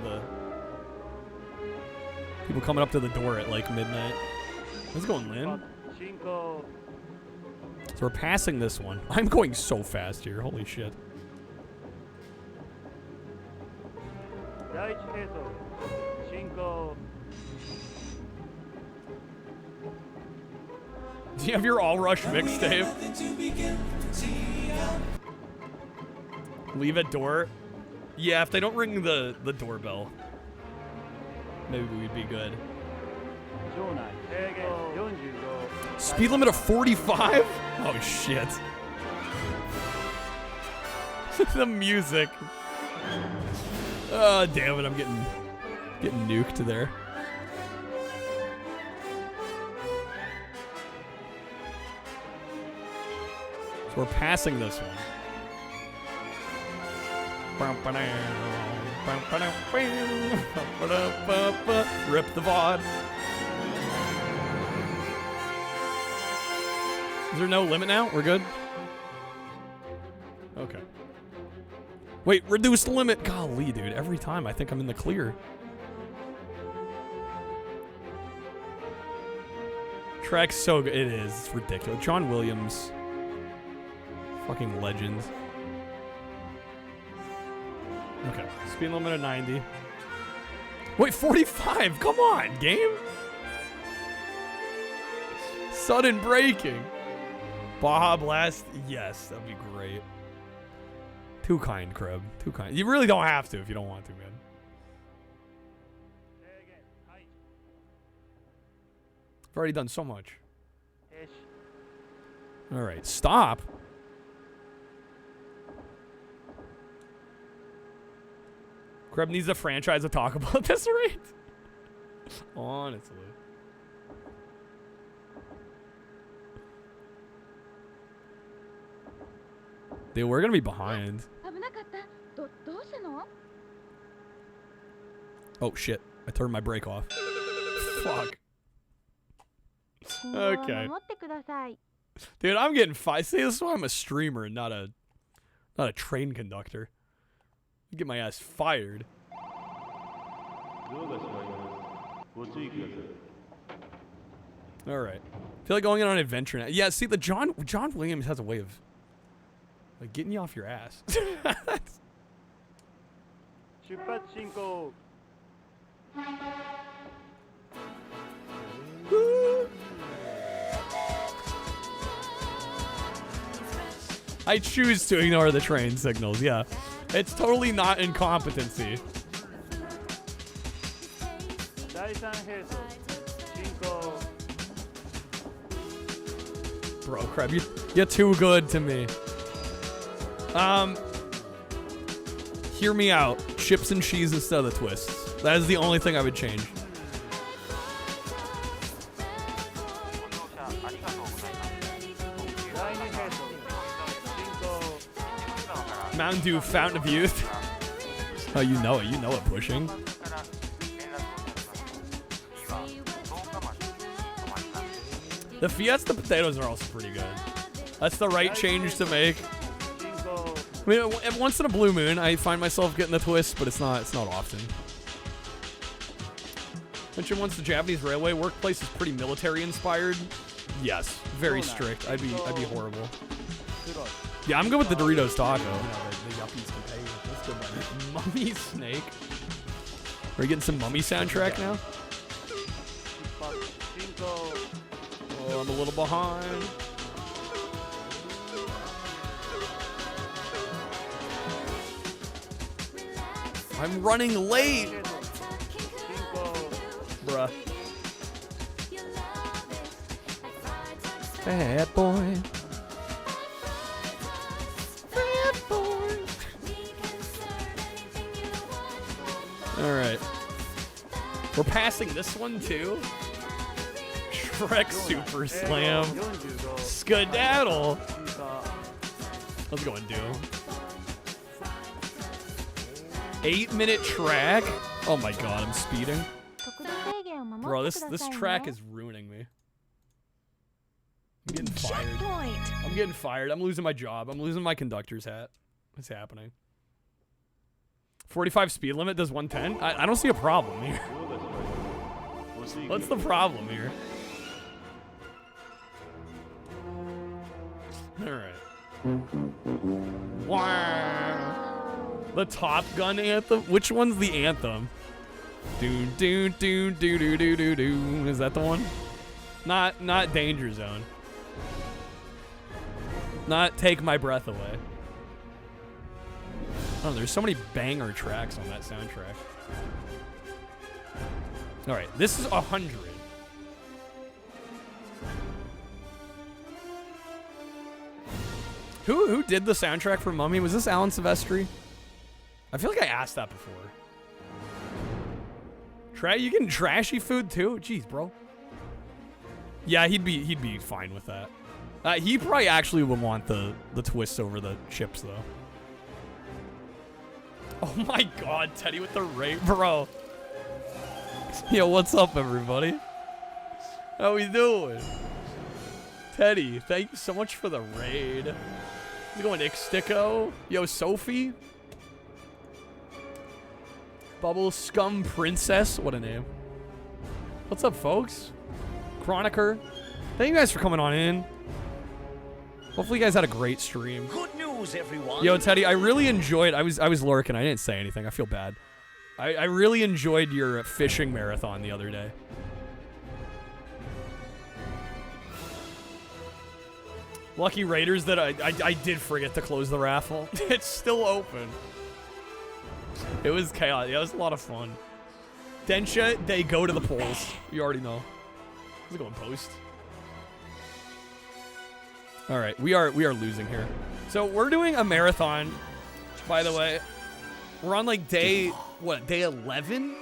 the door at like midnight. Let's go, Lynn. So we're passing this one. I'm going so fast here. Holy shit. Do you have your All Rush mixtape? Leave at door? Yeah, if they don't ring the doorbell, maybe we'd be good. Speed limit of 45? Oh shit. The music. Oh damn it, I'm getting nuked there. So we're passing this one. Rip the VOD. Is there no limit now? We're good? Okay. Wait, reduce the limit. Golly, dude. Every time I think I'm in the clear. Track's so good. It is. It's ridiculous. John Williams. Fucking legend. Okay. Speed limit of 90. Wait, 45. Come on, game. Sudden braking. Baja Blast. Yes, that'd be great. Too kind, Kreb. Too kind. You really don't have to if you don't want to, man. I've already done so much. All right, stop. Kreb needs a franchise to talk about this rate. Honestly. Dude, we're gonna be behind. Oh shit. I turned my brake off. Fuck. Okay. Dude, I'm getting fired. See, this is why I'm a streamer and not a train conductor. Get my ass fired. All right. Feel like going in on an adventure now. Yeah, see, the John Williams has a way of like getting you off your ass. I choose to ignore the train signals, yeah. It's totally not incompetency. Bro, crap, you're too good to me. Hear me out. Chips and cheese instead of the twists. That is the only thing I would change. Mountain Dew Fountain of Youth. Oh, you know it. You know it, pushing. The Fiesta potatoes are also pretty good. That's the right change to make. I mean, once in a blue moon, I find myself getting the twist, but it's not often. Mentioned once the Japanese railway workplace is pretty military inspired. Yes, very strict. I'd be horrible. Yeah, I'm good with the Doritos taco. You know, the yuppies can pay. Let's go by Mummy Snake. Are we getting some Mummy soundtrack now? Oh, I'm a little behind. I'm running late. Bruh. Bad boy. Bad boy. Alright. We're passing this one too. Shrek Super Slam. Skedaddle. Let's go and do. 8-minute track? Oh my god, I'm speeding. Bro, this track is ruining me. I'm getting fired. I'm getting fired. I'm losing my job. I'm losing my conductor's hat. What's happening? 45 speed limit does 110? I don't see a problem here. What's the problem here? Alright. Wow. The Top Gun anthem? Which one's the anthem? Do do do do do do do do. Is that the one? Not Danger Zone. Not Take My Breath Away. Oh, there's so many banger tracks on that soundtrack. Alright, this is 100. Who did the soundtrack for Mummy? Was this Alan Silvestri? I feel like I asked that before. You getting trashy food too? Jeez, bro. Yeah, he'd be fine with that. He probably actually would want the twists over the chips though. Oh my god, Teddy with the raid, bro. Yo, what's up, everybody? How we doing? Teddy, thank you so much for the raid. How's it going, Ixtico? Yo, Sophie? Bubble Scum Princess. What a name. What's up, folks? Chroniker. Thank you guys for coming on in. Hopefully you guys had a great stream. Good news, everyone. Yo, Teddy, I really enjoyed... I was lurking. I didn't say anything. I feel bad. I really enjoyed your fishing marathon the other day. Lucky Raiders that I did forget to close the raffle. It's still open. It was chaos. Yeah, it was a lot of fun. Densha, they go to the polls. You already know. Let's go and post. All right, we are losing here. So we're doing a marathon, by the way. We're on like day 11?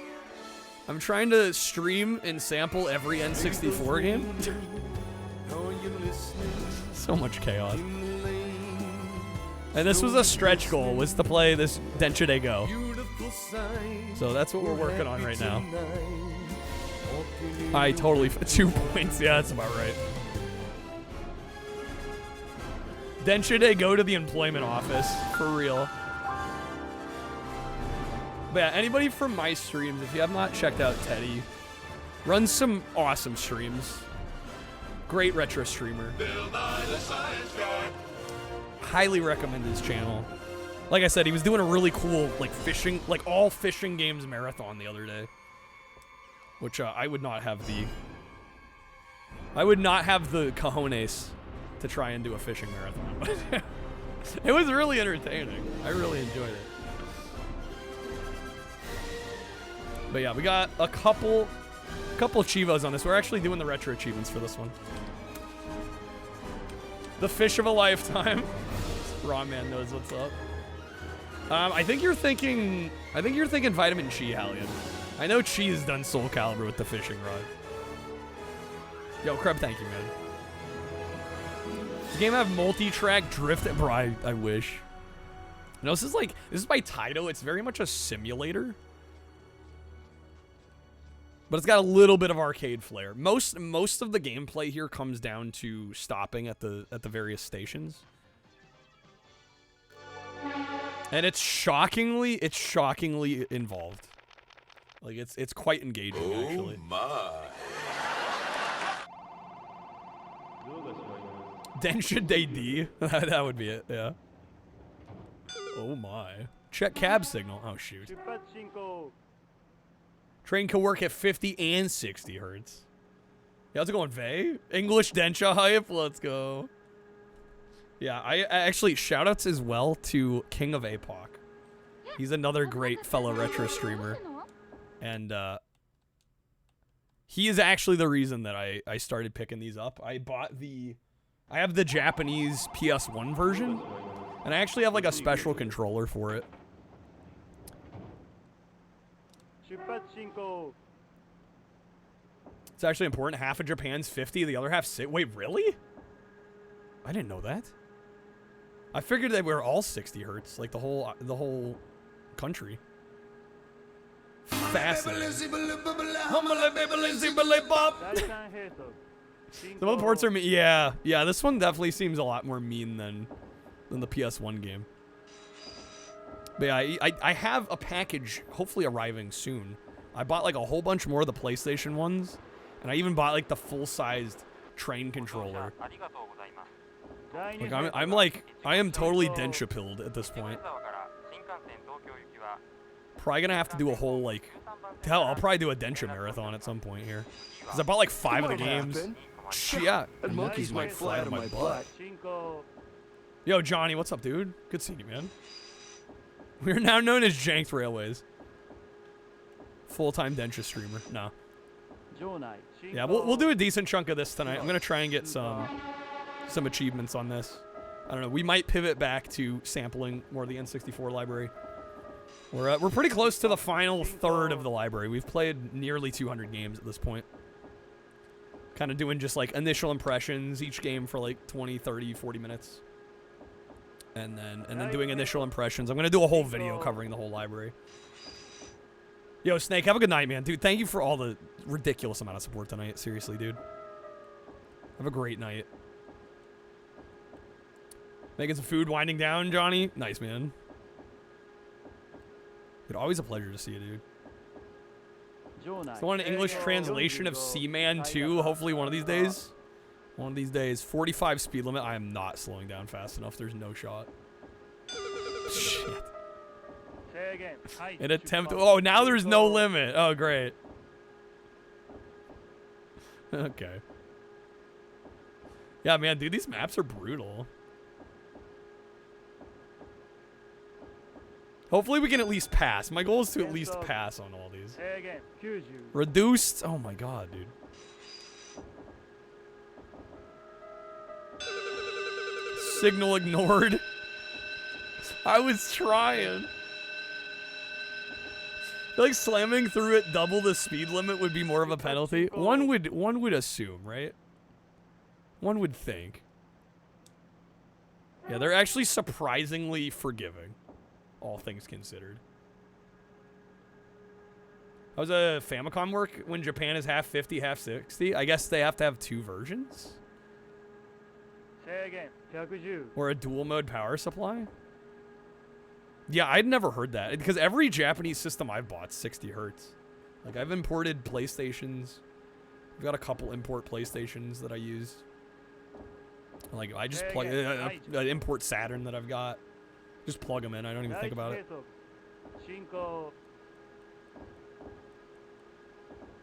I'm trying to stream and sample every N64 game. So much chaos. And this was a stretch goal, was to play this Densha They Go. So that's what we're working on right now. I totally 2 points. Yeah, that's about right. Then should they go to the employment office for real? But yeah, anybody from my streams, if you have not checked out Teddy, runs some awesome streams. Great retro streamer. Highly recommend his channel. Like I said, he was doing a really cool like fishing, like all fishing games marathon the other day, which I would not have the cojones to try and do a fishing marathon, but it was really entertaining. I really enjoyed it. But yeah, we got a couple Chivos on this. We're actually doing the retro achievements for this one. The fish of a lifetime. Raw Man knows what's up. I think you're thinking Vitamin Chi, Hallian. I know Chi has done Soul Calibur with the fishing rod. Yo, Kreb, thank you, man. Does the game have multi-track drift? Bro, I wish. No, this is by Taito. It's very much a simulator. But it's got a little bit of arcade flair. Most of the gameplay here comes down to stopping at the various stations. And it's shockingly involved. Like it's quite engaging actually. Oh my. Densha D. That would be it, yeah. Oh my. Check cab signal. Oh shoot. Train can work at 50 and 60 hertz. Yeah, how's it going, Vay? English Densha hype, let's go. Yeah, I actually, shoutouts as well to King of APOC. He's another great fellow retro streamer. And he is actually the reason that I started picking these up. I have the Japanese PS1 version, and I actually have like a special controller for it. It's actually important. Half of Japan's 50, the other half 60. Wait, really? I didn't know that. I figured they were all 60 hertz, like the whole country. Fascinating. Some of the ports are mean. Yeah, this one definitely seems a lot more mean than the PS1 game. But yeah, I have a package hopefully arriving soon. I bought like a whole bunch more of the PlayStation ones, and I even bought like the full-sized train controller. Like I am totally Densha pilled at this point. Probably gonna have to do a whole like, hell, I'll probably do a Densha marathon at some point here, because I bought like 5 of the games. Yeah, monkeys might fly out of my butt. Yo, Johnny, what's up, dude? Good seeing you, man. We are now known as Janked Railways. Full-time Densha streamer. No. Yeah, we'll do a decent chunk of this tonight. I'm gonna try and get some achievements on this. I don't know. We might pivot back to sampling more of the N64 library. We're pretty close to the final third of the library. We've played nearly 200 games at this point. Kind of doing just like initial impressions, each game for like 20, 30, 40 minutes. And then doing initial impressions. I'm going to do a whole video covering the whole library. Yo, Snake, have a good night, man. Dude, thank you for all the ridiculous amount of support tonight. Seriously, dude. Have a great night. Making some food, winding down, Johnny. Nice, man. Dude, always a pleasure to see you, dude. So want an English translation of Seaman 2, hopefully one of these days. One of these days. 45 speed limit. I am not slowing down fast enough. There's no shot. Shit. An attempt. Oh, now there's no limit. Oh, great. Okay. Yeah, man, dude, these maps are brutal. Hopefully we can at least pass. My goal is to at least pass on all these. Reduced. Oh my god, dude. Signal ignored. I was trying. I feel like slamming through at double the speed limit would be more of a penalty. One would assume, right? One would think. Yeah, they're actually surprisingly forgiving, all things considered. How does a Famicom work when Japan is half 50, half 60? I guess they have to have 2 versions? Or a dual mode power supply? Yeah, I'd never heard that. Because every Japanese system I've bought 60 hertz. Like, I've imported PlayStations. I've got a couple import PlayStations that I use. Like, I just plug... import Saturn that I've got. Just plug them in. I don't even think about it.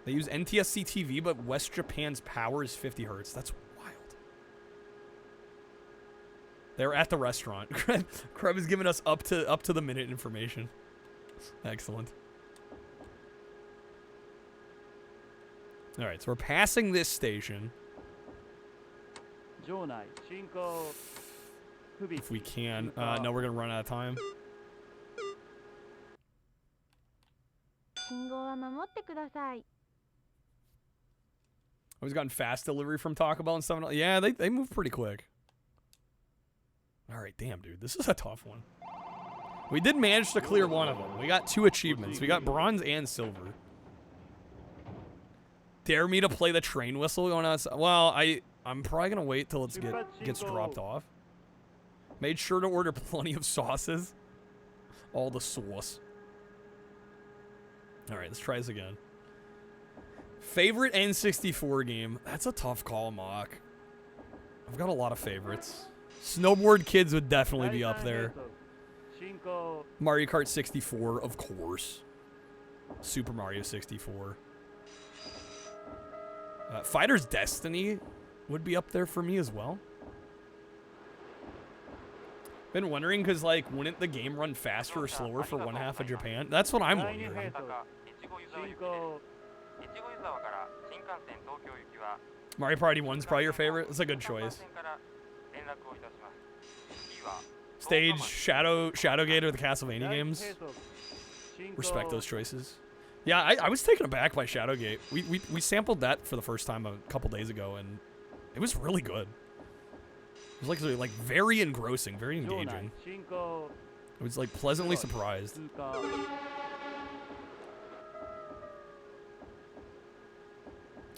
They use NTSC TV, but West Japan's power is 50 hertz. That's wild. They're at the restaurant. Kreb is giving us up to the minute information. Excellent. All right, so we're passing this station. If we can. No, we're gonna run out of time. Always gotten fast delivery from Taco Bell and stuff. Yeah, they move pretty quick. All right, damn, dude. This is a tough one. We did manage to clear one of them. We got 2 achievements. We got bronze and silver. Dare me to play the train whistle going outside? Well, I'm probably going to wait till it gets dropped off. Made sure to order plenty of sauces. All the sauce. All right, let's try this again. Favorite N64 game? That's a tough call, Mock. I've got a lot of favorites. Snowboard Kids would definitely be up there. Mario Kart 64, of course. Super Mario 64. Fighter's Destiny would be up there for me as well. Been wondering, because, like, wouldn't the game run faster or slower for one half of Japan? That's what I'm wondering. Mario Party 1's probably your favorite? It's a good choice. Stage, Shadowgate, or the Castlevania games. Respect those choices. Yeah, I was taken aback by Shadowgate. We sampled that for the first time a couple days ago, and it was really good. It was like very engrossing, very engaging. I was like pleasantly surprised.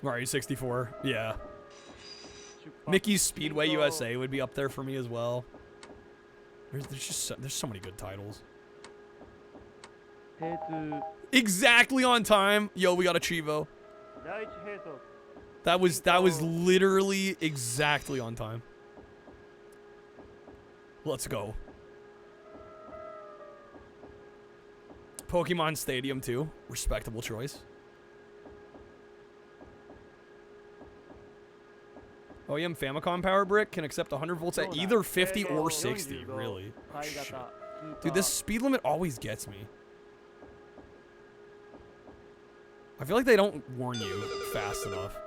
Mario 64, yeah. Mickey's Speedway USA would be up there for me as well. There's so many good titles. Exactly on time. Yo, we got a Chivo. That was literally exactly on time. Let's go. Pokemon Stadium 2. Respectable choice. OEM Famicom Power Brick can accept 100 volts at either 50 or 60. Really? Oh, shit. Dude, this speed limit always gets me. I feel like they don't warn you fast enough.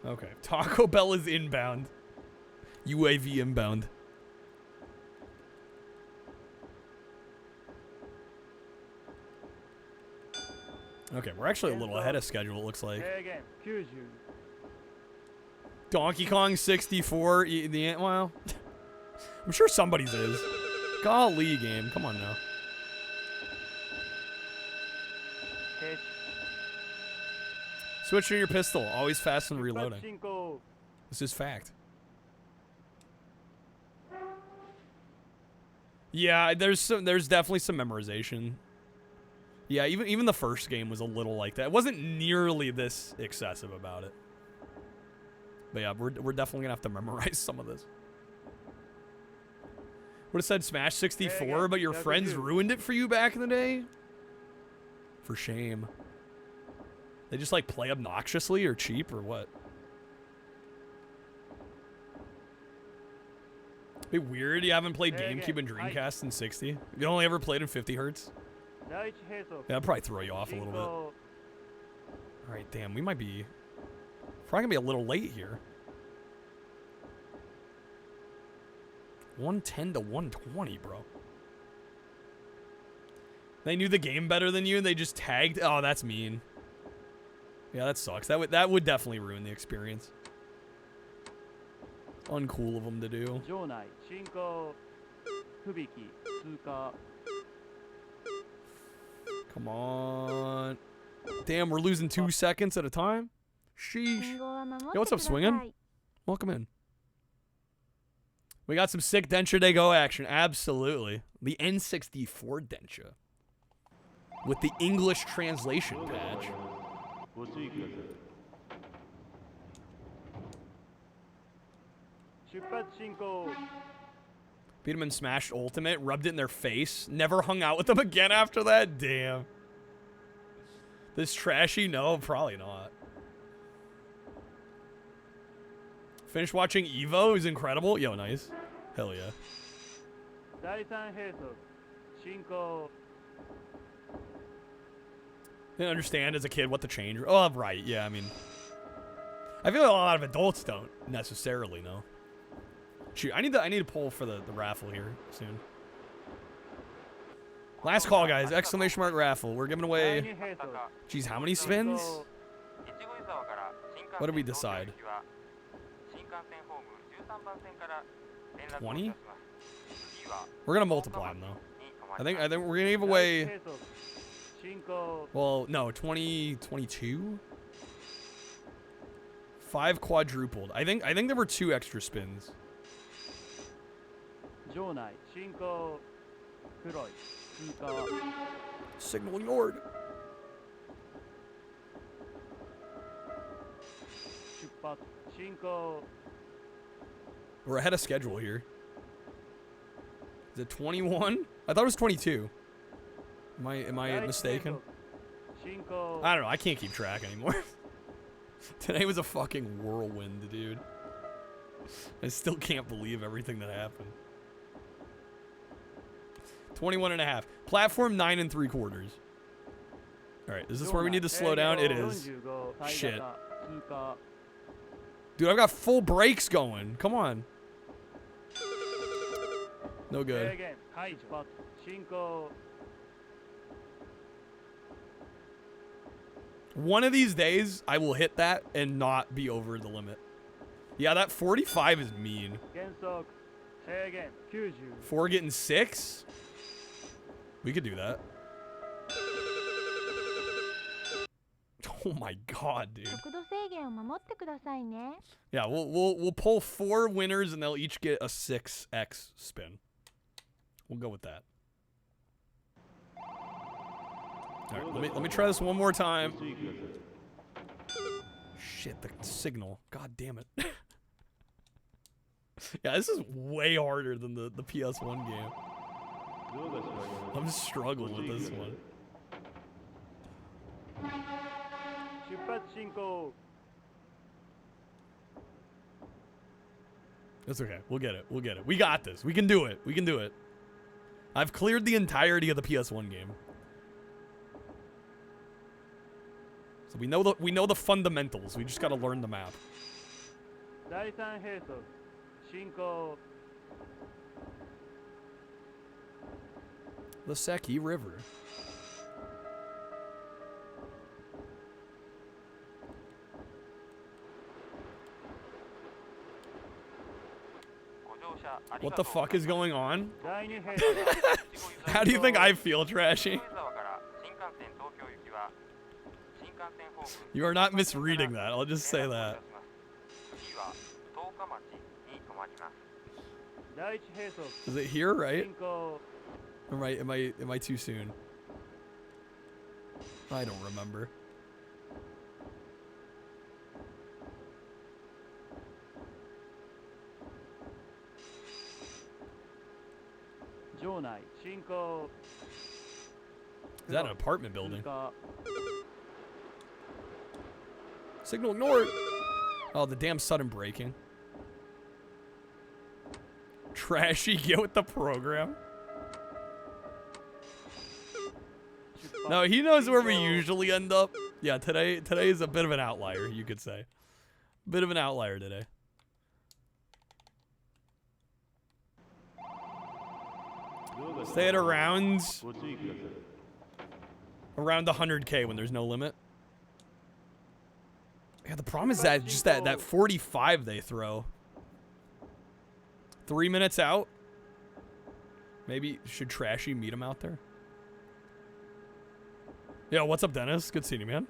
Okay, Taco Bell is inbound. UAV inbound. Okay, we're actually a little ahead of schedule, it looks like. Donkey Kong 64, well, I'm sure somebody's is. Golly, game, come on now. Switch to your pistol, always fast and reloading. This is fact. Yeah, there's definitely some memorization. Yeah, even the first game was a little like that. It wasn't nearly this excessive about it. But yeah, we're definitely gonna have to memorize some of this. Would have said Smash 64, but your friends ruined it for you back in the day? For shame. They just like play obnoxiously or cheap or what? Be weird you haven't played GameCube and Dreamcast in 60. You only ever played in 50 hertz? Yeah, that'd probably throw you off a little bit. Alright, damn, we might be probably gonna be a little late here. 110 to 120, bro. They knew the game better than you and they just tagged. Oh, that's mean. Yeah, that sucks. That would definitely ruin the experience. Uncool of them to do. Come on. Damn, we're losing 2 seconds at a time. Sheesh. Yo, what's up, swinging? Welcome in. We got some sick Densha Day Go action. Absolutely. The N64 Densha. With the English translation patch. Beat him in Smash Ultimate, rubbed it in their face, never hung out with them again after that? Damn. This trashy? No, probably not. Finished watching Evo, it was incredible. Yo, nice. Hell yeah. Didn't understand as a kid what the change. Oh, right. Yeah, I mean, I feel like a lot of adults don't necessarily know. Shoot, I need to pull for the raffle here soon. Last call, guys! Exclamation mark raffle. We're giving away. Geez, how many spins? What did we decide? 20? We're gonna multiply them though. I think we're gonna give away. Well, no, 20, 22. 5 quadrupled. I think there were 2 extra spins. Signal ignored. We're ahead of schedule here. Is it 21? I thought it was 22. Am I mistaken? I don't know. I can't keep track anymore. Today was a fucking whirlwind, dude. I still can't believe everything that happened. 21.5. Platform 9 3/4. All right, is this where we need to slow down? It is. Shit. Dude, I've got full brakes going. Come on. No good. One of these days, I will hit that and not be over the limit. Yeah, that 45 is mean. 4 getting 6? We could do that. Oh my god, dude. Yeah, we'll pull 4 winners and they'll each get a 6x spin. We'll go with that. All right, let me try this one more time. Shit, the signal. God damn it. Yeah, this is way harder than the PS1 game. I'm struggling with this one. That's okay. We'll get it. We'll get it. We got this. We can do it. We can do it. I've cleared the entirety of the PS1 game. So we know the fundamentals. We just got to learn the map. The Seki River. What the fuck is going on? How do you think I feel, Trashy? You are not misreading that. I'll just say that. Is it here, right? Am I too soon? I don't remember. Is that an apartment building? Signal ignored. Oh, the damn sudden braking. Trashy, get with the program. No, he knows where we usually end up. Yeah, today is a bit of an outlier, you could say. Bit of an outlier today. Stay at around 100K when there's no limit. Yeah, the problem is that just that 45 they throw. 3 minutes out. Maybe should Trashy meet him out there? Yo, what's up, Dennis? Good seeing you, man.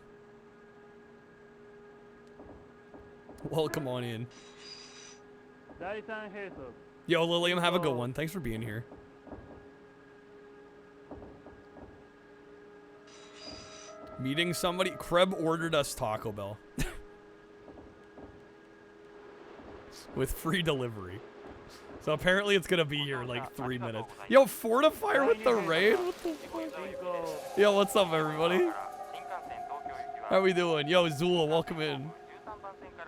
Welcome on in. Yo, Lilium, have a good one. Thanks for being here. Meeting somebody. Kreb ordered us Taco Bell. With free delivery. So apparently it's gonna be here in like 3 minutes. Yo, Fortifier with the raid? What the fuck? Yo, what's up, everybody? How we doing? Yo, Zula, welcome in.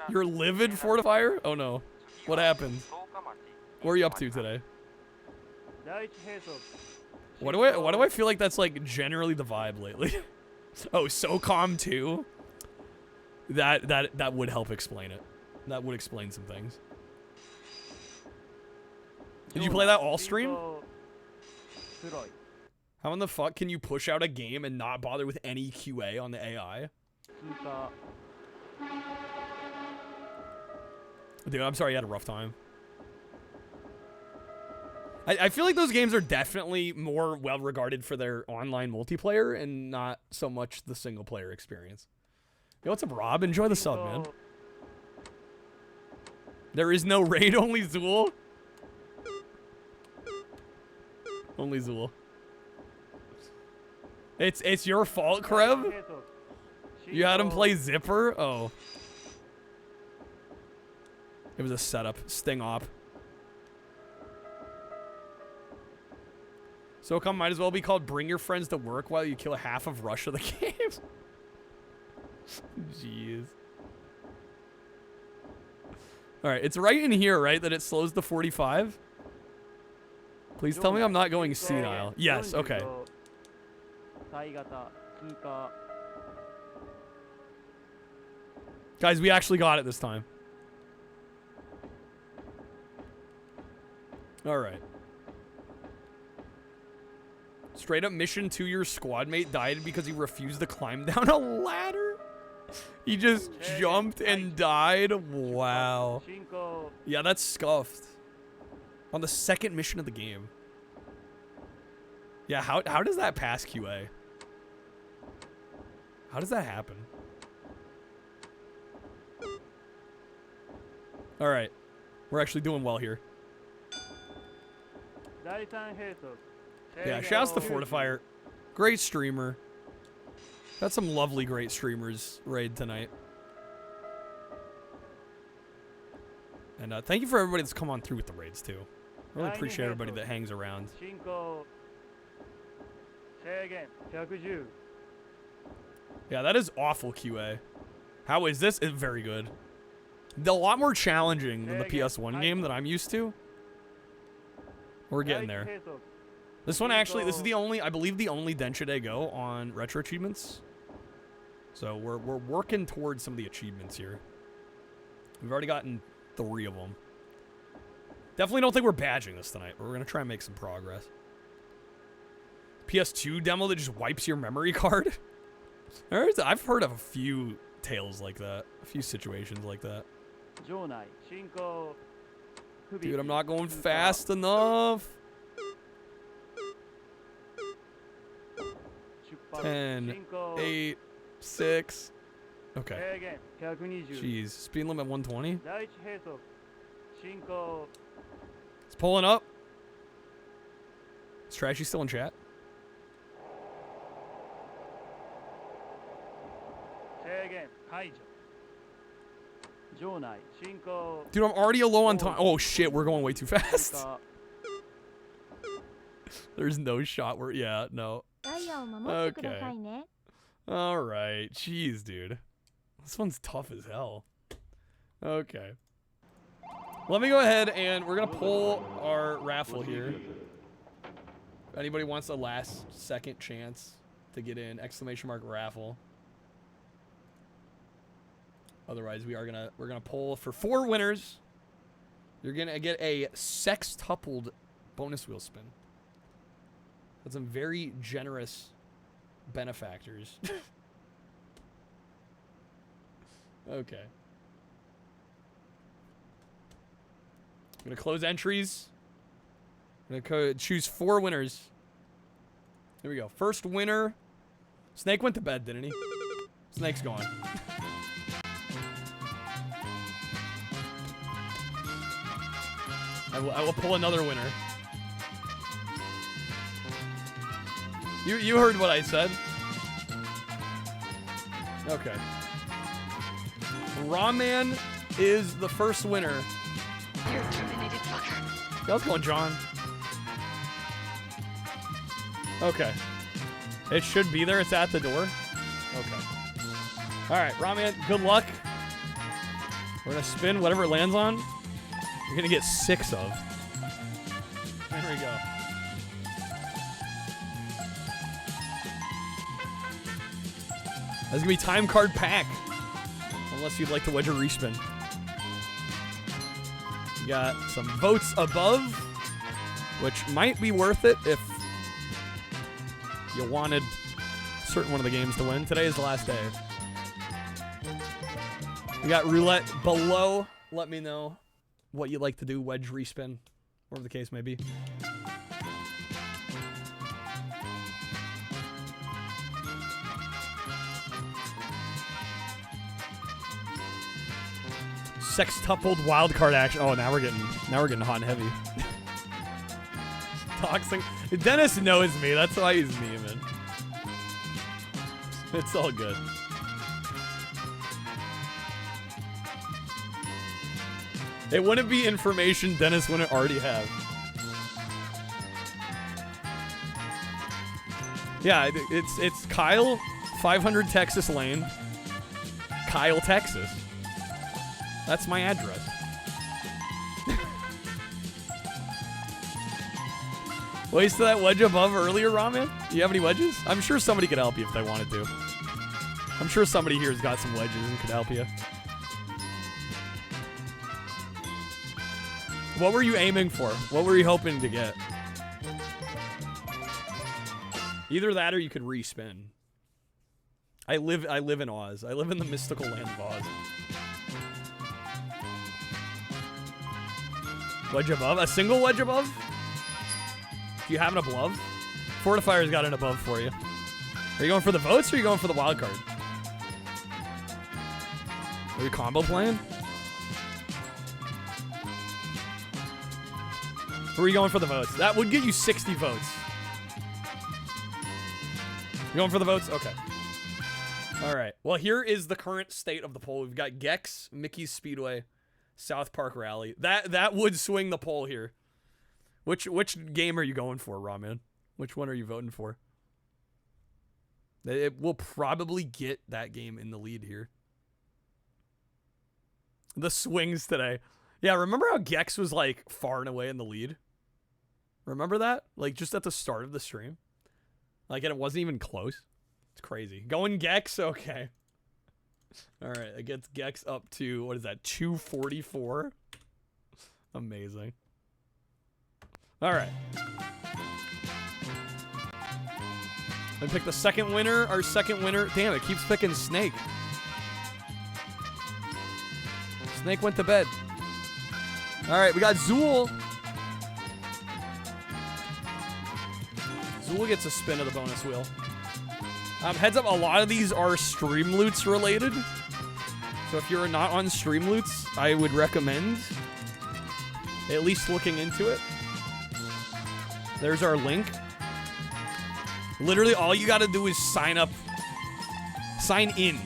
You're livid, Fortifier? Oh no. What happened? What are you up to today? Why do I feel like that's like generally the vibe lately? Oh, SOCOM 2? That would help explain it. That would explain some things. Did you play that all stream? How in the fuck can you push out a game and not bother with any QA on the AI? Dude, I'm sorry you had a rough time. I feel like those games are definitely more well-regarded for their online multiplayer and not so much the single-player experience. Yo, what's up, Rob? Enjoy the sub, man. There is no raid, only Zool. Only Zool. It's your fault, Kreb? You had him play Zipper? Oh. It was a setup. Sting op. SOCOM might as well be called Bring Your Friends to Work while you kill half of Rush of the game. Jeez. Alright, it's right in here, right? That it slows to 45? Please tell me I'm not going senile. Yes, okay. Guys, we actually got it this time. Alright. Straight up mission 2, your squad mate died because he refused to climb down a ladder? He just jumped and died? Wow. Yeah, that's scuffed. On the second mission of the game. Yeah, how does that pass QA? How does that happen? Alright. We're actually doing well here. Yeah, shouts to Fortifier. Great streamer. Got some lovely great streamers raid tonight. And thank you for everybody that's come on through with the raids too. Really appreciate everybody that hangs around. Yeah, that is awful QA. How is this? It's very good. A lot more challenging than the PS1 game that I'm used to. We're getting there. This one actually, this is the only, I believe the only Denshide Go on retro achievements. So we're working towards some of the achievements here. We've already gotten 3 of them. Definitely don't think we're badging this tonight, but we're going to try and make some progress. PS2 demo that just wipes your memory card. I've heard of a few tales like that. A few situations like that. Dude, I'm not going fast enough. 10, 8, 6. Okay. Jeez. Speed limit 120. It's pulling up. Is Trashy still in chat? Dude, I'm already low on time. Oh shit, we're going way too fast. There's no shot where, yeah, no. Okay. Alright. Jeez, dude. This one's tough as hell. Okay. Let me go ahead and we're going to pull our raffle here. If anybody wants a last second chance to get in, exclamation mark raffle. Otherwise, we're gonna pull for 4 winners. You're gonna get a sextupled bonus wheel spin. That's some very generous benefactors. Okay. I'm gonna close entries. I'm gonna choose 4 winners. Here we go. First winner. Snake went to bed, didn't he? Snake's gone. I will pull another winner. You heard what I said. Okay. Ramen is the first winner. You're a terminated fucker. How's it going, John? Okay. It should be there. It's at the door. Okay. All right, Ramen, good luck. We're going to spin whatever it lands on. You're going to get 6 of. There we go. That's going to be time card pack. Unless you'd like to wedge a respin. You got some votes above, which might be worth it if you wanted a certain one of the games to win. Today is the last day. We got roulette below. Let me know what you'd like to do, wedge, respin, whatever the case may be. Sextupled wildcard action. Oh, now we're getting hot and heavy. Toxic. Dennis knows me. That's why he's memeing. It's all good. It wouldn't be information Dennis wouldn't already have. Yeah, it's Kyle, 500 Texas Lane, Kyle, Texas. That's my address. Waste of that wedge above earlier, Ramen? Do you have any wedges? I'm sure somebody could help you if they wanted to. I'm sure somebody here has got some wedges and could help you. What were you aiming for? What were you hoping to get? Either that or you could respin. I live in Oz. I live in the mystical land of Oz. Wedge above? A single wedge above? Do you have an above? Fortifier's got an above for you. Are you going for the votes or are you going for the wild card? Are you combo playing? Or are you going for the votes? That would get you 60 votes. You going for the votes? Okay. All right. Well, here is the current state of the poll. We've got Gex, Mickey's Speedway, South Park Rally. That would swing the poll here. Which game are you going for, Ramen? Which one are you voting for? It will probably get that game in the lead here. The swings today. Yeah, remember how Gex was like far and away in the lead? Remember that? Like just at the start of the stream? Like, and it wasn't even close. It's crazy. Going Gex? Okay. All right, it gets Gex up to, what is that, 244? Amazing. All right. And pick the second winner. Our second winner. Damn, it keeps picking Snake. Snake went to bed. All right, we got Zool. Zool gets a spin of the bonus wheel. Heads up, a lot of these are Streamloots related. So if you're not on Streamloots, I would recommend at least looking into it. There's our link. Literally, all you got to do is sign in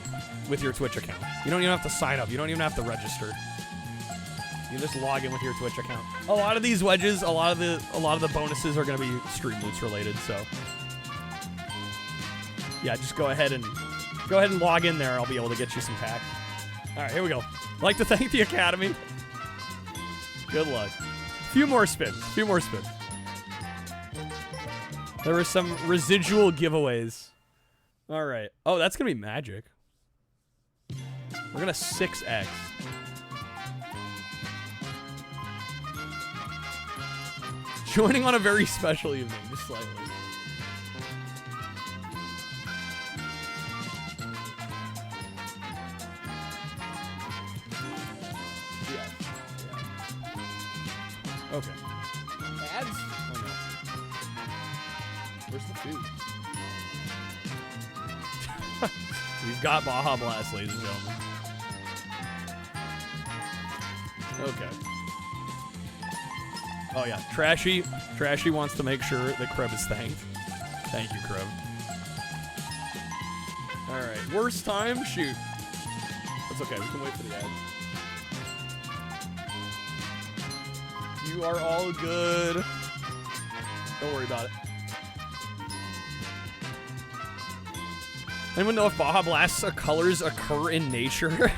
with your Twitch account. You don't even have to sign up. You don't even have to register. You just log in with your Twitch account. A lot of these wedges, a lot of the bonuses are going to be Streamloots related. So yeah, just go ahead and log in there. I'll be able to get you some packs. All right, here we go. I'd like to thank the Academy. Good luck. Few more spins. There were some residual giveaways. All right. Oh, that's going to be magic. We're going to 6x. Joining on a very special evening, just slightly. Yeah. Okay. Ads? Oh, Where's the food? We've got Baja Blast, ladies and gentlemen. Okay. Oh yeah, Trashy wants to make sure that Kreb is thanked. Thank you, Kreb. Alright, worst time? Shoot. That's okay, we can wait for the ad. You are all good. Don't worry about it. Anyone know if Baja Blast's colors occur in nature?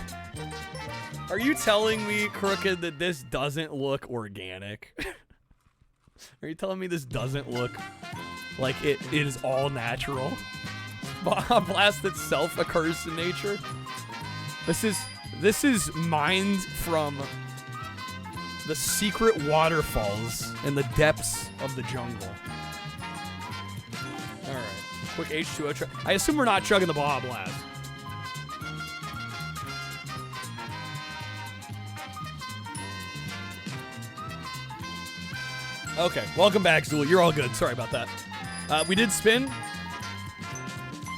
Are you telling me, Crooked, that this doesn't look organic? Are you telling me this doesn't look like it is all natural? Baja Blast itself occurs in nature? This is mined from the secret waterfalls in the depths of the jungle. Alright. Quick H2O chug. I assume we're not chugging the Baja Blast. Okay, welcome back, Zul. You're all good. Sorry about that. We did spin.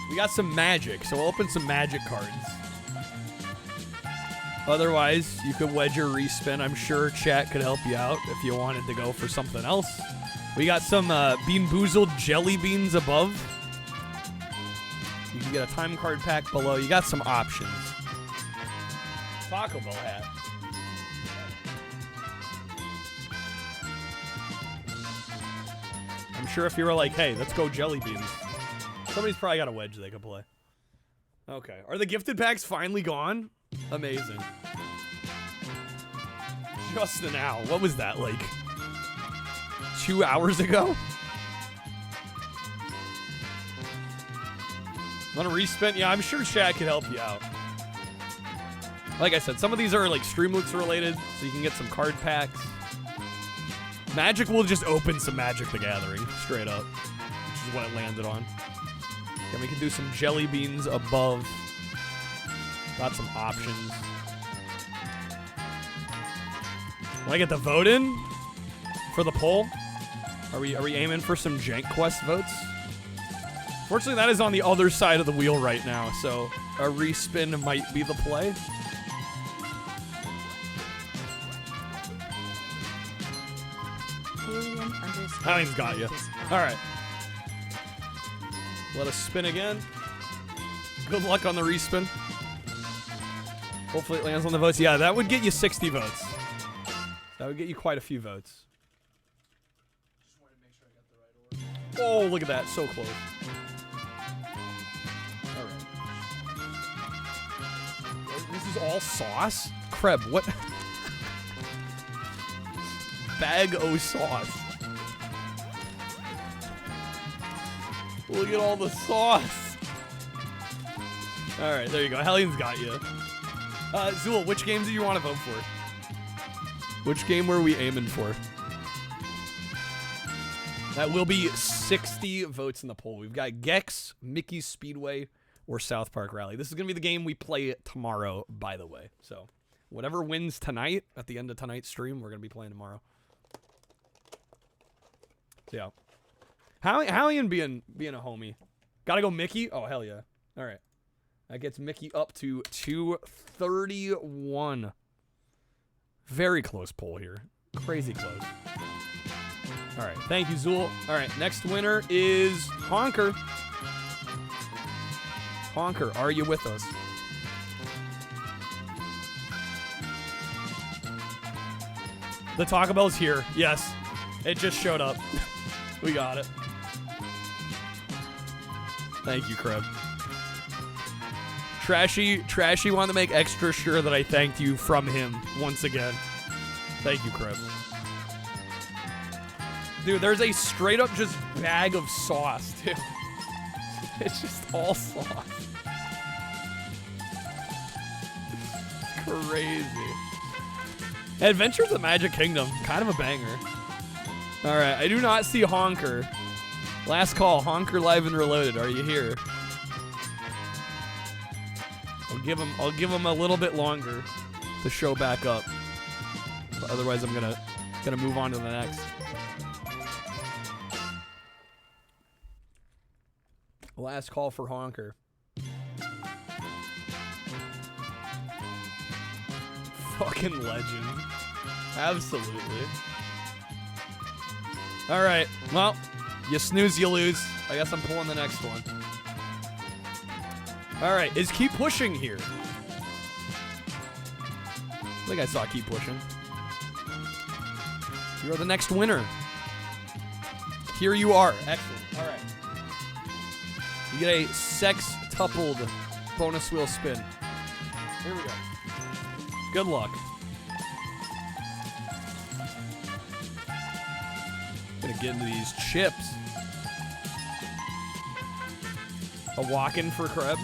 We got some magic, so we'll open some magic cards. Otherwise, you could wedge your respin. I'm sure chat could help you out if you wanted to go for something else. We got some Bean Boozled jelly beans above. You can get a time card pack below. You got some options. Taco Bell hat. I'm sure if you were like, hey, let's go jelly beans. Somebody's probably got a wedge they could play. Okay. Are the gifted packs finally gone? Amazing. Just now. What was that, like 2 hours ago? Want to respin? Yeah, I'm sure chat could help you out. Like I said, some of these are like Streamlooks related, so you can get some card packs. Magic will just open some Magic the Gathering, straight up, which is what it landed on. Then we can do some jelly beans above. Got some options. Want to get the vote in for the poll? Are we aiming for some Jank Quest votes? Fortunately, that is on the other side of the wheel right now, so a respin might be the play. Helling's got you. All right. Let us spin again. Good luck on the respin. Hopefully it lands on the votes. Yeah, that would get you 60 votes. That would get you quite a few votes. Oh, look at that. So close. All right. This is all sauce? Kreb, what? Bag o' sauce. Look at all the sauce. All right, there you go. Hellion's got you. Zool, which game do you want to vote for? Which game were we aiming for? That will be 60 votes in the poll. We've got Gex, Mickey's Speedway, or South Park Rally. This is going to be the game we play tomorrow, by the way. So, whatever wins tonight, at the end of tonight's stream, we're going to be playing tomorrow. So, yeah. Hallian being a homie. Gotta go Mickey? Oh, hell yeah. All right. That gets Mickey up to 231. Very close poll here. Crazy close. All right. Thank you, Zool. All right. Next winner is Honker. Honker, are you with us? The Taco Bell's here. Yes. It just showed up. We got it. Thank you, Kreb. Trashy wanted to make extra sure that I thanked you from him once again. Thank you, Kreb. Dude, there's a straight up just bag of sauce, too. It's just all sauce. Crazy. Adventures of Magic Kingdom, kind of a banger. All right, I do not see Honker. Last call, Honker live and reloaded. Are you here? I'll give him a little bit longer to show back up. But otherwise, I'm gonna move on to the next. Last call for honker. Fucking legend. Absolutely. All right. Well, you snooze, you lose. I guess I'm pulling the next one. All right. Is keep pushing here? I think I saw keep pushing. You're the next winner. Here you are. Excellent. All right. You get a sex-tupled bonus wheel spin. Here we go. Good luck. Gonna get into these chips. A walk-in for Krebs.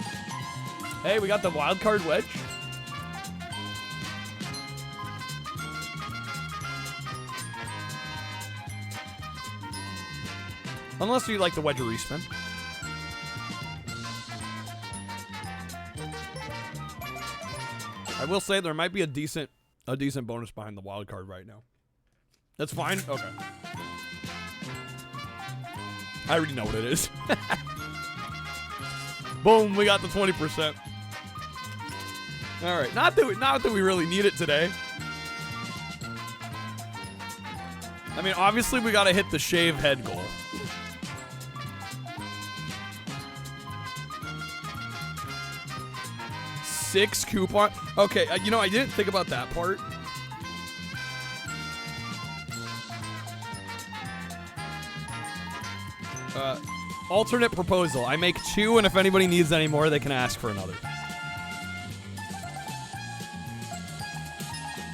Hey, we got the wild card wedge. Unless you like the wedge or respin. I will say there might be a decent bonus behind the wild card right now. That's fine? Okay. I already know what it is. Boom, we got the 20%. All right, not that we really need it today. I mean, obviously we got to hit the shave head goal. Six coupon. Okay, you know, I didn't think about that part. Alternate proposal. I make 2, and if anybody needs any more, they can ask for another.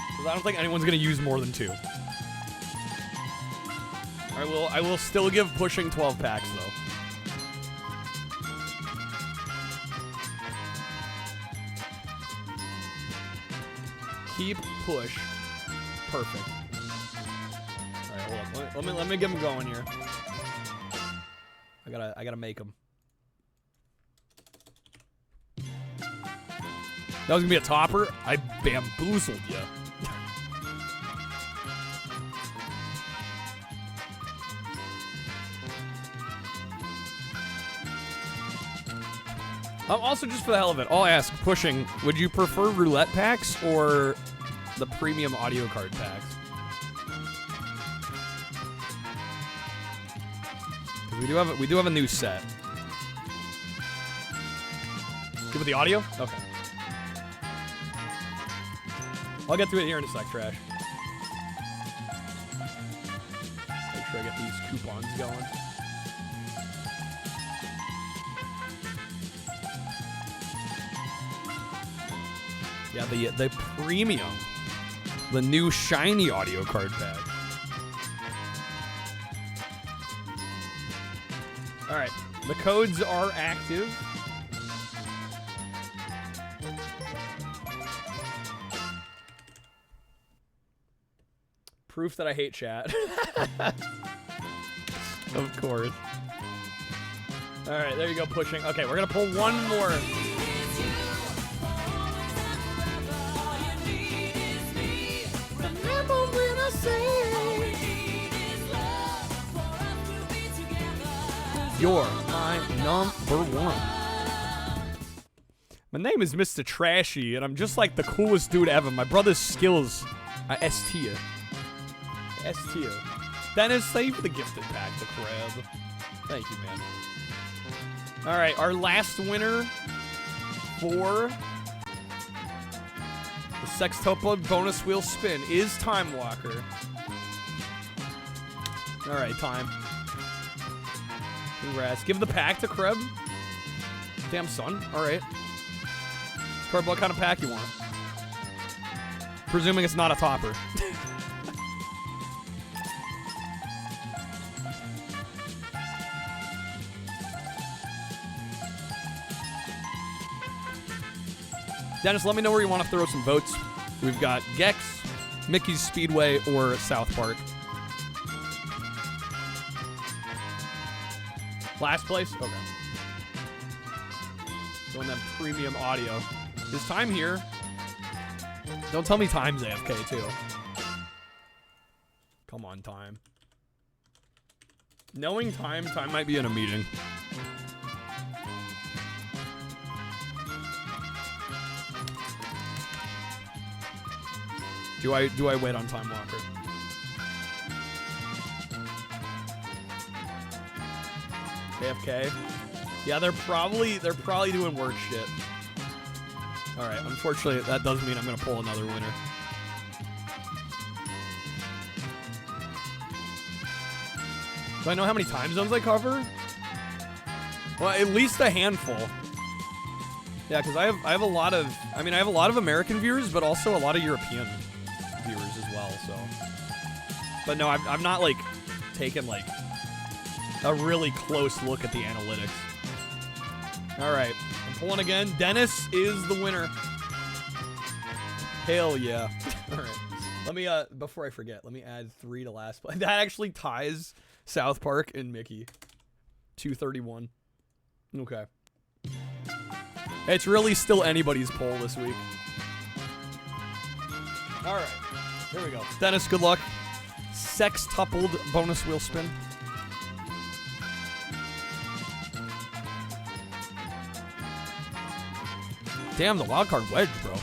Because I don't think anyone's going to use more than 2. I will still give pushing 12 packs, though. Keep push. Perfect. All right, hold up. Let me get him going here. I gotta make him. That was gonna be a topper. I bamboozled you. Also, just for the hell of it, I'll ask, pushing, would you prefer roulette packs or the premium audio card packs? We do have a new set. Good with the audio? Okay. I'll get to it here in a sec, Trash. Make sure I get these coupons going. Yeah, the premium. The new shiny audio card pack. Alright, the codes are active. Proof that I hate chat. Of course. Alright, there you go, pushing. Okay, we're gonna pull one more. You're my number one. My name is Mr. Trashy, and I'm just like the coolest dude ever. My brother's skills are S tier. S tier. Dennis, thank you for the gifted pack, the crab. Thank you, man. All right, our last winner for the Sextuple bonus wheel spin is Time Walker. All right, Time. Congrats. Give the pack to Kreb. Damn, son. All right. Kreb, what kind of pack you want? Presuming it's not a topper. Dennis, let me know where you want to throw some votes. We've got Gex, Mickey's Speedway, or South Park. Last place? Okay. Going that premium audio. Is Time here? Don't tell me Time's AFK, too. Come on, Time. Knowing Time might be in a meeting. Do I wait on Time Walker? AFK. Yeah, they're probably doing work shit. All right. Unfortunately, that does mean I'm gonna pull another winner. Do I know how many time zones I cover? Well, at least a handful. Yeah, because I have a lot of, I have a lot of American viewers, but also a lot of European viewers as well. So, but no, I've not like taken like a really close look at the analytics. All right, I'm pulling again. Dennis is the winner. Hell yeah! All right, let me before I forget, let me add 3 to last place. That actually ties South Park and Mickey. 231. Okay. It's really still anybody's poll this week. All right, here we go. Dennis, good luck. Sextupled bonus wheel spin. Damn, the wild card wedge, bro.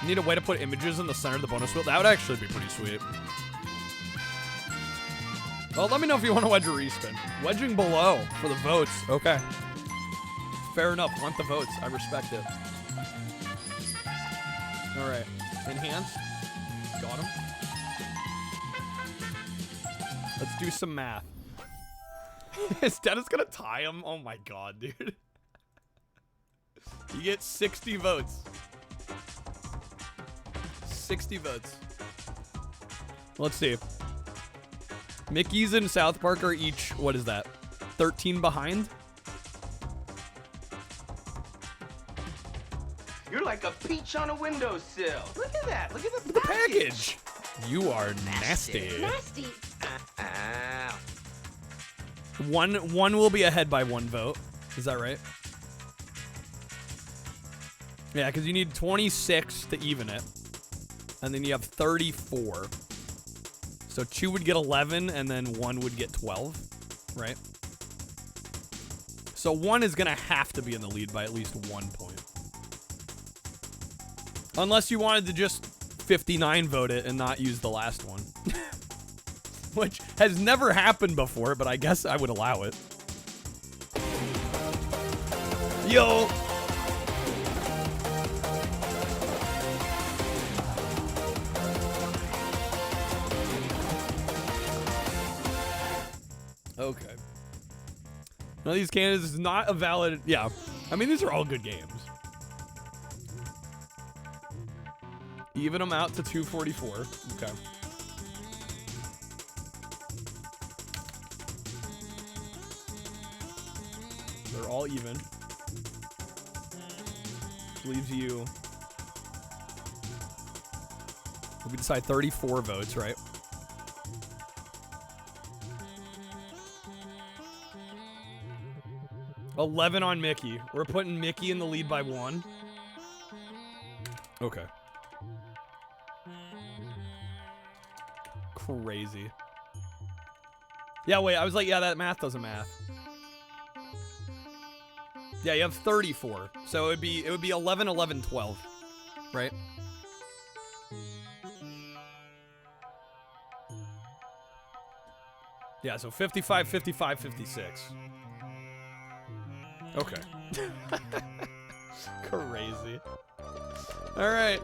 Need a way to put images in the center of the bonus wheel. That would actually be pretty sweet. Well, let me know if you want to wedge or respin. Wedging below for the votes. Okay. Fair enough. Want the votes. I respect it. All right. Enhance. Got him. Let's do some math. Is Dennis going to tie him? Oh my god, dude. You get 60 votes. 60 votes. Let's see. Mickey's and South Park are each, what is that? 13 behind? You're like a peach on a windowsill. Look at that. Look at the package. You are nasty. Nasty. One will be ahead by 1 vote. Is that right? Yeah, because you need 26 to even it. And then you have 34. So 2 would get 11, and then 1 would get 12, right? So 1 is going to have to be in the lead by at least 1 point. Unless you wanted to just 59 vote it and not use the last one. Which has never happened before, but I guess I would allow it. Yo! Okay. None of these candidates is not a valid... Yeah. I mean, these are all good games. Even them out to 244. Okay. They're all even. Leaves you... We decide 34 votes, right? $11 on Mickey. We're putting Mickey in the lead by 1. Okay. Crazy. Yeah, wait. I was like, yeah, that math doesn't math. Yeah, you have 34. So it would be 11, 11, 12. Right? Yeah, so 55, 55, 56. Okay. Crazy. All right.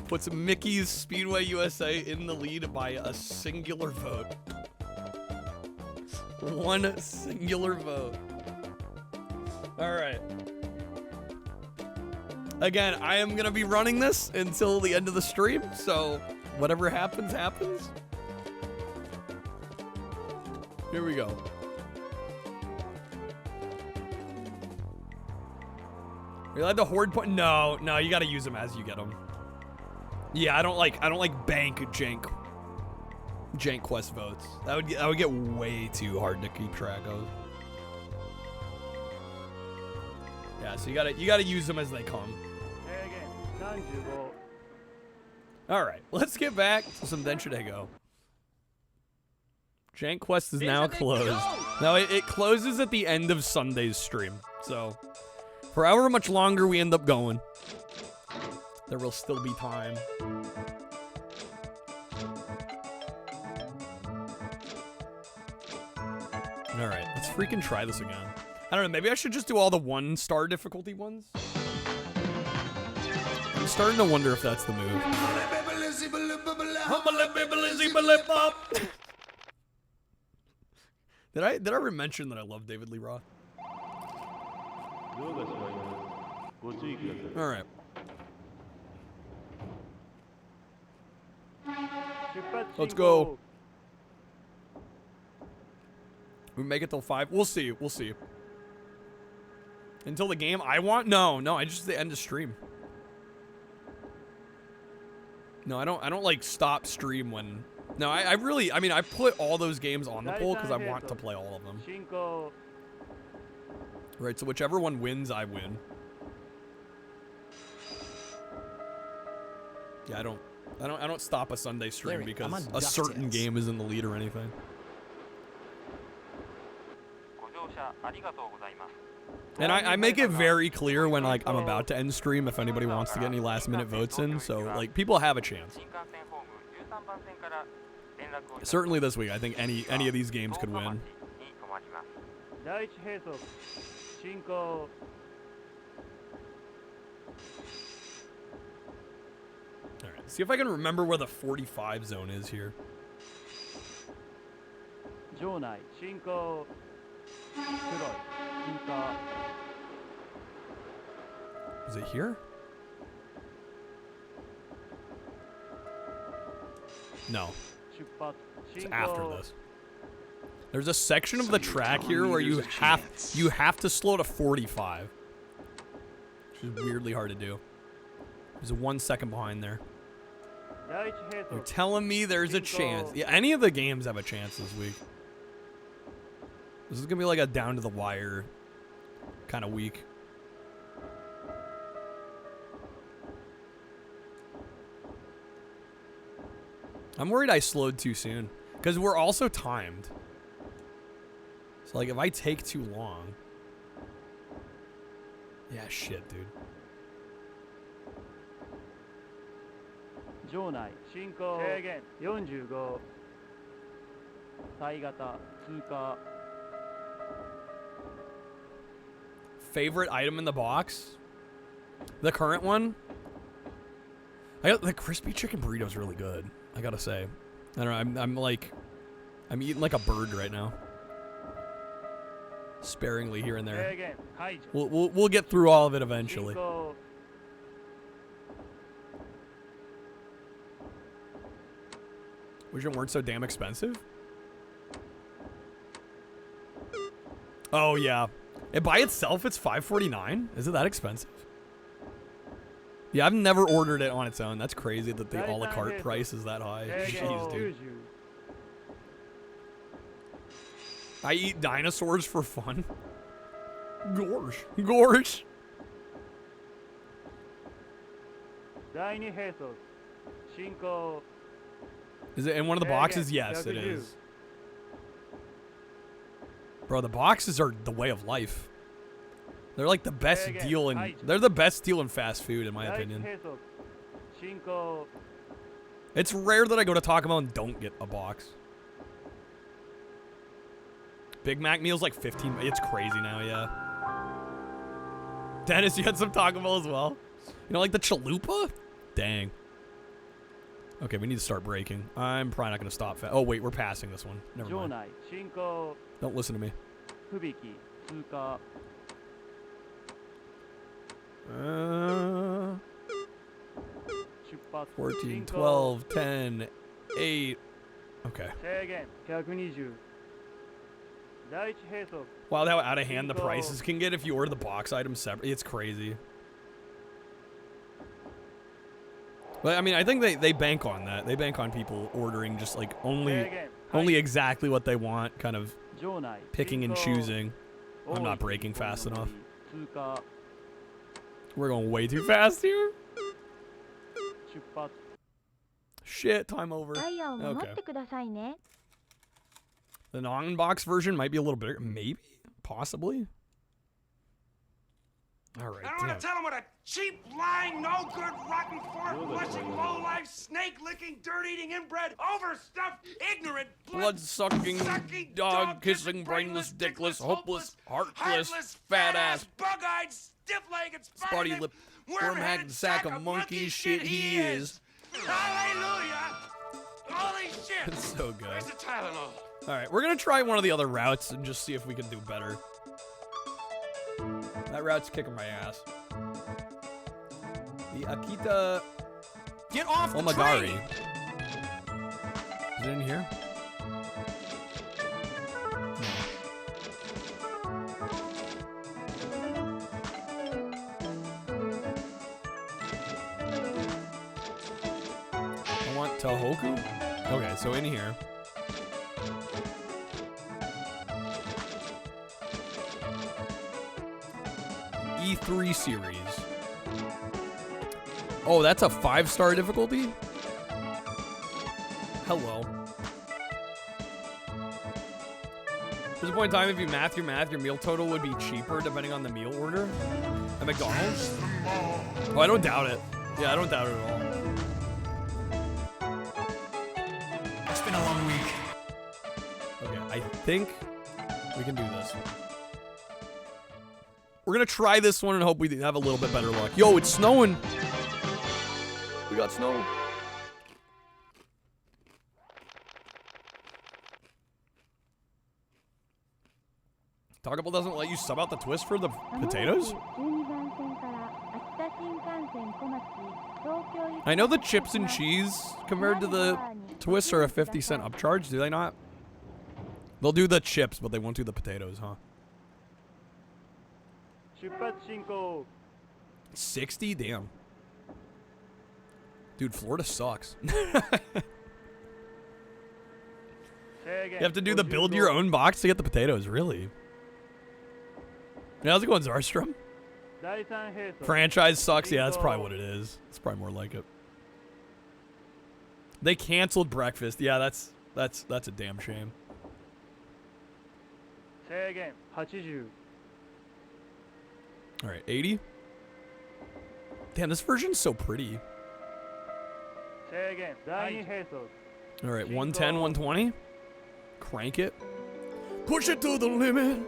Puts Mickey's Speedway USA in the lead by a singular vote. 1 singular vote. All right. Again, I am going to be running this until the end of the stream, so whatever happens, happens. Here we go. We allowed to hoard point? No, you got to use them as you get them. Yeah, I don't like bank jank quest votes. That would get way too hard to keep track of. Yeah, so you gotta use them as they come. All right, let's get back to some Densho Go. Jank quest is now closed. No, it closes at the end of Sunday's stream. So, for however much longer we end up going, there will still be time. Alright, let's freaking try this again. I don't know, maybe I should just do all the 1-star difficulty ones? I'm starting to wonder if that's the move. Did I mention that I love David Lee Roth? Alright. Let's go. We make it till 5. We'll see. We'll see. Until the game I want? No, I just the end of stream. No, I don't like stop stream when. No, I mean I put all those games on the poll because I want to play all of them. Right, so whichever one wins, I win. Yeah, I don't stop a Sunday stream because a certain game is in the lead or anything. And I make it very clear when like I'm about to end stream if anybody wants to get any last minute votes in, so like people have a chance. Certainly this week, I think any of these games could win. Alright, see if I can remember where the 45 zone is here. Is it here? No. It's after this. There's a section of the track here where you have to slow to 45. Which is weirdly hard to do. There's a 1 second behind there. You're telling me there's a chance. Yeah, any of the games have a chance this week. This is gonna be like a down to the wire kind of week. I'm worried I slowed too soon because we're also timed. So like if I take too long. Yeah, shit, dude. Favorite item in the box? The current one? I got the crispy chicken burrito's really good. I gotta say. I don't know. I'm eating like a bird right now. Sparingly here and there. We'll get through all of it eventually. Wish it weren't so damn expensive. Oh yeah. And by itself, it's $5.49. Is it that expensive? Yeah, I've never ordered it on its own. That's crazy that the a la carte price is that high. Jeez, dude. I eat dinosaurs for fun. Gorge. Gorge. Is it in one of the boxes? Yes, it is. Bro, the boxes are the way of life. They're like the best deal in. They're the best deal in fast food, in my opinion. It's rare that I go to Taco Bell and don't get a box. Big Mac meal's like 15. It's crazy now, yeah. Dennis, you had some Taco Bell as well. You know, like the chalupa? Dang. Okay, we need to start braking. I'm probably not gonna stop fast. Oh wait, we're passing this one. Never mind. Don't listen to me. 14, 12, 10, 8. Okay. Wow, how out of hand the prices can get if you order the box items separately. It's crazy. But I mean, I think they bank on that. They bank on people ordering just like only exactly what they want, kind of picking and choosing. I'm not braking fast enough. We're going way too fast here. Shit, time over. Okay. The non-box version might be a little bigger. Maybe? Possibly? Alright, I don't want to tell him what a cheap, lying, no good, rotten, fork-flushing, low-life, snake-licking, dirt-eating, inbred, overstuffed, ignorant, blood-sucking, dog-kissing, brainless, dickless, hopeless, heartless, fat-ass, bug-eyed, stiff-legged, spotty-lipped, worm-hacked sack of monkey shit he is. Hallelujah! Holy shit! It's so good. Where's the Tylenol? Alright, we're gonna try one of the other routes and just see if we can do better. That route's kicking my ass. The Akita... Get off the Omagari. train! Is it in here? I want Tohoku? Okay, so in here. E3 series. Oh, that's a 5-star difficulty? Hello. There's a point in time if you math your meal total would be cheaper depending on the meal order at McDonald's. Oh, I don't doubt it. Yeah, I don't doubt it at all. It's been a long week. Okay, I think we can do this. We're gonna try this one and hope we have a little bit better luck. Yo, it's snowing. We got snow. Taco Bell doesn't let you sub out the twist for the potatoes? I know the chips and cheese compared to the twists are a 50-cent upcharge. Do they not? They'll do the chips, but they won't do the potatoes, huh? 60? Damn. Dude, Florida sucks. You have to do the build your own box to get the potatoes, really? Yeah, how's it going, Zarstrom? Franchise sucks? Yeah, that's probably what it is. It's probably more like it. They canceled breakfast. Yeah, that's a damn shame. Alright, 80? Damn, this version's so pretty. Alright, 110, 120. Crank it. Push it to the limit.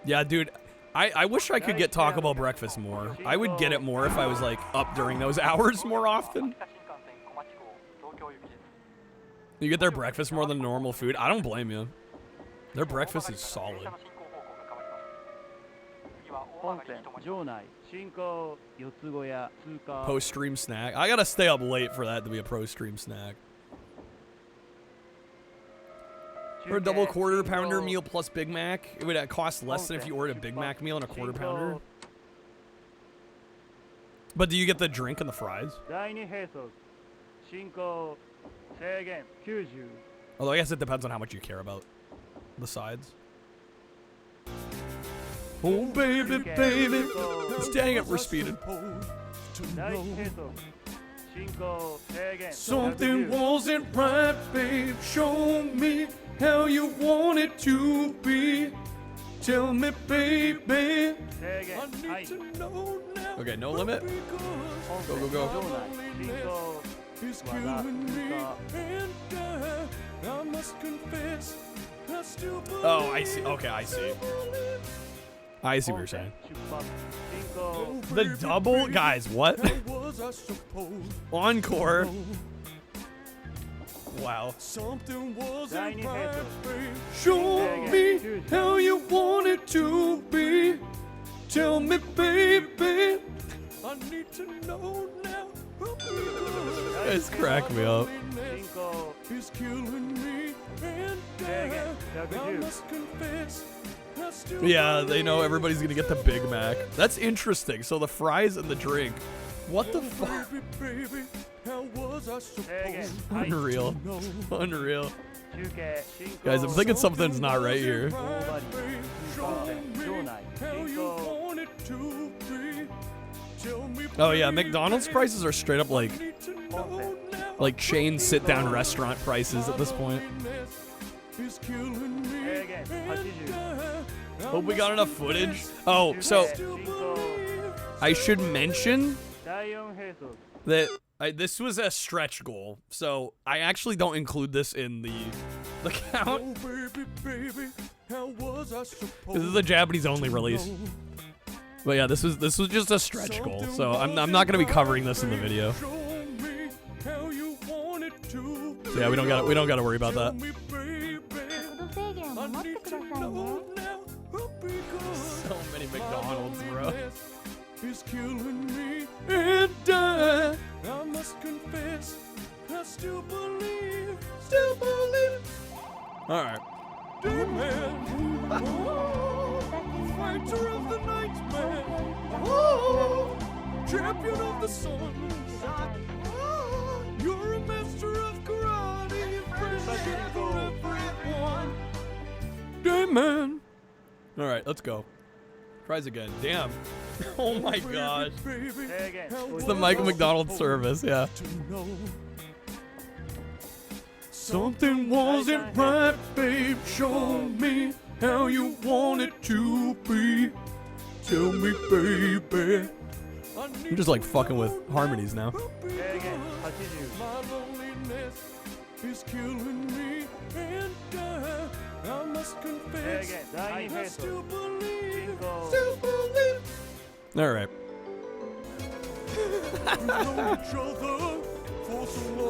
Yeah, dude, I wish I could get Taco Bell breakfast more. I would get it more if I was, like, up during those hours more often. You get their breakfast more than normal food. I don't blame you. Their breakfast is solid. Post-stream snack. I gotta stay up late for that to be a post-stream snack. For a double quarter pounder meal plus Big Mac, it would cost less than if you ordered a Big Mac meal and a quarter pounder. But do you get the drink and the fries? Although I guess it depends on how much you care about the sides. Oh baby, baby, dang it, we're speeding. Something wasn't right, babe. Show me how you want it to be. Tell me, baby. I need to know now. Okay, no limit. Go, go, go. It's killing me, and I must confess, I still believe. Oh, I see. Okay, I see. I see what you're saying. The double? Guys, what? Encore. Wow. Something wasn't right, babe. Show me how you want it to be. Tell me, baby. I need to know now. Guys, crack me up. It's killing me, and I must confess. Yeah, they know everybody's gonna get the Big Mac. That's interesting. So the fries and the drink. What the fuck? Unreal. Unreal. Guys, I'm thinking something's not right here. Oh yeah, McDonald's prices are straight up like Like chain sit-down restaurant prices at this point. Hope we got enough footage. Oh, so I should mention that this was a stretch goal, so I actually don't include this in the count. This is a Japanese only release. But yeah, this was just a stretch goal, so I'm not gonna be covering this in the video. So yeah, we don't gotta worry about that. So many McDonald's, bro. Is killing me, and I must confess, I still believe. All right. Fighter of the night, man. Oh, champion of the sun. You're a master of karate, friendship for everyone. Damn, man. All right, let's go. Tries again. Damn. Oh my gosh. It's the Michael McDonald service, yeah. Something wasn't right, babe. Show me how you want it to be. Tell me, baby. I'm just like fucking with harmonies now. My loneliness is killing me, and I must confess, I still believe. All right.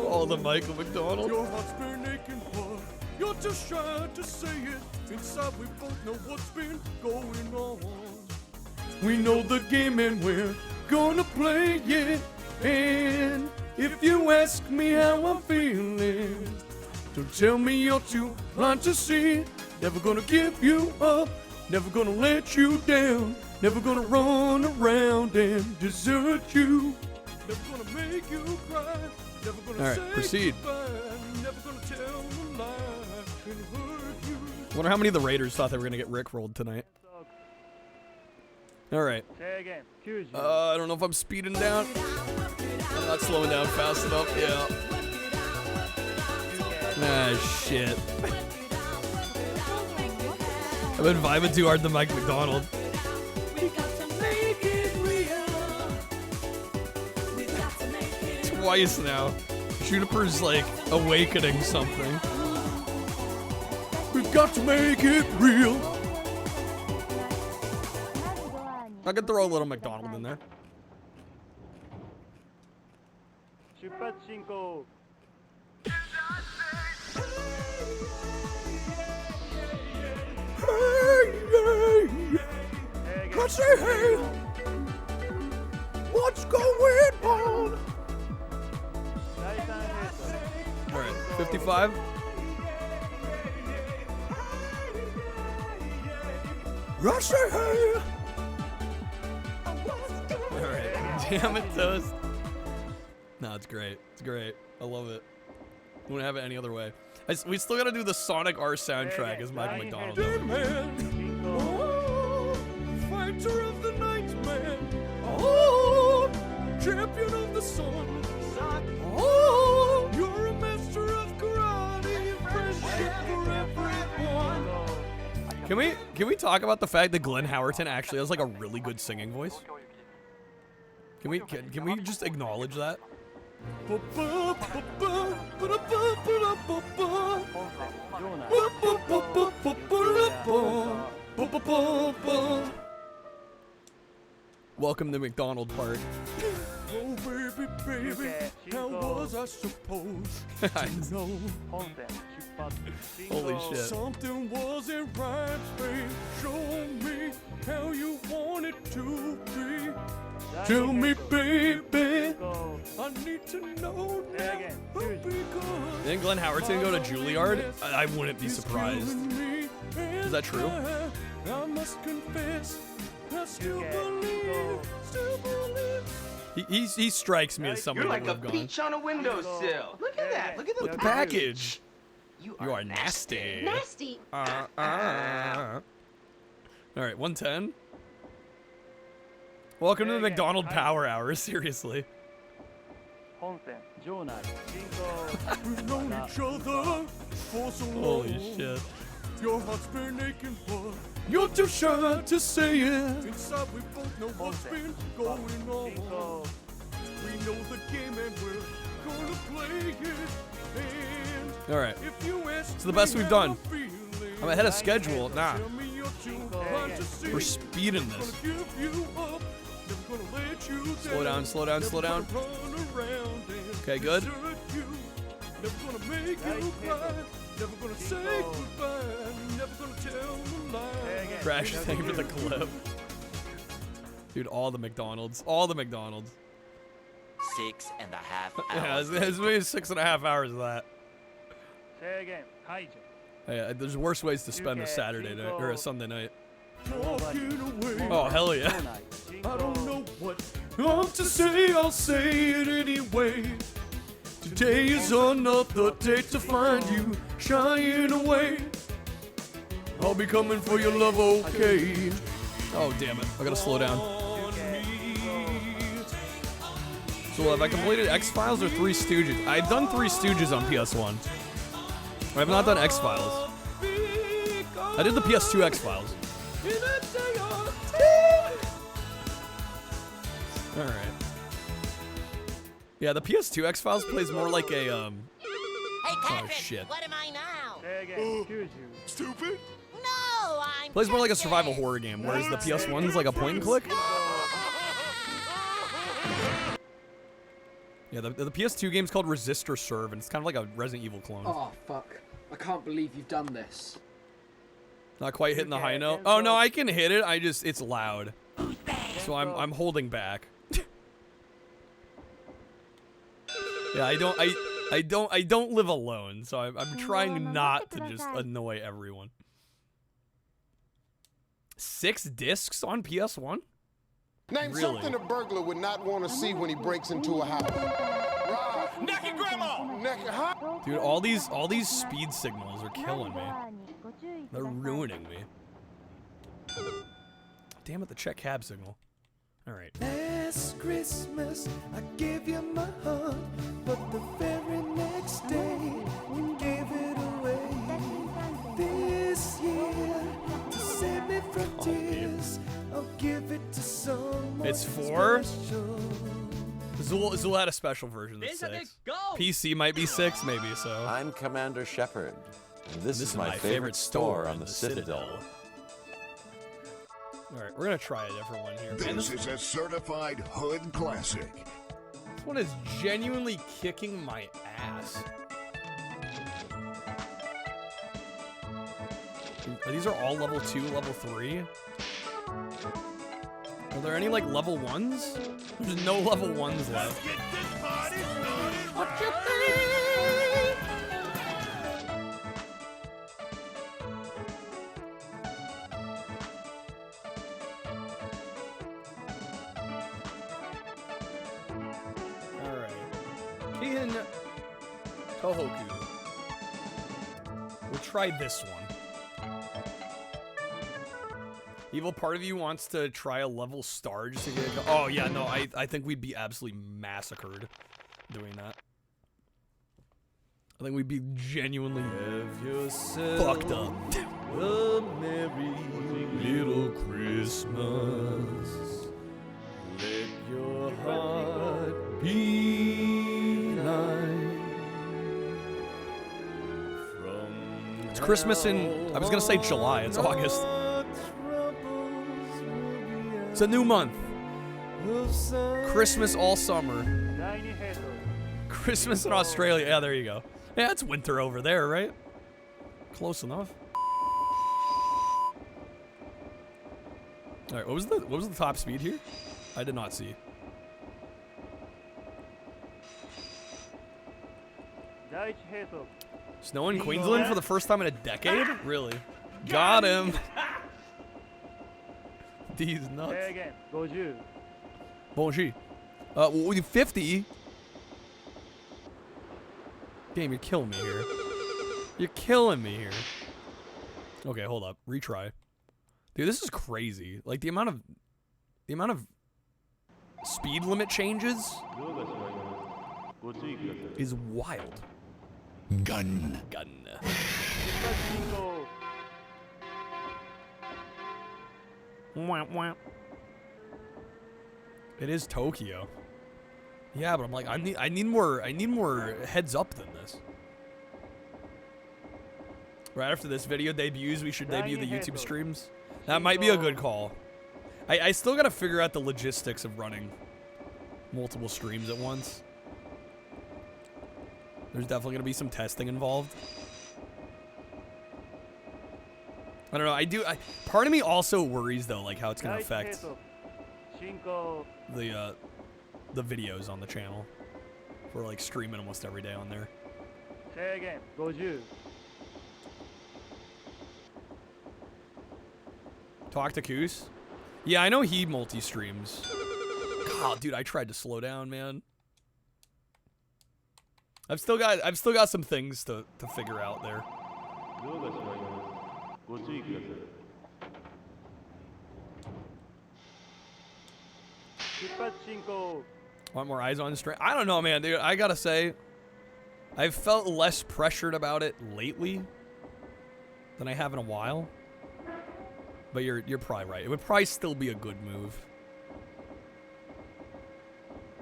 All the Michael McDonald. Your heart's been aching, but you're too shy to say it. Inside we both know what's been going on. We know the game and we're gonna play it. And if you ask me how I'm feeling, don't tell me you're too blind to see. Never gonna give you up, never gonna let you down, never gonna run around and desert you, never gonna make you cry, never gonna all right, say proceed. Goodbye, never gonna tell a lie and hurt you. I wonder how many of the Raiders thought they were gonna get rickrolled tonight. All right. I don't know if I'm speeding down. I'm not slowing down fast enough. Yeah. Ah, shit. I've been vibing too hard to Mike McDonald. Twice now. Juniper's like awakening something. We've got to make it real. I could throw a little McDonald in there. I say, hey, what's going on? All right, 55. I say, hey. All right, damn it, Toast. No, it's great. It's great. I love it. Wouldn't have it any other way. We still gotta do the Sonic R soundtrack as Michael McDonald. Oh, fighter of the night, man. Oh, champion of the sun. Oh, you're a master of karate, friendship for everyone. Can we talk about the fact that Glenn Howerton actually has like a really good singing voice? Can we just acknowledge that? Welcome to McDonald Park. Oh baby, baby, how was I supposed to know? Holy shit. Something wasn't right, babe. Show me how you want it to be. Tell me, baby, I need to know now. Didn't Glenn Howerton go to Juilliard? I wouldn't be surprised. Is that true? I must confess, I still believe. He strikes me as someone that would have gone. You're like a peach on a windowsill. Look at that. Look at the package. You are nasty. Nasty. All right, 110. Welcome to the McDonald Power Hour, seriously. We've known each other for so long. Holy shit. Your heart's been aching, but you're too shy to say it. Inside we both know what's been going on. We know the game and we're gonna play it. And All right. if you ask It's the best me we've how done. I'm feeling, I'm ahead of schedule. Nah. tell me you're too blind to see. We're speeding this. Gonna give you up, never gonna let you Slow down, slow down, slow down. Never gonna run around and Okay, good. desert you. Never gonna make you cry. Never gonna say goodbye. Never gonna tell a lie. Crash, thank you for the clip. Dude, all the McDonald's. All the McDonald's. 6.5 Yeah, hours. it's maybe 6.5 hours of that. Say again. Hide. Hey, there's worse ways to spend a Saturday night or a Sunday night. Walking away. Oh, hell yeah. I don't know what to say. I'll say it anyway. Today is another day to find you shying away. I'll be coming for your love, okay? Oh, damn it. I gotta slow down. So have I completed X-Files or Three Stooges? I've done Three Stooges on PS1. I have not done X-Files. I did the PS2 X-Files. Alright. Yeah, the PS2 X-Files plays more like a, Hey, Captain, oh, shit. what am I now? Say again. Excuse you. Stupid? No, I'm Plays more like a Captain. survival horror game, whereas the PS1 is like a point and click. Yeah, the PS2 game's called Resist or Serve, and it's kind of like a Resident Evil clone. Oh, fuck. I can't believe you've done this. Not quite hitting the high note. Oh no, I can hit it. It's loud. So I'm holding back. Yeah, I don't live alone, so I'm trying not to just annoy everyone. 6 discs on PS1? Name Really? something a burglar would not want to see when he breaks into a house. Naked grandma! Naked, huh? Dude, all these speed signals are killing me. They're ruining me. Damn it, the check cab signal. All right. Last Christmas, I gave you my heart, but the very next day, you gave it away. This year, to save me from tears, I'll give it to someone It's 4. special. Zool had a special version that's 6. PC might be 6, maybe so. I'm Commander Shepard, and this is my favorite store on the Citadel. Alright, we're gonna try a different one here. Man, This is a certified hood classic. This one is genuinely kicking my ass. These are all level 2, level 3. Are there any like level 1s? There's no level 1s left. Get this party started! What you think? Alright. Kihin Tohoku. We'll try this one. Evil part of you wants to try a level star just to get it. Oh yeah, no, I think we'd be absolutely massacred doing that. I think we'd be genuinely fucked up. A merry little Christmas. Let your heart be light. It's Christmas in, I was gonna say July, it's August. It's a new month. Christmas all summer. Christmas in Australia. Yeah, there you go. Yeah, it's winter over there, right? Close enough. All right, what was the top speed here? I did not see. Snow in Queensland for the first time in a decade? Really? Got him. These nuts. Say again. Bonjour. Bonjour. 50. Damn, you're killing me here. You're killing me here. Okay, hold up. Retry. Dude, this is crazy. Like the amount of speed limit changes. is wild. Gun. Wah, wah. It is Tokyo. Yeah, but I'm like, I need more heads up than this. Right after this video debuts, we should debut the YouTube streams. That might be a good call. I still gotta figure out the logistics of running multiple streams at once. There's definitely gonna be some testing involved. I don't know. Part of me also worries though, like how it's gonna affect the videos on the channel. We're like streaming almost every day on there. Talk to Koos. Yeah, I know he multi-streams. God, dude, I tried to slow down, man. I've still got some things to figure out there. Want more eyes on stream? I don't know, man, dude. I gotta say, I've felt less pressured about it lately than I have in a while. But you're probably right. It would probably still be a good move.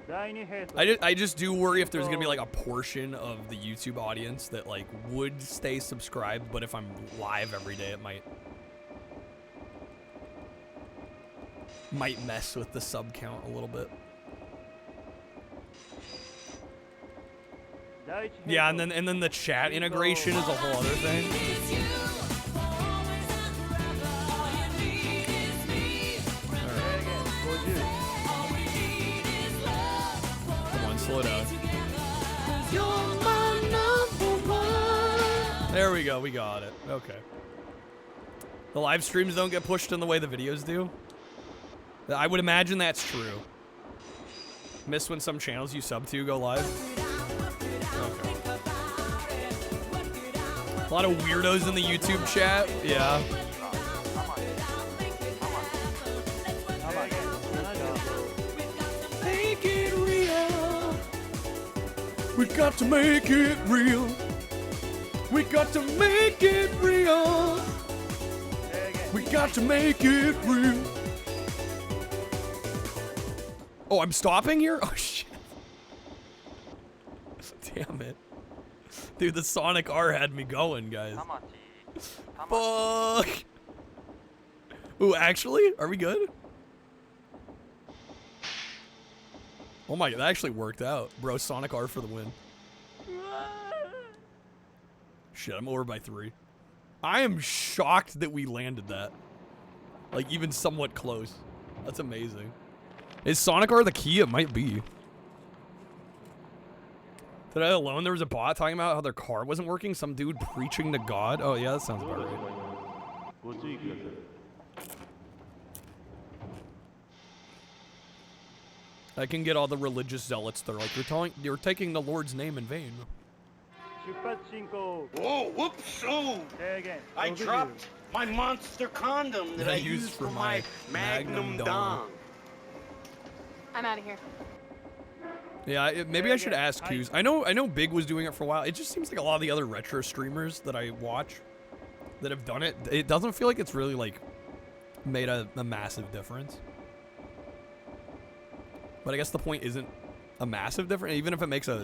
I just do worry if there's gonna be like a portion of the YouTube audience that like would stay subscribed, but if I'm live every day, it might mess with the sub count a little bit. Yeah, and then the chat integration is a whole other thing. Slow down. There we go. We got it. Okay. The live streams don't get pushed in the way the videos do. I would imagine that's true. Miss when some channels you sub to go live? Okay. A lot of weirdos in the YouTube chat. Yeah. We got to make it real. We got to make it real. We got to make it real. Oh, I'm stopping here? Oh, shit. Damn it. Dude, the Sonic R had me going, guys. Fuck. Ooh, actually? Are we good? Oh my god, that actually worked out. Bro, Sonic R for the win. Shit, I'm over by 3. I am shocked that we landed that. Like, even somewhat close. That's amazing. Is Sonic R the key? It might be. Today alone, there was a bot talking about how their car wasn't working. Some dude preaching to God. Oh, yeah, that sounds about right. I can get all the religious zealots. They're like, you're taking the Lord's name in vain. Whoa, whoops, oh! I dropped my monster condom that I used for my Magnum Dong. I'm out of here. Yeah, maybe I should ask Koos. I know Big was doing it for a while. It just seems like a lot of the other retro streamers that I watch that have done it, it doesn't feel like it's really like made a massive difference. But I guess the point isn't a massive difference, even if it makes a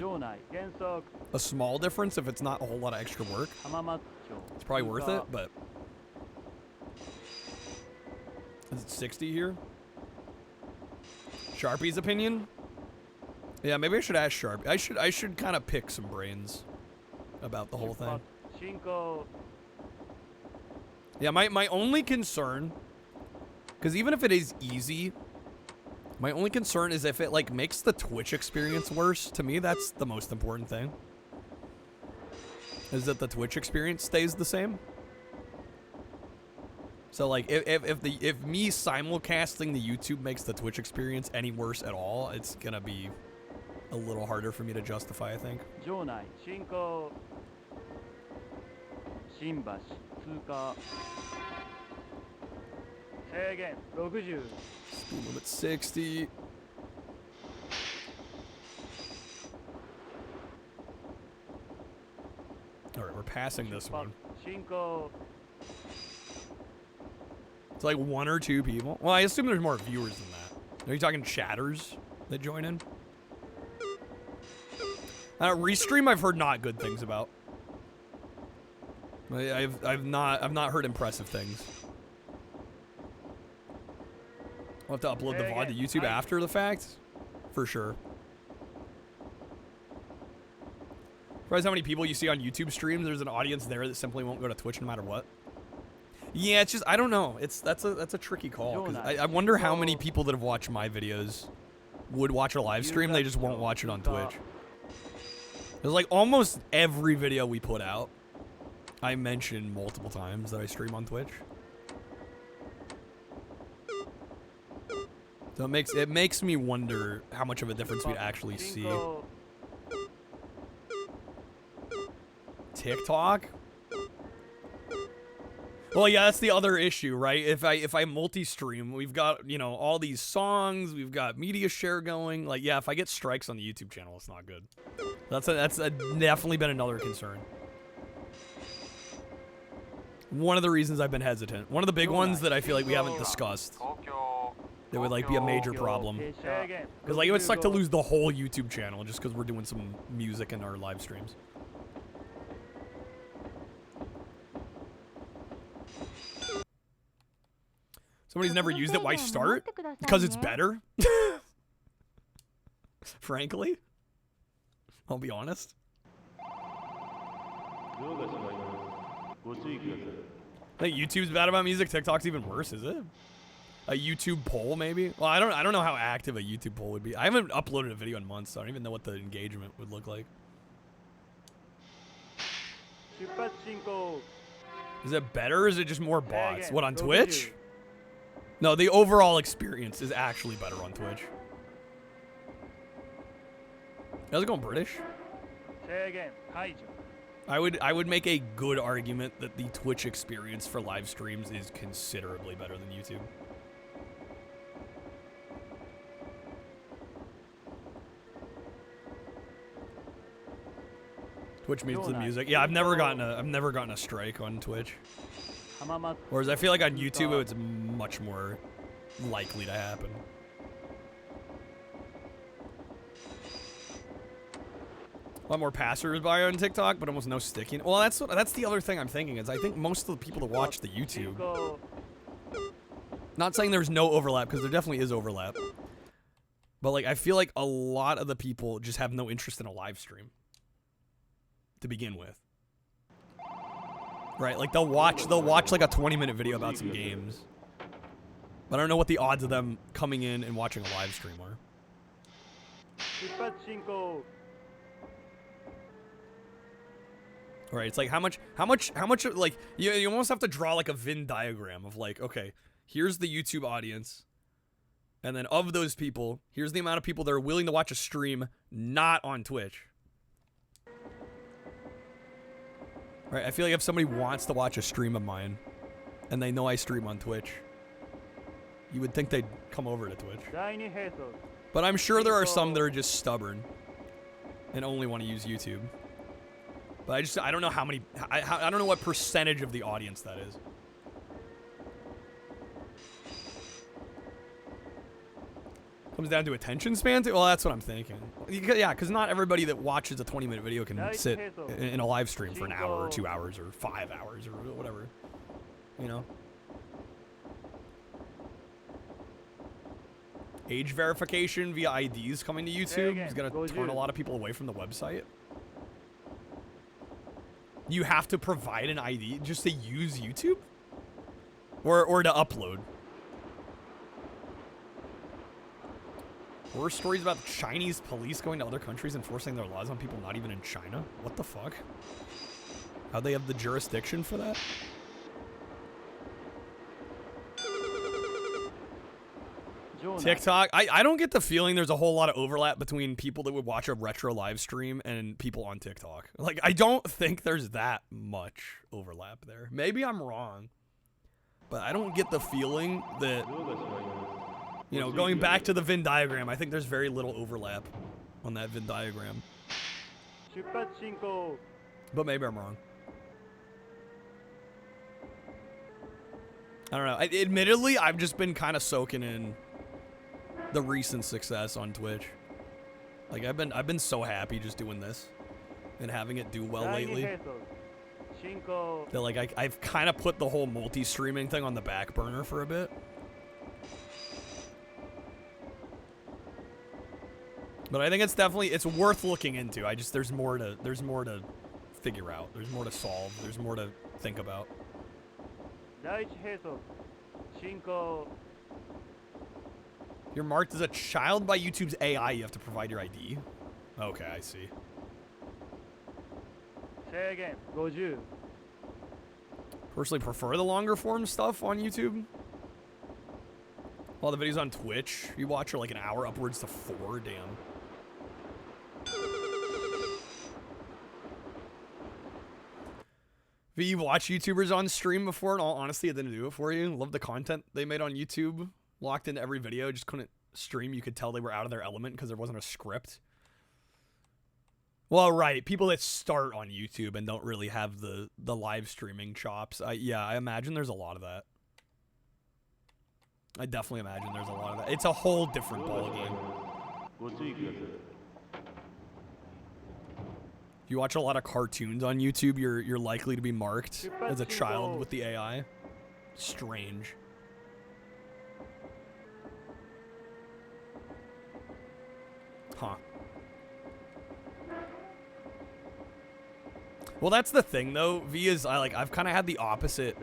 small difference, if it's not a whole lot of extra work. It's probably worth it, but... Is it 60 here? Sharpie's opinion? Yeah, maybe I should ask Sharpie. I should kind of pick some brains about the whole thing. Yeah, my only concern, because even if it is easy, my only concern is if it like makes the Twitch experience worse. To me, that's the most important thing. Is that the Twitch experience stays the same. So like if me simulcasting the YouTube makes the Twitch experience any worse at all, it's gonna be a little harder for me to justify, I think. Speed limit 60. passing this one. It's like 1 or 2 people. Well, I assume there's more viewers than that. Are you talking chatters that join in? Restream I've heard not good things about. I've not heard impressive things. I'll have to upload the VOD to YouTube after the fact, for sure. Surprised how many people you see on YouTube streams. There's an audience there that simply won't go to Twitch no matter what. Yeah, it's just I don't know. That's a tricky call because I wonder how many people that have watched my videos would watch a live stream. They just won't watch it on Twitch. There's like almost every video we put out, I mention multiple times that I stream on Twitch. So it makes me wonder how much of a difference we'd actually see. TikTok? Well, yeah, that's the other issue, right? If I multi-stream, we've got, you know, all these songs, we've got media share going. Like, yeah, if I get strikes on the YouTube channel, it's not good. That's definitely been another concern. One of the reasons I've been hesitant. One of the big ones that I feel like we haven't discussed. That would like be a major problem. Because like it would suck to lose the whole YouTube channel just because we're doing some music in our live streams. Somebody's never used it. Why start? Because it's better. Frankly, I'll be honest. I think YouTube's bad about music. TikTok's even worse, is it? A YouTube poll, maybe? Well, I don't know how active a YouTube poll would be. I haven't uploaded a video in months, so I don't even know what the engagement would look like. Is it better or is it just more bots? What, on Twitch? No, the overall experience is actually better on Twitch. How's it going, British? I would make a good argument that the Twitch experience for live streams is considerably better than YouTube. Twitch means the music. Yeah, I've never gotten a strike on Twitch. Whereas I feel like on YouTube it's much more likely to happen. A lot more passersby on TikTok, but almost no sticking. Well, that's the other thing I'm thinking is I think most of the people that watch the YouTube. Not saying there's no overlap because there definitely is overlap. But like I feel like a lot of the people just have no interest in a live stream to begin with. Right, like they'll watch like a 20-minute video about some games. But I don't know what the odds of them coming in and watching a live stream are. Right, it's like how much like you almost have to draw like a Venn diagram of like, okay, here's the YouTube audience. And then of those people, here's the amount of people that are willing to watch a stream not on Twitch. Right, I feel like if somebody wants to watch a stream of mine and they know I stream on Twitch, you would think they'd come over to Twitch. But I'm sure there are some that are just stubborn and only want to use YouTube. But I don't know how many, I don't know what percentage of the audience that is. Comes down to attention span too? Well, that's what I'm thinking. Yeah, because not everybody that watches a 20-minute video can sit in a live stream for an hour or 2 hours or 5 hours or whatever. You know? Age verification via IDs coming to YouTube is going to turn a lot of people away from the website. You have to provide an ID just to use YouTube? Or to upload? Horror stories about Chinese police going to other countries and enforcing their laws on people not even in China? What the fuck? How'd they have the jurisdiction for that? TikTok? I don't get the feeling there's a whole lot of overlap between people that would watch a retro live stream and people on TikTok. Like, I don't think there's that much overlap there. Maybe I'm wrong. But I don't get the feeling that... You know, going back to the Venn diagram, I think there's very little overlap on that Venn diagram. But maybe I'm wrong. I don't know. Admittedly, I've just been kind of soaking in the recent success on Twitch. Like I've been so happy just doing this and having it do well lately. That like I've kind of put the whole multi-streaming thing on the back burner for a bit. But I think it's worth looking into. There's more to figure out. There's more to solve. There's more to think about. You're marked as a child by YouTube's AI. You have to provide your ID. Okay, I see. Say again. 50. Personally prefer the longer form stuff on YouTube. All the videos on Twitch you watch are like an hour upwards to 4. Damn. Have you watched YouTubers on stream before? In all honesty, it didn't do it for you. Love the content they made on YouTube. Locked into every video, just couldn't stream. You could tell they were out of their element because there wasn't a script. Well, right. People that start on YouTube and don't really have the live streaming chops. Yeah, I imagine there's a lot of that. I definitely imagine there's a lot of that. It's a whole different ballgame. If you watch a lot of cartoons on YouTube, you're likely to be marked as a child with the AI. Strange. Huh. Well, that's the thing though. V is I've kind of had the opposite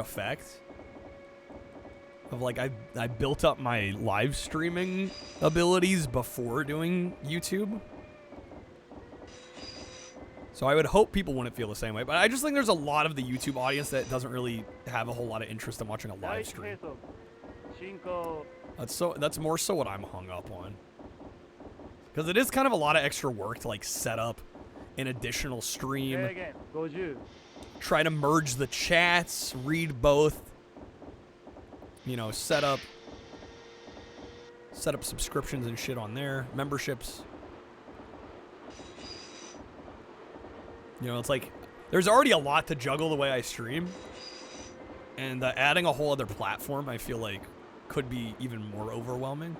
effect of like I built up my live streaming abilities before doing YouTube. So I would hope people wouldn't feel the same way, but I just think there's a lot of the YouTube audience that doesn't really have a whole lot of interest in watching a live stream. That's more so what I'm hung up on. Because it is kind of a lot of extra work to like set up an additional stream. Try to merge the chats, read both. You know, set up subscriptions and shit on there, memberships. You know, it's like there's already a lot to juggle the way I stream. And adding a whole other platform, I feel like could be even more overwhelming.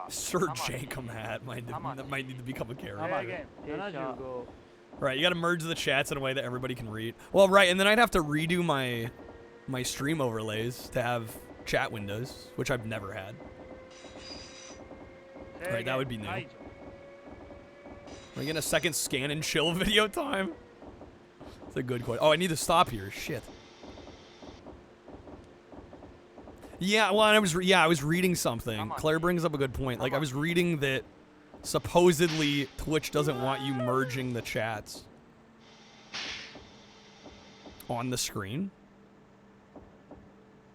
Sir Jacob hat might need to become a character. Right, you gotta merge the chats in a way that everybody can read. Well, right, and then I'd have to redo my stream overlays to have chat windows, which I've never had. Right, that would be new. We're getting a second scan and chill video time. That's a good question. Oh, I need to stop here. Shit. Yeah, well, I was reading something. Claire brings up a good point. Like, I was reading that supposedly Twitch doesn't want you merging the chats on the screen.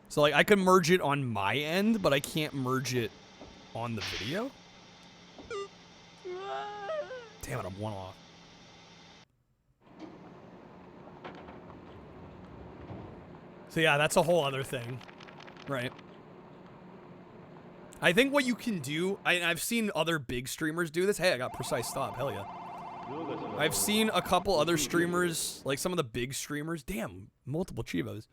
So, like, I can merge it on my end, but I can't merge it on the video. Damn it, I'm one off. So yeah, that's a whole other thing. Right. I think what you can do, I've seen other big streamers do this. Hey, I got precise stop. Hell yeah. I've seen a couple other streamers, like some of the big streamers. Damn, multiple Chivos.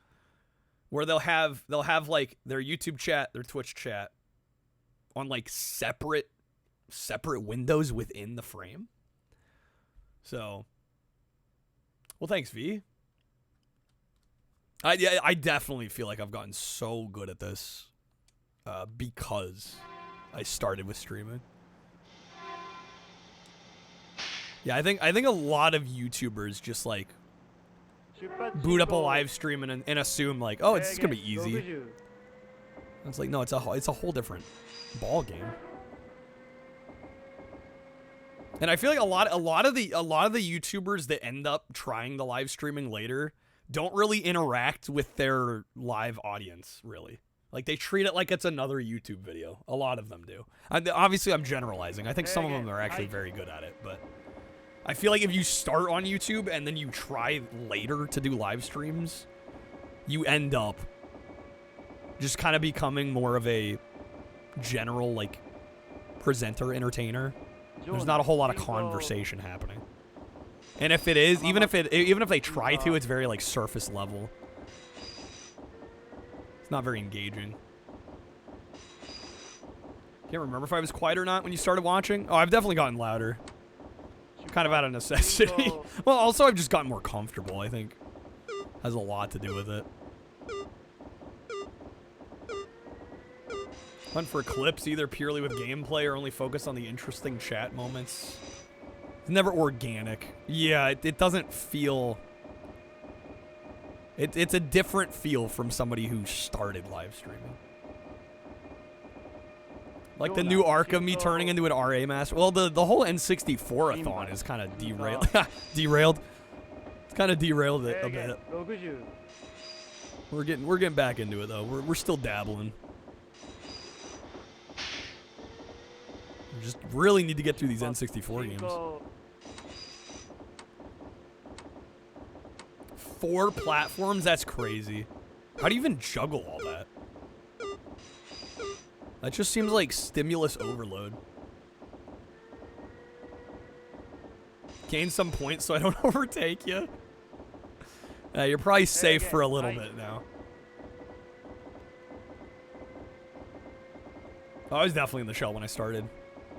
Where they'll have like their YouTube chat, their Twitch chat on like separate windows within the frame. So, well, thanks, V. I definitely feel like I've gotten so good at this because I started with streaming. Yeah, I think a lot of YouTubers just like boot up a live stream and assume like, oh, it's just gonna be easy. And it's like, no, it's a whole different ball game. And I feel like a lot of the YouTubers that end up trying the live streaming later don't really interact with their live audience, really. Like, they treat it like it's another YouTube video. A lot of them do. Obviously, I'm generalizing. I think some of them are actually very good at it, but I feel like if you start on YouTube and then you try later to do live streams, you end up just kind of becoming more of a general, like, presenter, entertainer. There's not a whole lot of conversation happening. And if it is, even if they try to, it's very like surface level. It's not very engaging. Can't remember if I was quiet or not when you started watching. Oh, I've definitely gotten louder. Kind of out of necessity. Well, also I've just gotten more comfortable, I think. Has a lot to do with it. Hunt for clips either purely with gameplay or only focus on the interesting chat moments. It's never organic. Yeah, it doesn't feel... It's a different feel from somebody who started live streaming. Like the new arc of me turning into an RA master. Well, the whole N64-ATHON is kind of derailed. Derailed. It's kind of derailed it a bit. We're getting back into it though. We're still dabbling. We just really need to get through these N64 games. 4 platforms? That's crazy. How do you even juggle all that? That just seems like stimulus overload. Gain some points so I don't overtake you. You're probably safe for a little bit now. I was definitely in the shell when I started.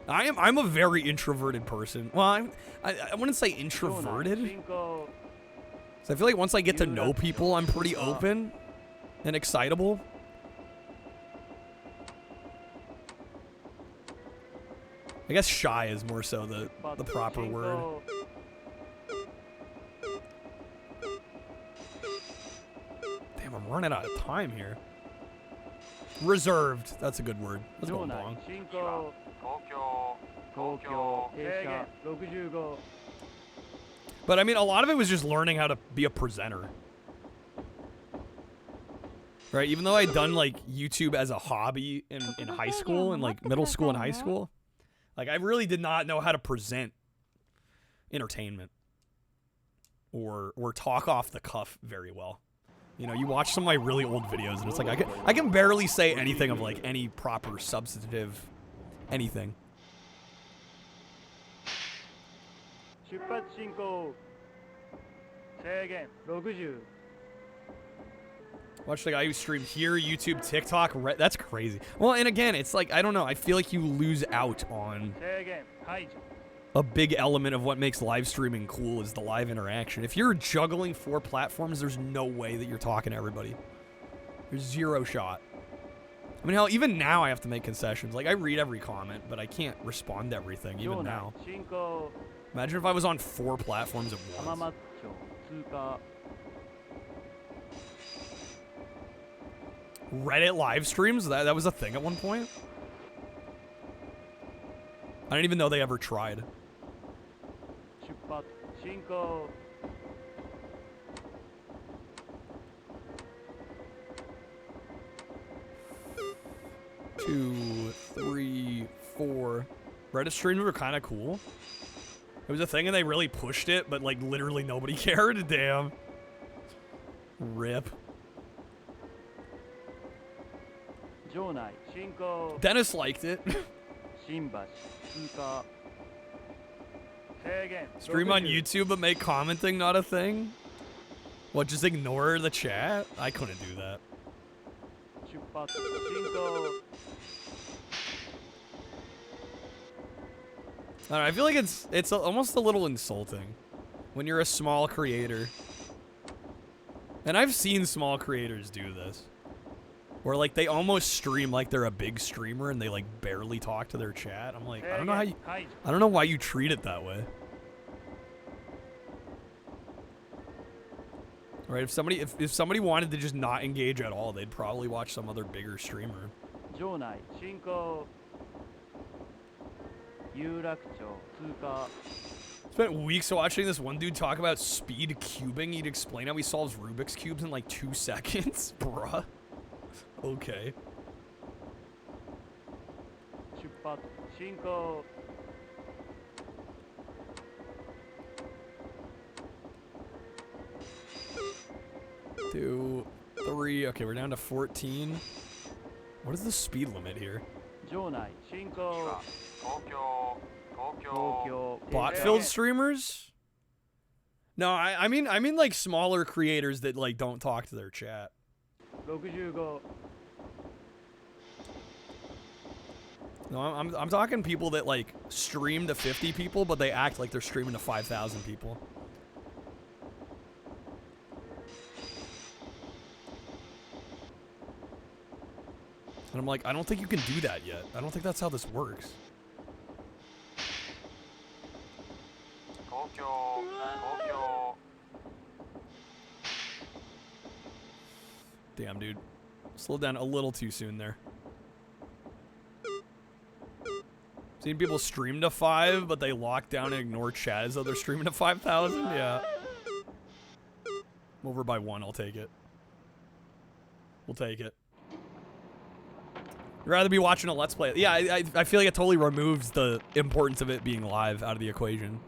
I'm a very introverted person. Well, I wouldn't say introverted. So I feel like once I get to know people, I'm pretty open and excitable. I guess shy is more so the proper word. Damn, I'm running out of time here. Reserved. That's a good word. Let's go long. But I mean, a lot of it was just learning how to be a presenter. Right? Even though I'd done like YouTube as a hobby in high school and like middle school and high school. Like, I really did not know how to present entertainment or talk off the cuff very well. You know, you watch some of my really old videos, and it's like I can barely say anything of like any proper substantive anything. Watch the guy who streamed here, YouTube, TikTok. That's crazy. Well, and again, it's like, I don't know. I feel like you lose out on a big element of what makes live streaming cool is the live interaction. If you're juggling 4 platforms, there's no way that you're talking to everybody. There's zero shot. I mean, hell, even now I have to make concessions. Like, I read every comment, but I can't respond to everything, even now. Imagine if I was on 4 platforms at once. Reddit live streams? That was a thing at one point? I didn't even know they ever tried. Two, 3, 4. Reddit streams were kind of cool. It was a thing and they really pushed it, but like literally nobody cared. Damn. Rip. Dennis liked it. Stream on YouTube but make commenting not a thing? What, just ignore the chat? I couldn't do that. I don't know, I feel like it's almost a little insulting when you're a small creator. And I've seen small creators do this. Where like they almost stream like they're a big streamer and they like barely talk to their chat. I'm like, I don't know why you treat it that way. Right? If somebody wanted to just not engage at all, they'd probably watch some other bigger streamer. Spent weeks watching this one dude talk about speed cubing. He'd explain how he solves Rubik's cubes in like 2 seconds. Bruh. Okay. Two, 3. Okay, we're down to 14. What is the speed limit here? Bot-filled streamers? No, I mean like smaller creators that like don't talk to their chat. 65 No, I'm talking people that like stream to 50 people, but they act like they're streaming to 5,000 people. And I'm like, I don't think you can do that yet. I don't think that's how this works. Damn, dude. Slowed down a little too soon there. Seen people stream to 5, but they lock down and ignore chat as though they're streaming to 5,000? Yeah. I'm over by 1, I'll take it. We'll take it. I'd rather be watching a Let's Play. Yeah, I feel like it totally removes the importance of it being live out of the equation.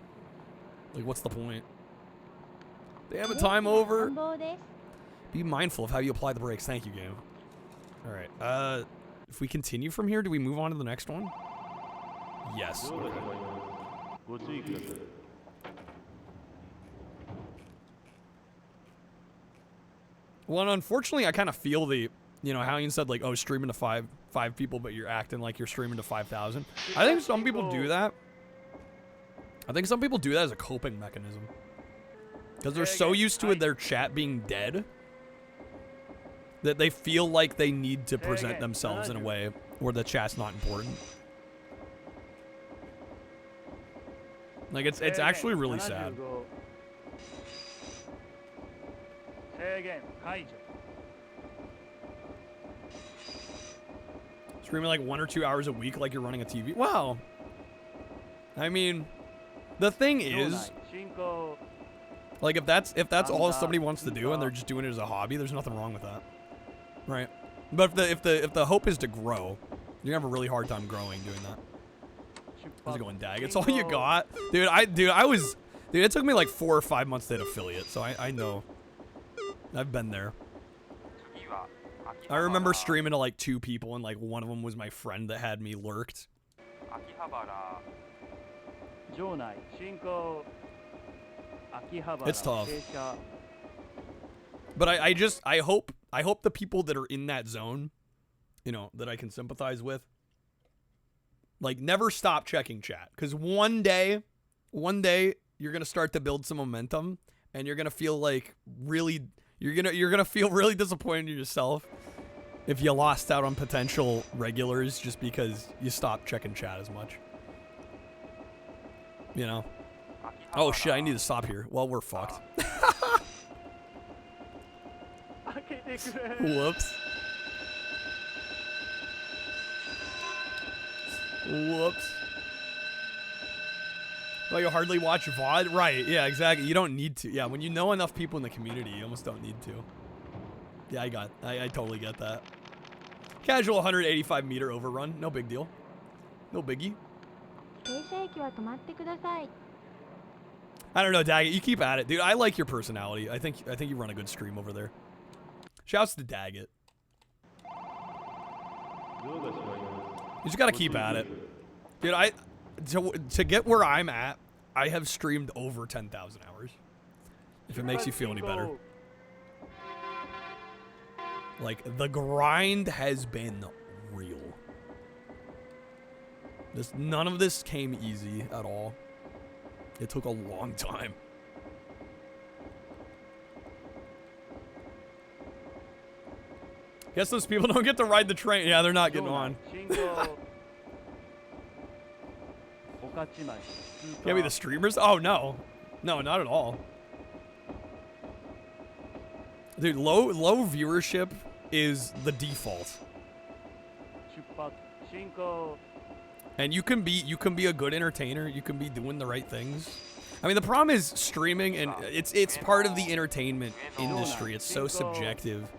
Like, what's the point? Damn it, time over. Be mindful of how you apply the brakes. Thank you, game. Alright, if we continue from here, do we move on to the next one? Yes. Okay. Well, unfortunately, I kind of feel the, you know, how you said, like, oh, streaming to five people, but you're acting like you're streaming to 5,000. I think some people do that. I think some people do that as a coping mechanism. Because they're so used to their chat being dead that they feel like they need to present themselves in a way where the chat's not important. Like, it's actually really sad. Streaming like 1 or 2 hours a week like you're running a TV. Wow. I mean, the thing is, like, if that's all somebody wants to do and they're just doing it as a hobby, there's nothing wrong with that. Right? But if the hope is to grow, you're gonna have a really hard time growing doing that. How's it going, Dag? It's all you got? Dude, it took me like 4 or 5 months to hit affiliate, so I know. I've been there. I remember streaming to like 2 people, and like one of them was my friend that had me lurked. It's tough. But I hope the people that are in that zone, you know, that I can sympathize with, like, never stop checking chat. Because one day, you're gonna start to build some momentum, and you're gonna feel like you're gonna feel really disappointed in yourself if you lost out on potential regulars just because you stopped checking chat as much. You know? Oh shit, I need to stop here. Well, we're fucked. Whoops. Whoops. Well, you hardly watch VOD? Right, yeah, exactly. You don't need to. Yeah, when you know enough people in the community, you almost don't need to. Yeah, I totally get that. Casual 185 meter overrun. No big deal. No biggie. I don't know, Daggett. You keep at it, dude. I like your personality. I think you run a good stream over there. Shouts to Daggett. You just gotta keep at it. Dude, to get where I'm at, I have streamed over 10,000 hours. If it makes you feel any better. Like, the grind has been real. None of this came easy at all. It took a long time. Guess those people don't get to ride the train. Yeah, they're not getting on. Can't be the streamers? Oh, no. No, not at all. Dude, low viewership is the default. And you can be a good entertainer. You can be doing the right things. I mean, the problem is streaming, and it's part of the entertainment industry. It's so subjective.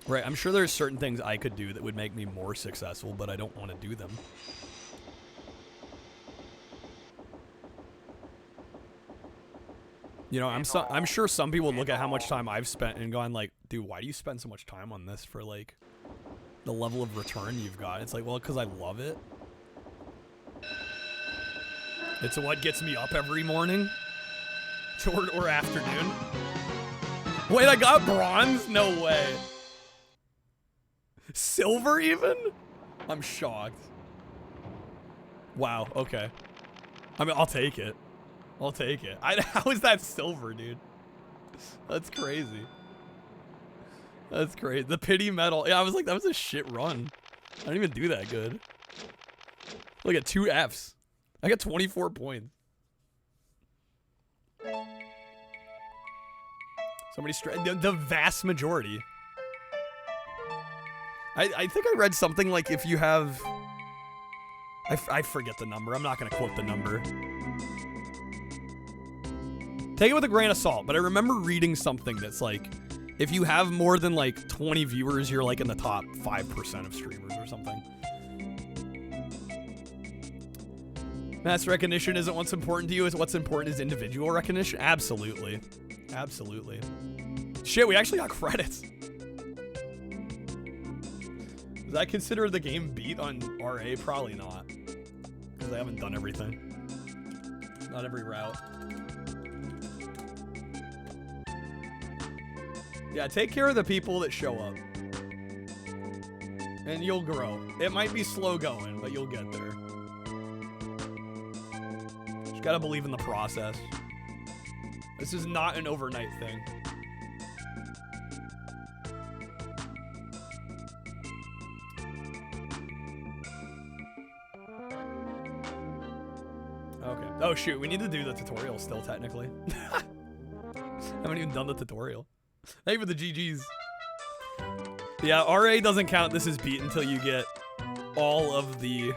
Right, I'm sure there's certain things I could do that would make me more successful, but I don't want to do them. You know, I'm sure some people look at how much time I've spent and gone like, dude, why do you spend so much time on this for like the level of return you've got? It's like, well, because I love it. It's what gets me up every morning. Or afternoon. Wait, I got bronze? No way. Silver even? I'm shocked. Wow, okay. I mean, I'll take it. I'll take it. How is that silver, dude? That's crazy. That's crazy. The pity medal. Yeah, I was like, that was a shit run. I didn't even do that good. Look at 2 Fs. I got 24 points. Somebody the vast majority. I think I read something like if you have... I forget the number. I'm not going to quote the number. Take it with a grain of salt, but I remember reading something that's like, if you have more than like 20 viewers, you're like in the top 5% of streamers or something. Mass recognition isn't what's important to you, it's what's important is individual recognition. Absolutely. Absolutely. Shit, we actually got credits. Does that consider the game beat on RA? Probably not. Because I haven't done everything. Not every route. Yeah, take care of the people that show up. And you'll grow. It might be slow going, but you'll get there. Just gotta believe in the process. This is not an overnight thing. Okay. Oh shoot, we need to do the tutorial still, technically. Haven't even done the tutorial. Thank you for the GGs. Yeah, RA doesn't count this as beat until you get all of the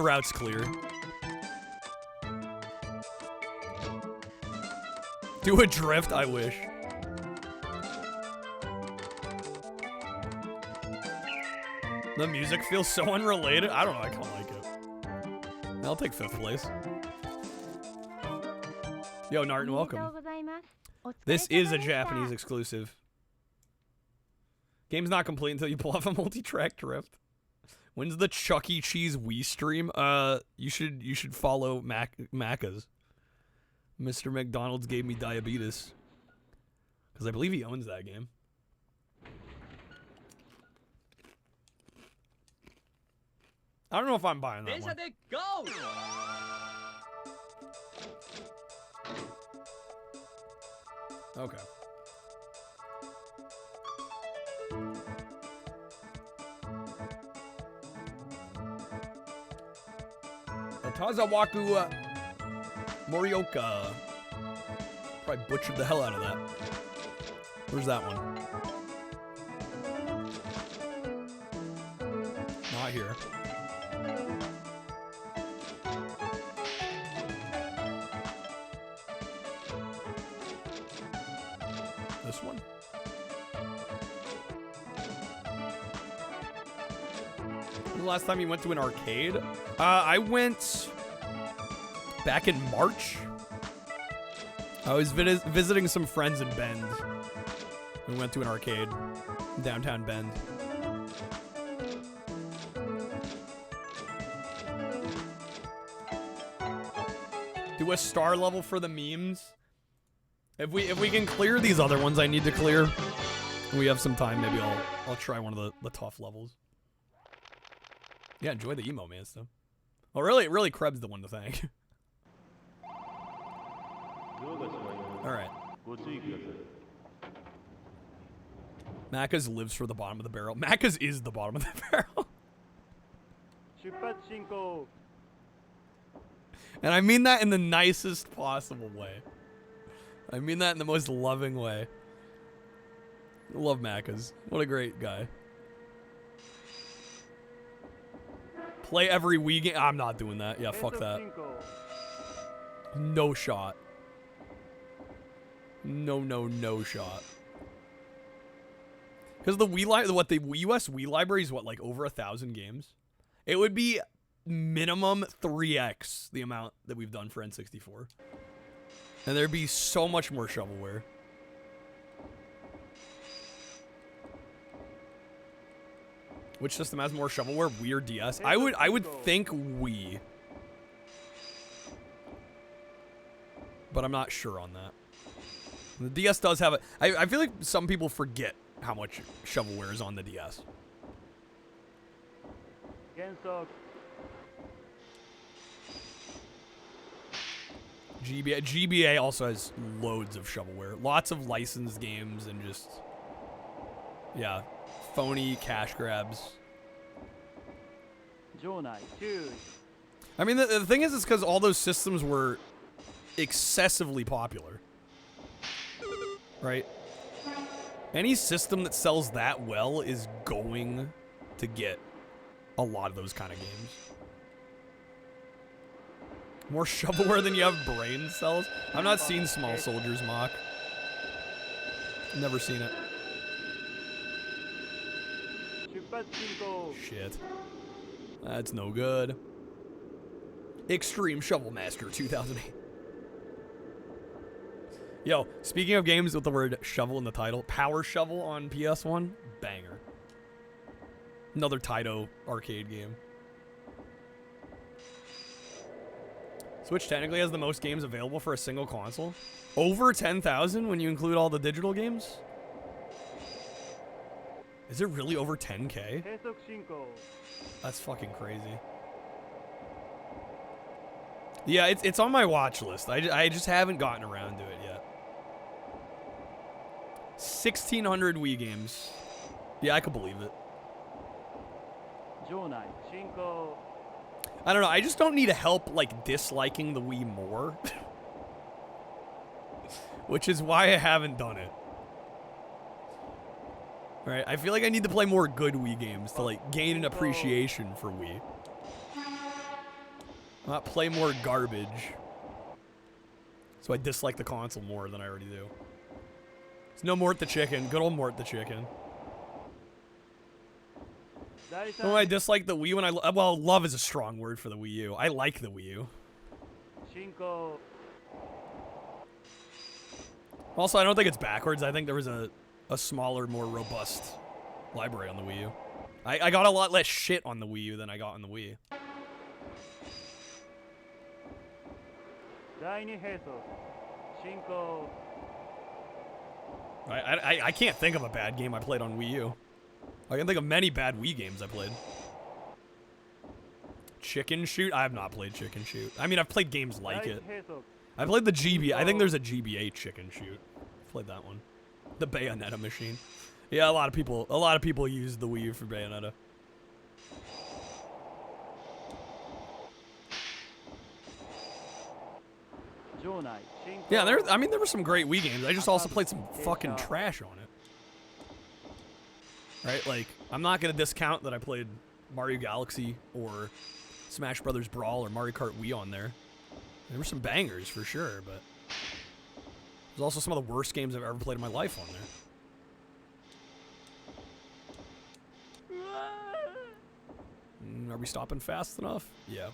routes clear. Do a drift, I wish. The music feels so unrelated. I don't know, I kind of like it. I'll take 5th place. Yo, Narton, welcome. This is a Japanese exclusive. Game's not complete until you pull off a multi-track drift. When's the Chuck E. Cheese Wii stream? You should follow Macca's. Mr. McDonald's gave me diabetes. Because I believe he owns that game. I don't know if I'm buying that one. Go! Okay. Tazawaku Morioka. Probably butchered the hell out of that. Where's that one? Not here. This one? When was the last time you went to an arcade? I went back in March. I was visiting some friends in Bend. We went to an arcade in downtown Bend. Do a star level for the memes. If we can clear these other ones I need to clear, and we have some time, maybe I'll try one of the tough levels. Yeah, enjoy the emo man stuff. Oh, really, Krebs the one to thank. All right. Macca's lives for the bottom of the barrel. Macca's is the bottom of the barrel. And I mean that in the nicest possible way. I mean that in the most loving way. I love Macca's. What a great guy. Play every Wii game. I'm not doing that. Yeah, fuck that. No shot. No shot. Because the US Wii library is what, like over 1,000 games? It would be minimum 3x the amount that we've done for N64. And there'd be so much more shovelware. Which system has more shovelware, Wii or DS? I would think Wii. But I'm not sure on that. The DS does have it. I feel like some people forget how much shovelware is on the DS. GBA also has loads of shovelware. Lots of licensed games and just... yeah. Phony cash grabs. I mean, the thing is, it's because all those systems were excessively popular. Right? Any system that sells that well is going to get a lot of those kind of games. More shovelware than you have brain cells? I've not seen Small Soldiers Mock. Never seen it. Shit. That's no good. Extreme Shovel Master 2008. Yo, speaking of games with the word shovel in the title, Power Shovel on PS1, banger. Another Taito arcade game. Switch technically has the most games available for a single console. Over 10,000 when you include all the digital games? Is it really over 10K? That's fucking crazy. Yeah, it's on my watch list. I just haven't gotten around to it yet. 1,600 Wii games. Yeah, I could believe it. I don't know. I just don't need help, like, disliking the Wii more. Which is why I haven't done it. Alright, I feel like I need to play more good Wii games to, like, gain an appreciation for Wii. Not play more garbage. So I dislike the console more than I already do. It's no Mort the Chicken. Good old Mort the Chicken. Oh, I dislike the Wii when well, love is a strong word for the Wii U. I like the Wii U. Also, I don't think it's backwards. I think there was a smaller, more robust library on the Wii U. I got a lot less shit on the Wii U than I got on the Wii. I can't think of a bad game I played on Wii U. I can think of many bad Wii games I played. Chicken Shoot? I have not played Chicken Shoot. I mean, I've played games like it. I played the GBA. I think there's a GBA Chicken Shoot. I played that one. The Bayonetta machine. Yeah, a lot of people use the Wii U for Bayonetta. Yeah, there were some great Wii games. I just also played some fucking trash on it. Right? Like, I'm not going to discount that I played Mario Galaxy or Smash Brothers Brawl or Mario Kart Wii on there. There were some bangers for sure, but there's also some of the worst games I've ever played in my life on there. Are we stopping fast enough? Yeah.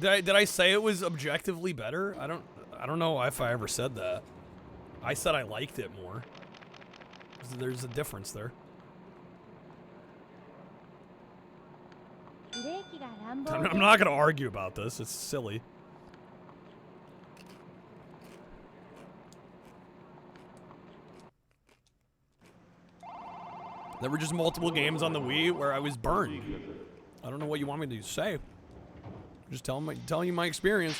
Did I say it was objectively better? I don't know if I ever said that. I said I liked it more. There's a difference there. I'm not gonna argue about this. It's silly. There were just multiple games on the Wii where I was burned. I don't know what you want me to say. Just telling you my experience.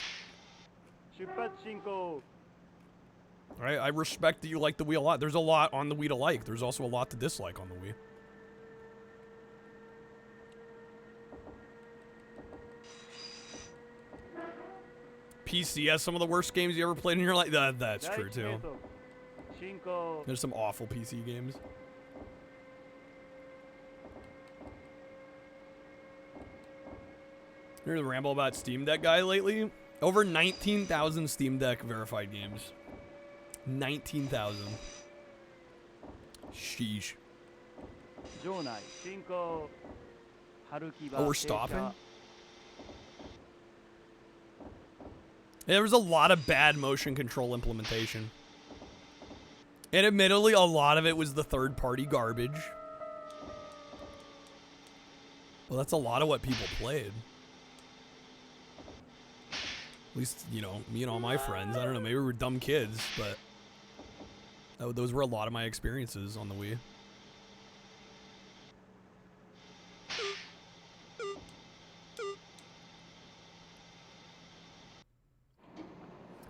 Right, I respect that you like the Wii a lot. There's a lot on the Wii to like. There's also a lot to dislike on the Wii. PC has some of the worst games you ever played in your life. That's true too. There's some awful PC games. You heard the ramble about Steam Deck guy lately? Over 19,000 Steam Deck verified games. 19,000. Sheesh. Oh, we're stopping? There was a lot of bad motion control implementation. And admittedly, a lot of it was the third-party garbage. Well, that's a lot of what people played. At least, you know, me and all my friends. I don't know, maybe we were dumb kids, but those were a lot of my experiences on the Wii.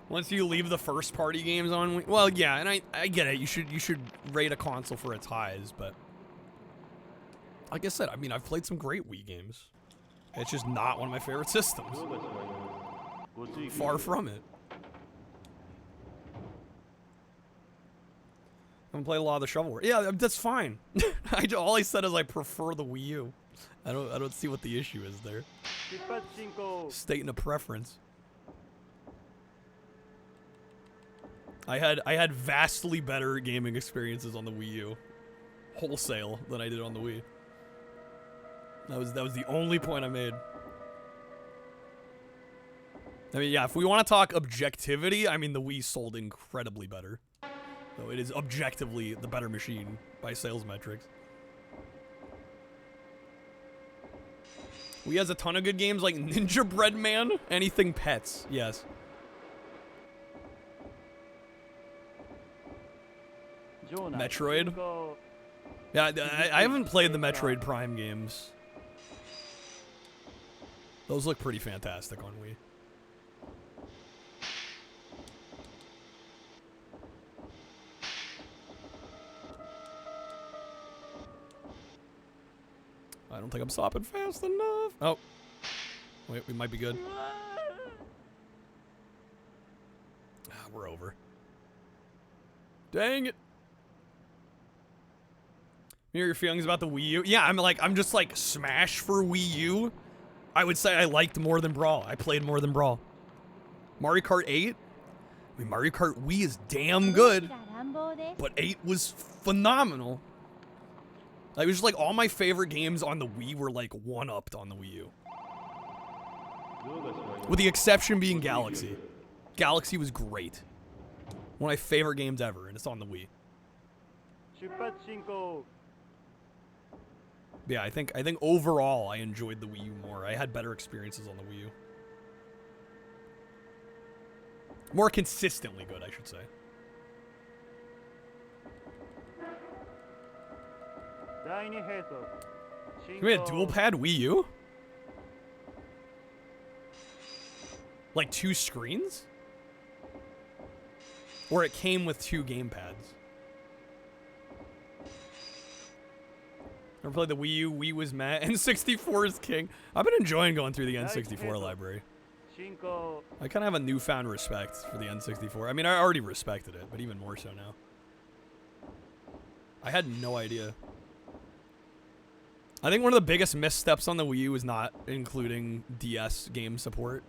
Once you leave the first party games on, well, yeah, and I get it. You should rate a console for its highs, but like I said, I mean, I've played some great Wii games. It's just not one of my favorite systems. Far from it. I haven't played a lot of the shovelware. Yeah, that's fine. All I said is I prefer the Wii U. I don't see what the issue is there. Stating a preference. I had vastly better gaming experiences on the Wii U, wholesale, than I did on the Wii. That was the only point I made. I mean, yeah, if we want to talk objectivity, I mean, the Wii sold incredibly better. So it is objectively the better machine by sales metrics. Wii has a ton of good games like Ninja Bread Man, anything pets, yes. Metroid? Yeah, I haven't played the Metroid Prime games. Those look pretty fantastic on Wii. I don't think I'm stopping fast enough. Oh. Wait, we might be good. We're over. Dang it. Hear your feelings about the Wii U? Yeah, I'm just like Smash for Wii U. I would say I liked more than Brawl. I played more than Brawl. Mario Kart 8? I mean, Mario Kart Wii is damn good, but 8 was phenomenal. Like, it was just like all my favorite games on the Wii were like one-upped on the Wii U. With the exception being Galaxy. Galaxy was great. One of my favorite games ever, and it's on the Wii. Yeah, I think overall I enjoyed the Wii U more. I had better experiences on the Wii U. More consistently good, I should say. Can we have a dual pad Wii U? Like 2 screens? Or it came with 2 game pads? Never played the Wii U. Wii was meh. N64 is king. I've been enjoying going through the N64 library. I kind of have a newfound respect for the N64. I mean, I already respected it, but even more so now. I had no idea. I think one of the biggest missteps on the Wii U was not including DS game support.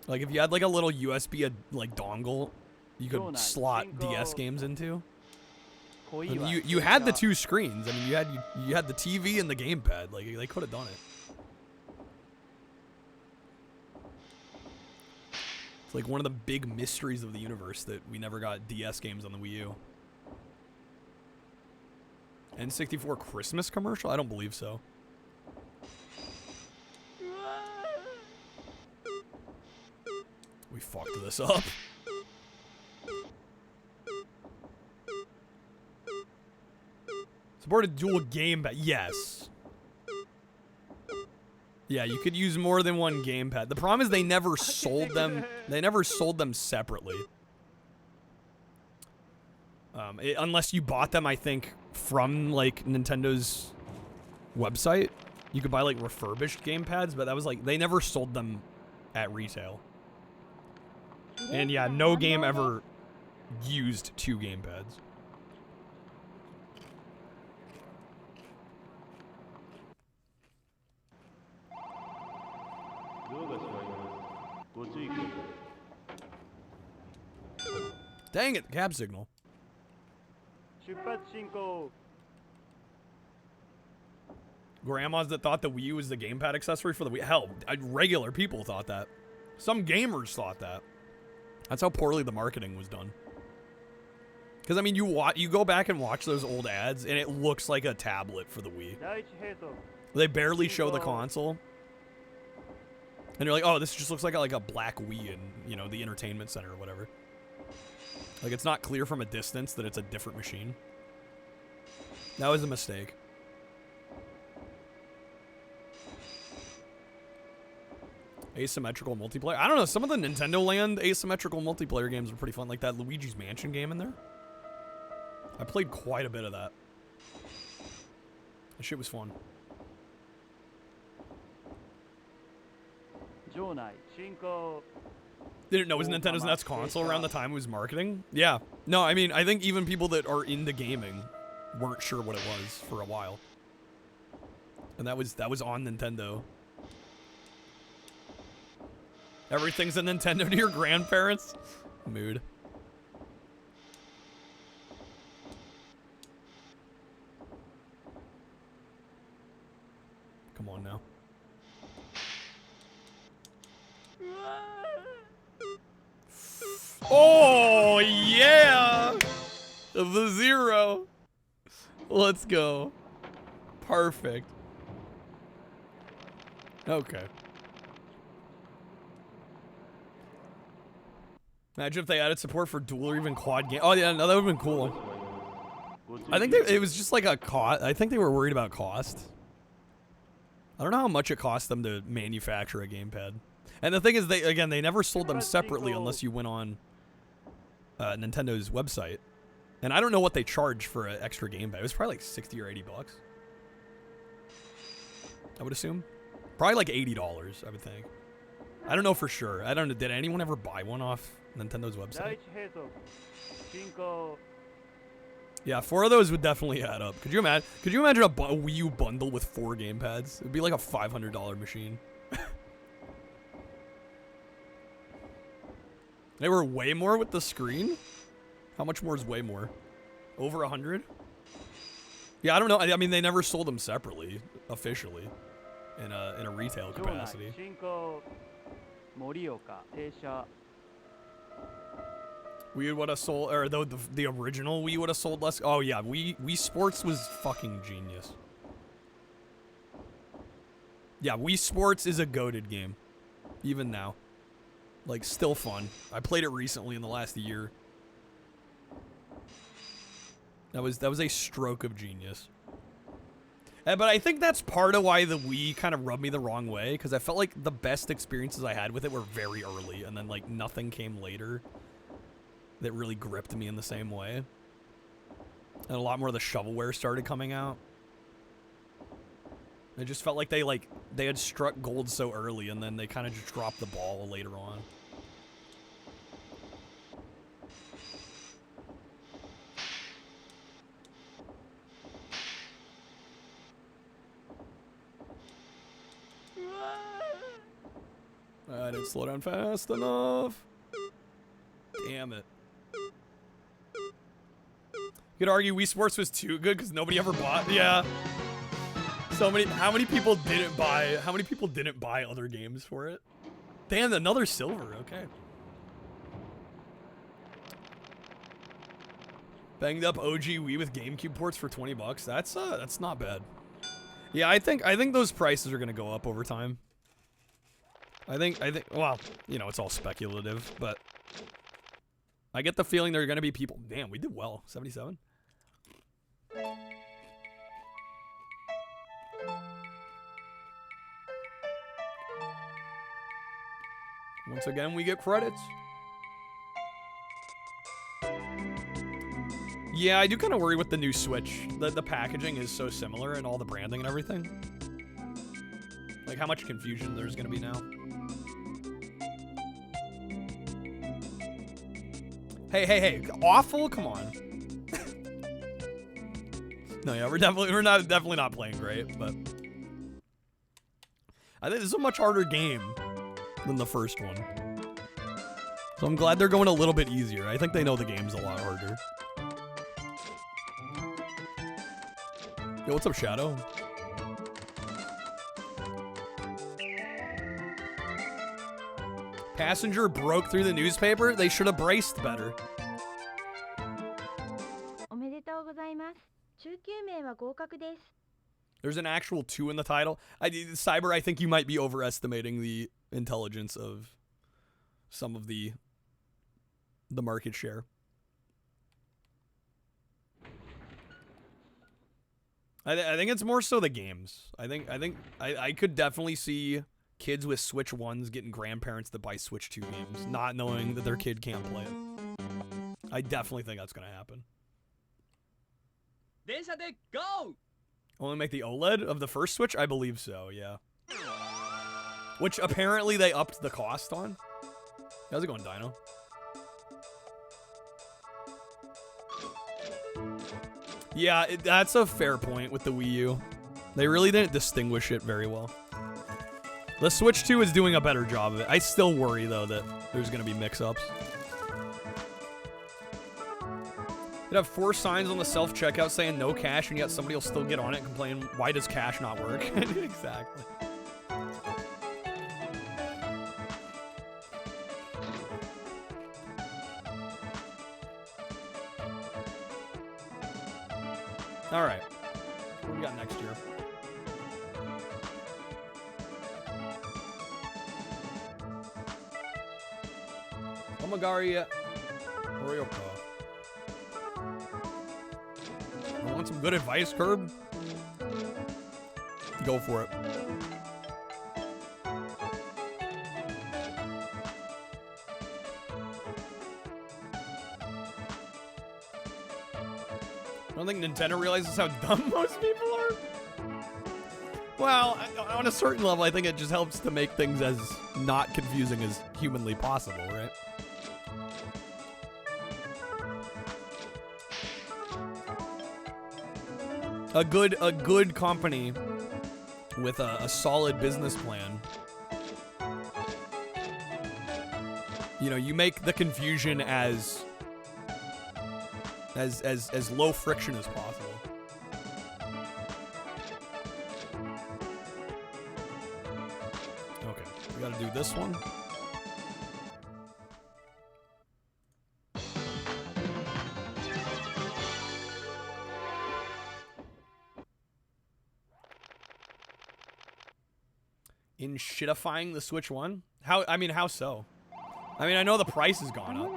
Like, if you had like a little USB like dongle, you could slot DS games into. And you had the 2 screens. I mean, you had the TV and the gamepad. Like, they could have done it. It's like one of the big mysteries of the universe that we never got DS games on the Wii U. N64 Christmas commercial? I don't believe so. We fucked this up. Supported dual gamepad. Yes. Yeah, you could use more than one gamepad. The problem is they never sold them. They never sold them separately. Unless you bought them, I think, from like Nintendo's website. You could buy like refurbished gamepads, but that was like they never sold them at retail. And yeah, no game ever used 2 gamepads. Dang it, cab signal. Grandmas that thought the Wii U was the gamepad accessory for the Wii. Hell, regular people thought that. Some gamers thought that. That's how poorly the marketing was done. Because, I mean, you go back and watch those old ads, and it looks like a tablet for the Wii. They barely show the console. And you're like, oh, this just looks like a black Wii in, you know, the entertainment center or whatever. Like, it's not clear from a distance that it's a different machine. That was a mistake. Asymmetrical multiplayer. I don't know. Some of the Nintendo Land asymmetrical multiplayer games are pretty fun. Like that Luigi's Mansion game in there. I played quite a bit of that. That shit was fun. Didn't know it was Nintendo's next console around the time it was marketing. Yeah. No, I mean, I think even people that are into gaming weren't sure what it was for a while. And that was on Nintendo. Everything's a Nintendo to your grandparents. Mood. Come on now. Oh, yeah! The 0. Let's go. Perfect. Okay. Imagine if they added support for dual or even quad game. Oh yeah, no, that would have been cool. I think it was just like a cost. I think they were worried about cost. I don't know how much it cost them to manufacture a gamepad. And the thing is, they never sold them separately unless you went on Nintendo's website. And I don't know what they charged for an extra gamepad. It was probably like 60 or 80 bucks. I would assume. Probably like $80, I would think. I don't know for sure. I don't know. Did anyone ever buy one off Nintendo's website? Yeah, 4 of those would definitely add up. Could you imagine? Could you imagine a Wii U bundle with 4 gamepads? It would be like a $500 machine. They were way more with the screen. How much more is way more? Over 100? Yeah, I don't know. I mean, they never sold them separately, officially, in a retail capacity. We would have sold, or the original Wii would have sold less. Oh yeah, Wii Sports was fucking genius. Yeah, Wii Sports is a goated game, even now. Like, still fun. I played it recently in the last year. That was a stroke of genius. But I think that's part of why the Wii kind of rubbed me the wrong way, because I felt like the best experiences I had with it were very early, and then like nothing came later that really gripped me in the same way. And a lot more of the shovelware started coming out. It just felt like they had struck gold so early, and then they kind of just dropped the ball later on. I didn't slow down fast enough. Damn it. You could argue Wii Sports was too good because nobody ever bought. Yeah. How many people didn't buy other games for it? Damn, another silver. Okay. Banged up OG Wii with GameCube ports for 20 bucks. That's not bad. Yeah, I think those prices are gonna go up over time. I think, well, you know, it's all speculative, but I get the feeling there are going to be people. Damn, we did well. 77. Once again, we get credits. Yeah, I do kind of worry with the new Switch. The packaging is so similar and all the branding and everything. Like how much confusion there's going to be now. Hey, awful? Come on. No, yeah, we're definitely not playing great, but I think this is a much harder game than the first one. So I'm glad they're going a little bit easier. I think they know the game's a lot harder. Yo, what's up, Shadow? Passenger broke through the newspaper. They should have braced better. There's an actual 2 in the title. Cyber, I think you might be overestimating the intelligence of some of the market share. I think it's more so the games. I could definitely see kids with Switch 1s getting grandparents that buy Switch 2 games, not knowing that their kid can't play it. I definitely think that's gonna happen. Go! Only make the OLED of the first Switch? I believe so, yeah. Which apparently they upped the cost on. How's it going, Dino? Yeah, that's a fair point with the Wii U. They really didn't distinguish it very well. The Switch 2 is doing a better job of it. I still worry, though, that there's going to be mix-ups. You'd have 4 signs on the self-checkout saying no cash, and yet somebody will still get on it and complain, why does cash not work? Exactly. All right. What do we got next year? Omagari Orioka. You want some good advice, Curb? Go for it. I don't think Nintendo realizes how dumb most people are. Well, on a certain level, I think it just helps to make things as not confusing as humanly possible, right? A good company with a solid business plan. You know, you make the confusion as low friction as possible. Okay, we gotta do this one. In shitifying the Switch 1? How so? I mean, I know the price has gone up.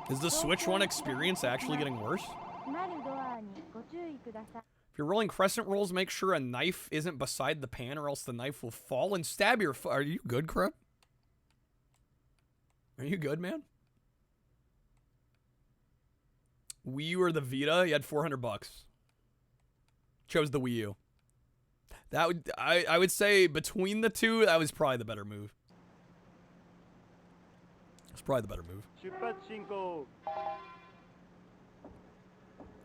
Is the Switch 1 experience actually getting worse? If you're rolling crescent rolls, make sure a knife isn't beside the pan or else the knife will fall and stab your foot. Are you good, Crip? Are you good, man? Wii U or the Vita? You had $400. Chose the Wii U. That would I would say between the two, that was probably the better move. It's probably the better move.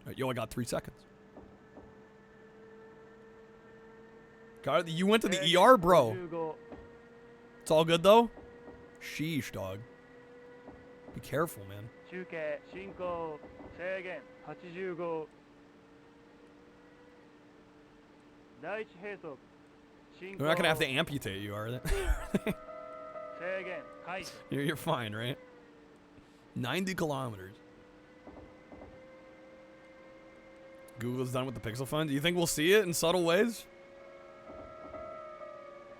Right, you only got 3 seconds. Got it. You went to the ER, bro. It's all good though. Sheesh, dog. Be careful, man. They're not gonna have to amputate you, are they? You're fine, right? 90 kilometers. Google's done with the Pixel Phone. Do you think we'll see it in subtle ways?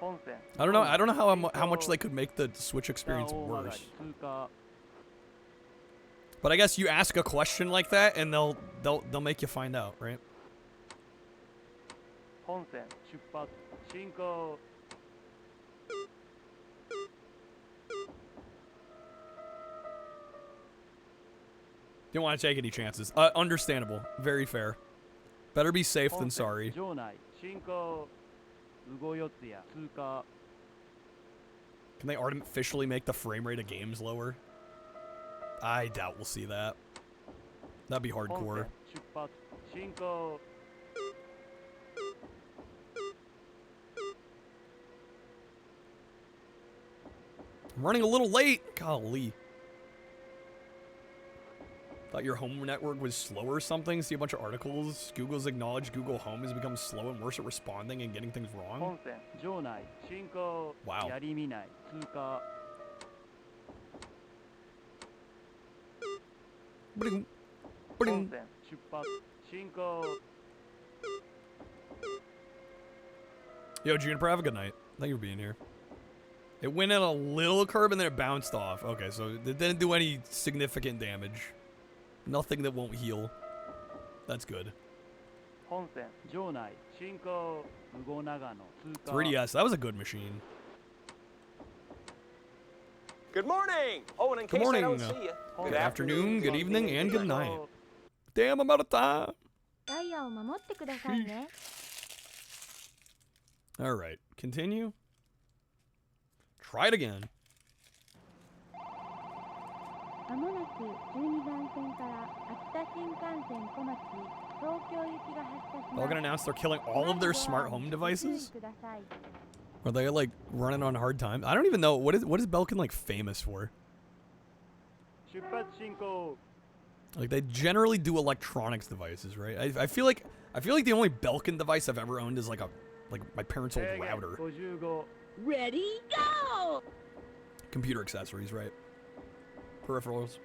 I don't know. I don't know how much they could make the Switch experience worse. But I guess you ask a question like that, and they'll make you find out, right? Didn't want to take any chances. Understandable. Very fair. Better be safe than sorry. Can they artificially make the frame rate of games lower? I doubt we'll see that. That'd be hardcore. I'm running a little late. Golly. Thought your home network was slow or something. See a bunch of articles. Google's acknowledged Google Home has become slow and worse at responding and getting things wrong. Wow. Bling. Bling. Yo, Juniper, have a good night. Thank you for being here. It went in a little curve and then it bounced off. Okay, so it didn't do any significant damage. Nothing that won't heal. That's good. 3DS, that was a good machine. Good morning. Oh, and in Good case I morning. don't see you, Good afternoon, good evening, and good night. Damn, I'm out of time. ダイヤを守ってくださいね。 All right, continue. Try it again. まもなく12番線から秋田新幹線小町東京行きが発車します。They're gonna announce they're killing all of their smart home devices? Are they like running on hard time? I don't even know what is Belkin like famous for? Like they generally do electronics devices, right? I feel like the only Belkin device I've ever owned is like my parents' old router. Ready, go! Computer accessories, right? Peripherals.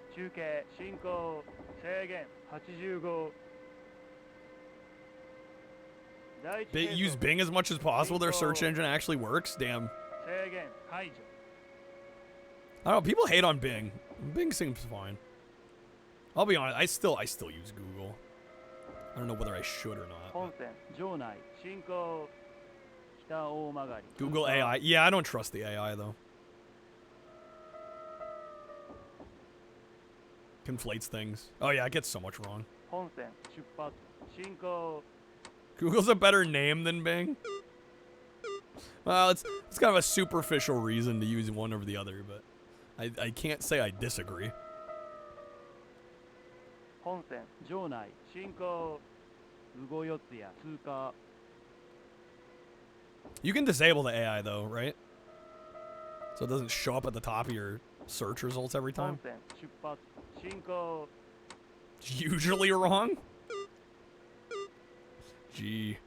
Use Bing as much as possible. Their search engine actually works. Damn. I don't know. People hate on Bing. Bing seems fine. I'll be honest. I still use Google. I don't know whether I should or not. Google AI. Yeah, I don't trust the AI though. Conflates things. Oh yeah, it gets so much wrong. Google's a better name than Bing. Well, it's kind of a superficial reason to use one over the other, but I can't say I disagree. You can disable the AI though, right? So it doesn't show up at the top of your search results every time. Usually wrong? Gee.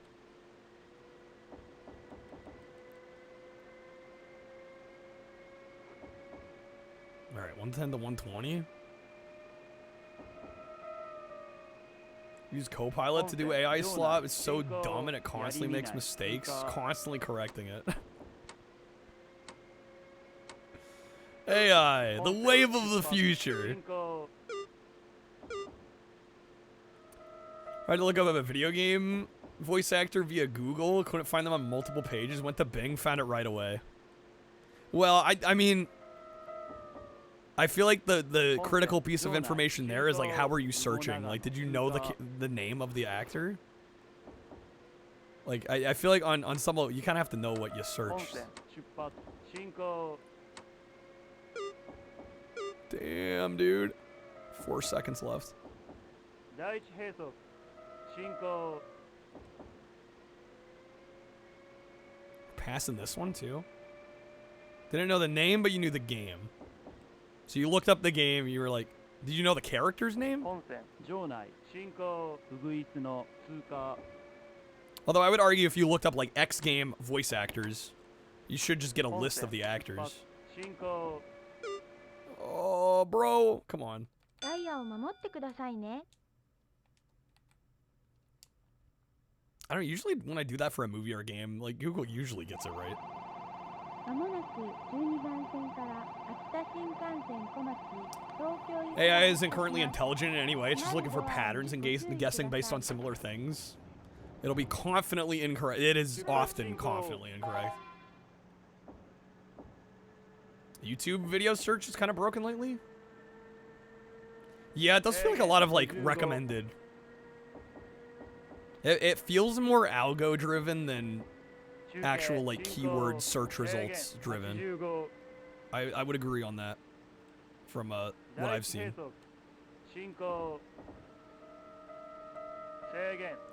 Alright, 110 to 120. Use Copilot to do AI slot. It's so dumb and it constantly makes mistakes. Constantly correcting it. AI, the wave of the future. I had to look up a video game voice actor via Google. Couldn't find them on multiple pages. Went to Bing, found it right away. Well, I mean, I feel like the critical piece of information there is like, how were you searching? Like, did you know the name of the actor? Like, I feel like on some level, you kind of have to know what you searched. Damn, dude. 4 seconds left. Passing this one too. Didn't know the name, but you knew the game. So you looked up the game, you were like, did you know the character's name? Although I would argue if you looked up like X game voice actors, you should just get a list of the actors. Oh, bro, come on. I don't usually when I do that for a movie or a game, like Google usually gets it right. AI isn't currently intelligent in any way. It's just looking for patterns and guessing based on similar things. It'll be confidently incorrect. It is often confidently incorrect. YouTube video search is kind of broken lately. Yeah, it does feel like a lot of like recommended. It feels more algo driven than actual like keyword search results driven. I would agree on that from what I've seen.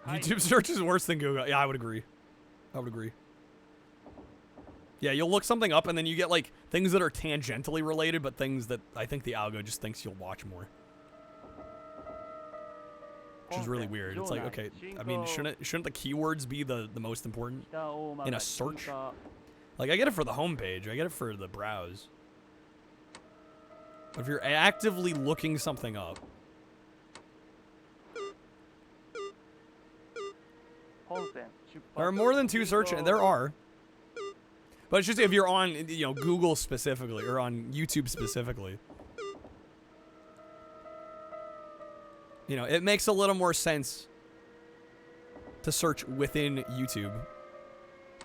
YouTube search is worse than Google. Yeah, I would agree. I would agree. Yeah, you'll look something up and then you get like things that are tangentially related, but things that I think the algo just thinks you'll watch more. which is really weird. It's like, okay, I mean, shouldn't the keywords be the most important in a search? Like, I get it for the homepage, I get it for the browse. But if you're actively looking something up, there are more than 2 search. There are, but it's just if you're on, you know, Google specifically or on YouTube specifically. You know, it makes a little more sense to search within YouTube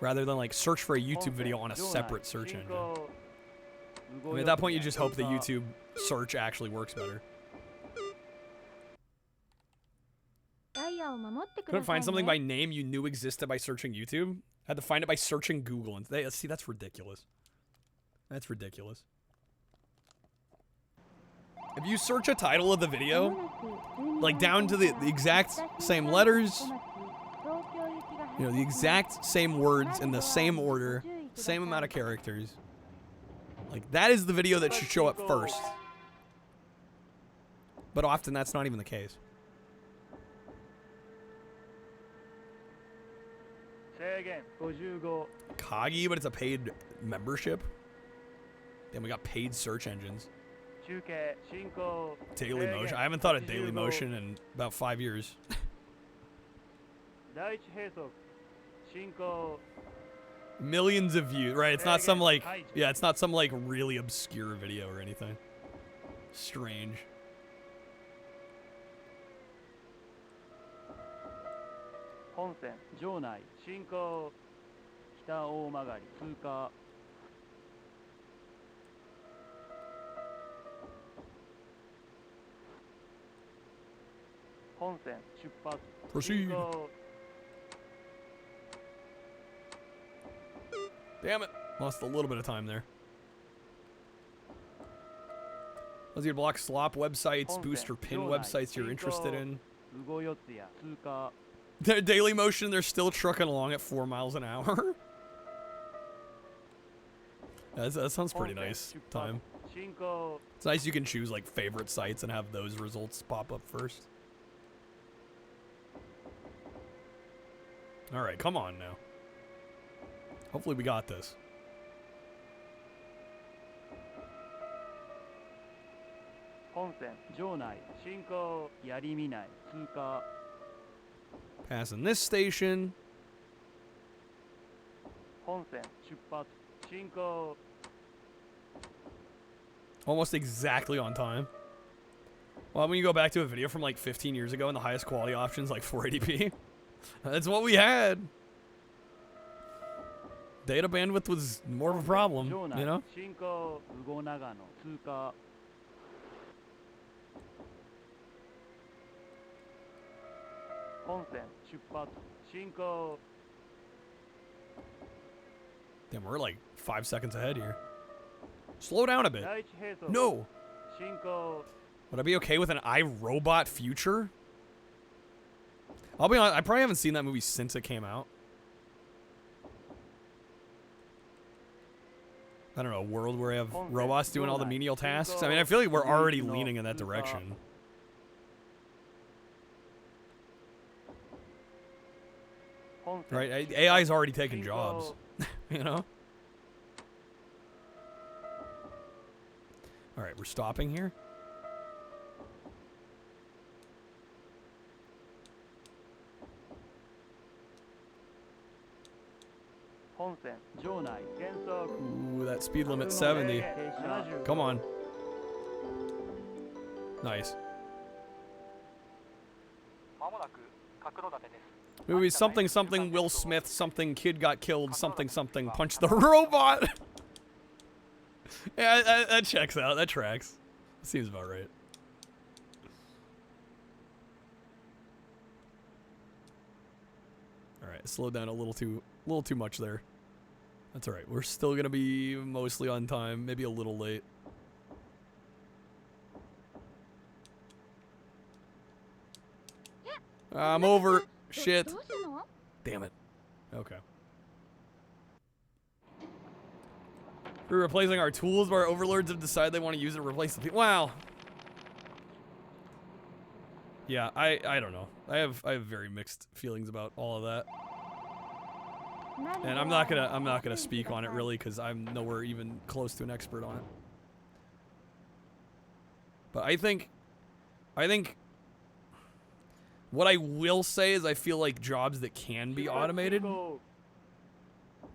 rather than like search for a YouTube video on a separate search engine. I mean, at that point, you just hope the YouTube search actually works better. Couldn't find something by name you knew existed by searching YouTube. Had to find it by searching Google. And see, that's ridiculous. That's ridiculous. If you search a title of the video, like down to the exact same letters, you know, the exact same words in the same order, same amount of characters, like that is the video that should show up first. But often that's not even the case. Kagi, but it's a paid membership. Then we got paid search engines. Daily Motion. I haven't thought of Daily Motion in about 5 years. Millions of views, right? It's not some like, yeah, it's not some like really obscure video or anything. Strange. Proceed. Damn it. Lost a little bit of time there. Those are your block slop websites, booster pin websites you're interested in. Daily Motion, they're still trucking along at 4 miles an hour. That sounds pretty nice. Time. It's nice you can choose like favorite sites and have those results pop up first. Alright, come on now. Hopefully we got this. Passing this station. Almost exactly on time. Well, when you go back to a video from like 15 years ago and the highest quality option's like 480p. That's what we had. Data bandwidth was more of a problem, you know? Damn, we're like 5 seconds ahead here. Slow down a bit. No. Would I be okay with an iRobot future? I'll be honest, I probably haven't seen that movie since it came out. I don't know, a world where we have robots doing all the menial tasks. I mean, I feel like we're already leaning in that direction. Right? AI's already taking jobs, you know? All right, we're stopping here. Ooh, that speed limit 70. Come on. Nice. Movie something something Will Smith something kid got killed something something punch the robot. Yeah, that checks out. That tracks. Seems about right. All right, slowed down a little too much there. That's all right. We're still gonna be mostly on time, maybe a little late. I'm over. Shit. Damn it. Okay. We're replacing our tools, but our overlords have decided they want to use it to replace the people. Wow. Yeah, I don't know. I have very mixed feelings about all of that. And I'm not gonna speak on it really because I'm nowhere even close to an expert on it. But I think what I will say is I feel like jobs that can be automated,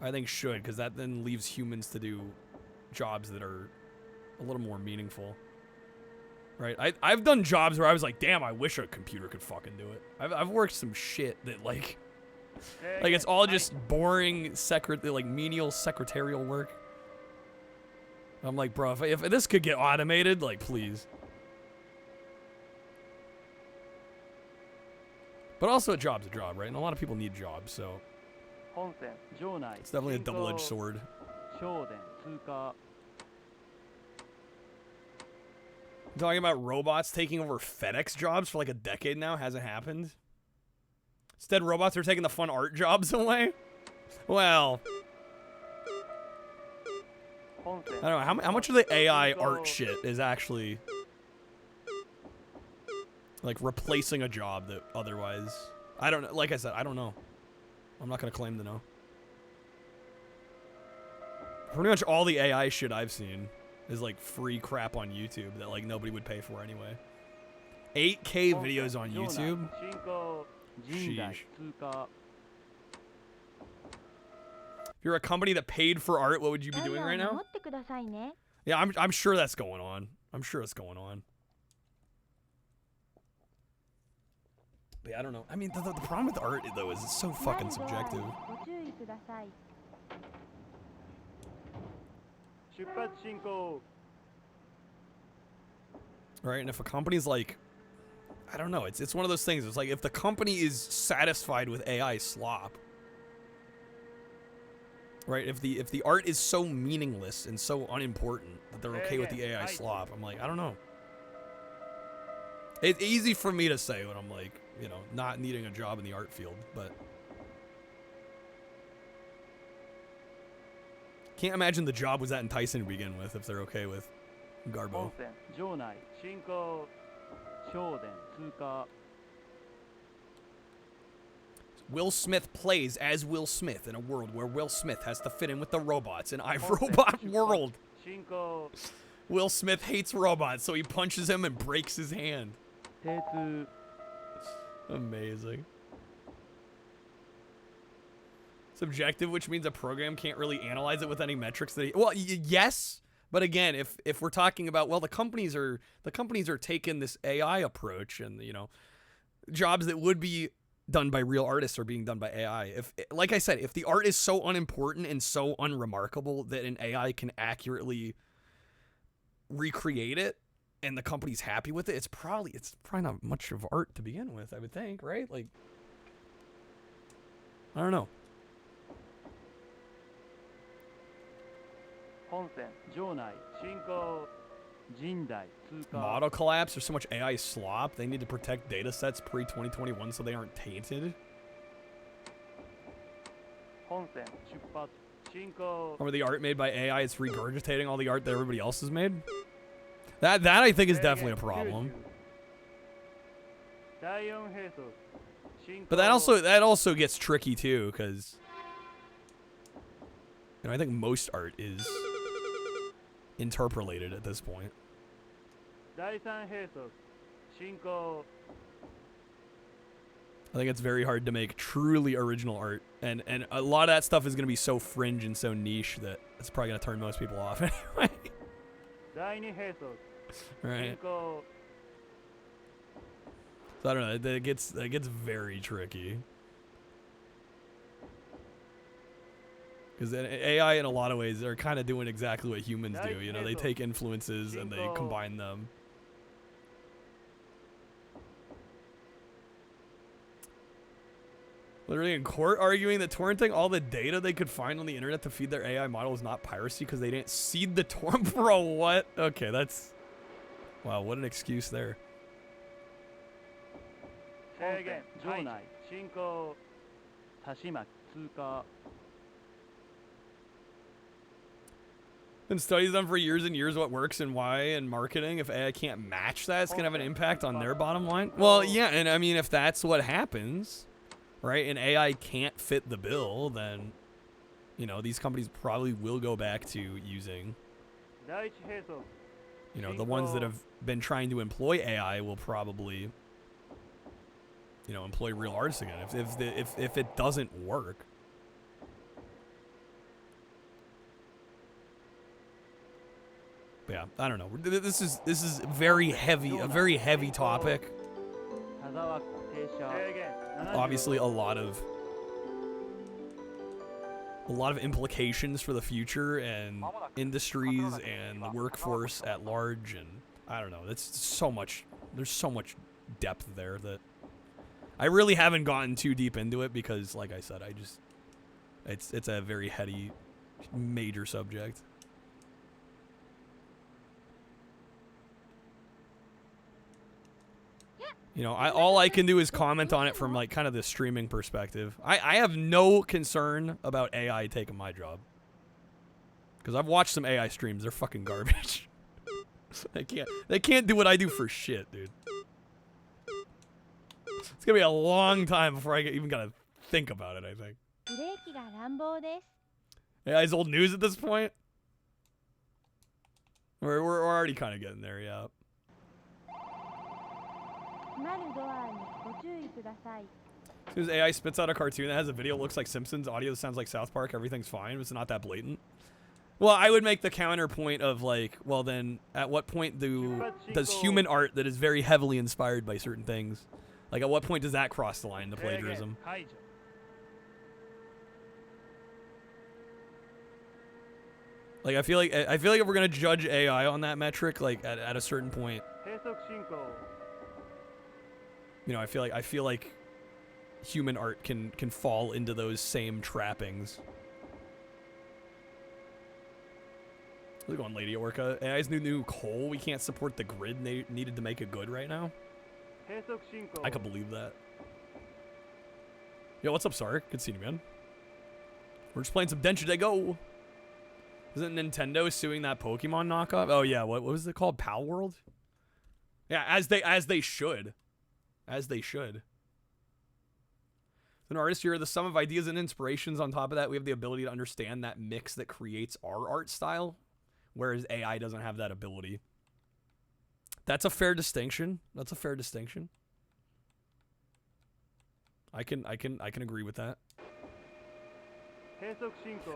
I think should, because that then leaves humans to do jobs that are a little more meaningful. Right? I've done jobs where I was like, damn, I wish a computer could fucking do it. I've worked some shit that like it's all just boring like menial secretarial work. I'm like, bro, if this could get automated, like, please. But also a job's a job, right? And a lot of people need jobs, so it's definitely a double-edged sword. Talking about robots taking over FedEx jobs for like a decade now hasn't happened. Instead, robots are taking the fun art jobs away. Well, I don't know how much of the AI art shit is actually like replacing a job that otherwise, I don't know. Like I said, I don't know. I'm not gonna claim to know. Pretty much all the AI shit I've seen is like free crap on YouTube that like nobody would pay for anyway. 8K videos on YouTube? Sheesh. If you're a company that paid for art, what would you be doing right now? Yeah, I'm sure that's going on. I'm sure it's going on. But yeah, I don't know. I mean, the problem with art, though, is it's so fucking subjective. Right, and if a company's like, I don't know, it's one of those things. It's like if the company is satisfied with AI slop, right? If the art is so meaningless and so unimportant that they're okay with the AI slop, I'm like, I don't know. It's easy for me to say when I'm like, you know, not needing a job in the art field, but can't imagine the job was that enticing to begin with if they're okay with Garbo. Will Smith plays as Will Smith in a world where Will Smith has to fit in with the robots in iRobot world. Will Smith hates robots, so he punches him and breaks his hand. Amazing. Subjective, which means a program can't really analyze it with any metrics that well, yes, but again, if we're talking about, well, the companies are taking this AI approach, and you know, jobs that would be done by real artists are being done by AI. If, like I said, if the art is so unimportant and so unremarkable that an AI can accurately recreate it and the company's happy with it, it's probably not much of art to begin with, I would think, right? Like, I don't know. Model collapse. There's so much AI slop. They need to protect data sets pre-2021 so they aren't tainted. Or the art made by AI is regurgitating all the art that everybody else has made. That I think is definitely a problem. But that also gets tricky too, because you know, I think most art is interpolated at this point. I think it's very hard to make truly original art, and a lot of that stuff is going to be so fringe and so niche that it's probably going to turn most people off anyway. Right. So I don't know. That gets very tricky. Because AI, in a lot of ways, they're kind of doing exactly what humans do. You know, they take influences and they combine them. Literally in court arguing that torrenting all the data they could find on the internet to feed their AI model is not piracy because they didn't seed the torrent. Bro, what? Okay, that's... Wow, what an excuse there. Been studies done for years and years what works and why in marketing. If AI can't match that, it's going to have an impact on their bottom line. Well, yeah, and I mean, if that's what happens, right, and AI can't fit the bill, then, you know, these companies probably will go back to using, you know, the ones that have been trying to employ AI will probably, you know, employ real artists again if it doesn't work. But yeah, I don't know. This is very heavy, a very heavy topic. Obviously, a lot of implications for the future and industries and the workforce at large, and I don't know. It's so much. There's so much depth there that I really haven't gotten too deep into it because, like I said, it's a very heady, major subject. You know, all I can do is comment on it from, like, kind of the streaming perspective. I have no concern about AI taking my job. Because I've watched some AI streams. They're fucking garbage. They can't do what I do for shit, dude. It's going to be a long time before I even got to think about it, I think. AI's old news at this point. We're already kind of getting there, yeah. As soon as AI spits out a cartoon that has a video that looks like Simpsons, audio that sounds like South Park, everything's fine. It's not that blatant. Well, I would make the counterpoint of, like, well then, at what point does human art that is very heavily inspired by certain things, like, at what point does that cross the line to plagiarism? Like, I feel like if we're gonna judge AI on that metric, like, at a certain point, you know, I feel like human art can fall into those same trappings. Look on Lady Orca. AI's new coal. We can't support the grid they needed to make it good right now. I could believe that. Yo, what's up, Sark? Good seeing you, man. We're just playing some Densha Day Go. Isn't Nintendo suing that Pokemon knockoff? Oh yeah, what was it called? Pal World? Yeah, as they should. As they should. As an artist, you're the sum of ideas and inspirations. On top of that, we have the ability to understand that mix that creates our art style, whereas AI doesn't have that ability. That's a fair distinction. That's a fair distinction. I can agree with that.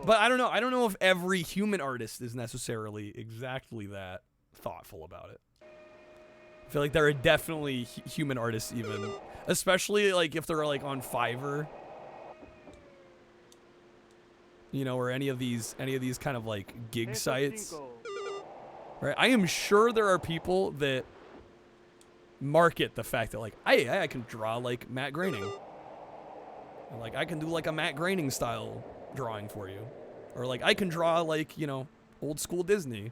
But I don't know. I don't know if every human artist is necessarily exactly that thoughtful about it. I feel like there are definitely human artists, even, especially like if they're like on Fiverr, you know, or any of these kind of like gig sites, right? I am sure there are people that market the fact that, like, I can draw like Matt Groening, or, like, I can do like a Matt Groening style drawing for you, or like I can draw like, you know, old school Disney,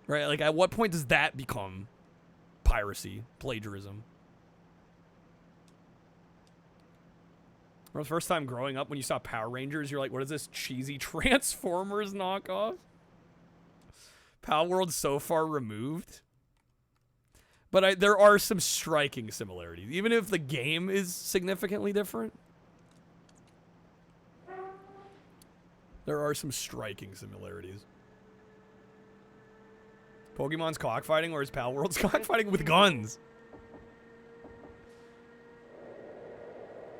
right? Like, at what point does that become piracy, plagiarism? Or the first time growing up when you saw Power Rangers, you're like, what is this cheesy Transformers knockoff? Pal World's so far removed. But there are some striking similarities, even if the game is significantly different. There are some striking similarities. Pokemon's cockfighting, or is Pal World's cockfighting with guns?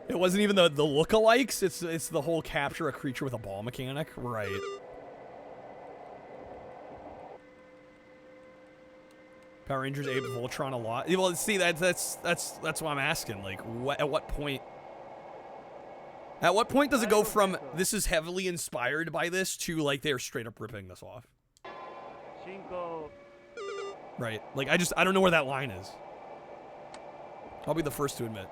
It wasn't even the lookalikes. It's the whole capture a creature with a ball mechanic, right? Power Rangers aped Voltron a lot. Well, see, that's what I'm asking. Like, at what point? At what point does it go from this is heavily inspired by this to, like, they're straight up ripping this off? Right. Like, I don't know where that line is. I'll be the first to admit.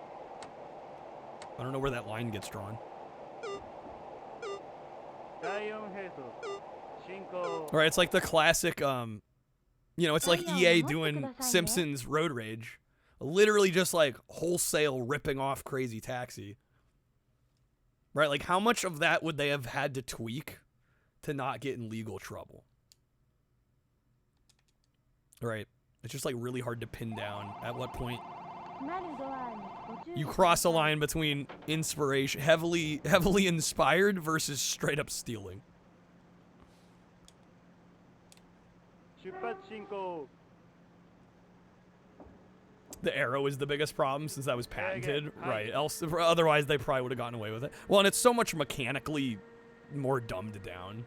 I don't know where that line gets drawn. Alright, it's like the classic, you know, it's like EA doing Simpsons Road Rage. Literally just, like, wholesale ripping off Crazy Taxi. Right? Like, how much of that would they have had to tweak to not get in legal trouble. Right. It's just like really hard to pin down at what point you cross a line between inspiration, heavily inspired versus straight up stealing. The arrow is the biggest problem since that was patented, right? Otherwise they probably would have gotten away with it. Well, and it's so much mechanically more dumbed down.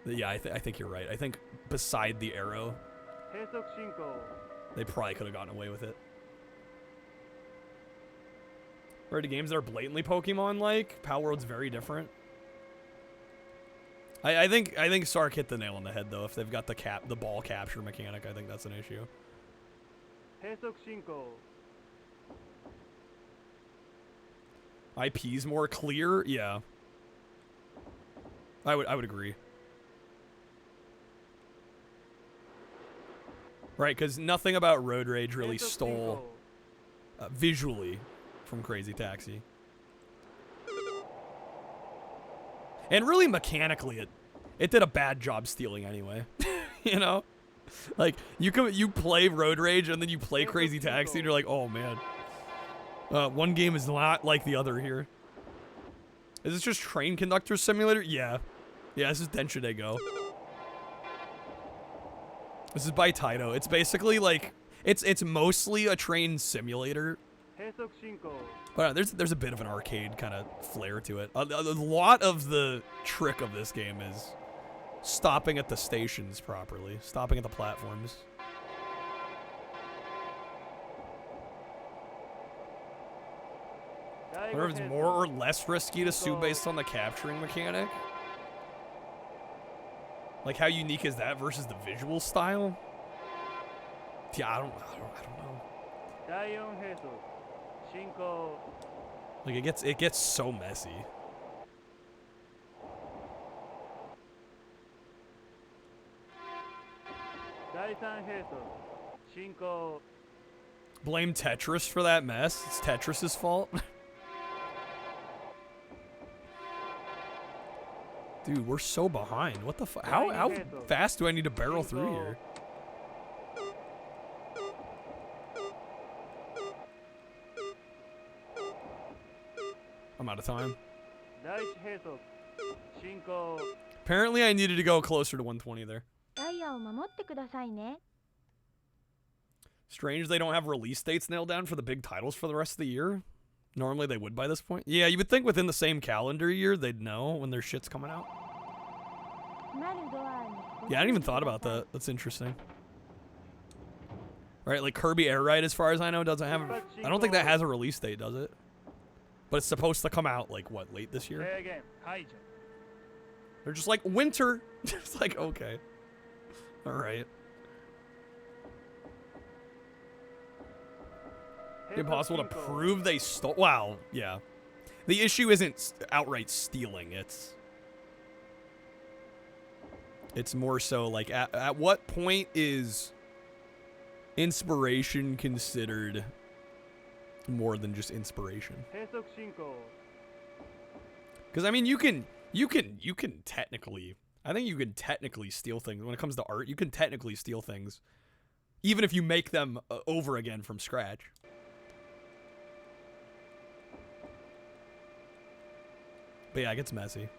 Yeah, I think you're right. I think beside the arrow, they probably could have gotten away with it. Right, the games that are blatantly Pokemon-like, Power World's very different. I think Sark hit the nail on the head though. If they've got the ball capture mechanic, I think that's an issue. IP's more clear, yeah. I would agree. Right, because nothing about Road Rage really stole visually from Crazy Taxi. And really mechanically, it did a bad job stealing anyway. You know? Like, you play Road Rage and then you play Crazy Taxi and you're like, oh man. One game is not like the other here. Is this just Train Conductor Simulator? Yeah. Yeah, this is Denshin Go. This is by Taito. It's basically like, it's mostly a train simulator. But there's a bit of an arcade kind of flair to it. A lot of the trick of this game is stopping at the stations properly, stopping at the platforms. I wonder if it's more or less risky to sue based on the capturing mechanic. Like, how unique is that versus the visual style? Yeah, I don't know. Like, it gets so messy. Blame Tetris for that mess. It's Tetris's fault. Dude, we're so behind. What the fuck? How fast do I need to barrel through here? I'm out of time. Apparently I needed to go closer to 120 there. Strange they don't have release dates nailed down for the big titles for the rest of the year. Normally they would by this point. Yeah, you would think within the same calendar year they'd know when their shit's coming out. Yeah, I hadn't even thought about that. That's interesting. Right, like Kirby Air Ride, as far as I know, doesn't have... I don't think that has a release date, does it? But it's supposed to come out, like, what, late this year? They're just like, winter! It's like, okay. Alright. Impossible to prove they stole... Wow, yeah. The issue isn't outright stealing, it's more so, like, at what point is inspiration considered more than just inspiration? Because, I mean, you can technically... I think you can technically steal things. When it comes to art, you can technically steal things. Even if you make them over again from scratch. But yeah, it gets messy.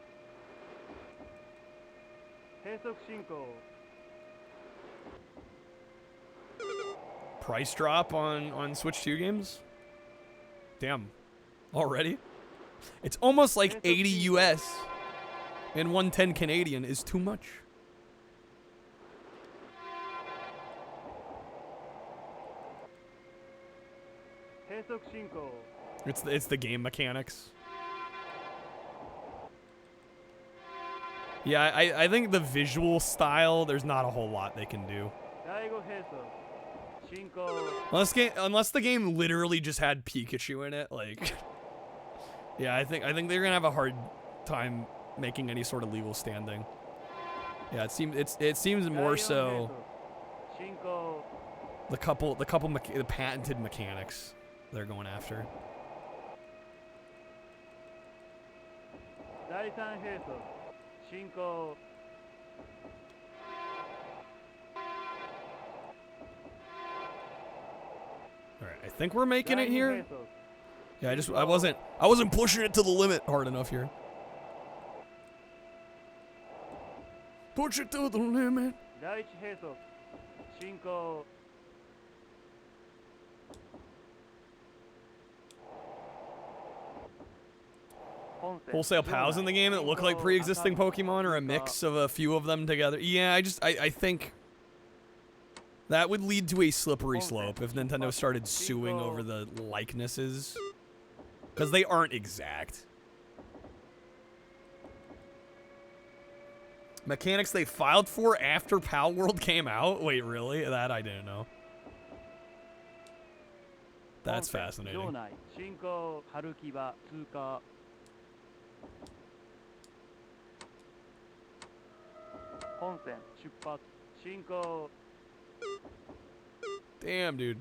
Price drop on Switch 2 games? Damn. Already? It's almost like 80 US and 110 Canadian is too much. It's the game mechanics. Yeah, I think the visual style, there's not a whole lot they can do. Unless the game literally just had Pikachu in it, like... Yeah, I think they're gonna have a hard time making any sort of legal standing. Yeah, it seems more so the patented mechanics they're going after. Alright, I think we're making it here. Yeah, I wasn't pushing it to the limit hard enough here. Push it to the limit. Wholesale pals in the game that look like pre-existing Pokemon or a mix of a few of them together. Yeah, I think that would lead to a slippery slope if Nintendo started suing over the likenesses. Because they aren't exact. Mechanics they filed for after Pal World came out? Wait, really? That I didn't know. That's fascinating. Damn, dude.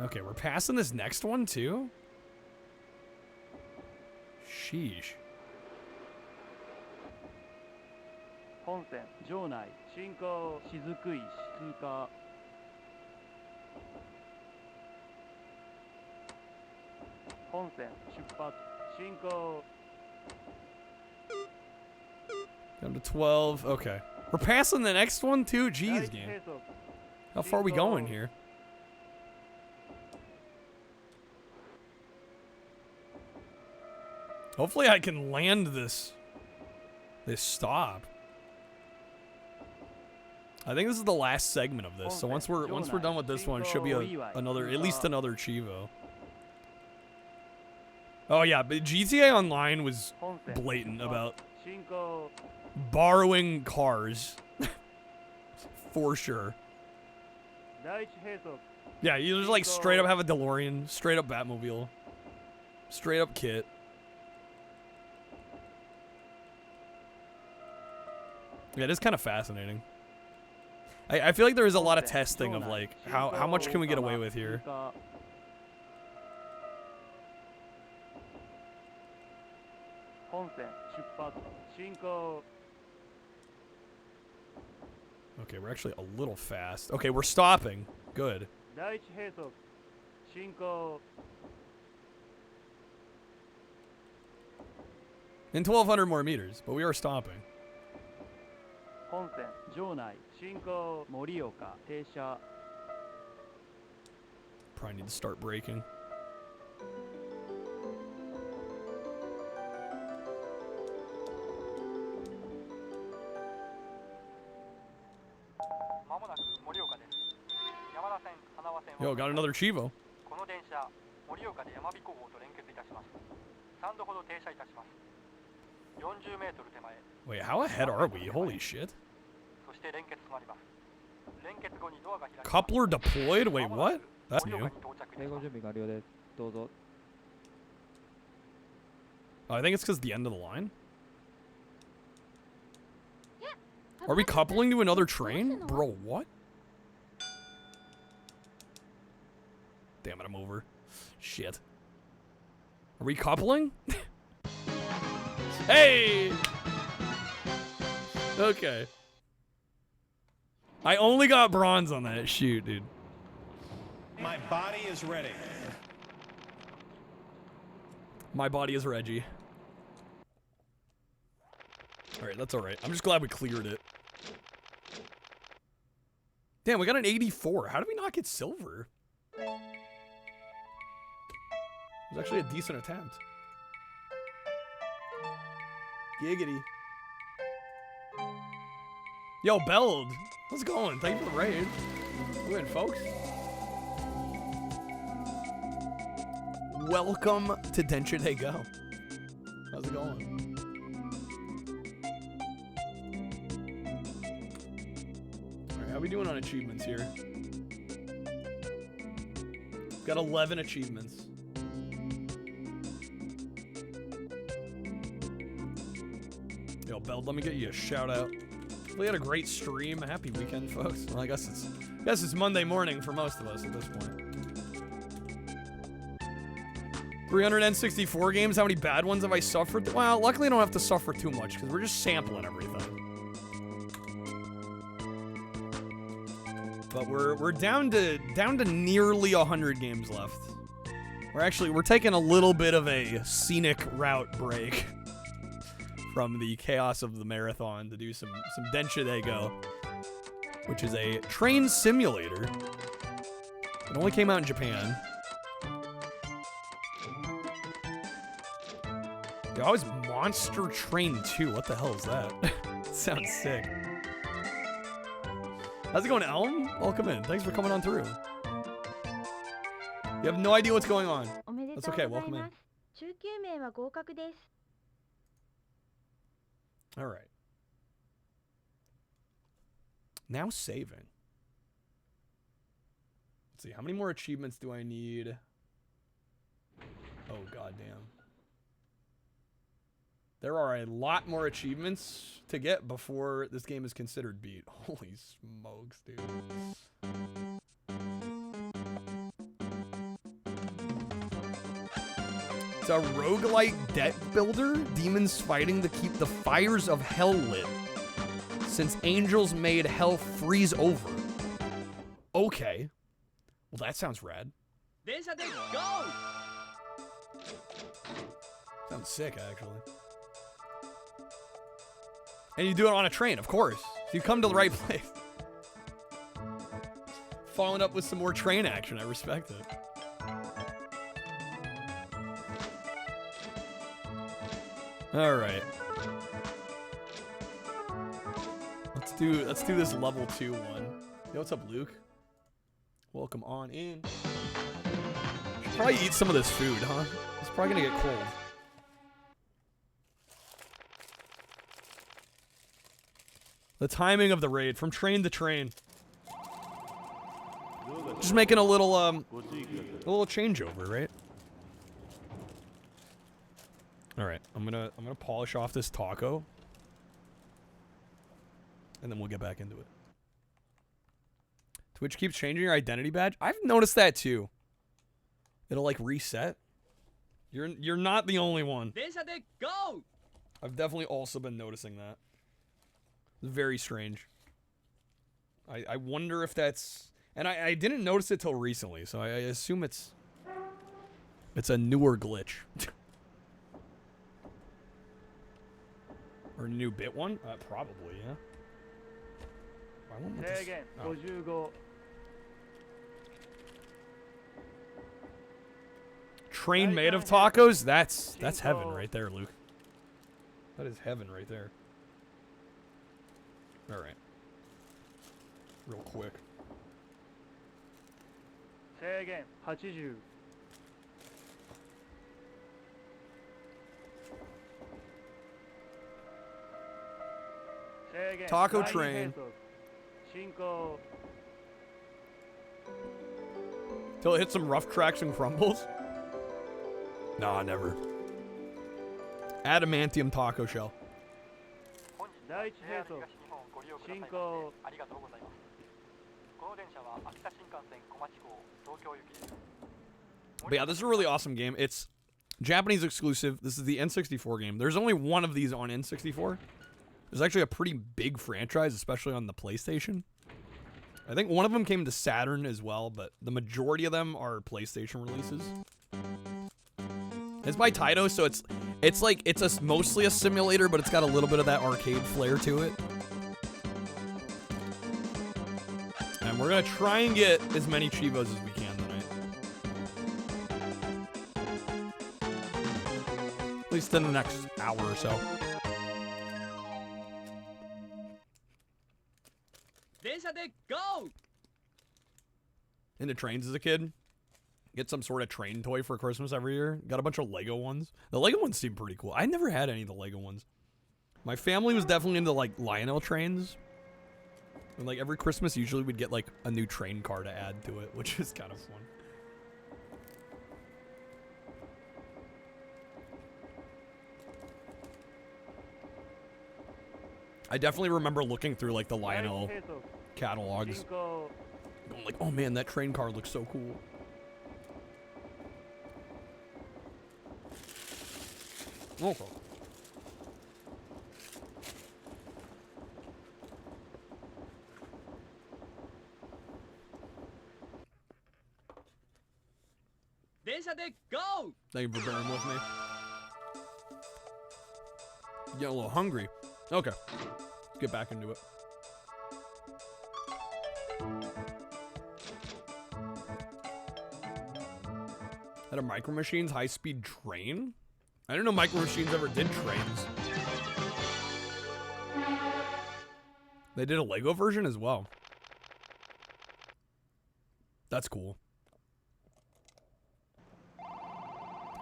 Okay, we're passing this next one, too? Sheesh. Down to 12. Okay. We're passing the next one, too? Jeez, game. How far are we going here? Hopefully I can land this stop. I think this is the last segment of this. So once we're done with this one, it should be at least another Chivo. Oh yeah, but GTA Online was blatant about borrowing cars. For sure. Yeah, you just like straight up have a DeLorean, straight up Batmobile, straight up Kit. Yeah, it is kind of fascinating. I feel like there is a lot of testing of like how much can we get away with here. Okay, we're actually a little fast. Okay, we're stopping. Good. In 1,200 more meters, but we are stopping. Probably need to start braking. Yo, got another Chivo. Wait, how ahead are we? Holy shit. Coupler deployed? Wait, what? That's new. Oh, I think it's because the end of the line. Are we coupling to another train? Bro, what? Damn it, I'm over. Shit. Are we coupling? Hey! Okay. I only got bronze on that. Shoot, dude. My body is ready. My body is Reggie. Alright, that's alright. I'm just glad we cleared it. Damn, we got an 84. How did we not get silver? It was actually a decent attempt. Giggity. Yo, Beld. How's it going? Thank you for the raid. We're in, folks. Welcome to Densha Day Go. How's it going? Alright, how are we doing on achievements here? Got 11 achievements. Yo, Beld, let me get you a shout out. We had a great stream. Happy weekend, folks. Well, I guess it's Monday morning for most of us at this point. 300 N64 games. How many bad ones have I suffered? Well, luckily I don't have to suffer too much because we're just sampling everything. But but we're down to nearly 100 games left. We're taking a little bit of a scenic route break from the chaos of the marathon to do some Denshidego, which is a train simulator. It only came out in Japan. Yo, I was Monster Train 2. What the hell is that? Sounds sick. How's it going, Elm? Welcome in. Thanks for coming on through. You have no idea what's going on. That's okay. Welcome in. All right. Now saving. Let's see. How many more achievements do I need? Oh, goddamn. There are a lot more achievements to get before this game is considered beat. Holy smokes, dude. It's a roguelite deck builder. Demons fighting to keep the fires of hell lit. Since angels made hell freeze over. Okay. Well, that sounds rad. Go! Sounds sick, actually. And you do it on a train, of course. So you come to the right place. Following up with some more train action. I respect it. All right. Let's do this level 2 one. Yo, what's up, Luke? Welcome on in. Should probably eat some of this food, huh? It's probably gonna get cold. The timing of the raid from train to train. Just making a little changeover, right? All right, I'm gonna polish off this taco, and then we'll get back into it. Twitch keeps changing your identity badge. I've noticed that too. It'll like reset. You're not the only one. Go! I've definitely also been noticing that. It's very strange. I wonder if that's, and I didn't notice it till recently, so I assume it's a newer glitch. Or a new bit one? Probably, yeah. Why won't this? Again, oh. Train made of tacos? That's heaven right there, Luke. That is heaven right there. Alright. Real quick. Say again, 80. Say again. Taco train. Till it hits some rough cracks and crumbles? Nah, never. Adamantium taco shell. But yeah, this is a really awesome game. It's Japanese exclusive. This is the N64 game. There's only one of these on N64. There's actually a pretty big franchise, especially on the PlayStation. I think one of them came to Saturn as well, but the majority of them are PlayStation releases. It's by Taito, so it's mostly a simulator, but it's got a little bit of that arcade flair to it. And we're gonna try and get as many Chivos as we can tonight. At least in the next hour or so. Go! Into trains as a kid. Get some sort of train toy for Christmas every year. Got a bunch of Lego ones. The Lego ones seem pretty cool. I never had any of the Lego ones. My family was definitely into like Lionel trains. And like every Christmas, usually we'd get like a new train car to add to it, which is kind of fun. I definitely remember looking through like the Lionel catalogs. Going like, oh man, that train car looks so cool. Okay. で GO! Thank you for bearing with me. Get a little hungry. Okay. Let's get back into it. Had a Micro Machines high-speed train? I didn't know Micro Machines ever did trains. They did a Lego version as well. That's cool.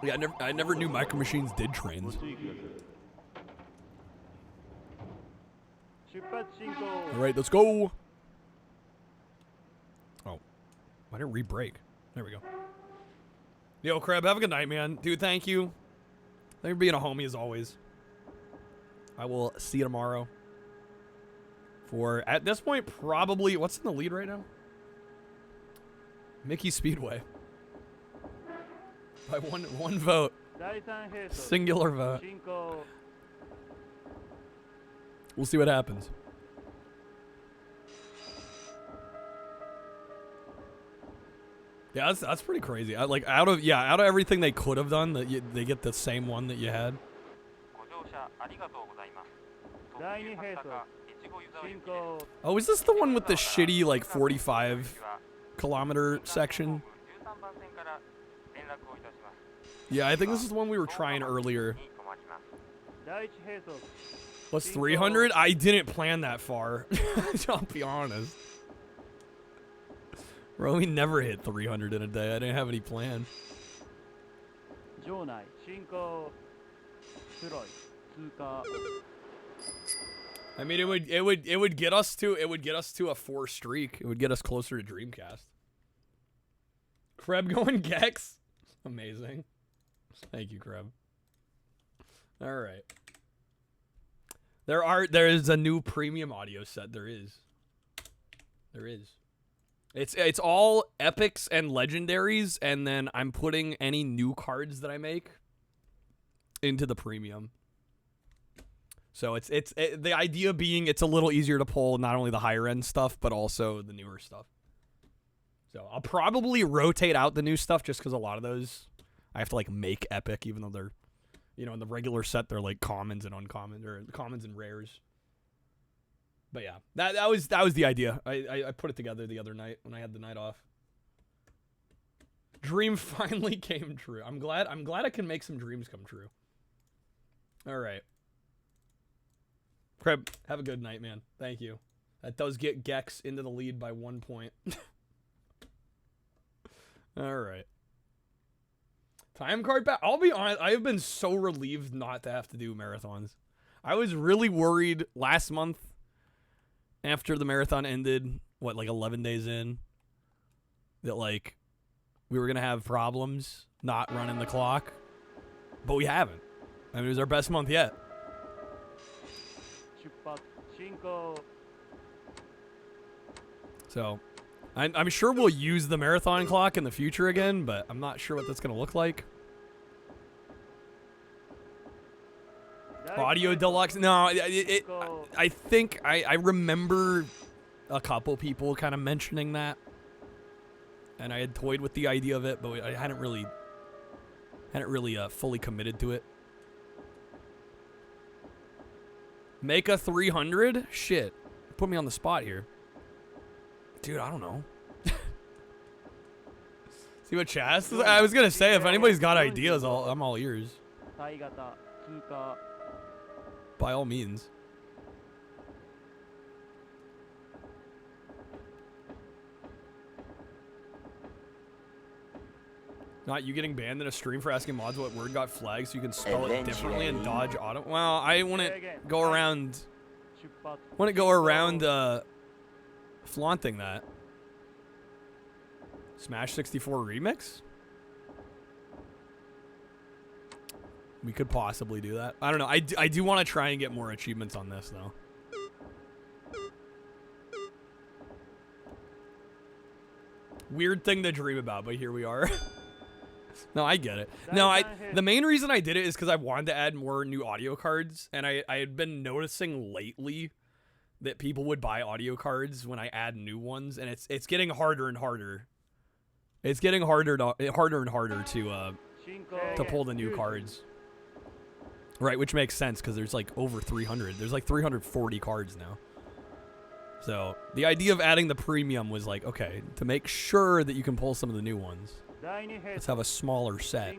Yeah, I never knew Micro Machines did trains. Alright, let's go! Oh. Why didn't it re-break? There we go. Yo, Crab, have a good night, man. Dude, thank you. Thank you for being a homie as always. I will see you tomorrow. For, at this point, probably... What's in the lead right now? Mickey Speedway. By one vote. Singular vote. We'll see what happens. Yeah, that's pretty crazy. Like out of everything they could have done, they get the same one that you had. Oh, is this the one with the shitty like 45-kilometer section? Yeah, I think this is the one we were trying earlier. What's 300? I didn't plan that far. I'll be honest. Bro, we never hit 300 in a day. I didn't have any plan. I mean, it would get us to a 4 streak. It would get us closer to Dreamcast. Kreb going Gex. Amazing. Thank you, Kreb. All right. There is a new premium audio set. There is. It's all epics and legendaries, and then I'm putting any new cards that I make into the premium. So it's the idea being it's a little easier to pull not only the higher end stuff but also the newer stuff. So I'll probably rotate out the new stuff just because a lot of those I have to like make epic, even though they're, you know, in the regular set they're like commons and uncommon, or commons and rares. But yeah, that was the idea. I put it together the other night when I had the night off. Dream finally came true. I'm glad I can make some dreams come true. All right. Creb, have a good night, man. Thank you. That does get Gex into the lead by 1 point. All right. Time card back. I'll be honest, I have been so relieved not to have to do marathons. I was really worried last month after the marathon ended, what, like 11 days in, that like we were going to have problems not running the clock. But we haven't. I mean, it was our best month yet. So, I'm sure we'll use the marathon clock in the future again, but I'm not sure what that's going to look like. Audio Deluxe? No, I think I remember a couple people kind of mentioning that, and I had toyed with the idea of it, but I hadn't really fully committed to it. Make a 300? Shit, put me on the spot here, dude. I don't know. See what Chaz? I was gonna say, if anybody's got ideas, I'm all ears. By all means. Not you getting banned in a stream for asking mods what word got flagged so you can spell it differently and dodge auto. Well, I wouldn't go around. Flaunting that. Smash 64 remix? We could possibly do that. I don't know. I do want to try and get more achievements on this, though. Weird thing to dream about, but here we are. No, I get it. No, the main reason I did it is because I wanted to add more new audio cards, and I had been noticing lately that people would buy audio cards when I add new ones, and it's getting harder and harder It's getting harder and harder to pull the new cards. Right, which makes sense because there's like over 300. There's like 340 cards now. So the idea of adding the premium was like, okay, to make sure that you can pull some of the new ones, let's have a smaller set.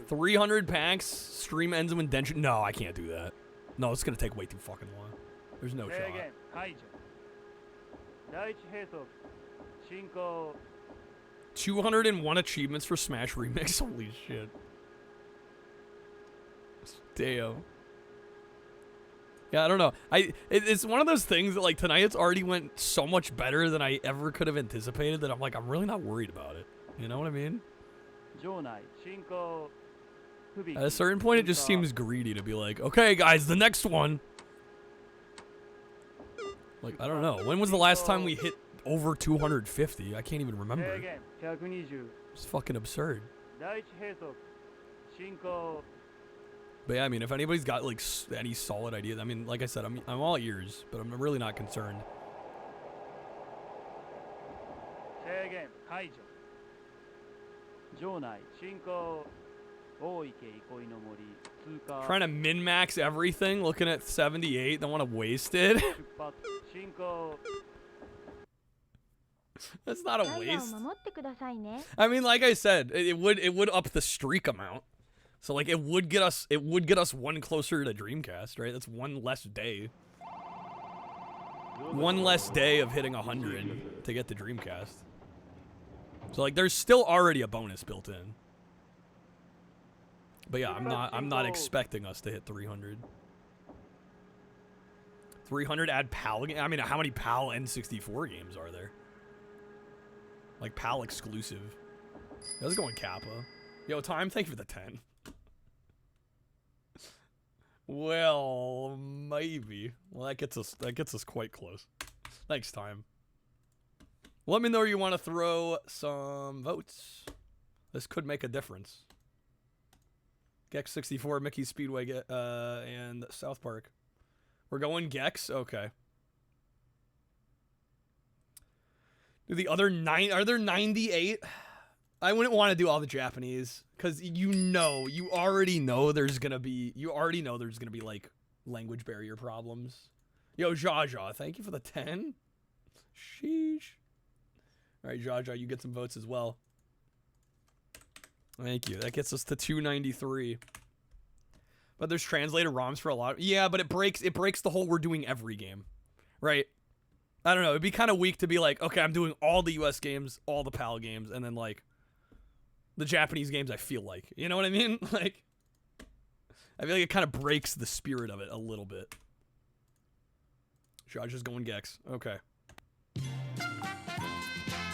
300 packs, stream ends in denture. No, I can't do that. No, it's going to take way too fucking long. There's no shot. 201 achievements for Smash Remix. Holy shit. Damn. Yeah, I don't know. It's one of those things that, like, tonight it's already went so much better than I ever could have anticipated that I'm like, I'm really not worried about it. You know what I mean? At a certain point, it just seems greedy to be like, okay, guys, the next one. Like, I don't know. When was the last time we hit over 250? I can't even remember. It's fucking absurd. But yeah, I mean, if anybody's got like any solid ideas, I mean, like I said, I'm all ears, but I'm really not concerned. Trying to min-max everything, looking at 78, don't want to waste it. That's not a waste. I mean, like I said, it would up the streak amount. So like it would get us one closer to Dreamcast, right? That's one less day. One less day of hitting 100 to get the Dreamcast. So like there's still already a bonus built in. But yeah, I'm not expecting us to hit 300. 300 add PAL. I mean, how many PAL N64 games are there? Like PAL exclusive. Let's go in Kappa. Yo, Time, thank you for the 10. Well, maybe. Well, that gets us quite close. Thanks, Time. Let me know where you want to throw some votes. This could make a difference. Gex 64, Mickey Speedway, and South Park. We're going Gex? Okay. Do the other 9, are there 98? I wouldn't want to do all the Japanese because you already know there's gonna be like language barrier problems. Yo, Jaja, thank you for the 10. Sheesh. All right, Jaja, you get some votes as well. Thank you. That gets us to 293. But there's translated ROMs for a lot. Yeah, but it breaks the whole we're doing every game, right? I don't know. It'd be kind of weak to be like, okay, I'm doing all the US games, all the PAL games, and then like the Japanese games. I feel like, you know what I mean? Like, I feel like it kind of breaks the spirit of it a little bit. Josh is going Gex. Okay.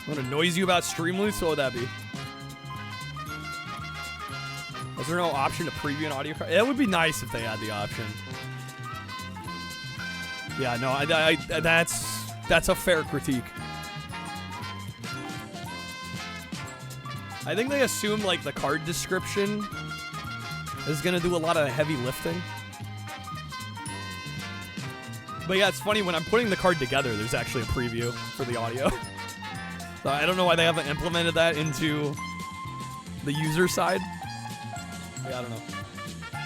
What annoys you about Streamloots? What would that be? Was there no option to preview an audio card? It would be nice if they had the option. Yeah, no, that's a fair critique. I think they assume like the card description is gonna do a lot of heavy lifting. But yeah, it's funny when I'm putting the card together, there's actually a preview for the audio. So I don't know why they haven't implemented that into the user side. Yeah, I don't know.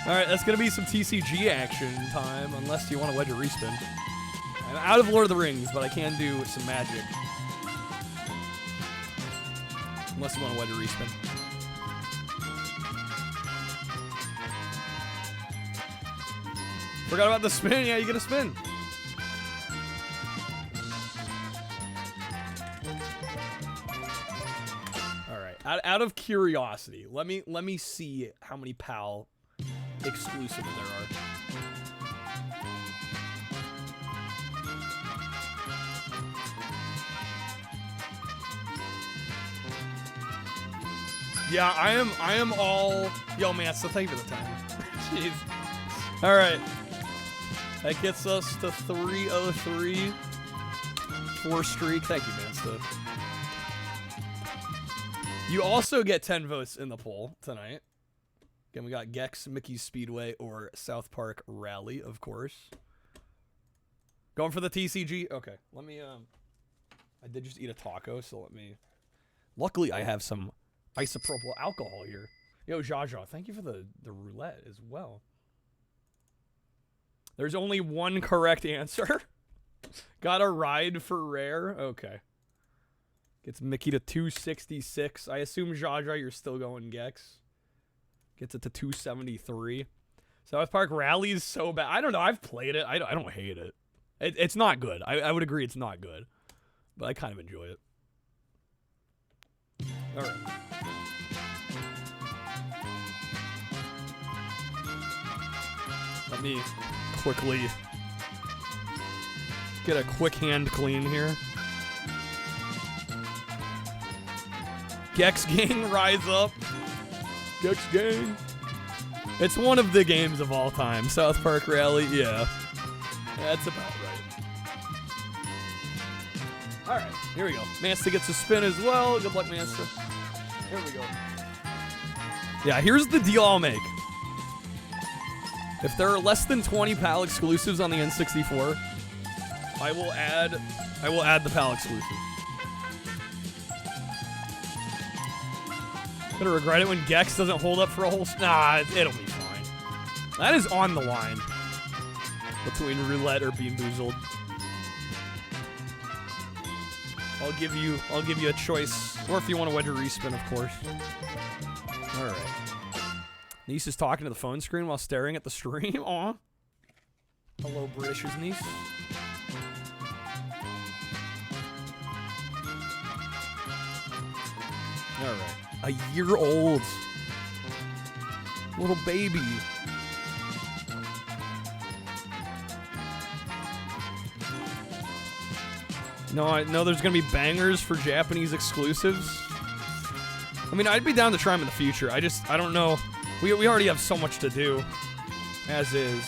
Alright, that's gonna be some TCG action time, unless you want to wedge a respin. I'm out of Lord of the Rings, but I can do some magic. Unless you want to wedge a respin. Forgot about the spin. Yeah, you get a spin. Out of curiosity, let me see how many PAL exclusives there are. Yeah, I am all yo man, so thank you for the time. Jeez. Alright. That gets us to 303. 4 streak. Thank you, man. So you also get 10 votes in the poll tonight. Again, we got Gex, Mickey Speedway, or South Park Rally, of course. Going for the TCG? Okay, let me, I did just eat a taco, so let me... Luckily, I have some isopropyl alcohol here. Yo, Jaja, thank you for the roulette as well. There's only one correct answer. Got a ride for rare? Okay. Gets Mickey to 266. I assume, Jaja, you're still going Gex. Gets it to 273. South Park Rally is so bad. I don't know. I've played it. I don't hate it. It's not good. I would agree it's not good. But I kind of enjoy it. All right. Let me quickly get a quick hand clean here. Gex Gang, rise up. Gex Gang. It's one of the games of all time. South Park Rally, yeah. That's about right. All right, here we go. Mansta gets a spin as well. Good luck, Mansta. Here we go. Yeah, here's the deal I'll make. If there are less than 20 PAL exclusives on the N64, I will add the PAL exclusive. Gonna regret it when Gex doesn't hold up for a whole... Nah, it'll be fine. That is on the line between roulette or being boozled. I'll give you a choice, or if you want to wedge a respin, of course. All right. Niece is talking to the phone screen while staring at the stream. Aw. Hello, British's niece. All right. A year old. Little baby. No, I know there's going to be bangers for Japanese exclusives. I mean, I'd be down to try them in the future. I don't know. We already have so much to do, as is.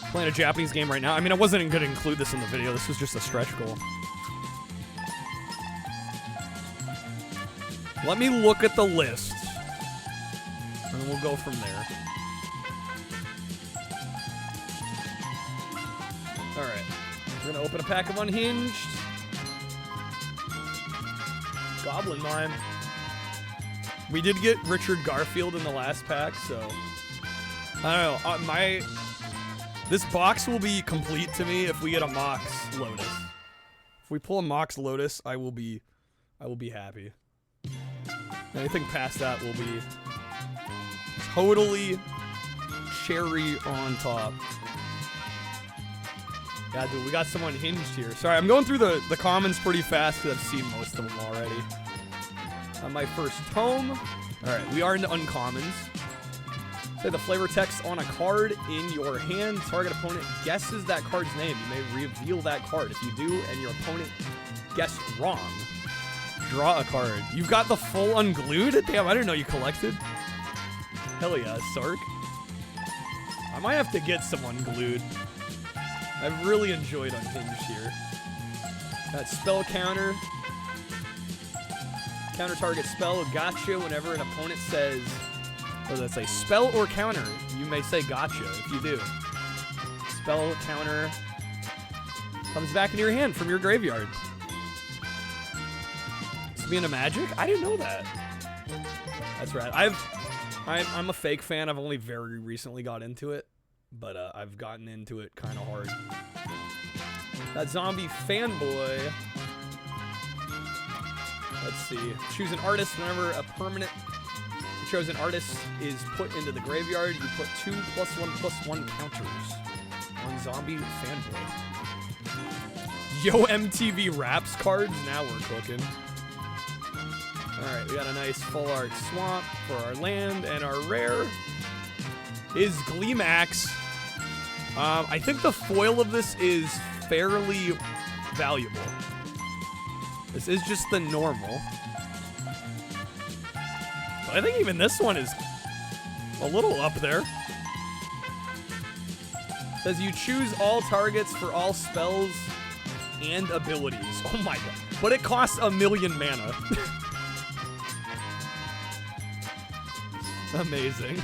Playing a Japanese game right now. I mean, I wasn't going to include this in the video. This was just a stretch goal. Let me look at the list, and we'll go from there. All right. We're going to open a pack of Unhinged. Goblin Mime. We did get Richard Garfield in the last pack, so... I don't know. This box will be complete to me if we get a Mox Lotus. If we pull a Mox Lotus, I will be happy. Anything past that will be totally cherry on top. Yeah, dude, we got some Unhinged here. Sorry, I'm going through the comments pretty fast because I've seen most of them already. On my first tome. Alright, we are into uncommons. Say the flavor text on a card in your hand. Target opponent guesses that card's name. You may reveal that card. If you do and your opponent guessed wrong, draw a card. You've got the full unglued? Damn, I didn't know you collected. Hell yeah, Sark. I might have to get some unglued. I've really enjoyed Unhinged here. That spell counter. Counter target spell, gotcha whenever an opponent says, what does that say? Spell or counter. You may say gotcha if you do. Spell counter comes back into your hand from your graveyard. It's being a magic? I didn't know that. That's right. I'm a fake fan. I've only very recently got into it, but I've gotten into it kind of hard. That zombie fanboy. Let's see. Choose an artist. Whenever a permanent chosen artist is put into the graveyard, you put 2+1/+1 counters on zombie fanboy. Yo, MTV Raps cards. Now we're cooking. Alright, we got a nice full art swamp for our land, and our rare is Gleemax. I think the foil of this is fairly valuable. This is just the normal. But I think even this one is a little up there. It says you choose all targets for all spells and abilities. Oh my god. But it costs 1,000,000 mana. Amazing.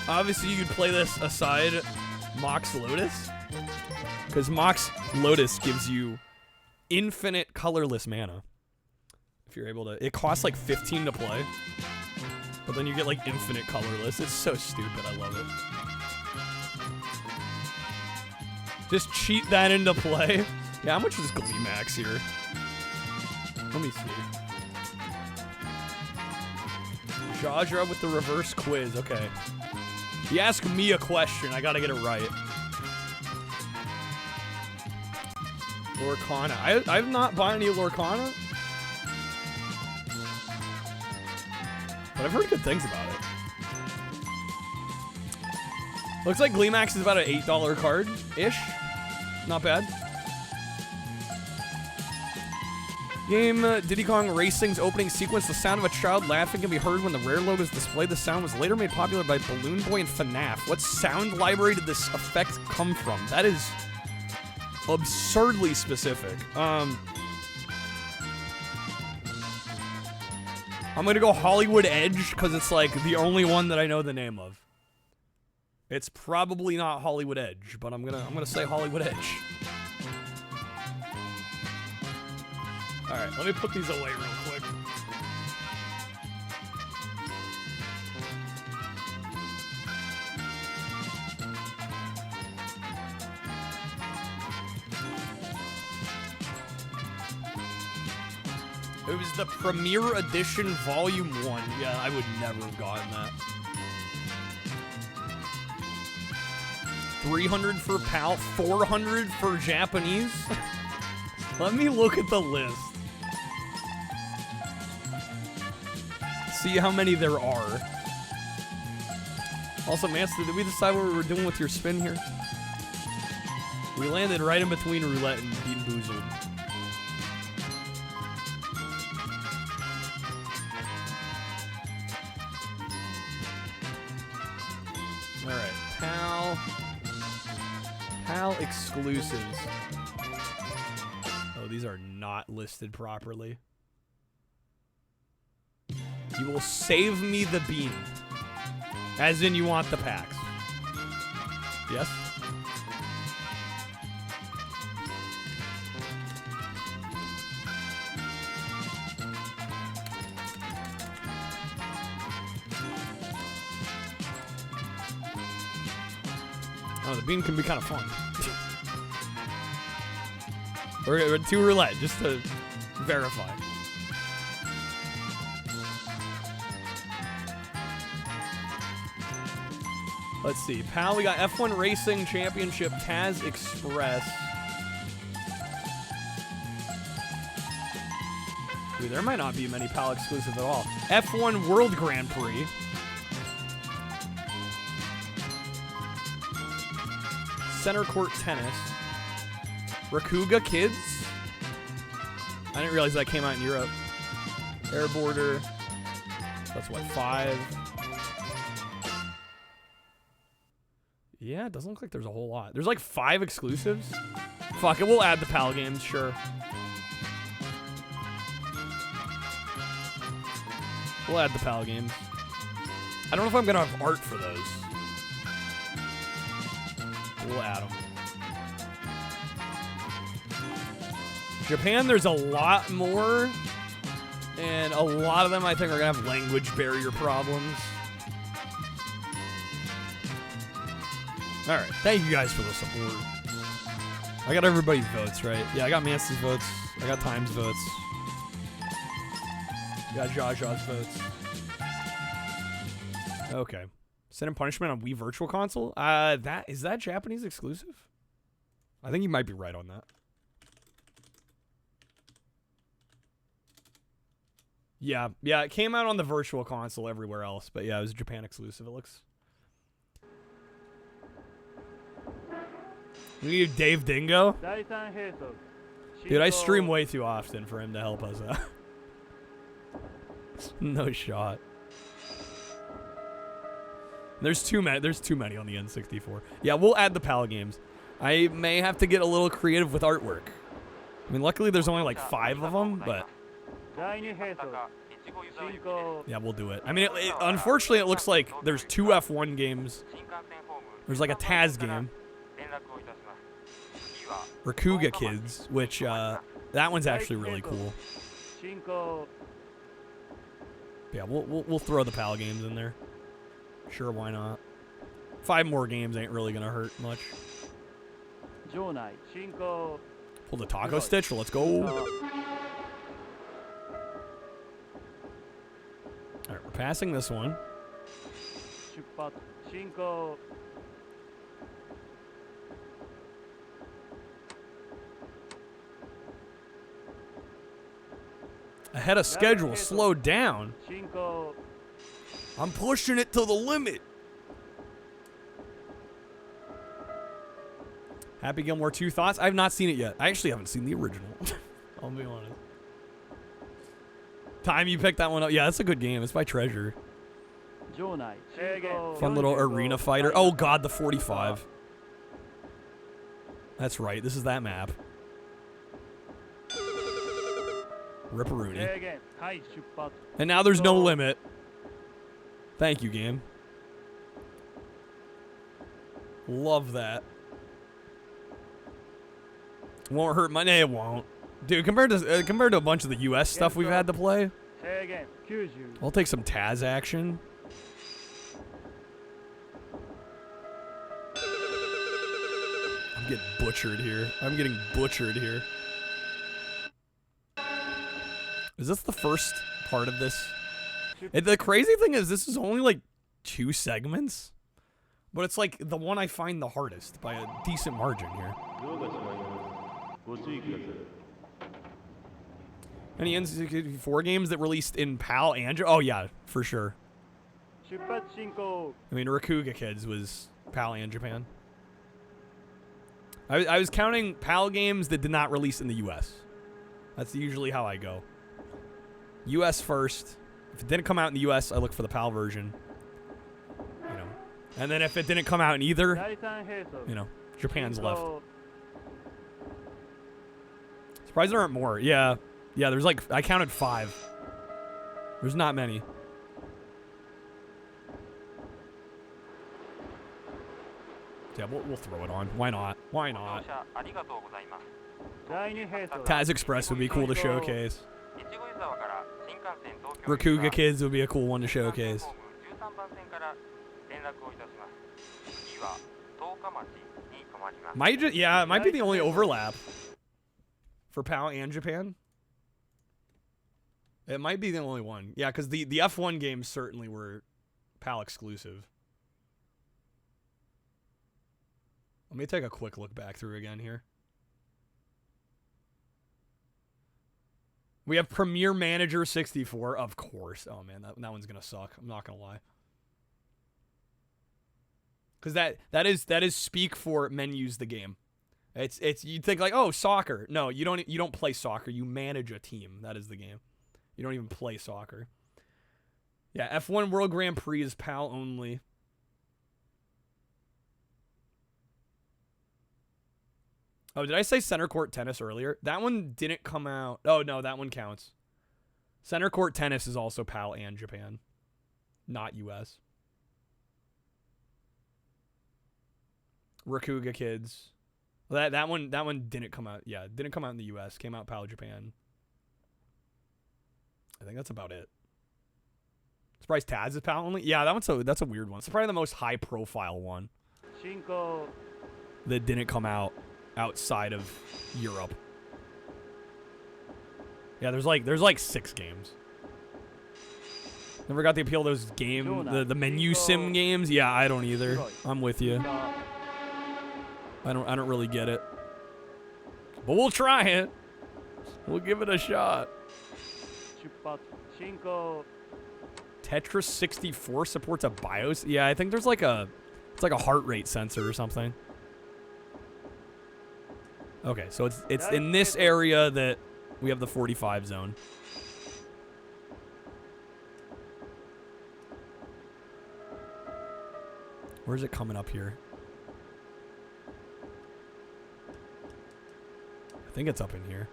Obviously, you could play this aside Mox Lotus, because Mox Lotus gives you infinite colorless mana. If you're able to, it costs like 15 to play, but then you get like infinite colorless. It's so stupid. I love it. Just cheat that into play. Yeah, how much is Gleemax here? Let me see. Jaja with the reverse quiz. Okay. You ask me a question, I gotta get it right. Lorcana. I've not bought any Lorcana, but I've heard good things about it. Looks like Gleemax is about an $8 card-ish. Not bad. Game Diddy Kong Racing's opening sequence, the sound of a child laughing can be heard when the rare logo is displayed. The sound was later made popular by Balloon Boy and FNAF. What sound library did this effect come from? That is absurdly specific. I'm gonna go Hollywood Edge because it's like the only one that I know the name of. It's probably not Hollywood Edge, but I'm gonna say Hollywood Edge. All right, let me put these away real quick. It was the Premier Edition Volume 1. Yeah, I would never have gotten that. 300 for PAL, 400 for Japanese. Let me look at the list. See how many there are. Also, Master, did we decide what we were doing with your spin here? We landed right in between roulette and Bean Boozled. Alright, PAL exclusives. Oh, these are not listed properly. You will save me the bean. As in, you want the packs. Yes? Oh, the bean can be kind of fun. We're 2 roulette, just to verify. Let's see. PAL, we got F1 Racing Championship Taz Express. Dude, there might not be many PAL exclusive at all. F1 World Grand Prix. Center Court Tennis. Rakuga Kids. I didn't realize that came out in Europe. Air Border. That's what, 5. Yeah, it doesn't look like there's a whole lot. There's like 5 exclusives. Fuck it, we'll add the PAL games, sure. We'll add the PAL games. I don't know if I'm gonna have art for those. We'll add them. Japan, there's a lot more. And a lot of them, I think, are gonna have language barrier problems. Alright, thank you guys for the support. I got everybody's votes, right? Yeah, I got Mance's votes. I got Time's votes. I got Jaja's votes. Okay. Sin and Punishment on Wii Virtual Console? Is that Japanese exclusive? I think you might be right on that. Yeah, it came out on the Virtual Console everywhere else, but yeah, it was Japan exclusive, it looks. We need Dave Dingo? Dude, I stream way too often for him to help us out. No shot. There's too many on the N64. Yeah, we'll add the PAL games. I may have to get a little creative with artwork. I mean, luckily there's only like 5 of them, but yeah, we'll do it. I mean, unfortunately, it looks like there's 2 F1 games. There's like a Taz game. Rakuga Kids, which That one's actually really cool. Yeah, we'll throw the PAL games in there. Sure, why not? 5 more games ain't really gonna hurt much. Pull the taco stitch. Let's go. All right, we're passing this one. Ahead of schedule, slow down. I'm pushing it to the limit. Happy Gilmore 2 thoughts? I have not seen it yet. I actually haven't seen the original. I'll be honest. Time you picked that one up. Yeah, that's a good game. It's by Treasure. Fun little arena fighter. Oh god, the 45. That's right. This is that map. Ripperoonie. And now there's no limit. Thank you, game. Love that. Won't hurt my... It won't. Dude, compared to a bunch of the US stuff we've had to play, I'll take some Taz action. I'm getting butchered here. I'm getting butchered here. Is this the first part of this? The crazy thing is this is only like 2 segments, but it's like the one I find the hardest by a decent margin here. Any N64 games that released in PAL and... Oh yeah, for sure. I mean, Rakuga Kids was PAL and Japan. I was counting PAL games that did not release in the US. That's usually how I go. US first. If it didn't come out in the US, I look for the PAL version. You know. And then if it didn't come out in either, you know, Japan's left. Surprised there aren't more. Yeah. Yeah, there's like, I counted 5. There's not many. Yeah, we'll throw it on. Why not? Why not? Taz Express would be cool to showcase. Rakuga Kids would be a cool one to showcase. Yeah, it might be the only overlap for PAL and Japan. It might be the only one. Yeah, because the F1 games certainly were PAL exclusive. Let me take a quick look back through again here. We have Premier Manager 64, of course. Oh man, that one's gonna suck. I'm not gonna lie. Because that is speak for menus the game. It's you'd think like, oh, soccer. No, you don't play soccer. You manage a team. That is the game. You don't even play soccer. Yeah, F1 World Grand Prix is PAL only. Oh, did I say Center Court Tennis earlier? That one didn't come out. Oh, no, that one counts. Center Court Tennis is also PAL and Japan, not US. Rakuga Kids. That one didn't come out. Yeah, didn't come out in the US. Came out PAL Japan. I think that's about it. Surprised Taz is PAL only? Yeah, that's a weird one. It's probably the most high profile one. That didn't come out outside of Europe. Yeah, there's like 6 games. Never got the appeal of those the menu sim games. Yeah, I don't either. I'm with you. I don't really get it. But we'll try it. We'll give it a shot. Tetris 64 supports a BIOS. Yeah, I think there's like a heart rate sensor or something. Okay, so it's in this area that we have the 45 zone. Where's it coming up here? I think it's up in here.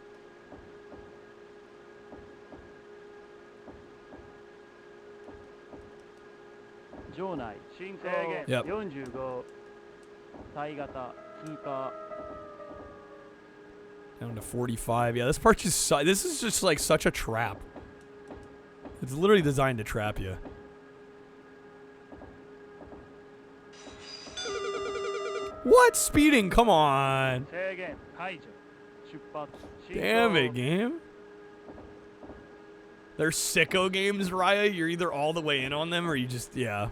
Yep. Down to 45. Yeah, this part just this is just like such a trap. It's literally designed to trap you. What? Speeding? Come on. Damn it, game. They're sicko games, Raya. You're either all the way in on them or you just, yeah.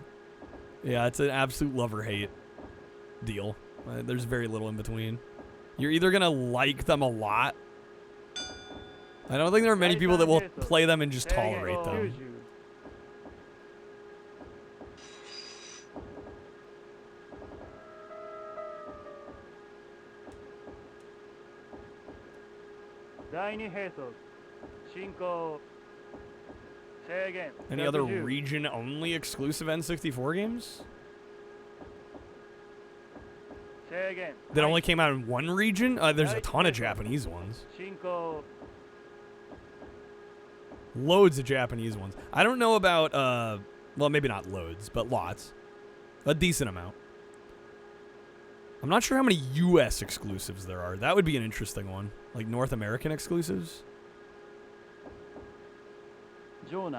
Yeah, it's an absolute love-or-hate deal. There's very little in between. You're either going to like them a lot. I don't think there are many people that will play them and just tolerate them. Any other region-only exclusive N64 games? That only came out in one region? There's a ton of Japanese ones. Loads of Japanese ones. I don't know about, well, maybe not loads, but lots. A decent amount. I'm not sure how many US exclusives there are. That would be an interesting one. Like North American exclusives. Oh,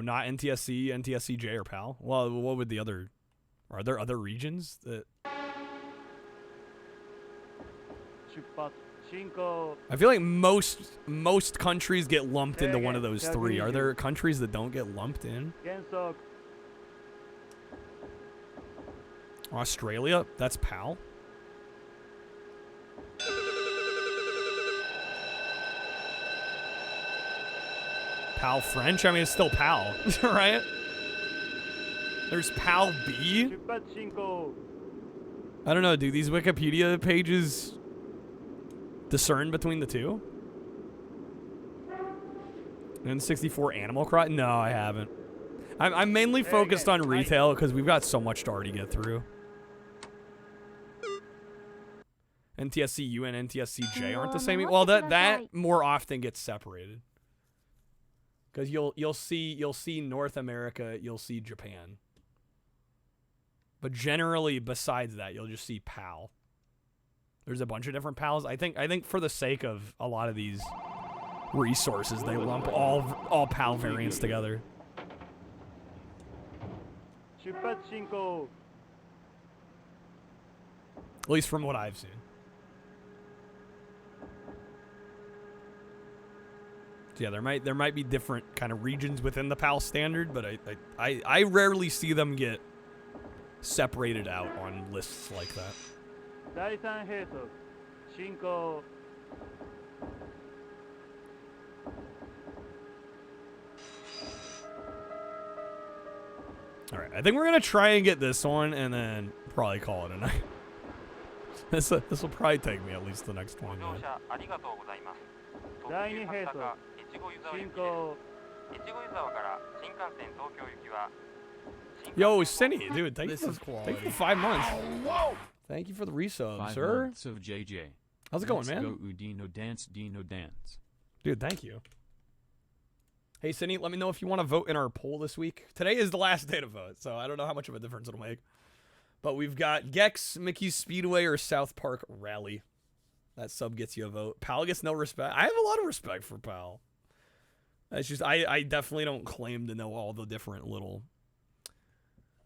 not NTSC, NTSCJ, or PAL? Well, what would the other... Are there other regions that... I feel like most countries get lumped into one of those three. Are there countries that don't get lumped in? Australia? That's PAL? PAL French? I mean, it's still PAL, right? There's PAL B? I don't know, do these Wikipedia pages discern between the two? N64 Animal Crossing? No, I haven't. I'm mainly focused on retail because we've got so much to already get through. NTSC-U and NTSC-J aren't the same. Well, that more often gets separated. Because you'll see North America, you'll see Japan. But generally, besides that, you'll just see PAL. There's a bunch of different PALs. I think for the sake of a lot of these resources, they lump all PAL variants together. At least from what I've seen. So yeah, there might be different kind of regions within the PAL standard, but I rarely see them get separated out on lists like that. All right, I think we're gonna try and get this one, and then probably call it a night. This will probably take me at least the next 20 minutes. Yo, Cinny, dude, thank you for 5 months. Whoa! Thank you for the resub, 5 sir. months of JJ. How's it going, man? Go Udino dance, Dino dance. Dude, thank you. Hey, Cindy, let me know if you want to vote in our poll this week. Today is the last day to vote, so I don't know how much of a difference it'll make. But we've got Gex, Mickey's Speedway, or South Park Rally. That sub gets you a vote. PAL gets no respect. I have a lot of respect for PAL. It's just, I definitely don't claim to know all the different little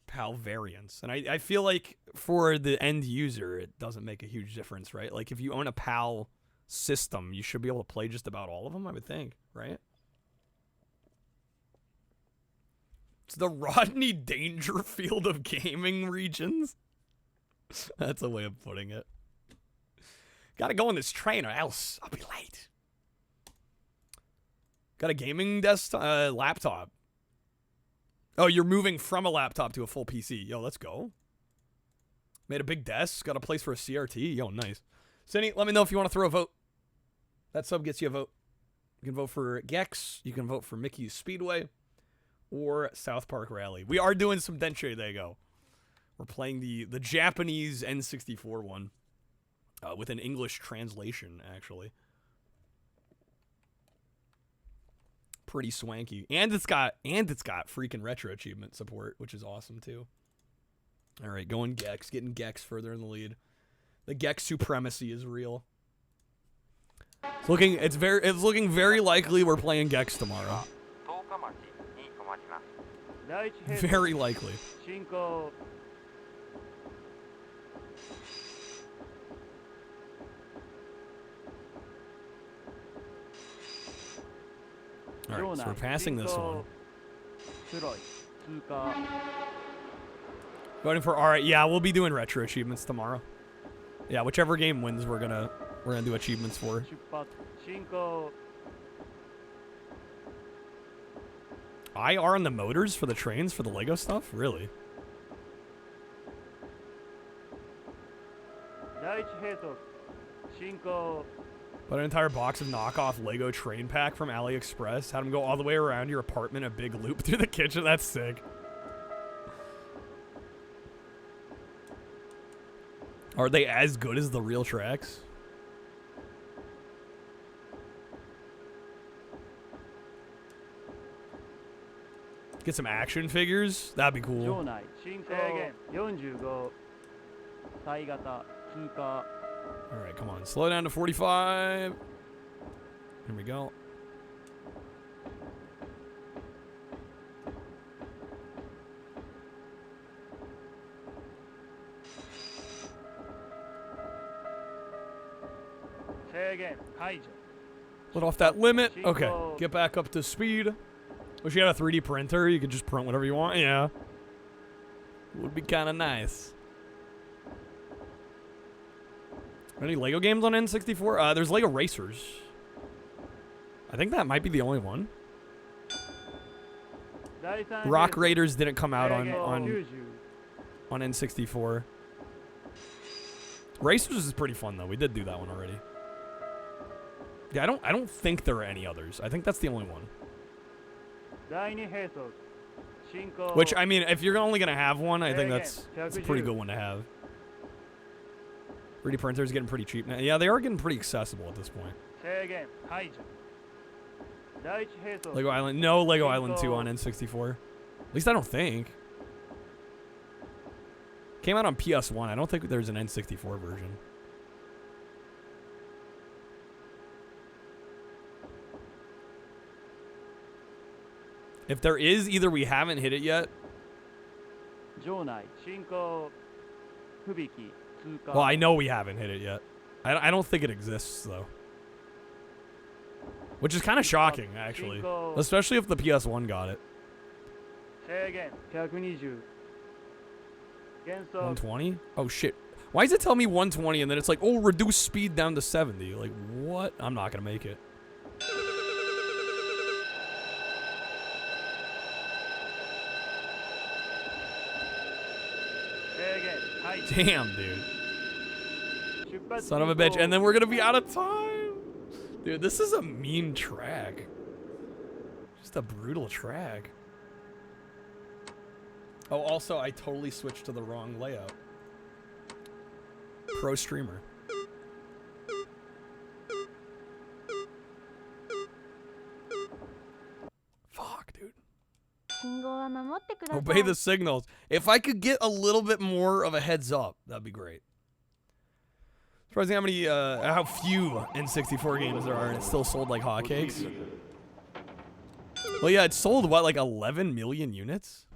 PAL variants. And I feel like for the end user, it doesn't make a huge difference, right? Like, if you own a PAL system, you should be able to play just about all of them, I would think, right? It's the Rodney Dangerfield of gaming regions. That's a way of putting it. Gotta go on this train or else I'll be late. Got a gaming desktop, laptop. Oh, you're moving from a laptop to a full PC. Yo, let's go. Made a big desk. Got a place for a CRT. Yo, nice. Cindy, let me know if you want to throw a vote. That sub gets you a vote. You can vote for Gex. You can vote for Mickey's Speedway. Or South Park Rally. We are doing some Denche Dego. We're playing the Japanese N64 one. With an English translation, actually. Pretty swanky. And it's got freaking retro achievement support, which is awesome too. All right, going Gex, getting Gex further in the lead. The Gex supremacy is real. It's looking very likely we're playing Gex tomorrow. Very likely. Alright, so we're passing this one. Voting for alright, yeah, we'll be doing retro achievements tomorrow. Yeah, whichever game wins we're gonna do achievements for. IR on the motors for the trains for the Lego stuff? Really? Bought an entire box of knockoff Lego train pack from AliExpress. Had them go all the way around your apartment, a big loop through the kitchen. That's sick. Are they as good as the real tracks? Get some action figures? That'd be cool. Alright, come on. Slow down to 45. Here we go. Let off that limit. Okay, get back up to speed. Wish you had a 3D printer. You could just print whatever you want. Yeah. Would be kind of nice. Any Lego games on N64? There's Lego Racers. I think that might be the only one. Rock Raiders didn't come out on N64. Racers is pretty fun though. We did do that one already. Yeah, I don't think there are any others. I think that's the only one. Which, I mean, if you're only gonna have one, I think that's a pretty good one to have. 3D printers getting pretty cheap now. Yeah, they are getting pretty accessible at this point. Lego Island, no Lego Island 2 on N64. At least I don't think. Came out on PS1. I don't think there's an N64 version. If there is, either we haven't hit it yet. Well, I know we haven't hit it yet. I don't think it exists, though. Which is kind of shocking, actually. Especially if the PS1 got it. 120? Oh, shit. Why does it tell me 120 and then it's like, oh, reduce speed down to 70? Like, what? I'm not going to make it. Damn, dude. Son of a bitch. And then we're going to be out of time. Dude, this is a mean track. Just a brutal track. Oh, also, I totally switched to the wrong layout. Pro streamer. Fuck, dude. Obey the signals. If I could get a little bit more of a heads up, that'd be great. Surprising how few N64 games there are, and it's still sold like hotcakes. Well, yeah, it sold what, like 11 million units?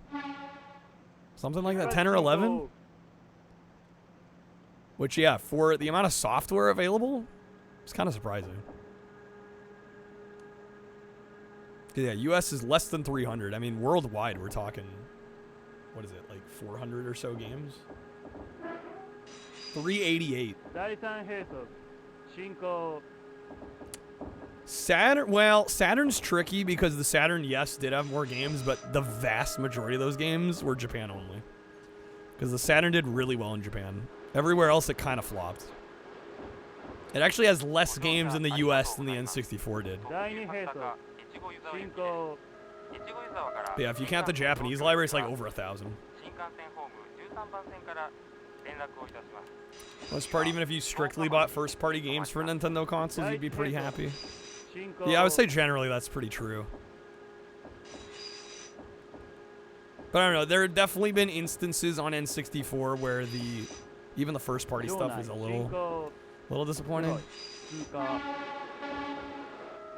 Something like that, 10 or 11? Which, yeah, for the amount of software available, it's kind of surprising. Yeah, US is less than 300. I mean, worldwide, we're talking, what is it, like 400 or so games? 388. Saturn, well, Saturn's tricky because the Saturn, yes, did have more games, but the vast majority of those games were Japan only. Because the Saturn did really well in Japan. Everywhere else, it kind of flopped. It actually has less games in the US than the N64 did. But yeah, if you count the Japanese library, it's like over 1,000. Most part, even if you strictly bought first-party games for Nintendo consoles, you'd be pretty happy. Yeah, I would say generally that's pretty true. But I don't know. There have definitely been instances on N64 where even the first party stuff is a little disappointing.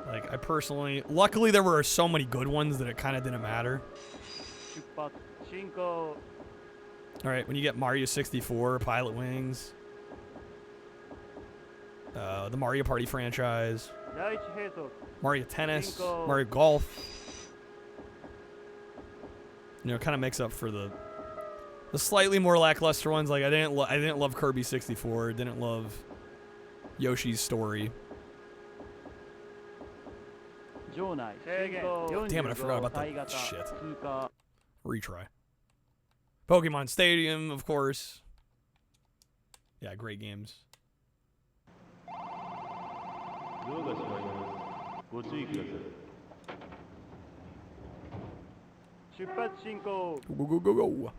Like, I personally... Luckily, there were so many good ones that it kind of didn't matter. Alright, when you get Mario 64, Pilot Wings, the Mario Party franchise, Mario Tennis, Mario Golf. You know, it kind of makes up for the slightly more lackluster ones. Like, I didn't love Kirby 64, didn't love Yoshi's Story. Damn it, I forgot about that shit. Retry. Pokemon Stadium, of course. Yeah, great games. Go, go, go, go.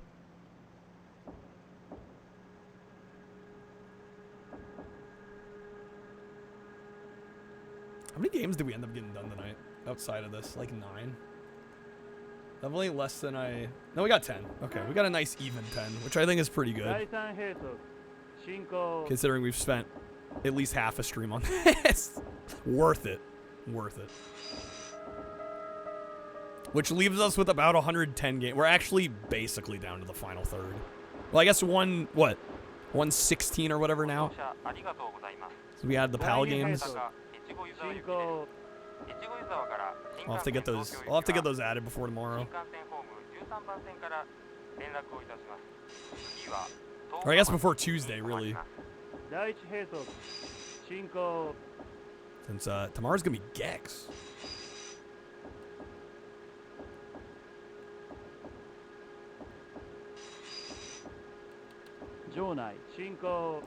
How many games did we end up getting done tonight? Outside of this, like 9. Definitely less than No, we got 10. Okay, we got a nice even 10, which I think is pretty good. Considering we've spent at least half a stream on this. Worth it. Worth it. Which leaves us with about 110 games. We're actually basically down to the final third. Well, I guess 116 or whatever now. So we had the PAL games. I'll have to get those. I'll have to get those added before tomorrow. Or I guess before Tuesday, really. Since tomorrow's gonna be Gex.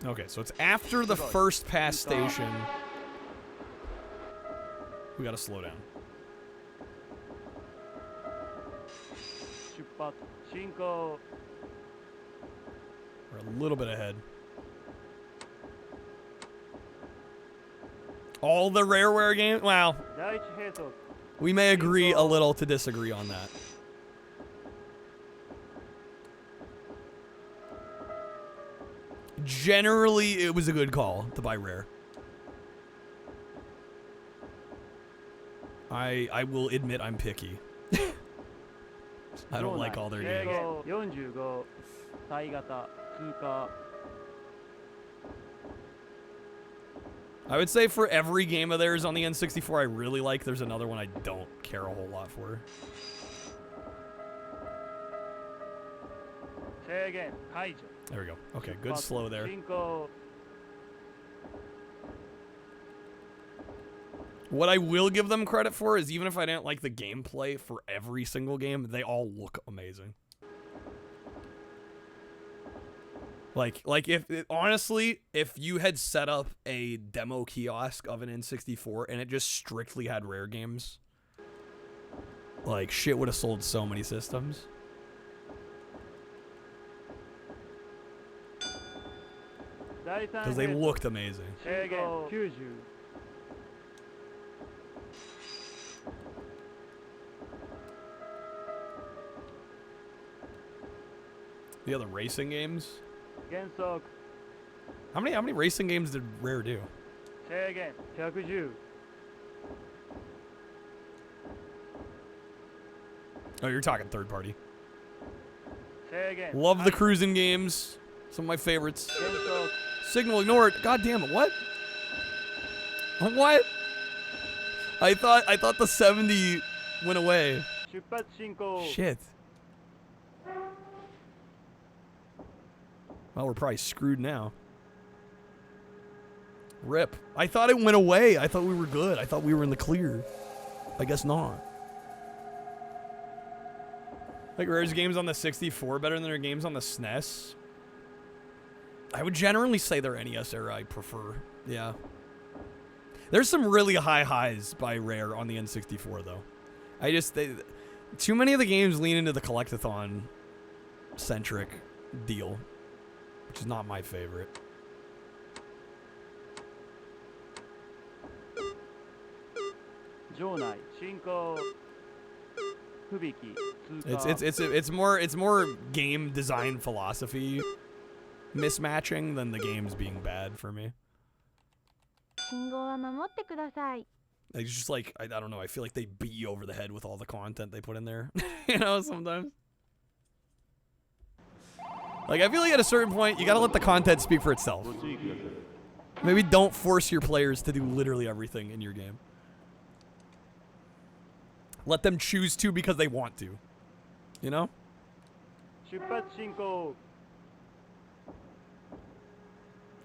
Okay, so it's after the first pass station. We gotta slow down. We're a little bit ahead. All the Rareware games? Wow. We may agree a little to disagree on that. Generally, it was a good call to buy Rare. I will admit I'm picky. I don't like all their games. I would say for every game of theirs on the N64 I really like, there's another one I don't care a whole lot for. There we go. Okay, good slow there. What I will give them credit for is even if I didn't like the gameplay for every single game, they all look amazing. Like honestly, if you had set up a demo kiosk of an N64 and it just strictly had Rare games, like shit would have sold so many systems. Because they looked amazing. The other racing games? How many racing games did Rare do? Oh, you're talking third party. Love the cruising games. Some of my favorites. Signal ignored. God damn it, what? What? I thought the 70 went away. Shit. Well, we're probably screwed now. Rip. I thought it went away. I thought we were good. I thought we were in the clear. I guess not. Like Rare's games on the 64 better than their games on the SNES? I would generally say their NES era I prefer. Yeah. There's some really high highs by Rare on the N64 though. Too many of the games lean into the collectathon centric deal, which is not my favorite. It's more game design philosophy mismatching than the games being bad for me. It's just like I don't know. I feel like they beat you over the head with all the content they put in there. You know, sometimes. Like I feel like at a certain point you gotta let the content speak for itself. Maybe don't force your players to do literally everything in your game. Let them choose to because they want to. You know?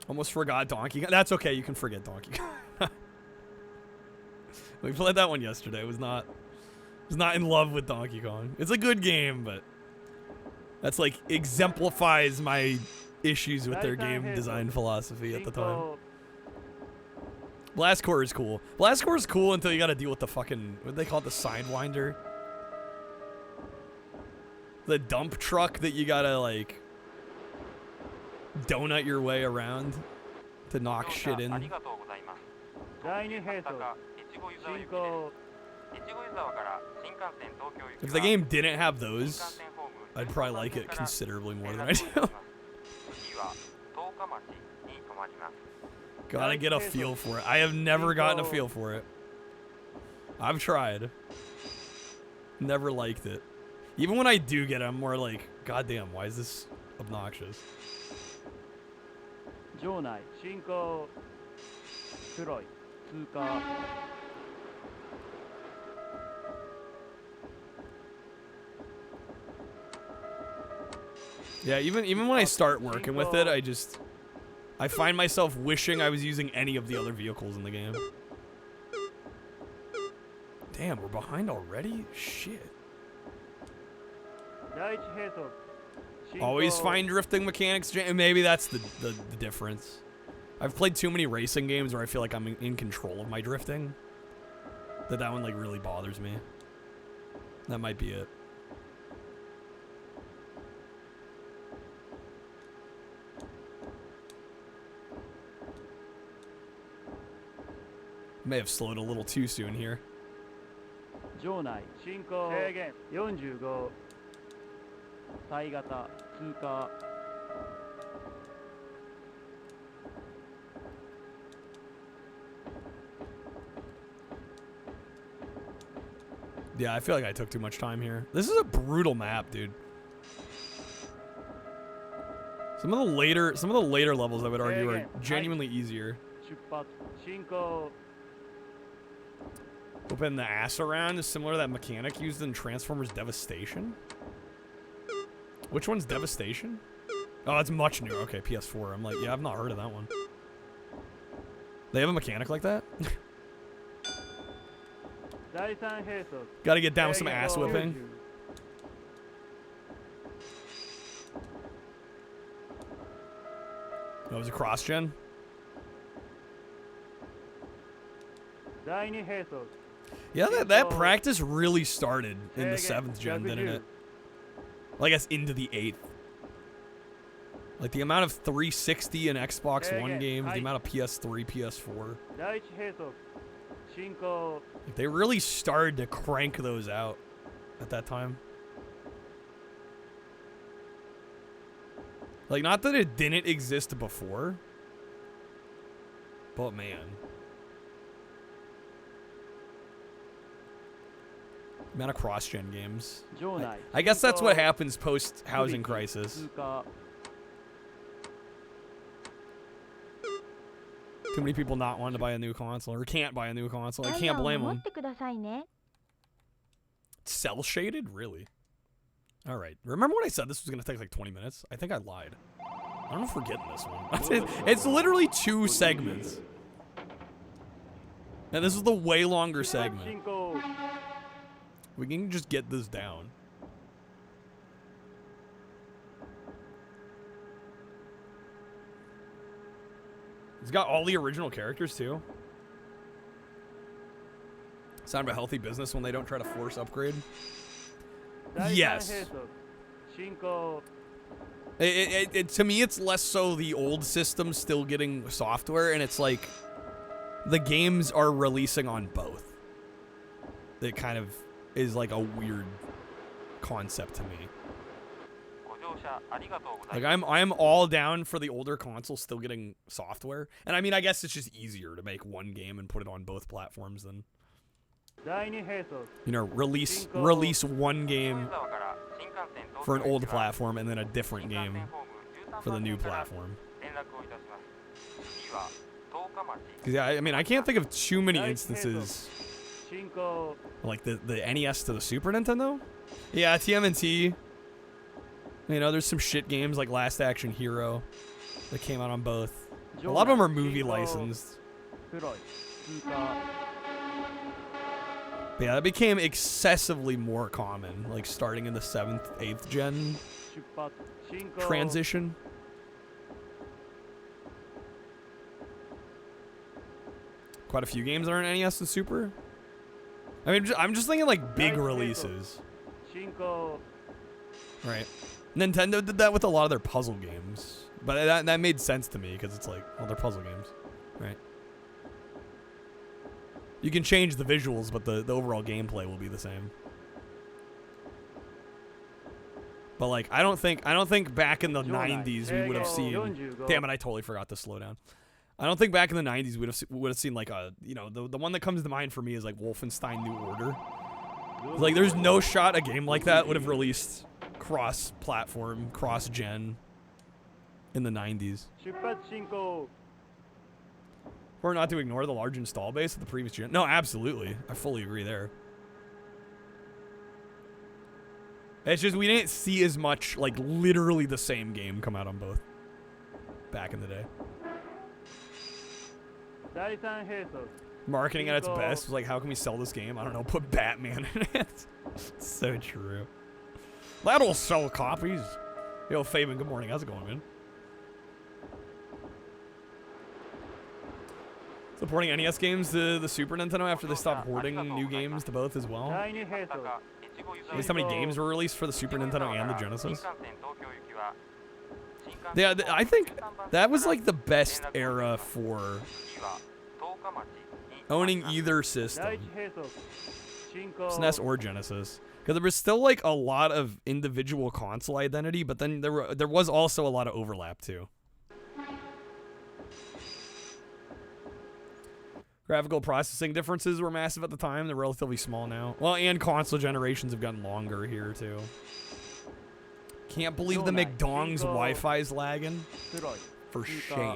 Almost forgot Donkey Kong. That's okay, you can forget Donkey Kong. We played that one yesterday. I was not in love with Donkey Kong. It's a good game, but that's like exemplifies my issues with their game design philosophy at the time. Blast Core is cool. Blast Core is cool until you gotta deal with the fucking, what do they call it, the Sidewinder? The dump truck that you gotta like donut your way around to knock shit in. If the game didn't have those, I'd probably like it considerably more than I do. Gotta get a feel for it. I have never gotten a feel for it. I've tried. Never liked it. Even when I do get it, I'm more like, God damn, why is this obnoxious? Yeah, even when I start working with it, I find myself wishing I was using any of the other vehicles in the game. Damn, we're behind already? Shit. Always find drifting mechanics. Maybe that's the difference. I've played too many racing games where I feel like I'm in control of my drifting. That one like really bothers me. That might be it. May have slowed a little too soon here. Yeah, I feel like I took too much time here. This is a brutal map, dude. Some of the later levels, I would argue, are genuinely easier. Whipping the ass around is similar to that mechanic used in Transformers Devastation. Which one's Devastation? Oh, it's much newer. Okay, PS4. I'm like, yeah, I've not heard of that one. They have a mechanic like that? Gotta get down with some ass whipping. That was a cross-gen? Yeah, that practice really started in the 7th gen, didn't it? Well, I guess into the 8th. Like the amount of 360 and Xbox One games, the amount of PS3, PS4. Like they really started to crank those out at that time. Like, not that it didn't exist before, but man. Amount of cross-gen games. I guess that's what happens post-housing crisis. Too many people not wanting to buy a new console, or can't buy a new console. I can't blame them. Cell-shaded? Really? Alright. Remember when I said this was going to take like 20 minutes? I think I lied. I don't know if we're getting this one. It's literally 2 segments. And this is the way longer segment. We can just get this down. It's got all the original characters, too. Sound of a healthy business when they don't try to force upgrade. Yes. To me, it's less so the old system still getting software, and it's like the games are releasing on both. It kind of is like a weird concept to me. Like I'm all down for the older consoles still getting software, and I mean I guess it's just easier to make one game and put it on both platforms than, you know, release one game for an old platform and then a different game for the new platform. Yeah, I mean I can't think of too many instances like the NES to the Super Nintendo. Yeah, TMNT. You know, there's some shit games like Last Action Hero that came out on both. A lot of them are movie licensed. But yeah, that became excessively more common, like starting in the 7th, 8th gen transition. Quite a few games are in NES and Super. I mean, I'm just thinking like big releases. Right. Nintendo did that with a lot of their puzzle games, but that made sense to me because it's like, well, they're puzzle games, right? You can change the visuals, but the overall gameplay will be the same. But like, I don't think back in the 90s we would have seen. Damn it! I totally forgot to slow down. I don't think back in the 90s we would have seen like a, you know, the one that comes to mind for me is like Wolfenstein New Order. Like, there's no shot a game like that would have released cross-platform, cross-gen in the 90s. Or not to ignore the large install base of the previous gen. No, absolutely. I fully agree there. It's just we didn't see as much, like, literally the same game come out on both back in the day. Marketing at its best was like, how can we sell this game? I don't know, put Batman in it. It's so true. That'll sell copies. Yo, Fabian, good morning. How's it going, man? Supporting NES games to the Super Nintendo after they stopped hoarding new games to both as well. At least how many games were released for the Super Nintendo and the Genesis? Yeah, I think that was like the best era for owning either system, SNES or Genesis, because there was still like a lot of individual console identity, but then there was also a lot of overlap too. Graphical processing differences were massive at the time. They're relatively small now. Well, and console generations have gotten longer here too. Can't believe the McDong's Wi-Fi's lagging. For shame.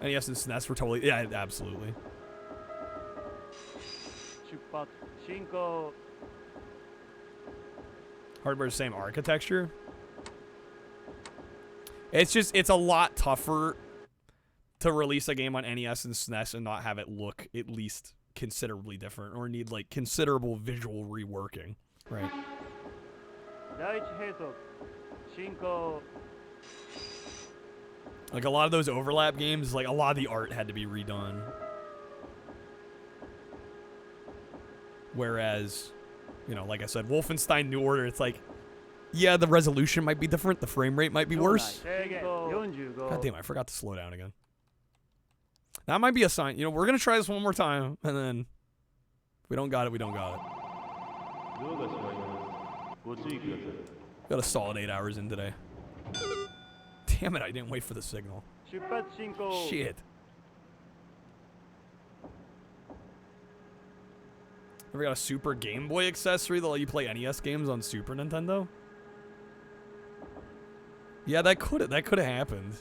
NES and SNES were totally... Yeah, absolutely. Hardware's same architecture. It's just... It's a lot tougher to release a game on NES and SNES and not have it look at least considerably different or need, like, considerable visual reworking. Right. Like a lot of those overlap games, like a lot of the art had to be redone. Whereas, you know, like I said, Wolfenstein New Order, it's like, yeah, the resolution might be different, the frame rate might be worse. God damn, I forgot to slow down again. That might be a sign. You know, we're gonna try this one more time, and then if we don't got it, we don't got it. Got a solid 8 hours in today. Damn it, I didn't wait for the signal. Shit. Ever got a Super Game Boy accessory that'll let you play NES games on Super Nintendo? Yeah, that could have happened.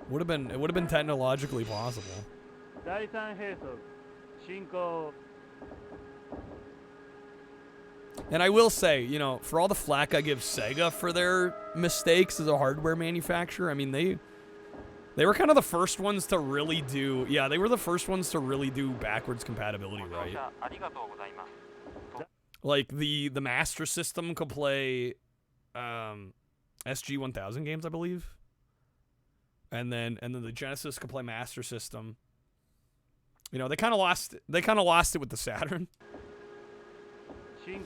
It would have been technologically possible. And I will say, you know, for all the flack I give Sega for their mistakes as a hardware manufacturer, I mean, they were kind of the first ones to really do, yeah, they were the first ones to really do backwards compatibility right. Like, the Master System could play SG-1000 games, I believe. And then the Genesis could play Master System. You know, they kind of lost it with the Saturn.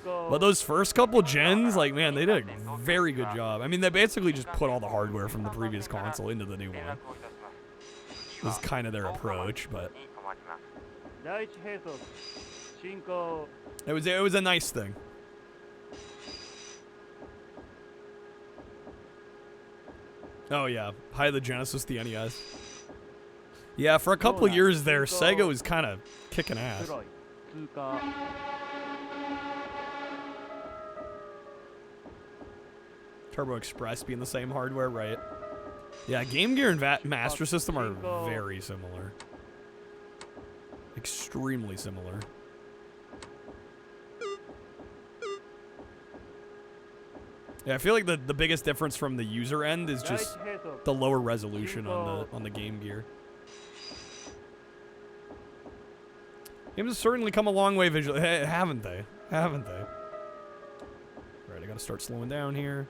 But those first couple gens, like, man, they did a very good job. I mean, they basically just put all the hardware from the previous console into the new one. It was kind of their approach, but... It was a nice thing. Oh yeah, Hi the Genesis, the NES. Yeah, for a couple years there, Sega was kind of kicking ass. Turbo Express being the same hardware, right? Yeah, Game Gear and Master System are very similar. Extremely similar. Yeah, I feel like the biggest difference from the user end is just the lower resolution on the Game Gear. Games have certainly come a long way visually, haven't they? Haven't they? Right, I gotta start slowing down here.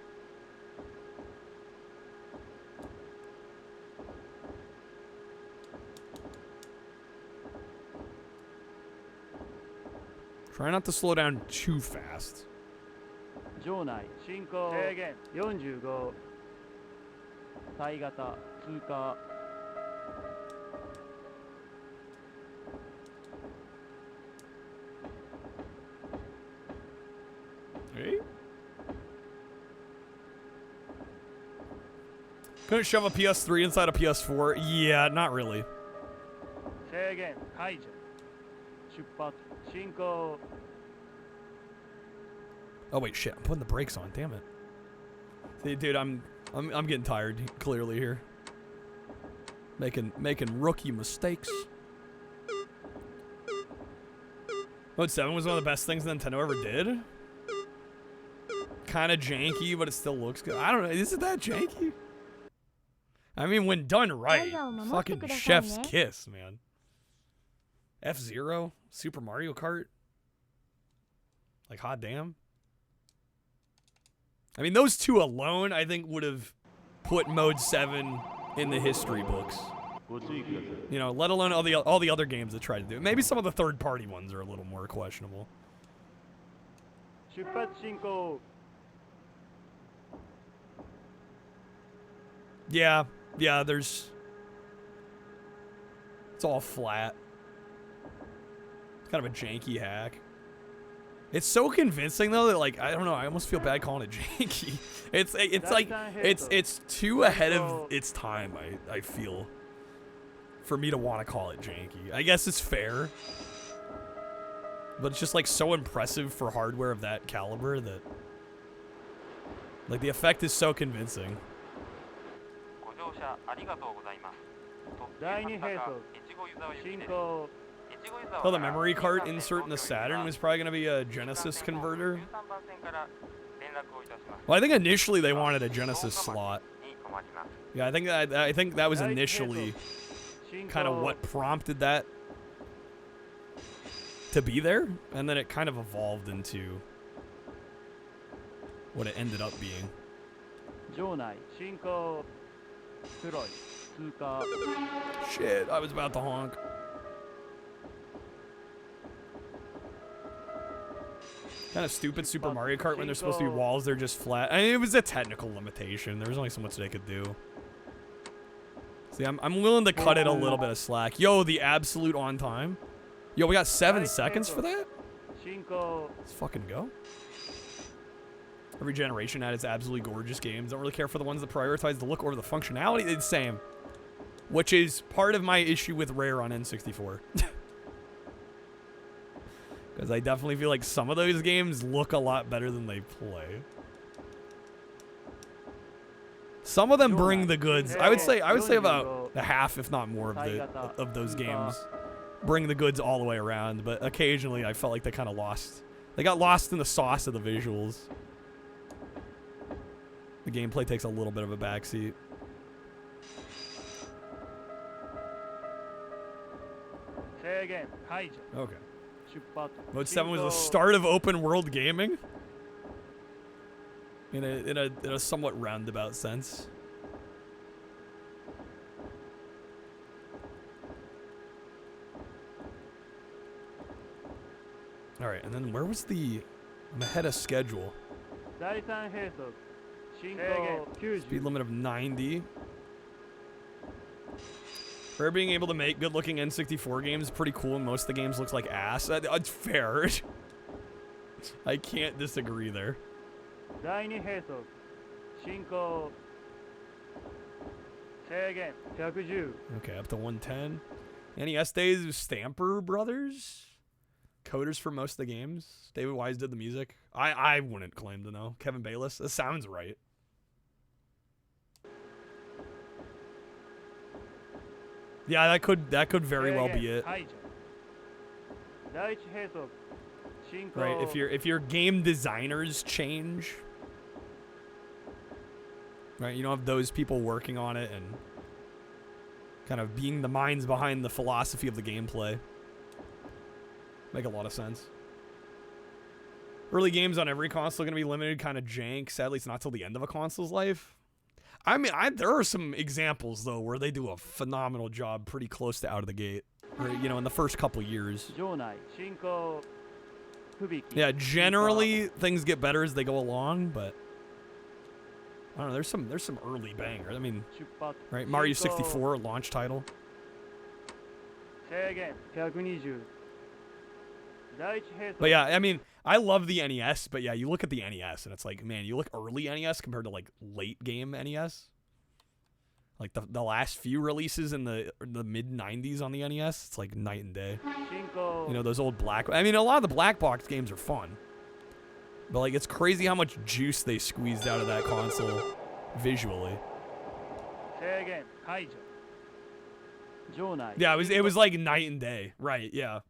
Try not to slow down too fast. 場内進行制限45体型通過 Hey? Couldn't shove a PS3 inside a PS4? Yeah, not really. 制限解除出発進行 Oh wait, shit! I'm putting the brakes on. Damn it. See, dude, I'm getting tired. Clearly here, making rookie mistakes. Mode 7 was one of the best things Nintendo ever did. Kind of janky, but it still looks good. I don't know. Is it that janky? I mean, when done right, fucking chef's kiss, man. F-Zero, Super Mario Kart. Like, hot damn. I mean, those two alone, I think, would have put Mode 7 in the history books. You know, let alone all the other games that tried to do it. Maybe some of the third-party ones are a little more questionable. Yeah, there's... It's all flat. It's kind of a janky hack. It's so convincing though that, like, I don't know, I almost feel bad calling it janky. It's like it's too ahead of its time, I feel, for me to want to call it janky. I guess it's fair, but it's just like so impressive for hardware of that caliber that, like, the effect is so convincing. Oh, the memory card insert in the Saturn was probably going to be a Genesis converter. Well, I think initially they wanted a Genesis slot. Yeah, I think that was initially kind of what prompted that to be there, and then it kind of evolved into what it ended up being. Shit, I was about to honk. Kind of stupid Super Mario Kart when there's supposed to be walls, they're just flat. I mean, it was a technical limitation. There was only so much they could do. See, I'm willing to cut it a little bit of slack. Yo, the absolute on time. Yo, we got 7 seconds for that? Let's fucking go. Every generation had its absolutely gorgeous games. Don't really care for the ones that prioritize the look over the functionality. It's the same. Which is part of my issue with Rare on N64. Because I definitely feel like some of those games look a lot better than they play. Some of them bring the goods. I would say about a half, if not more, of those games bring the goods all the way around. But occasionally, I felt like they kind of lost. They got lost in the sauce of the visuals. The gameplay takes a little bit of a backseat. Okay. Mode 7 was the start of open world gaming. In a somewhat roundabout sense. All right, and then where was the? I'm ahead of schedule. Speed limit of 90. Rare being able to make good-looking N64 games is pretty cool, and most of the games looks like ass. It's fair. I can't disagree there. Okay, up to 110. NES days, Stamper Brothers? Coders for most of the games. David Wise did the music. I wouldn't claim to know. Kevin Bayless? That sounds right. Yeah, that could very well be it. Right, if your game designers change, right, you don't have those people working on it and kind of being the minds behind the philosophy of the gameplay. Make a lot of sense. Early games on every console are going to be limited, kind of jank. Sadly, it's not till the end of a console's life. I mean, there are some examples, though, where they do a phenomenal job pretty close to out of the gate. Or, you know, in the first couple years. Yeah, generally, things get better as they go along, but I don't know, there's some early bangers. I mean, right, Mario 64, launch title. But yeah, I mean, I love the NES, but yeah, you look at the NES and it's like, man, you look early NES compared to like late game NES. Like the last few releases in the mid 90s on the NES, it's like night and day. You know, those old I mean, a lot of the black box games are fun. But like, it's crazy how much juice they squeezed out of that console visually. Yeah, it was like night and day, right? Yeah.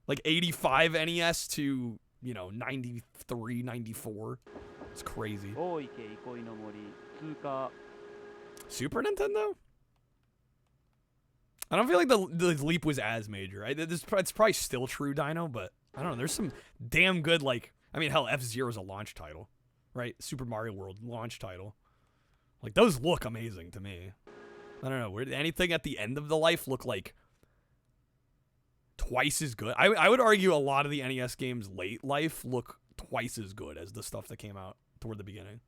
Like 85 NES to, you know, 93, 94. It's crazy. Super Nintendo? I don't feel like the leap was as major. It's probably still true, Dino, but I don't know. There's some damn good, like, I mean, hell, F-Zero is a launch title, right? Super Mario World, launch title. Like, those look amazing to me. I don't know. Anything at the end of the life look like twice as good. I would argue a lot of the NES games late life look twice as good as the stuff that came out toward the beginning.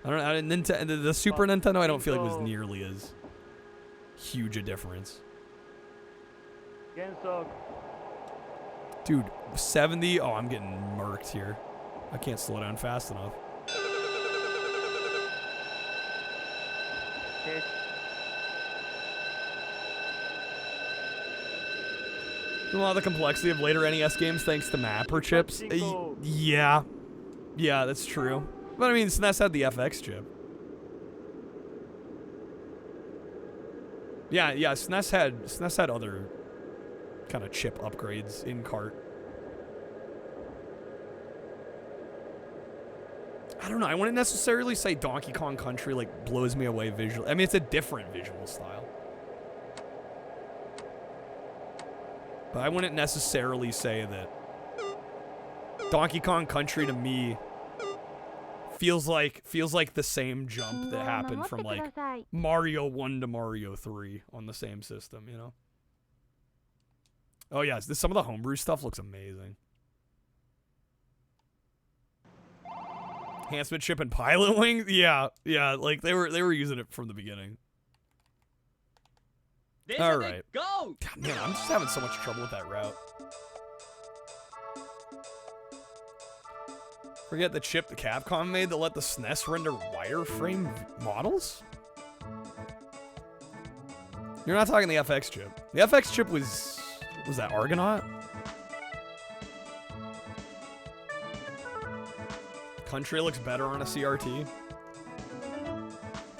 I don't know. The Super Nintendo, I don't feel like was nearly as huge a difference. Dude, 70. Oh, I'm getting murked here. I can't slow down fast enough. A lot of the complexity of later NES games thanks to mapper chips. Yeah, that's true. But I mean, SNES had the FX chip. Yeah, SNES had other kind of chip upgrades in cart. I don't know. I wouldn't necessarily say Donkey Kong Country like blows me away visually. I mean, it's a different visual style. But I wouldn't necessarily say that Donkey Kong Country to me feels like the same jump that happened from like Mario 1 to Mario 3 on the same system, you know? Oh yeah, some of the homebrew stuff looks amazing. Enhancement chip and pilot wing? Yeah, like they were using it from the beginning. All right. Go! God, man, I'm just having so much trouble with that route. Forget the chip the Capcom made that let the SNES render wireframe models? You're not talking the FX chip. The FX chip was that Argonaut? Country looks better on a CRT.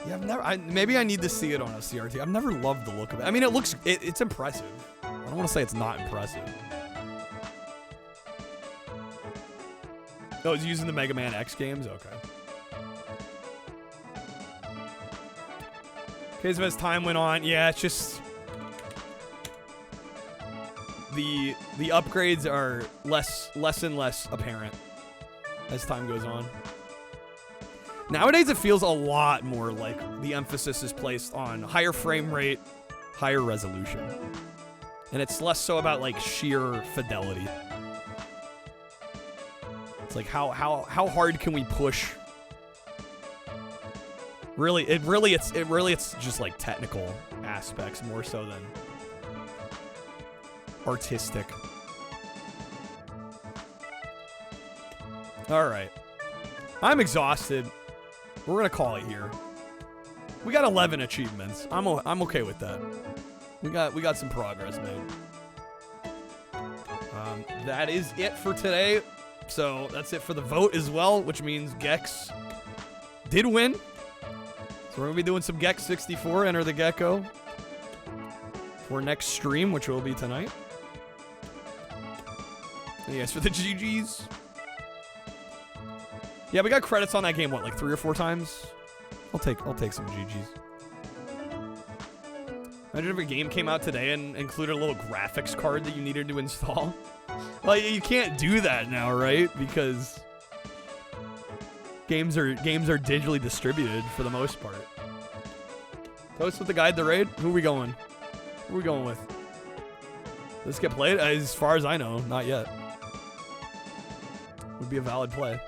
Yeah, I've never. Maybe I need to see it on a CRT. I've never loved the look of it. I mean, it's impressive. I don't want to say it's not impressive. Oh, it's using the Mega Man X games? Okay. Okay, so as time went on, yeah, it's just the upgrades are less and less apparent as time goes on. Nowadays, it feels a lot more like the emphasis is placed on higher frame rate, higher resolution. And it's less so about, like, sheer fidelity. It's like, how hard can we push Really, it's just like technical aspects more so than artistic. All right, I'm exhausted. We're gonna call it here. We got 11 achievements. I'm okay with that. We got some progress made. That is it for today. So that's it for the vote as well, which means Gex did win. So we're gonna be doing some Gex 64, Enter the Gecko, for next stream, which will be tonight. And yes, for the GGs. Yeah, we got credits on that game, what, like 3 or 4 times? I'll take some GGs. Imagine if a game came out today and included a little graphics card that you needed to install. Like, you can't do that now, right? Because games are digitally distributed for the most part. Toast with the guide to raid? Who are we going? Who are we going with? Does this get played? As far as I know, not yet. Would be a valid play.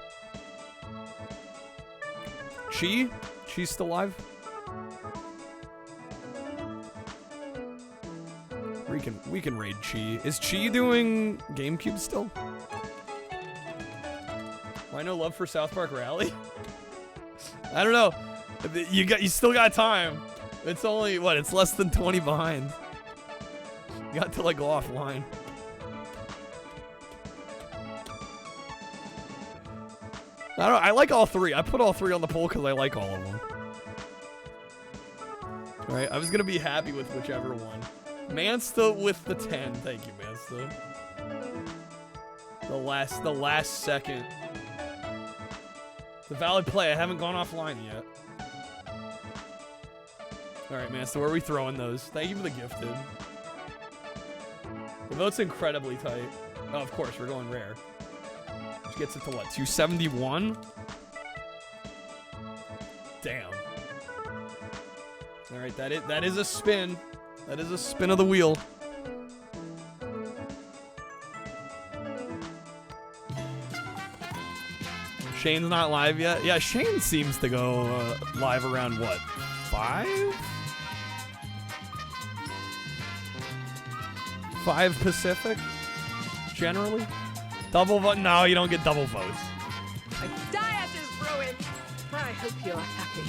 Chi? She's still alive? We can raid Chi. Is Chi doing GameCube still? Why no love for South Park Rally? I don't know. You still got time. It's only what? It's less than 20 behind. You got to like go offline. I don't know. I like all 3. I put all 3 on the poll because I like all of them. All right. I was gonna be happy with whichever one. Mansta with the 10. Thank you, Mansta. The last second. The valid play. I haven't gone offline yet. All right, Mansta, where are we throwing those? Thank you for the gifted. The vote's incredibly tight. Oh, of course, we're going rare. Which gets it to what? 271? Damn. All right, that is a spin. That is a spin of the wheel. Shane's not live yet. Yeah, Shane seems to go live around what? 5? 5 Pacific? Generally? Double vote? No, you don't get double votes. A diet is brewing. I hope you're happy.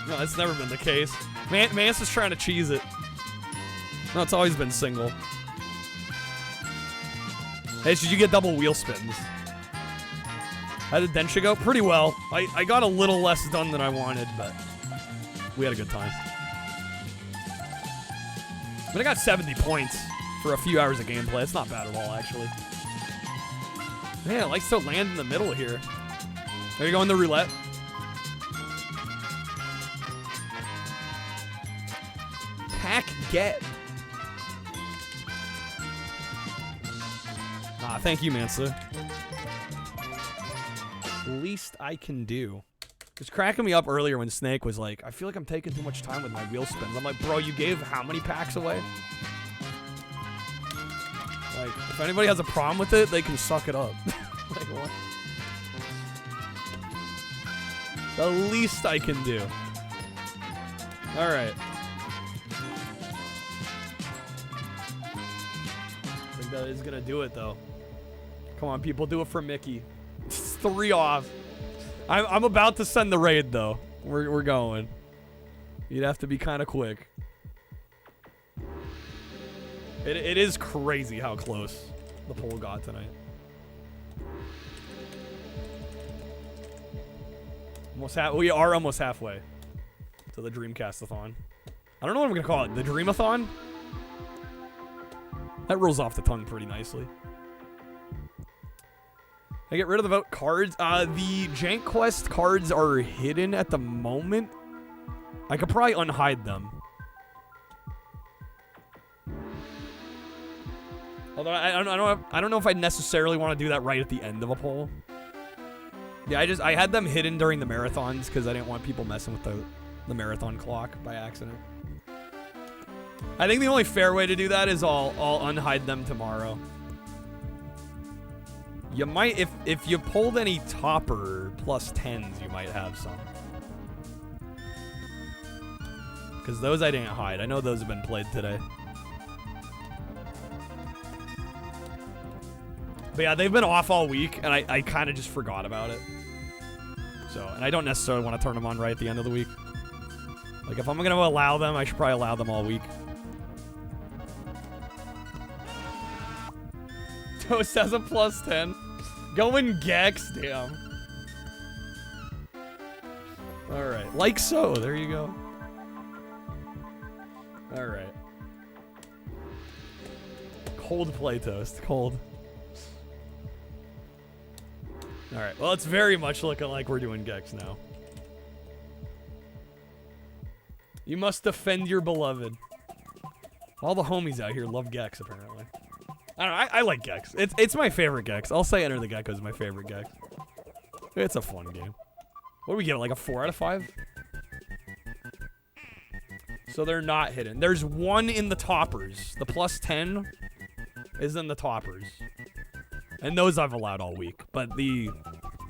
No, that's never been the case. Mance is trying to cheese it. No, it's always been single. Hey, should you get double wheel spins? How did Densha go? Pretty well. I got a little less done than I wanted, but we had a good time. But I got 70 points for a few hours of gameplay. It's not bad at all, actually. Man, it likes to land in the middle here. There you go in the roulette. Get. Thank you, Mansa. Least I can do. It was cracking me up earlier when Snake was like, I feel like I'm taking too much time with my wheel spins. I'm like, bro, you gave how many packs away? Like, if anybody has a problem with it, they can suck it up. Like, what? The least I can do. All right. That is gonna do it though. Come on, people, do it for Mickey. It's 3 off. I'm about to send the raid though. We're going. You'd have to be kind of quick. It is crazy how close the poll got tonight. We are almost halfway to the Dreamcast-a-thon. I don't know what I'm gonna call it. The Dream-a-thon? That rolls off the tongue pretty nicely. I get rid of the vote cards. The Jank Quest cards are hidden at the moment. I could probably unhide them. Although I don't know if I necessarily want to do that right at the end of a poll. Yeah, I had them hidden during the marathons because I didn't want people messing with the marathon clock by accident. I think the only fair way to do that is I'll unhide them tomorrow. You might, if you pulled any topper plus 10s, you might have some. Because those I didn't hide. I know those have been played today. But yeah, they've been off all week, and I kind of just forgot about it. So, and I don't necessarily want to turn them on right at the end of the week. Like, if I'm going to allow them, I should probably allow them all week. Toast has a plus 10. Going Gex, damn. Alright, like so. There you go. Alright. Cold play Toast. Cold. Alright, well, it's very much looking like we're doing Gex now. You must defend your beloved. All the homies out here love Gex, apparently. I don't know, I like Gex. It's my favorite Gex. I'll say Enter the Gecko is my favorite Gex. It's a fun game. What do we get, like a 4 out of 5? So they're not hidden. There's one in the toppers. The plus 10 is in the toppers. And those I've allowed all week. But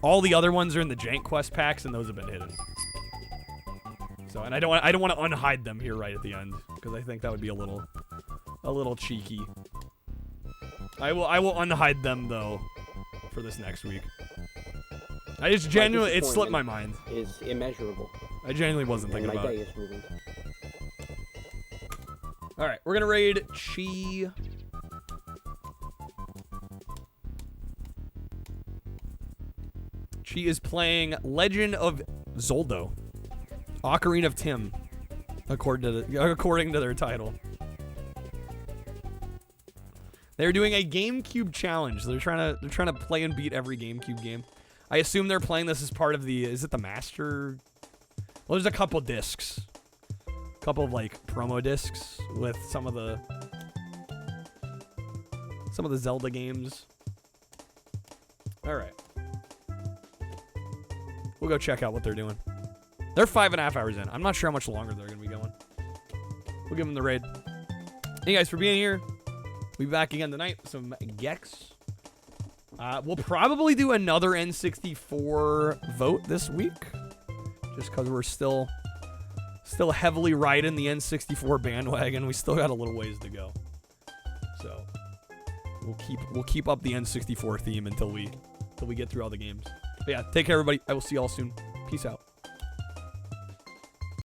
all the other ones are in the Jank Quest packs, and those have been hidden. So, and I don't want to unhide them here right at the end, because I think that would be a little cheeky. I will unhide them though for this next week. I just genuinely, it slipped my mind. Is immeasurable. I genuinely wasn't thinking about it. My day is ruined. All right, we're gonna raid Chi. Chi is playing Legend of Zoldo, Ocarina of Tim, according to their title. They're doing a GameCube challenge. They're trying to play and beat every GameCube game. I assume they're playing this as part of the, is it the Master? Well, there's a couple discs. A couple of like promo discs with some of the Zelda games. All right. We'll go check out what they're doing. They're 5.5 hours in. I'm not sure how much longer they're going to be going. We'll give them the raid. Thank you guys for being here. We'll be back again tonight with some Gex. We'll probably do another N64 vote this week. Just because we're still heavily riding the N64 bandwagon. We still got a little ways to go. So we'll keep up the N64 theme until we get through all the games. But yeah, take care everybody. I will see y'all soon. Peace out.